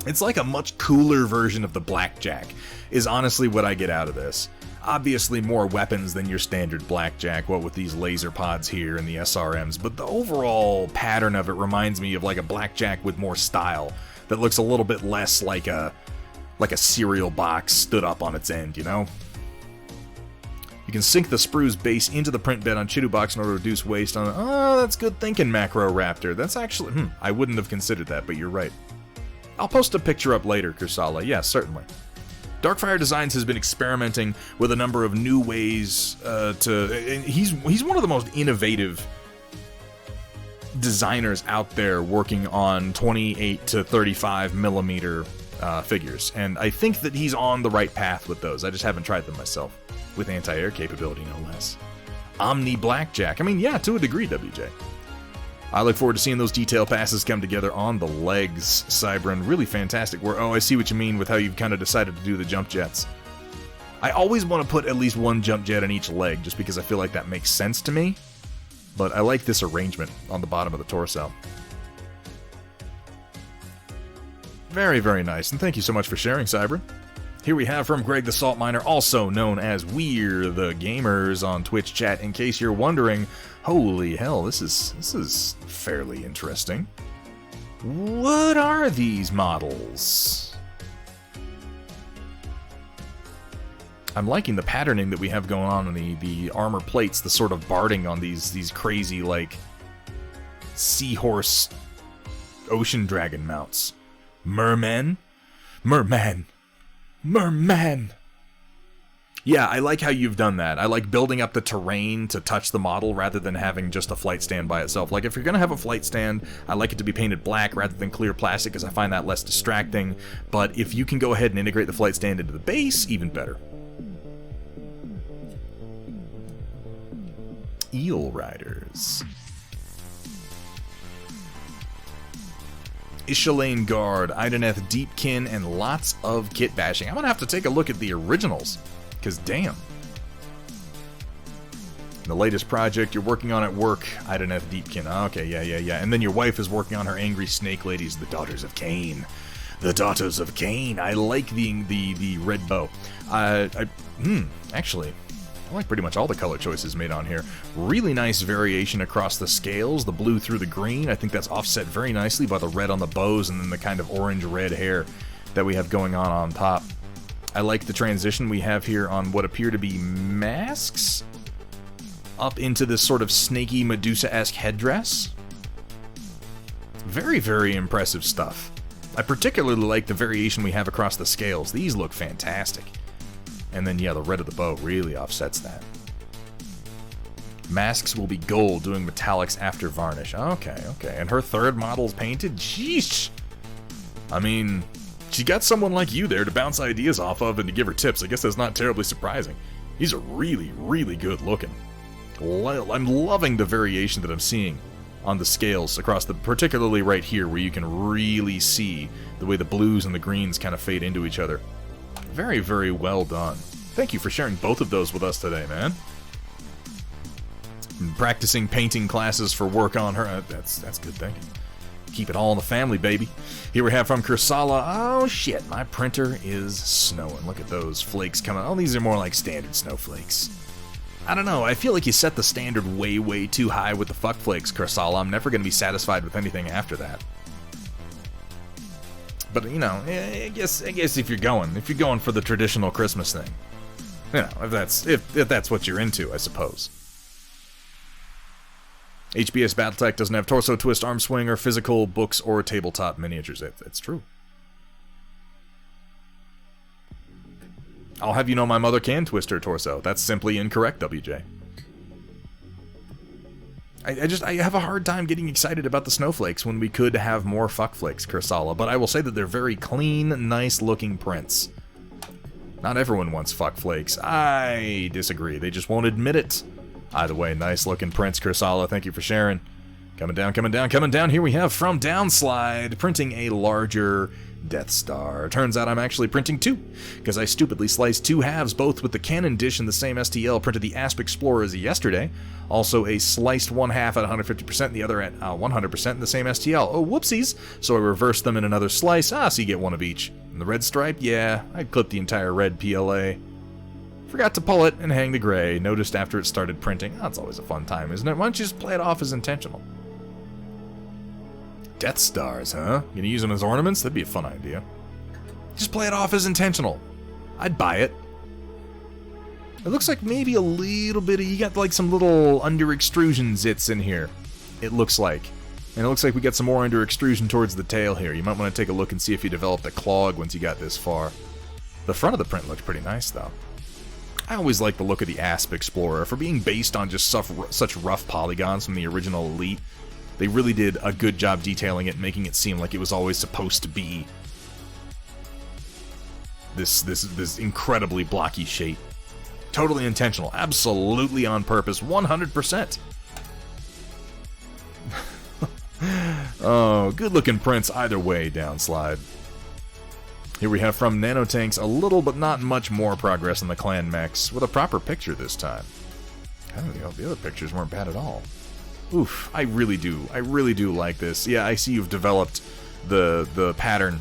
It's like a much cooler version of the Blackjack, is honestly what I get out of this. Obviously more weapons than your standard Blackjack, what with these laser pods here and the SRMs, but the overall pattern of it reminds me of like a Blackjack with more style, that looks a little bit less like a cereal box stood up on its end, you know? You can sink the sprue's base into the print bed on Chidubox in order to reduce waste on... Oh, that's good thinking, Macro Raptor. That's actually... I wouldn't have considered that, but you're right. I'll post a picture up later, Kursala. Yes, certainly. Darkfire Designs has been experimenting with a number of new ways to... And he's one of the most innovative designers out there working on 28 to 35 millimeter figures, and I think that he's on the right path with those. I just haven't tried them myself, with anti-air capability no less. Omni Blackjack. I mean, yeah, to a degree, WJ. I look forward to seeing those detail passes come together on the legs, Cybran. Really fantastic. I see what you mean with how you've kind of decided to do the jump jets. I always want to put at least one jump jet on each leg, just because I feel like that makes sense to me. But I like this arrangement on the bottom of the torso. Very, very nice, and thank you so much for sharing, Cybran. Here we have from Greg the Salt Miner, also known as We're the Gamers on Twitch chat, in case you're wondering. Holy hell, this is fairly interesting. What are these models? I'm liking the patterning that we have going on in the armor plates, the sort of barding on these crazy, like, seahorse ocean dragon mounts. Merman? Merman. Merman! Yeah, I like how you've done that. I like building up the terrain to touch the model rather than having just a flight stand by itself. Like, if you're gonna have a flight stand, I like it to be painted black rather than clear plastic, because I find that less distracting. But if you can go ahead and integrate the flight stand into the base, even better. Eel Riders. Ishalane Guard, Ideneth Deepkin, and lots of kit bashing. I'm gonna have to take a look at the originals, because damn. The latest project you're working on at work, Ideneth Deepkin. Okay, yeah. And then your wife is working on her Angry Snake Ladies, the Daughters of Cain. The Daughters of Cain. I like the red bow. Actually, I like pretty much all the color choices made on here. Really nice variation across the scales, the blue through the green. I think that's offset very nicely by the red on the bows and then the kind of orange-red hair that we have going on top. I like the transition we have here on what appear to be masks up into this sort of snaky Medusa-esque headdress. Very, very impressive stuff. I particularly like the variation we have across the scales. These look fantastic. And then, yeah, the red of the bow really offsets that. Masks will be gold, doing metallics after varnish. Okay. And her third model's painted? Sheesh! I mean, she got someone like you there to bounce ideas off of and to give her tips. I guess that's not terribly surprising. These are really, really good looking. I'm loving the variation that I'm seeing on the scales across particularly right here, where you can really see the way the blues and the greens kind of fade into each other. Very, very well done. Thank you for sharing both of those with us today, man. Practicing painting classes for work on her. That's good thinking. Keep it all in the family, baby. Here we have from Kursala. Oh, shit. My printer is snowing. Look at those flakes coming. Oh, these are more like standard snowflakes. I don't know. I feel like you set the standard way, way too high with the fuck flakes, Kursala. I'm never going to be satisfied with anything after that. But, you know, I guess if you're going for the traditional Christmas thing, you know, if that's what you're into, I suppose. HBS Battletech doesn't have torso twist, arm swing, or physical books or tabletop miniatures. It's true. I'll have you know my mother can twist her torso. That's simply incorrect, WJ. I have a hard time getting excited about the snowflakes when we could have more fuckflakes, Kursala, but I will say that they're very clean, nice-looking prints. Not everyone wants fuckflakes. I disagree. They just won't admit it. Either way, nice-looking prints, Kursala. Thank you for sharing. Coming down. Here we have from Downslide, printing a larger Death Star. Turns out I'm actually printing two, because I stupidly sliced two halves, both with the Canon dish in the same STL, printed the Asp Explorers yesterday. Also a sliced one half at 150% and the other at 100% in the same STL. Oh, whoopsies! So I reversed them in another slice. So you get one of each. And the red stripe? Yeah, I clipped the entire red PLA. Forgot to pull it and hang the gray. Noticed after it started printing. That's always a fun time, isn't it? Why don't you just play it off as intentional? Death Stars, huh? Gonna use them as ornaments? That'd be a fun idea. Just play it off as intentional. I'd buy it. It looks like maybe a little bit of... You got like some little under extrusion zits in here. It looks like. And it looks like we got some more under extrusion towards the tail here. You might want to take a look and see if you developed a clog once you got this far. The front of the print looks pretty nice, though. I always like the look of the Asp Explorer. For being based on just such rough polygons from the original Elite, They really did a good job detailing it, making it seem like it was always supposed to be this incredibly blocky shape. Totally intentional, absolutely on purpose, 100%. Oh, good looking prints either way, downslide. Here we have from Nanotanks a little but not much more progress on the clan mechs, with a proper picture this time. The other pictures weren't bad at all. Oof, I really do like this. Yeah, I see you've developed the pattern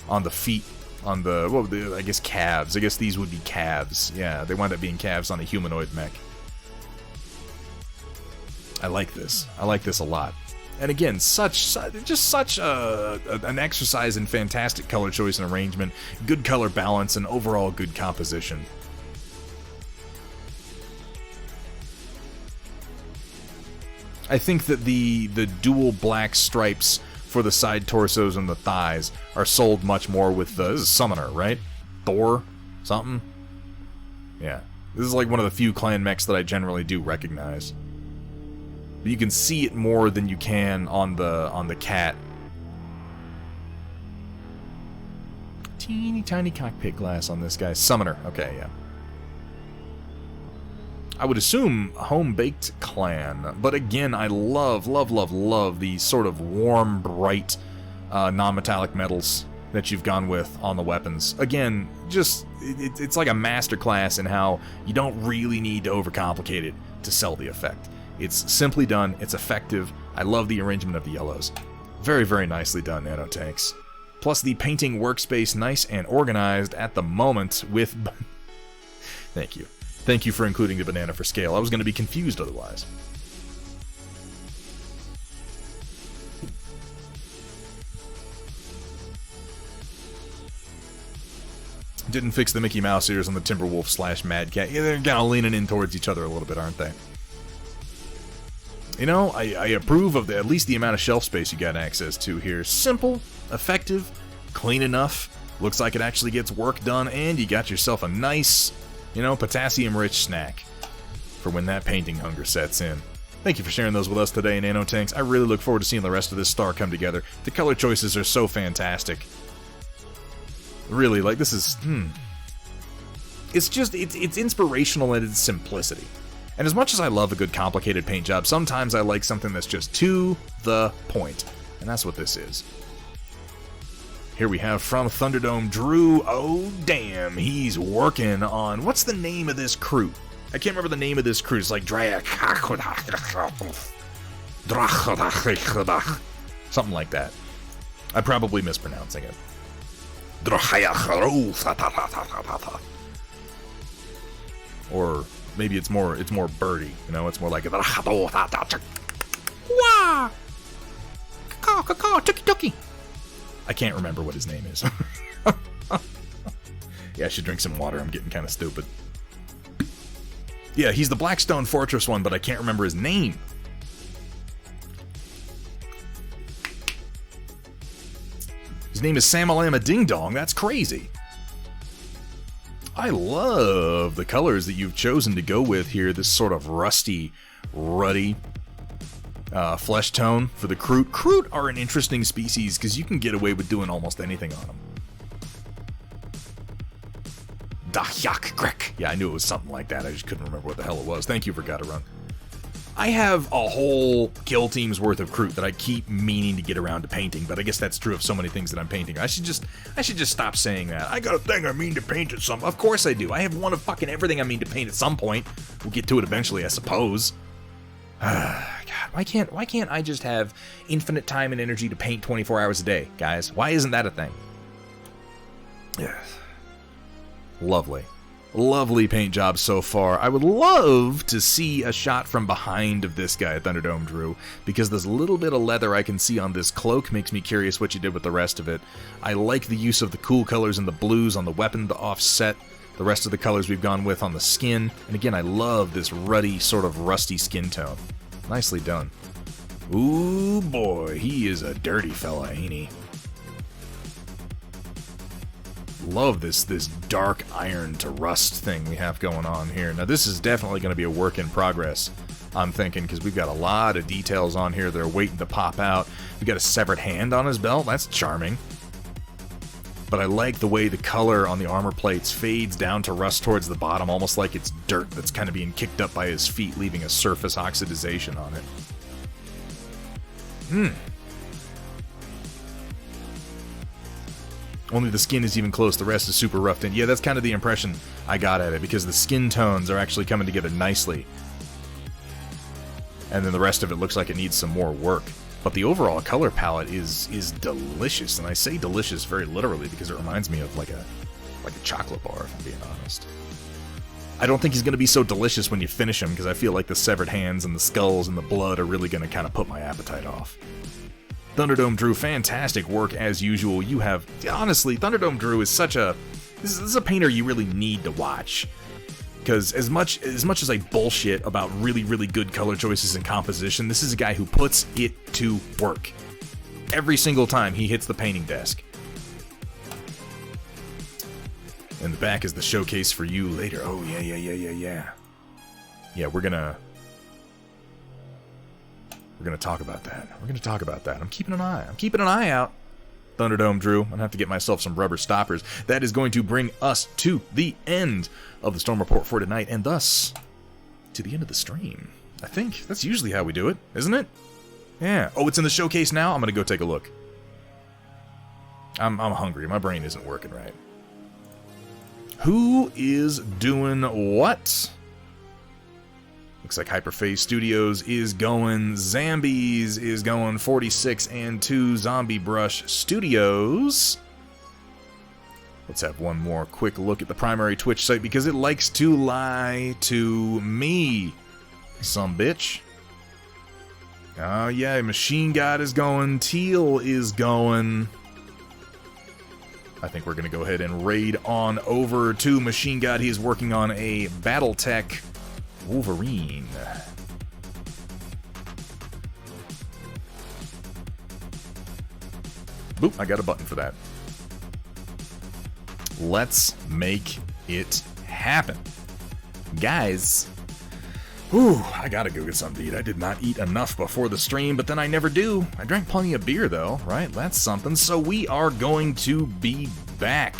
on the feet, on the, I guess calves. I guess these would be calves. Yeah, they wind up being calves on a humanoid mech. I like this. I like this a lot. And again, such an exercise in fantastic color choice and arrangement, good color balance, and overall good composition. I think that the dual black stripes for the side torsos and the thighs are sold much more with the... This is Summoner, right? Thor? Something? Yeah. This is like one of the few clan mechs that I generally do recognize. But you can see it more than you can on the cat. Teeny tiny cockpit glass on this guy. Summoner. Okay, yeah. I would assume home-baked clan, but again, I love the sort of warm, bright, non-metallic metals that you've gone with on the weapons. Again, just, it's like a masterclass in how you don't really need to overcomplicate it to sell the effect. It's simply done, it's effective. I love the arrangement of the yellows. Very, very nicely done, Nanotanks. Plus the painting workspace nice and organized at the moment with... Thank you. Thank you for including the banana for scale. I was going to be confused otherwise. Didn't fix the Mickey Mouse ears on the Timberwolf / Mad Cat. Yeah, they're kind of leaning in towards each other a little bit, aren't they? You know, I approve of at least the amount of shelf space you got access to here. Simple, effective, clean enough. Looks like it actually gets work done, and you got yourself a nice, you know, potassium-rich snack for when that painting hunger sets in. Thank you for sharing those with us today, Nanotanks. I really look forward to seeing the rest of this star come together. The color choices are so fantastic. Really, like, this is, It's just, it's inspirational in its simplicity. And as much as I love a good complicated paint job, sometimes I like something that's just to the point. And that's what this is. Here we have from Thunderdome Drew. Oh, damn, he's working on... What's the name of this crew? I can't remember the name of this crew. It's like something like that. I'm probably mispronouncing it. Or maybe it's more birdie, you know, it's more like I can't remember what his name is. Yeah, I should drink some water. I'm getting kind of stupid. Yeah, he's the Blackstone Fortress one, but I can't remember his name. His name is Samalama Ding Dong. That's crazy. I love the colors that you've chosen to go with here. This sort of rusty, ruddy flesh tone for the Kroot. Kroot are an interesting species because you can get away with doing almost anything on them. Dahyak Grek. Yeah, I knew it was something like that. I just couldn't remember what the hell it was. Thank you for Gotta-Run. I have a whole kill team's worth of Kroot that I keep meaning to get around to painting, but I guess that's true of so many things that I'm painting. I should just stop saying that. I got a thing I mean to paint at some... Of course I do. I have one of fucking everything I mean to paint at some point. We'll get to it eventually, I suppose. God, why can't I just have infinite time and energy to paint 24 hours a day, guys? Why isn't that a thing? Yes. Lovely. Lovely paint job so far. I would love to see a shot from behind of this guy at Thunderdome Drew, because this little bit of leather I can see on this cloak makes me curious what you did with the rest of it. I like the use of the cool colors and the blues on the weapon to offset the rest of the colors we've gone with on the skin. And again, I love this ruddy, sort of rusty skin tone. Nicely done. Ooh boy, he is a dirty fella, ain't he? Love this dark iron to rust thing we have going on here. Now this is definitely going to be a work in progress I'm thinking, because we've got a lot of details on here that are waiting to pop out. We've got a severed hand on his belt. That's charming. But I like the way the color on the armor plates fades down to rust towards the bottom, almost like it's dirt that's kind of being kicked up by his feet, leaving a surface oxidization on it. Only the skin is even close, the rest is super roughed in. Yeah, that's kind of the impression I got at it, because the skin tones are actually coming together nicely. And then the rest of it looks like it needs some more work. But the overall color palette is delicious, and I say delicious very literally because it reminds me of like a chocolate bar, if I'm being honest. I don't think he's going to be so delicious when you finish him, because I feel like the severed hands and the skulls and the blood are really going to kind of put my appetite off. Thunderdome Drew, fantastic work as usual. You have, honestly, Thunderdome Drew is such a, this is a painter you really need to watch. Because as much as I bullshit about really, really good color choices and composition, this is a guy who puts it to work. Every single time he hits the painting desk. And the back is the showcase for you later. Oh, yeah. Yeah, we're gonna talk about that. I'm keeping an eye out. Thunderdome Drew. I'm gonna have to get myself some rubber stoppers. That is going to bring us to the end of the Storm Report for tonight, and thus to the end of the stream. I think that's usually how we do it, isn't it? Yeah. Oh, it's in the showcase now? I'm gonna go take a look. I'm hungry. My brain isn't working right. Who is doing what? Looks like Hyperphase Studios is going. Zambies is going 46 and 2 Zombie Brush Studios. Let's have one more quick look at the primary Twitch site because it likes to lie to me. Some bitch. Oh yeah, Machine God is going. Teal is going. I think we're going to go ahead and raid on over to Machine God. He is working on a Battletech Wolverine. Boop, I got a button for that. Let's make it happen. Guys, I gotta go get something to eat. I did not eat enough before the stream, but then I never do. I drank plenty of beer though, right? That's something. So we are going to be back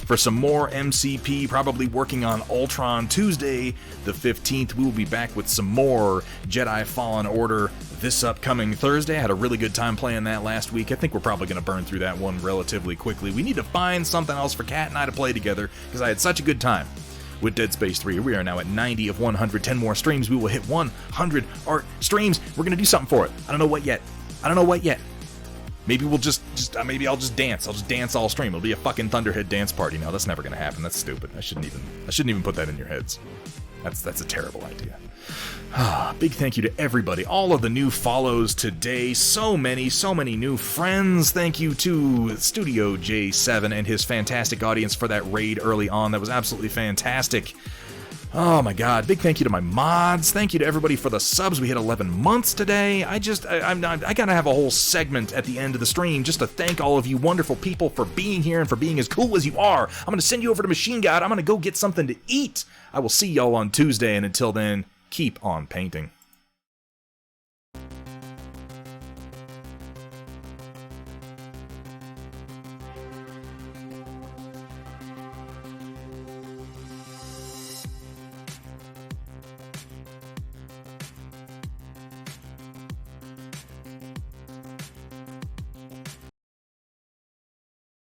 for some more MCP, probably working on Ultron Tuesday the 15th. We will be back with some more Jedi Fallen Order this upcoming Thursday. I had a really good time playing that last week. I think we're probably going to burn through that one relatively quickly. We need to find something else for Kat and I to play together, because I had such a good time with Dead Space 3. We are now at 90 of 100. 10 more streams. We will hit 100 art streams. We're going to do something for it. I don't know what yet. Maybe we'll maybe I'll just dance. I'll just dance all stream. It'll be a fucking Thunderhead dance party. No, that's never gonna happen. That's stupid. I shouldn't even put that in your heads. That's a terrible idea. Big thank you to everybody. All of the new follows today. So many new friends. Thank you to Studio J7 and his fantastic audience for that raid early on. That was absolutely fantastic. Oh my god, big thank you to my mods. Thank you to everybody for the subs. We hit 11 months today. I gotta have a whole segment at the end of the stream just to thank all of you wonderful people for being here and for being as cool as you are. I'm gonna send you over to Machine God. I'm gonna go get something to eat. I will see y'all on Tuesday, and until then, keep on painting.